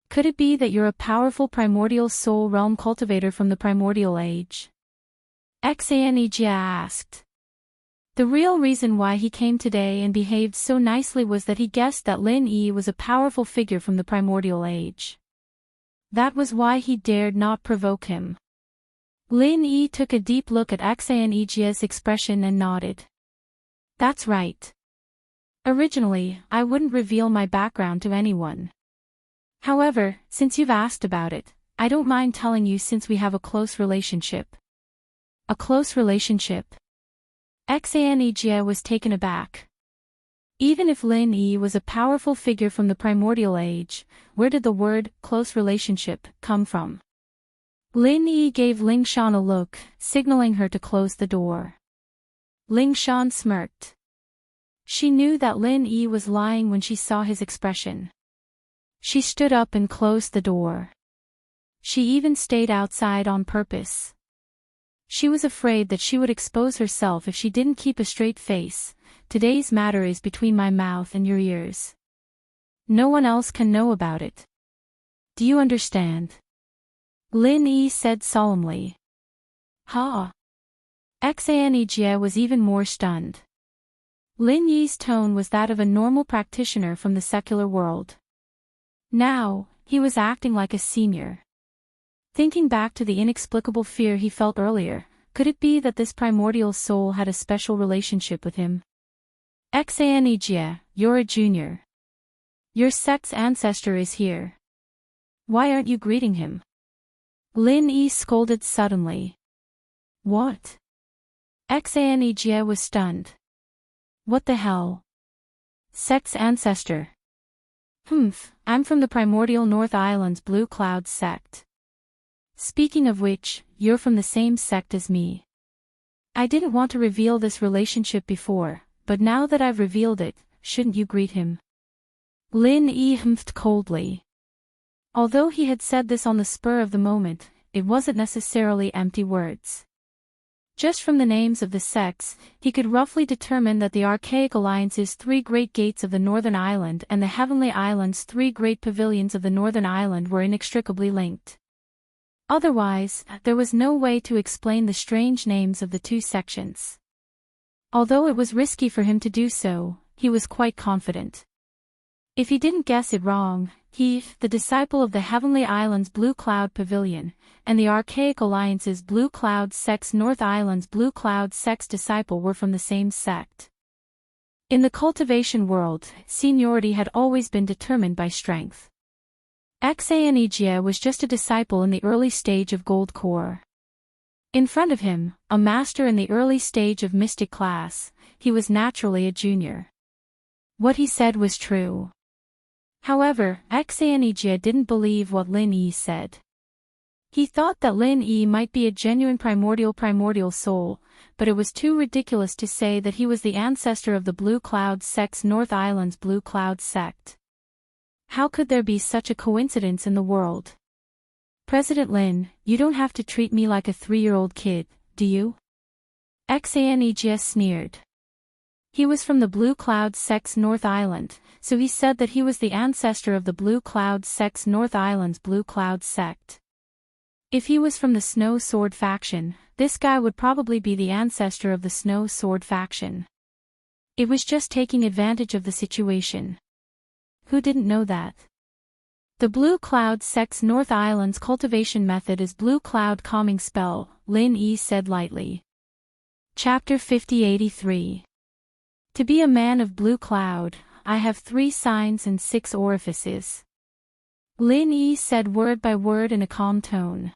Could it be that you're a powerful primordial soul realm cultivator from the primordial age? Xaneg asked. The real reason why he came today and behaved so nicely was that he guessed that Lin Yi was a powerful figure from the primordial age. That was why he dared not provoke him. Lin Yi took a deep look at Xaneg's expression and nodded. That's right. Originally, I wouldn't reveal my background to anyone. However, since you've asked about it, I don't mind telling you since we have a close relationship. A close relationship? Xaneg was taken aback. Even if Lin Yi was a powerful figure from the primordial age, where did the word close relationship come from? Lin Yi gave Ling Shan a look, signaling her to close the door. Ling Shan smirked. She knew that Lin Yi was lying when she saw his expression. She stood up and closed the door. She even stayed outside on purpose. She was afraid that she would expose herself if she didn't keep a straight face. Today's matter is between my mouth and your ears. No one else can know about it. Do you understand? Lin Yi said solemnly. Ha! Xaneg was even more stunned. Lin Yi's tone was that of a normal practitioner from the secular world. Now, he was acting like a senior. Thinking back to the inexplicable fear he felt earlier, could it be that this primordial soul had a special relationship with him? Xaneg, you're a junior. Your sect's ancestor is here. Why aren't you greeting him? Lin Yi scolded suddenly. What? Xaneg was stunned. What the hell? Sect's ancestor. I'm from the primordial North Island's Blue Cloud sect. Speaking of which, you're from the same sect as me. I didn't want to reveal this relationship before, but now that I've revealed it, shouldn't you greet him? Lin Yi humphed coldly. Although he had said this on the spur of the moment, it wasn't necessarily empty words. Just from the names of the sects, he could roughly determine that the Archaic Alliance's 3 great gates of the Northern Island and the Heavenly Island's 3 great pavilions of the Northern Island were inextricably linked. Otherwise, there was no way to explain the strange names of the 2 sections. Although it was risky for him to do so, he was quite confident. If he didn't guess it wrong, he, the disciple of the Heavenly Island's Blue Cloud Pavilion, and the Archaic Alliance's Blue Cloud sect's North Island's Blue Cloud sect's disciple were from the same sect. In the cultivation world, seniority had always been determined by strength. Xanejia was just a disciple in the early stage of gold core. In front of him, a master in the early stage of mystic class, he was naturally a junior. What he said was true. However, Xanejia didn't believe what Lin Yi said. He thought that Lin Yi might be a genuine primordial soul, but it was too ridiculous to say that he was the ancestor of the Blue Cloud sect's North Island's Blue Cloud sect. How could there be such a coincidence in the world? President Lin, you don't have to treat me like a 3-year-old kid, do you? Xanejia sneered. He was from the Blue Cloud sect's North Island, so he said that he was the ancestor of the Blue Cloud sect's North Island's Blue Cloud sect. If he was from the Snow Sword faction, this guy would probably be the ancestor of the Snow Sword faction. It was just taking advantage of the situation. Who didn't know that? The Blue Cloud sect's North Island's cultivation method is Blue Cloud Calming Spell, Lin Yi said lightly. Chapter 5083. To be a man of Blue Cloud, I have 3 signs and 6 orifices. Lin Yi said word by word in a calm tone.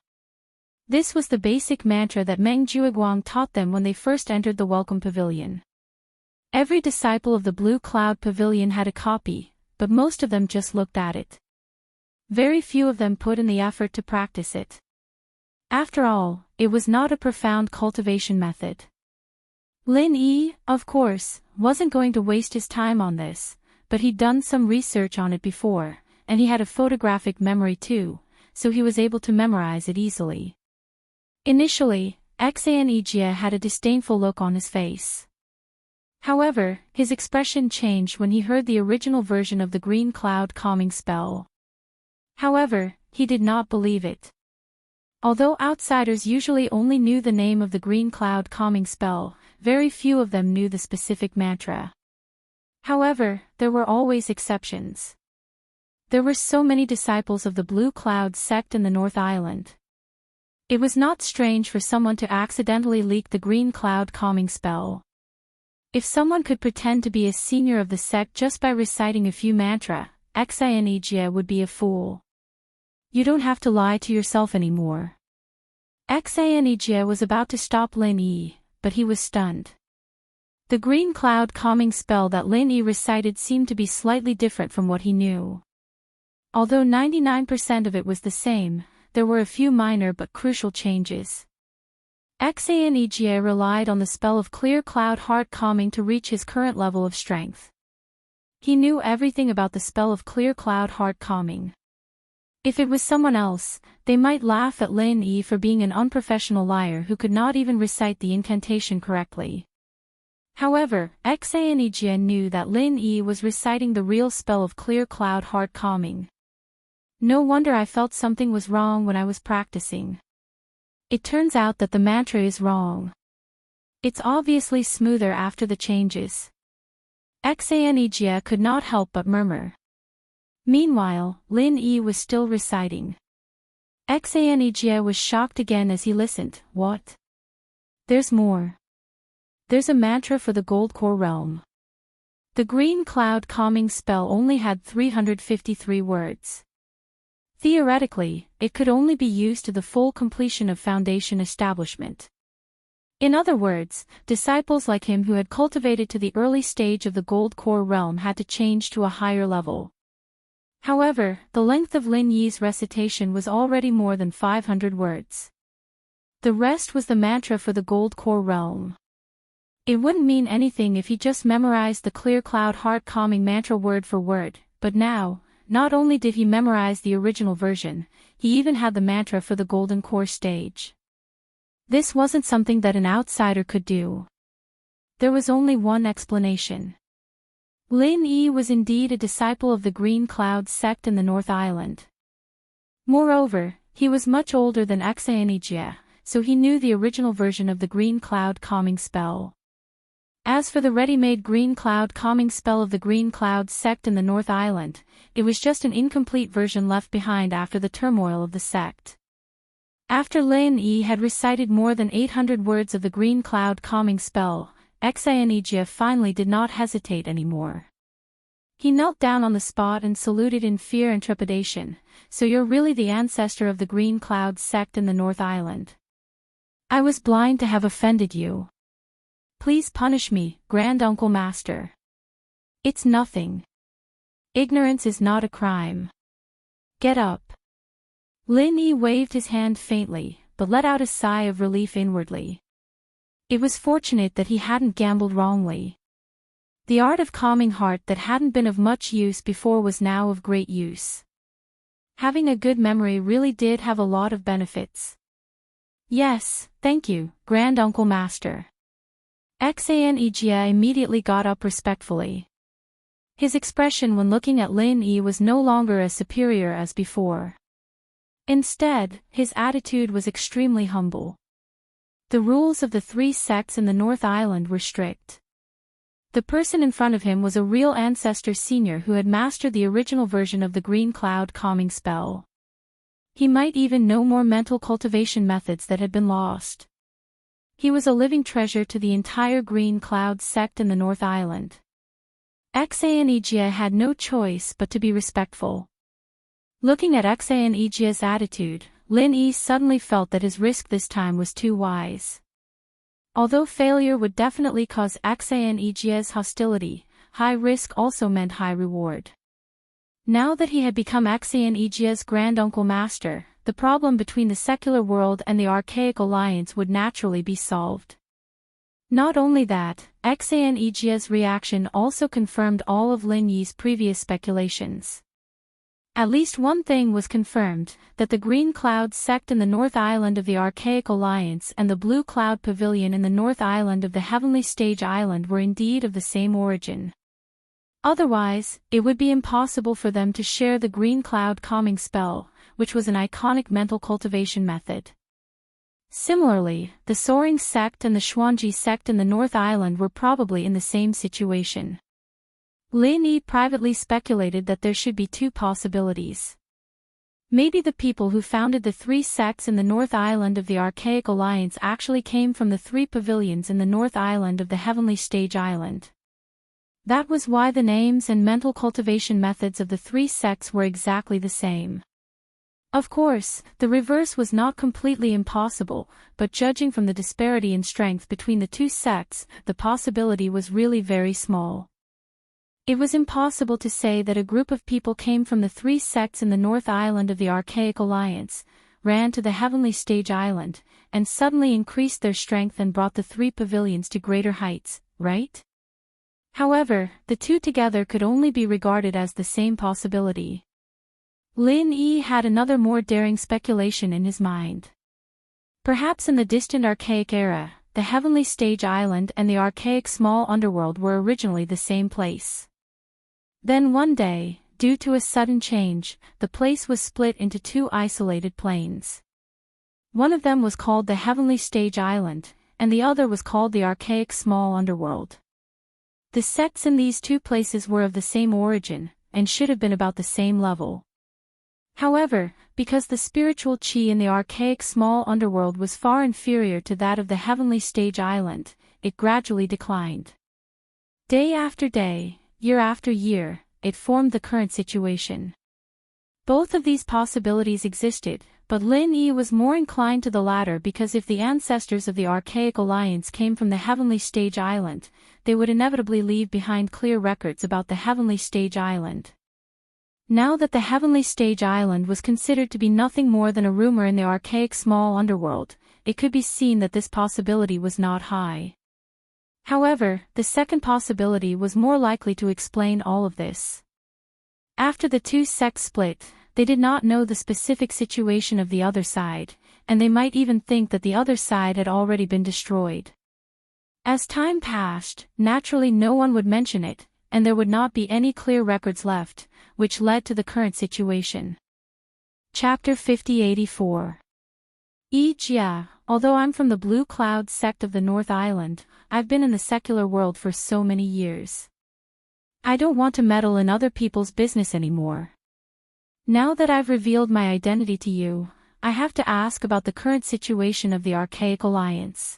This was the basic mantra that Meng Juiguang taught them when they first entered the Welcome Pavilion. Every disciple of the Blue Cloud Pavilion had a copy, but most of them just looked at it. Very few of them put in the effort to practice it. After all, it was not a profound cultivation method. Lin Yi, of course, wasn't going to waste his time on this, but he'd done some research on it before, and he had a photographic memory too, so he was able to memorize it easily. Initially, Xanejia had a disdainful look on his face. However, his expression changed when he heard the original version of the Green Cloud Calming Spell. However, he did not believe it. Although outsiders usually only knew the name of the Green Cloud Calming Spell, very few of them knew the specific mantra. However, there were always exceptions. There were so many disciples of the Blue Cloud sect in the North Island. It was not strange for someone to accidentally leak the Green Cloud Calming Spell. If someone could pretend to be a senior of the sect just by reciting a few mantra, Xanejia would be a fool. You don't have to lie to yourself anymore. Xanejia was about to stop Lin Yi, but he was stunned. The Green Cloud Calming Spell that Lin Yi recited seemed to be slightly different from what he knew. Although 99% of it was the same, there were a few minor but crucial changes. Xanejia relied on the spell of Clear Cloud Heart Calming to reach his current level of strength. He knew everything about the spell of Clear Cloud Heart Calming. If it was someone else, they might laugh at Lin Yi for being an unprofessional liar who could not even recite the incantation correctly. However, Xanejia knew that Lin Yi was reciting the real spell of Clear Cloud Heart Calming. No wonder I felt something was wrong when I was practicing. It turns out that the mantra is wrong. It's obviously smoother after the changes. Xanejia could not help but murmur. Meanwhile, Lin Yi was still reciting. Xanejia was shocked again as he listened. What? There's more. There's a mantra for the Gold Core realm. The Green Cloud Calming Spell only had 353 words. Theoretically, it could only be used to the full completion of foundation establishment. In other words, disciples like him who had cultivated to the early stage of the Gold Core realm had to change to a higher level. However, the length of Lin Yi's recitation was already more than 500 words. The rest was the mantra for the Gold Core realm. It wouldn't mean anything if he just memorized the Clear Cloud Heart Calming mantra word for word, but now, not only did he memorize the original version, he even had the mantra for the Golden Core stage. This wasn't something that an outsider could do. There was only one explanation. Lin Yi was indeed a disciple of the Green Cloud sect in the North Island. Moreover, he was much older than Xanejia, so he knew the original version of the Green Cloud Calming Spell. As for the ready-made Green Cloud Calming Spell of the Green Cloud sect in the North Island, it was just an incomplete version left behind after the turmoil of the sect. After Lin Yi had recited more than 800 words of the Green Cloud Calming Spell, Xianijia finally did not hesitate anymore. He knelt down on the spot and saluted in fear and trepidation. So you're really the ancestor of the Green Cloud sect in the North Island. I was blind to have offended you. Please punish me, Grand Uncle Master. It's nothing. Ignorance is not a crime. Get up. Lin Yi waved his hand faintly, but let out a sigh of relief inwardly. It was fortunate that he hadn't gambled wrongly. The art of calming heart that hadn't been of much use before was now of great use. Having a good memory really did have a lot of benefits. Yes, thank you, Grand Uncle Master. Xianijia immediately got up respectfully. His expression when looking at Lin Yi was no longer as superior as before. Instead, his attitude was extremely humble. The rules of the three sects in the North Island were strict. The person in front of him was a real ancestor senior who had mastered the original version of the Green Cloud calming spell. He might even know more mental cultivation methods that had been lost. He was a living treasure to the entire Green Cloud sect in the North Island. Xianijia had no choice but to be respectful. Looking at Xianijia's attitude, Lin Yi suddenly felt that his risk this time was too wise. Although failure would definitely cause Xianijia's hostility, high risk also meant high reward. Now that he had become Xianijia's Grand Uncle Master, the problem between the secular world and the Archaic Alliance would naturally be solved. Not only that, Xianijia's reaction also confirmed all of Lin Yi's previous speculations. At least one thing was confirmed, that the Green Cloud sect in the North Island of the Archaic Alliance and the Blue Cloud Pavilion in the North Island of the Heavenly Stage Island were indeed of the same origin. Otherwise, it would be impossible for them to share the Green Cloud calming spell, which was an iconic mental cultivation method. Similarly, the Soaring sect and the Xuanji sect in the North Island were probably in the same situation. Lin Yi privately speculated that there should be two possibilities. Maybe the people who founded the three sects in the North Island of the Archaic Alliance actually came from the three pavilions in the North Island of the Heavenly Stage Island. That was why the names and mental cultivation methods of the three sects were exactly the same. Of course, the reverse was not completely impossible, but judging from the disparity in strength between the two sects, the possibility was really very small. It was impossible to say that a group of people came from the three sects in the North Island of the Archaic Alliance, ran to the Heavenly Stage Island, and suddenly increased their strength and brought the three pavilions to greater heights, right? However, the two together could only be regarded as the same possibility. Lin Yi had another more daring speculation in his mind. Perhaps in the distant Archaic era, the Heavenly Stage Island and the Archaic Small Underworld were originally the same place. Then one day, due to a sudden change, the place was split into two isolated planes. One of them was called the Heavenly Stage Island, and the other was called the Archaic Small Underworld. The sects in these two places were of the same origin, and should have been about the same level. However, because the spiritual chi in the Archaic Small Underworld was far inferior to that of the Heavenly Stage Island, it gradually declined. Day after day, year after year, it formed the current situation. Both of these possibilities existed, but Lin Yi was more inclined to the latter because if the ancestors of the Archaic Alliance came from the Heavenly Stage Island, they would inevitably leave behind clear records about the Heavenly Stage Island. Now that the Heavenly Stage Island was considered to be nothing more than a rumor in the Archaic Small Underworld, it could be seen that this possibility was not high. However, the second possibility was more likely to explain all of this. After the two sects split, they did not know the specific situation of the other side, and they might even think that the other side had already been destroyed. As time passed, naturally no one would mention it, and there would not be any clear records left, which led to the current situation. Chapter 5084. Jia, although I'm from the Blue Cloud sect of the North Island, I've been in the secular world for so many years. I don't want to meddle in other people's business anymore. Now that I've revealed my identity to you, I have to ask about the current situation of the Archaic Alliance.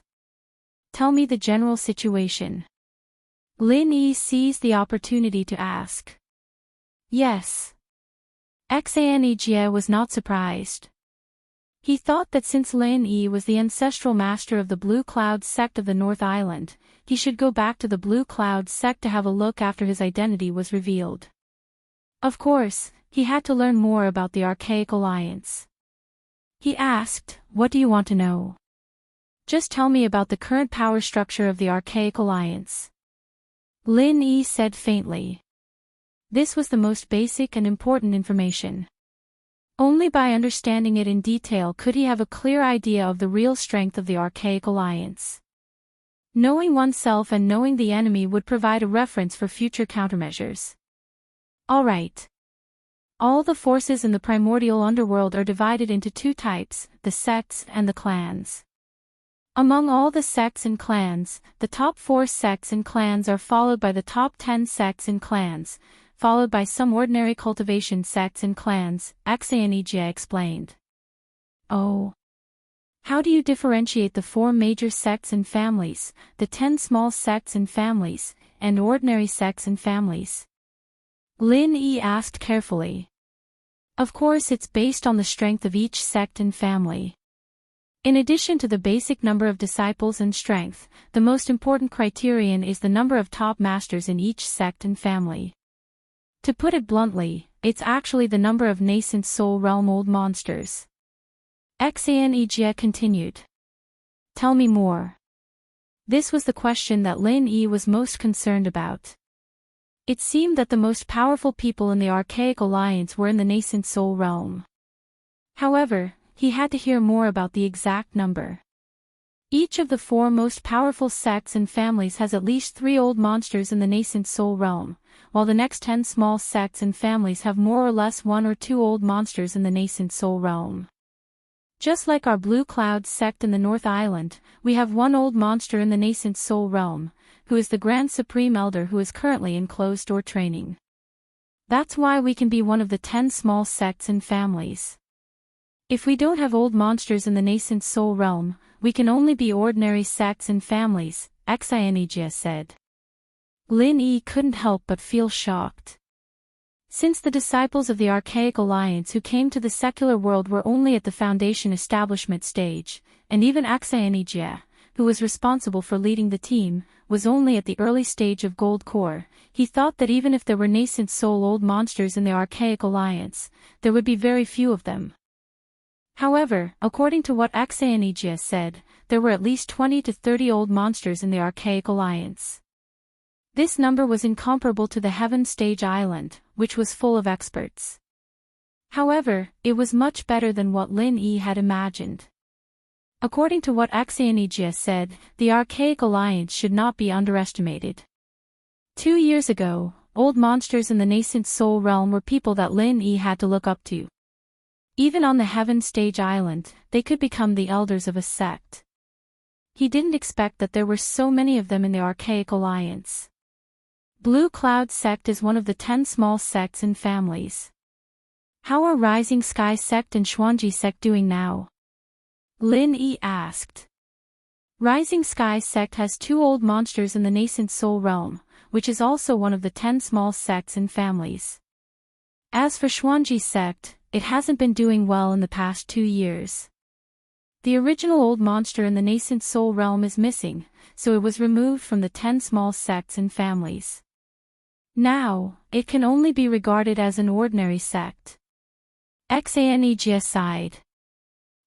tell me the general situation. Lin Yi seized the opportunity to ask. Yes. Xan Jie was not surprised. He thought that since Lin Yi was the ancestral master of the Blue Cloud sect of the North Island, he should go back to the Blue Cloud sect to have a look after his identity was revealed. Of course, he had to learn more about the Archaic Alliance. He asked, "What do you want to know?" "Just tell me about the current power structure of the Archaic Alliance." Lin Yi said faintly. This was the most basic and important information. Only by understanding it in detail could he have a clear idea of the real strength of the Archaic Alliance. Knowing oneself and knowing the enemy would provide a reference for future countermeasures. All right. All the forces in the primordial underworld are divided into two types, the sects and the clans. Among all the sects and clans, the top 4 sects and clans are followed by the top 10 sects and clans, followed by some ordinary cultivation sects and clans, Xanijia explained. Oh. How do you differentiate the 4 major sects and families, the 10 small sects and families, and ordinary sects and families? Lin Yi asked carefully. Of course, it's based on the strength of each sect and family. In addition to the basic number of disciples and strength, the most important criterion is the number of top masters in each sect and family. To put it bluntly, it's actually the number of nascent soul realm old monsters. Xanijia continued. Tell me more. This was the question that Lin Yi was most concerned about. It seemed that the most powerful people in the Archaic Alliance were in the nascent soul realm. However, he had to hear more about the exact number. Each of the 4 most powerful sects and families has at least 3 old monsters in the nascent soul realm, while the next 10 small sects and families have more or less 1 or 2 old monsters in the nascent soul realm. Just like our Blue Cloud sect in the North Island, we have 1 old monster in the nascent soul realm, who is the Grand Supreme Elder who is currently in closed-door training. That's why we can be one of the 10 small sects and families. If we don't have old monsters in the nascent soul realm, we can only be ordinary sects and families, Xanijia said. Lin Yi couldn't help but feel shocked. Since the disciples of the Archaic Alliance who came to the secular world were only at the foundation establishment stage, and even Xanijia, who was responsible for leading the team, was only at the early stage of Gold Core, he thought that even if there were nascent soul old monsters in the Archaic Alliance, there would be very few of them. However, according to what Xanijia said, there were at least 20 to 30 old monsters in the Archaic Alliance. This number was incomparable to the Heaven Stage Island, which was full of experts. However, it was much better than what Lin Yi had imagined. According to what Xanijia said, the Archaic Alliance should not be underestimated. 2 years ago, old monsters in the nascent soul realm were people that Lin Yi had to look up to. Even on the Heaven Stage Island, they could become the elders of a sect. He didn't expect that there were so many of them in the Archaic Alliance. Blue Cloud sect is one of the 10 small sects and families. How are Rising Sky sect and Xuanji sect doing now? Lin Yi asked. Rising Sky sect has 2 old monsters in the nascent soul realm, which is also one of the 10 small sects and families. As for Xuanji sect, it hasn't been doing well in the past 2 years. The original old monster in the nascent soul realm is missing, so it was removed from the 10 small sects and families. Now, it can only be regarded as an ordinary sect. Xanijia sighed.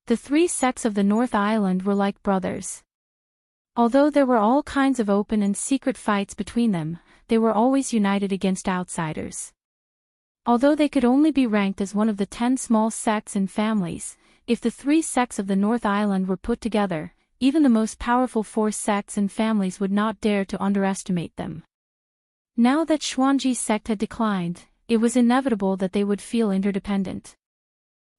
The 3 sects of the North Island were like brothers. Although there were all kinds of open and secret fights between them, they were always united against outsiders. Although they could only be ranked as one of the 10 small sects and families, if the 3 sects of the North Island were put together, even the most powerful 4 sects and families would not dare to underestimate them. Now that Xuanji sect had declined, it was inevitable that they would feel interdependent.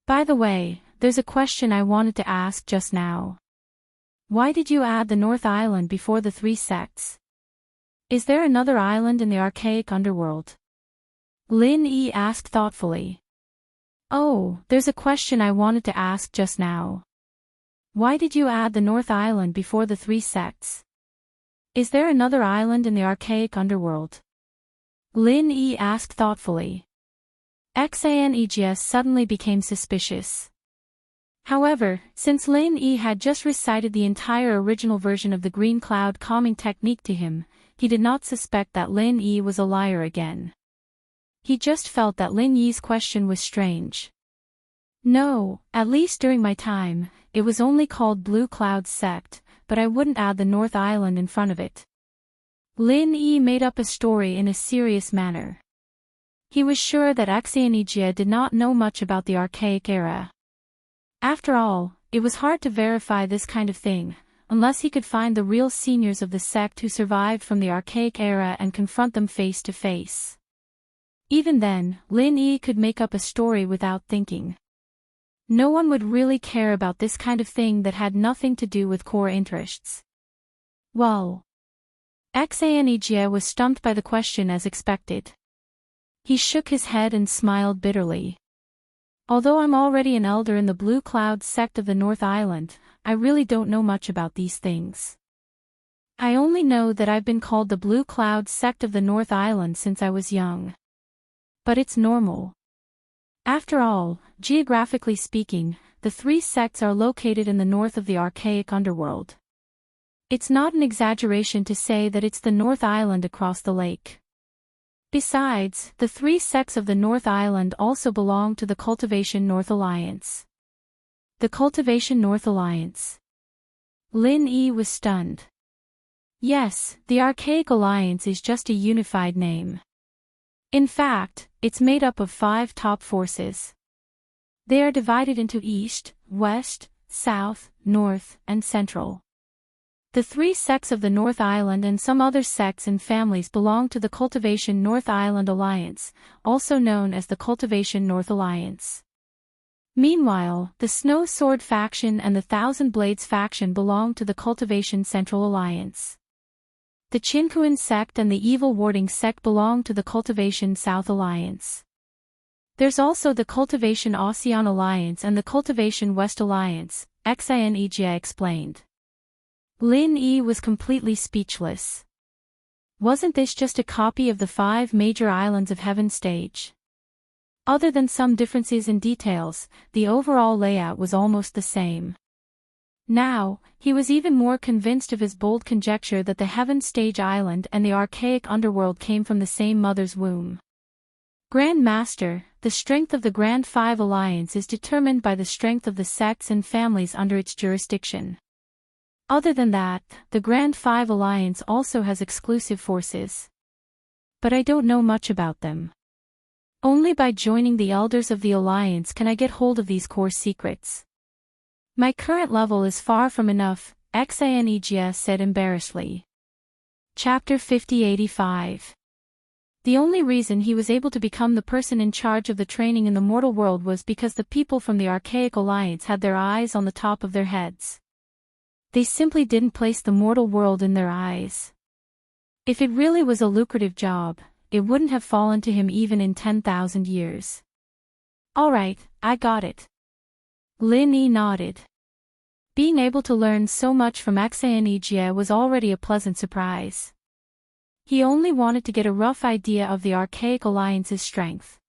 By the way, there's a question I wanted to ask just now. Why did you add the North Island before the 3 sects? Is there another island in the Archaic underworld? Lin Yi asked thoughtfully. Oh, there's a question I wanted to ask just now. Why did you add the North Island before the 3 sects? Is there another island in the archaic underworld? Lin Yi asked thoughtfully. Xanegs suddenly became suspicious. However, since Lin Yi had just recited the entire original version of the green cloud calming technique to him, he did not suspect that Lin Yi was a liar again. He just felt that Lin Yi's question was strange. No, at least during my time, it was only called Blue Cloud Sect, but I wouldn't add the North Island in front of it. Lin Yi made up a story in a serious manner. He was sure that Xanegs did not know much about the archaic era. After all, it was hard to verify this kind of thing, unless he could find the real seniors of the sect who survived from the archaic era and confront them face to face. Even then, Lin Yi could make up a story without thinking. No one would really care about this kind of thing that had nothing to do with core interests. Well, Xanegs was stumped by the question as expected. He shook his head and smiled bitterly. Although I'm already an elder in the Blue Cloud sect of the North Island, I really don't know much about these things. I only know that I've been called the Blue Cloud sect of the North Island since I was young. But it's normal. After all, geographically speaking, the three sects are located in the north of the archaic underworld. It's not an exaggeration to say that it's the North Island across the lake. Besides, the three sects of the North Island also belong to the Cultivation North Alliance. The Cultivation North Alliance. Lin Yi was stunned. Yes, the Archaic Alliance is just a unified name. In fact, it's made up of 5 top forces. They are divided into East, West, South, North, and Central. The 3 sects of the North Island and some other sects and families belong to the Cultivation North Island Alliance, also known as the Cultivation North Alliance. Meanwhile, the Snow Sword faction and the Thousand Blades faction belong to the Cultivation Central Alliance. The Chinkuan sect and the Evil Warding sect belong to the Cultivation South Alliance. There's also the Cultivation Ocean Alliance and the Cultivation West Alliance, Xanegs explained. Lin Yi was completely speechless. Wasn't this just a copy of the 5 major islands of Heaven stage? Other than some differences in details, the overall layout was almost the same. Now, he was even more convinced of his bold conjecture that the Heaven stage island and the archaic underworld came from the same mother's womb. Grand Master, the strength of the Grand Five Alliance is determined by the strength of the sects and families under its jurisdiction. Other than that, the Grand Five Alliance also has exclusive forces. But I don't know much about them. Only by joining the elders of the Alliance can I get hold of these core secrets. My current level is far from enough, Xanegs said embarrassedly. Chapter 5085. The only reason he was able to become the person in charge of the training in the mortal world was because the people from the Archaic Alliance had their eyes on the top of their heads. They simply didn't place the mortal world in their eyes. If it really was a lucrative job, it wouldn't have fallen to him even in 10,000 years. Alright, I got it. Lin Yi nodded. Being able to learn so much from Xanegs was already a pleasant surprise. He only wanted to get a rough idea of the Archaic Alliance's strength.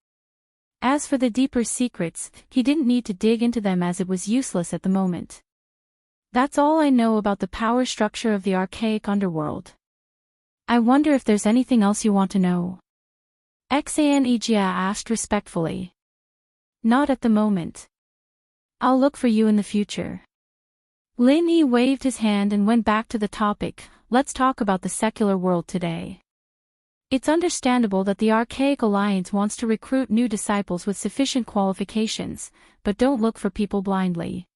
As for the deeper secrets, he didn't need to dig into them as it was useless at the moment. That's all I know about the power structure of the archaic underworld. I wonder if there's anything else you want to know? Xanegs asked respectfully. Not at the moment. I'll look for you in the future. Lin Yi waved his hand and went back to the topic. Let's talk about the secular world today. It's understandable that the Archaic Alliance wants to recruit new disciples with sufficient qualifications, but don't look for people blindly.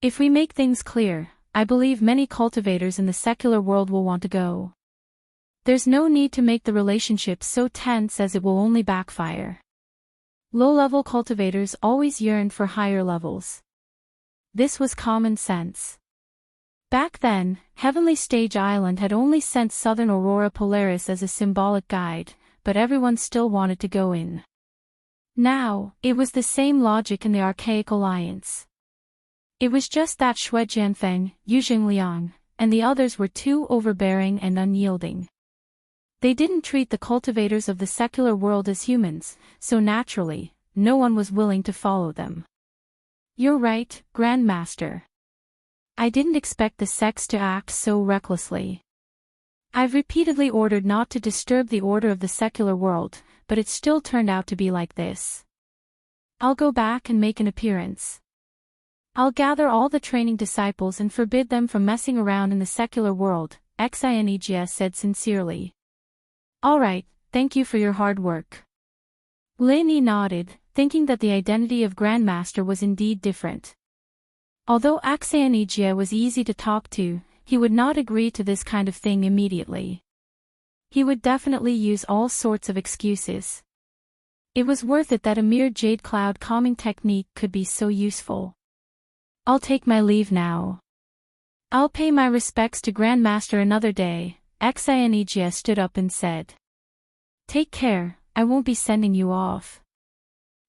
If we make things clear, I believe many cultivators in the secular world will want to go. There's no need to make the relationship so tense as it will only backfire. Low-level cultivators always yearn for higher levels. This was common sense. Back then, Heavenly Stage Island had only sent Southern Aurora Polaris as a symbolic guide, but everyone still wanted to go in. Now, it was the same logic in the Archaic Alliance. It was just that Shui Jianfeng, Yuzheng Liang, and the others were too overbearing and unyielding. They didn't treat the cultivators of the secular world as humans, so naturally, no one was willing to follow them. You're right, Grand Master. I didn't expect the sects to act so recklessly. I've repeatedly ordered not to disturb the order of the secular world, but it still turned out to be like this. I'll go back and make an appearance. I'll gather all the training disciples and forbid them from messing around in the secular world, Xinegia said sincerely. All right, thank you for your hard work. Lin Yi nodded, thinking that the identity of Grandmaster was indeed different. Although Xinegia was easy to talk to, he would not agree to this kind of thing immediately. He would definitely use all sorts of excuses. It was worth it that a mere jade cloud calming technique could be so useful. I'll take my leave now. I'll pay my respects to Grandmaster another day, Xinegia stood up and said. Take care, I won't be sending you off.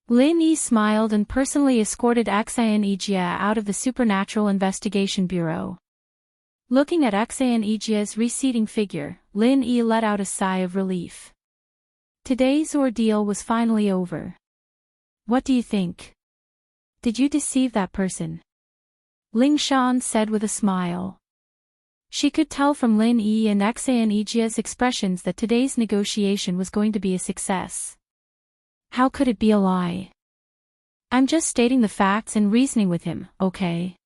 Lin Yi smiled and personally escorted Xinegia out of the Supernatural Investigation Bureau. Looking at Xinegia's receding figure, Lin Yi let out a sigh of relief. Today's ordeal was finally over. What do you think? Did you deceive that person? Ling Shan said with a smile. She could tell from Lin Yi and Xinegia's expressions that today's negotiation was going to be a success. How could it be a lie? I'm just stating the facts and reasoning with him, okay?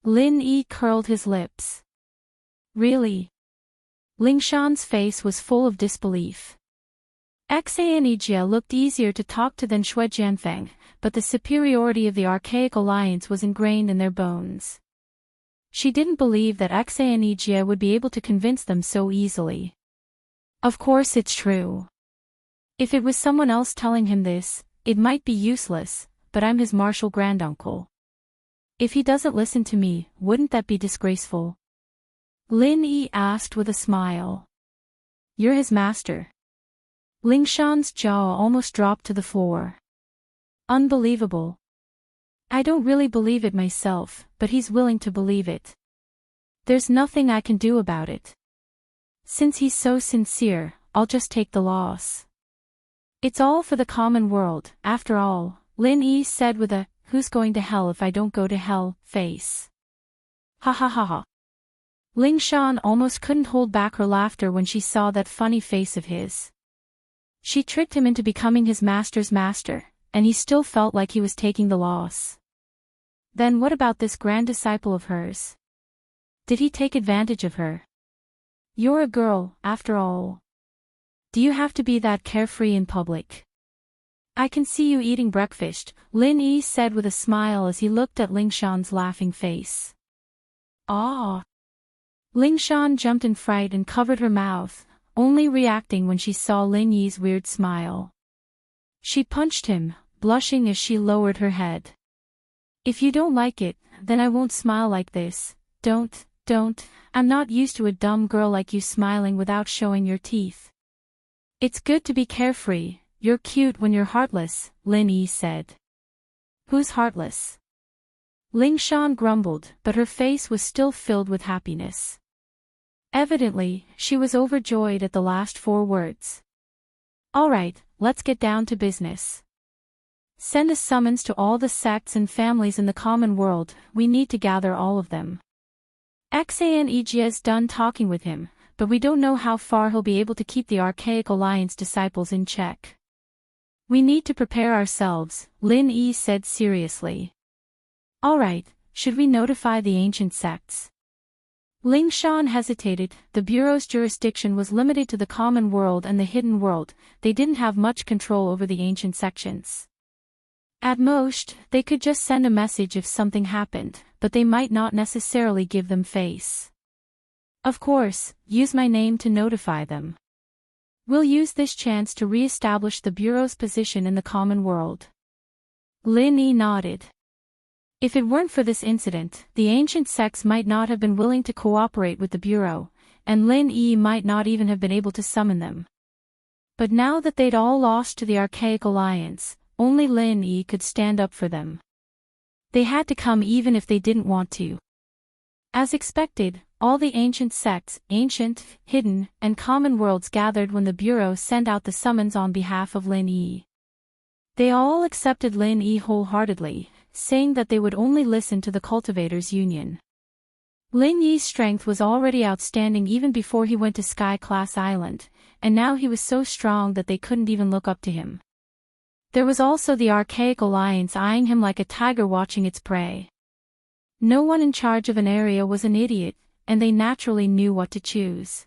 Lin Yi curled his lips. Really? Ling Shan's face was full of disbelief. Xinegia looked easier to talk to than Shui Jianfeng, but the superiority of the archaic alliance was ingrained in their bones. She didn't believe that Xinegia would be able to convince them so easily. Of course it's true. If it was someone else telling him this, it might be useless, but I'm his martial granduncle. If he doesn't listen to me, wouldn't that be disgraceful? Lin Yi asked with a smile. You're his master. Ling Shan's jaw almost dropped to the floor. Unbelievable. I don't really believe it myself, but he's willing to believe it. There's nothing I can do about it. Since he's so sincere, I'll just take the loss. It's all for the common world, after all, Lin Yi said with a, who's going to hell if I don't go to hell, face. Ha ha ha ha. Ling Shan almost couldn't hold back her laughter when she saw that funny face of his. She tricked him into becoming his master's master, and he still felt like he was taking the loss. Then what about this grand disciple of hers? Did he take advantage of her? You're a girl, after all. Do you have to be that carefree in public? I can see you eating breakfast, Lin Yi said with a smile as he looked at Ling Shan's laughing face. Ah! Ling Shan jumped in fright and covered her mouth, only reacting when she saw Lin Yi's weird smile. She punched him, blushing as she lowered her head. If you don't like it, then I won't smile like this. Don't, I'm not used to a dumb girl like you smiling without showing your teeth. It's good to be carefree, you're cute when you're heartless, Lin Yi said. Who's heartless? Ling Shan grumbled, but her face was still filled with happiness. Evidently, she was overjoyed at the last 4 words. All right, let's get down to business. Send a summons to all the sects and families in the common world, we need to gather all of them. Xinegia's done talking with him, but we don't know how far he'll be able to keep the Archaic Alliance disciples in check. We need to prepare ourselves, Lin Yi said seriously. All right, should we notify the ancient sects? Ling Shan hesitated. The Bureau's jurisdiction was limited to the common world and the hidden world. They didn't have much control over the ancient sections. At most, they could just send a message if something happened, but they might not necessarily give them face. Of course, use my name to notify them. We'll use this chance to re-establish the Bureau's position in the common world. Lin Yi nodded. If it weren't for this incident, the ancient sects might not have been willing to cooperate with the Bureau, and Lin Yi might not even have been able to summon them. But now that they'd all lost to the Archaic Alliance, only Lin Yi could stand up for them. They had to come even if they didn't want to. As expected, all the ancient sects, ancient, hidden, and common worlds gathered when the Bureau sent out the summons on behalf of Lin Yi. They all accepted Lin Yi wholeheartedly, saying that they would only listen to the Cultivators' Union. Lin Yi's strength was already outstanding even before he went to Sky-class Island, and now he was so strong that they couldn't even look up to him. There was also the Archaic Alliance eyeing him like a tiger watching its prey. No one in charge of an area was an idiot, and they naturally knew what to choose.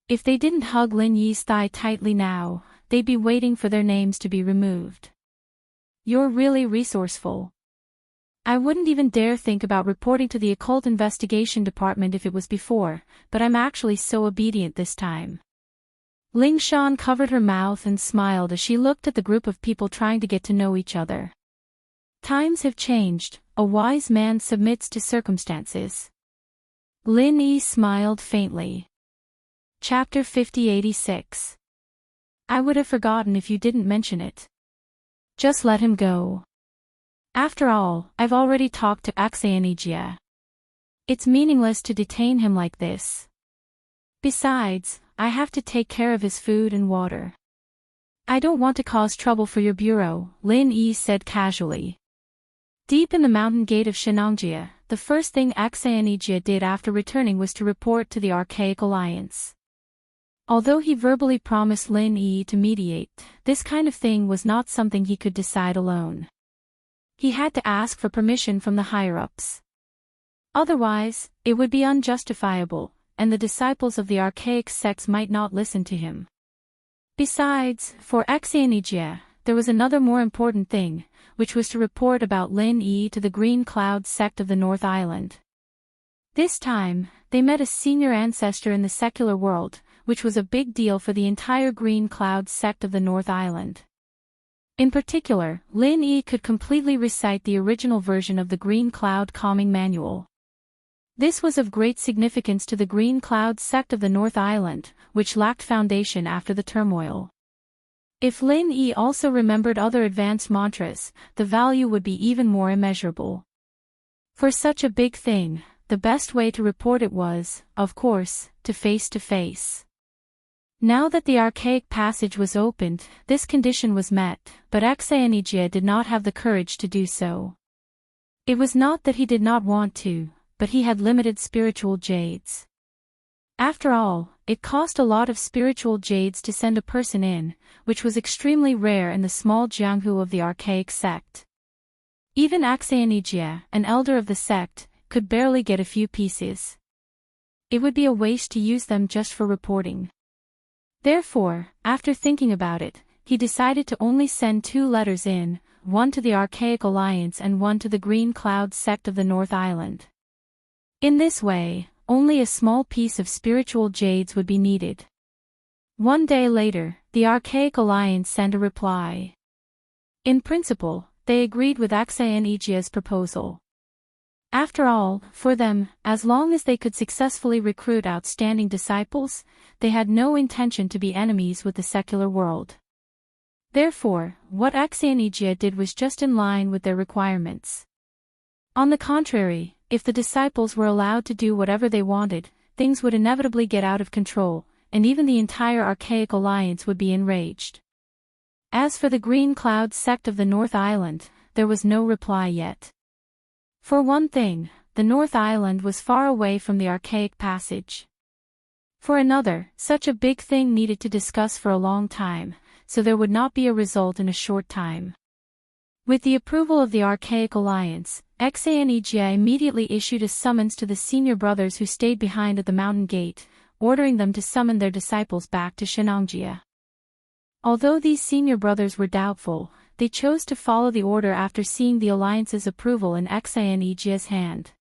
If they didn't hug Lin Yi's thigh tightly now, they'd be waiting for their names to be removed. "You're really resourceful. I wouldn't even dare think about reporting to the Occult Investigation Department if it was before, but I'm actually so obedient this time." Ling Shan covered her mouth and smiled as she looked at the group of people trying to get to know each other. Times have changed, a wise man submits to circumstances. Lin Yi smiled faintly. Chapter 5086. I would have forgotten if you didn't mention it. Just let him go. After all, I've already talked to Axayanijia. It's meaningless to detain him like this. Besides, I have to take care of his food and water. I don't want to cause trouble for your bureau, Lin Yi said casually. Deep in the mountain gate of Shenangjia, the first thing Axayanijia did after returning was to report to the Archaic Alliance. Although he verbally promised Lin Yi to mediate, this kind of thing was not something he could decide alone. He had to ask for permission from the higher-ups. Otherwise, it would be unjustifiable, and the disciples of the archaic sects might not listen to him. Besides, for Axayanijia, there was another more important thing, which was to report about Lin Yi to the Green Cloud sect of the North Island. This time, they met a senior ancestor in the secular world, which was a big deal for the entire Green Cloud sect of the North Island. In particular, Lin Yi could completely recite the original version of the Green Cloud Calming Manual. This was of great significance to the Green Cloud sect of the North Island, which lacked foundation after the turmoil. If Lin Yi also remembered other advanced mantras, the value would be even more immeasurable. For such a big thing, the best way to report it was, of course, to face. Now that the archaic passage was opened, this condition was met, but Axayanijia did not have the courage to do so. It was not that he did not want to, but he had limited spiritual jades. After all, it cost a lot of spiritual jades to send a person in, which was extremely rare in the small jianghu of the archaic sect. Even Axayanijia, an elder of the sect, could barely get a few pieces. It would be a waste to use them just for reporting. Therefore, after thinking about it, he decided to only send 2 letters in, one to the Archaic Alliance and one to the Green Cloud sect of the North Island. In this way, only a small piece of spiritual jades would be needed. One day later, the Archaic Alliance sent a reply. In principle, they agreed with Axayanijia's proposal. After all, for them, as long as they could successfully recruit outstanding disciples, they had no intention to be enemies with the secular world. Therefore, what Axayanijia did was just in line with their requirements. On the contrary, if the disciples were allowed to do whatever they wanted, things would inevitably get out of control, and even the entire Archaic Alliance would be enraged. As for the Green Cloud sect of the North Island, there was no reply yet. For one thing, the North Island was far away from the Archaic Passage. For another, such a big thing needed to discuss for a long time, so there would not be a result in a short time. With the approval of the Archaic Alliance, Axayanijia immediately issued a summons to the senior brothers who stayed behind at the mountain gate, ordering them to summon their disciples back to Shenangjia. Although these senior brothers were doubtful, they chose to follow the order after seeing the Alliance's approval in Axayanijia's hand.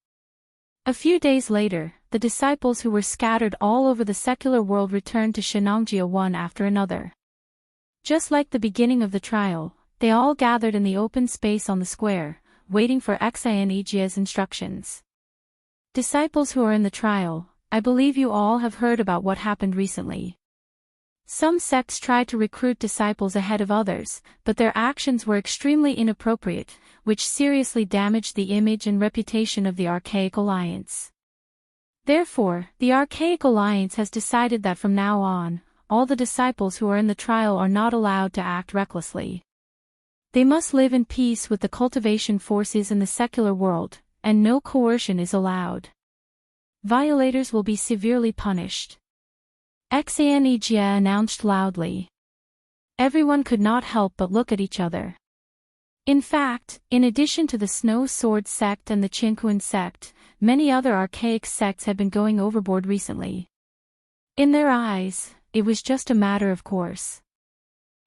A few days later, the disciples who were scattered all over the secular world returned to Shenangjia one after another. Just like the beginning of the trial, they all gathered in the open space on the square, waiting for Axayanijia's instructions. Disciples who are in the trial, I believe you all have heard about what happened recently. Some sects tried to recruit disciples ahead of others, but their actions were extremely inappropriate, which seriously damaged the image and reputation of the Archaic Alliance. Therefore, the Archaic Alliance has decided that from now on, all the disciples who are in the trial are not allowed to act recklessly. They must live in peace with the cultivation forces in the secular world, and no coercion is allowed. Violators will be severely punished. Xanejia announced loudly. Everyone could not help but look at each other. In fact, in addition to the Snow Sword sect and the Chinquan sect, many other archaic sects had been going overboard recently. In their eyes, it was just a matter of course.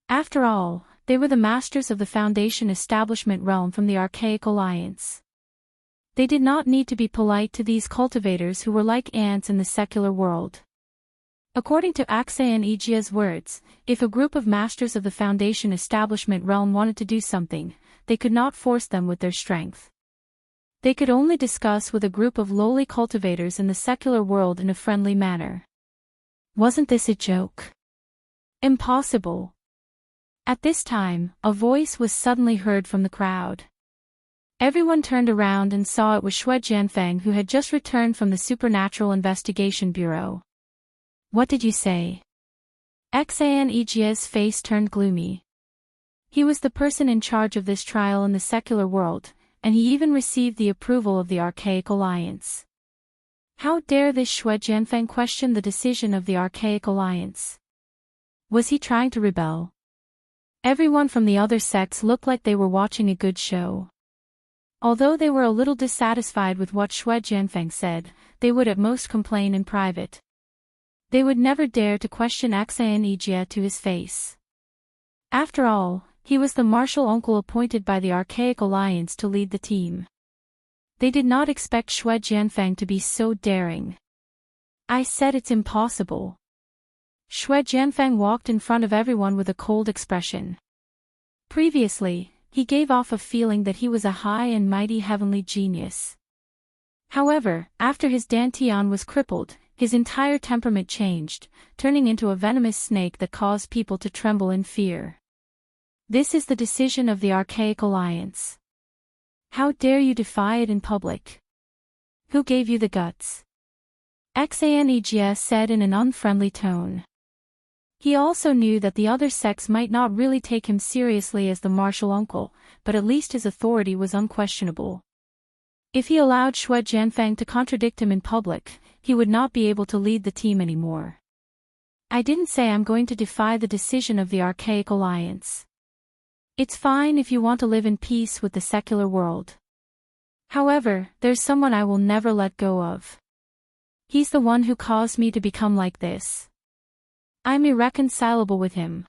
After all, they were the masters of the Foundation establishment realm from the Archaic Alliance. They did not need to be polite to these cultivators who were like ants in the secular world. According to Xanejia's words, if a group of masters of the Foundation establishment realm wanted to do something, they could not force them with their strength. They could only discuss with a group of lowly cultivators in the secular world in a friendly manner. Wasn't this a joke? Impossible. At this time, a voice was suddenly heard from the crowd. Everyone turned around and saw it was Xue Jianfeng, who had just returned from the Supernatural Investigation Bureau. What did you say? Xanejia's face turned gloomy. He was the person in charge of this trial in the secular world, and he even received the approval of the Archaic Alliance. How dare this Xue Jianfeng question the decision of the Archaic Alliance? Was he trying to rebel? Everyone from the other sects looked like they were watching a good show. Although they were a little dissatisfied with what Xue Jianfeng said, they would at most complain in private. They would never dare to question Xanejia to his face. After all, he was the martial uncle appointed by the Archaic Alliance to lead the team. They did not expect Xue Jianfeng to be so daring. I said it's impossible. Xue Jianfeng walked in front of everyone with a cold expression. Previously, he gave off a feeling that he was a high and mighty heavenly genius. However, after his dantian was crippled, his entire temperament changed, turning into a venomous snake that caused people to tremble in fear. This is the decision of the Archaic Alliance. How dare you defy it in public? Who gave you the guts? Xanejia said in an unfriendly tone. He also knew that the other sects might not really take him seriously as the martial uncle, but at least his authority was unquestionable. If he allowed Xue Jianfeng to contradict him in public, he would not be able to lead the team anymore. I didn't say I'm going to defy the decision of the Archaic Alliance. It's fine if you want to live in peace with the secular world. However, there's someone I will never let go of. He's the one who caused me to become like this. I'm irreconcilable with him.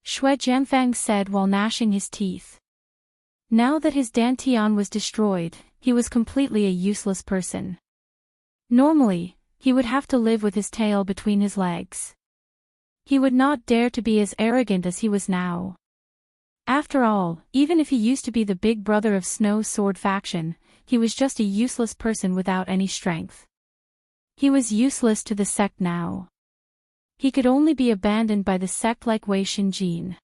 Xue Jianfeng said while gnashing his teeth. Now that his dantian was destroyed, he was completely a useless person. Normally, he would have to live with his tail between his legs. He would not dare to be as arrogant as he was now. After all, even if he used to be the big brother of Snow Sword faction, he was just a useless person without any strength. He was useless to the sect now. He could only be abandoned by the sect like Wei Xinjin.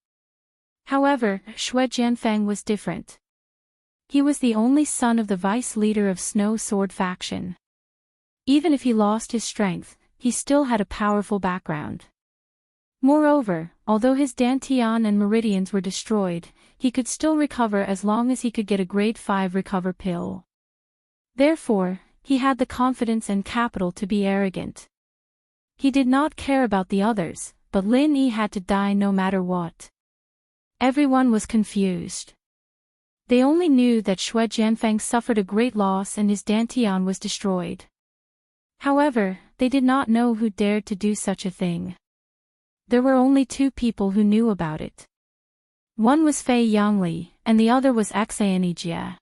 However, Xue Jianfeng was different. He was the only son of the vice leader of Snow Sword faction. Even if he lost his strength, he still had a powerful background. Moreover, although his dantian and meridians were destroyed, he could still recover as long as he could get a grade 5 recover pill. Therefore, he had the confidence and capital to be arrogant. He did not care about the others, but Lin Yi had to die no matter what. Everyone was confused. They only knew that Xue Jianfeng suffered a great loss and his dantian was destroyed. However, they did not know who dared to do such a thing. There were only two people who knew about it. One was Fei Yangli, and the other was Xanejia.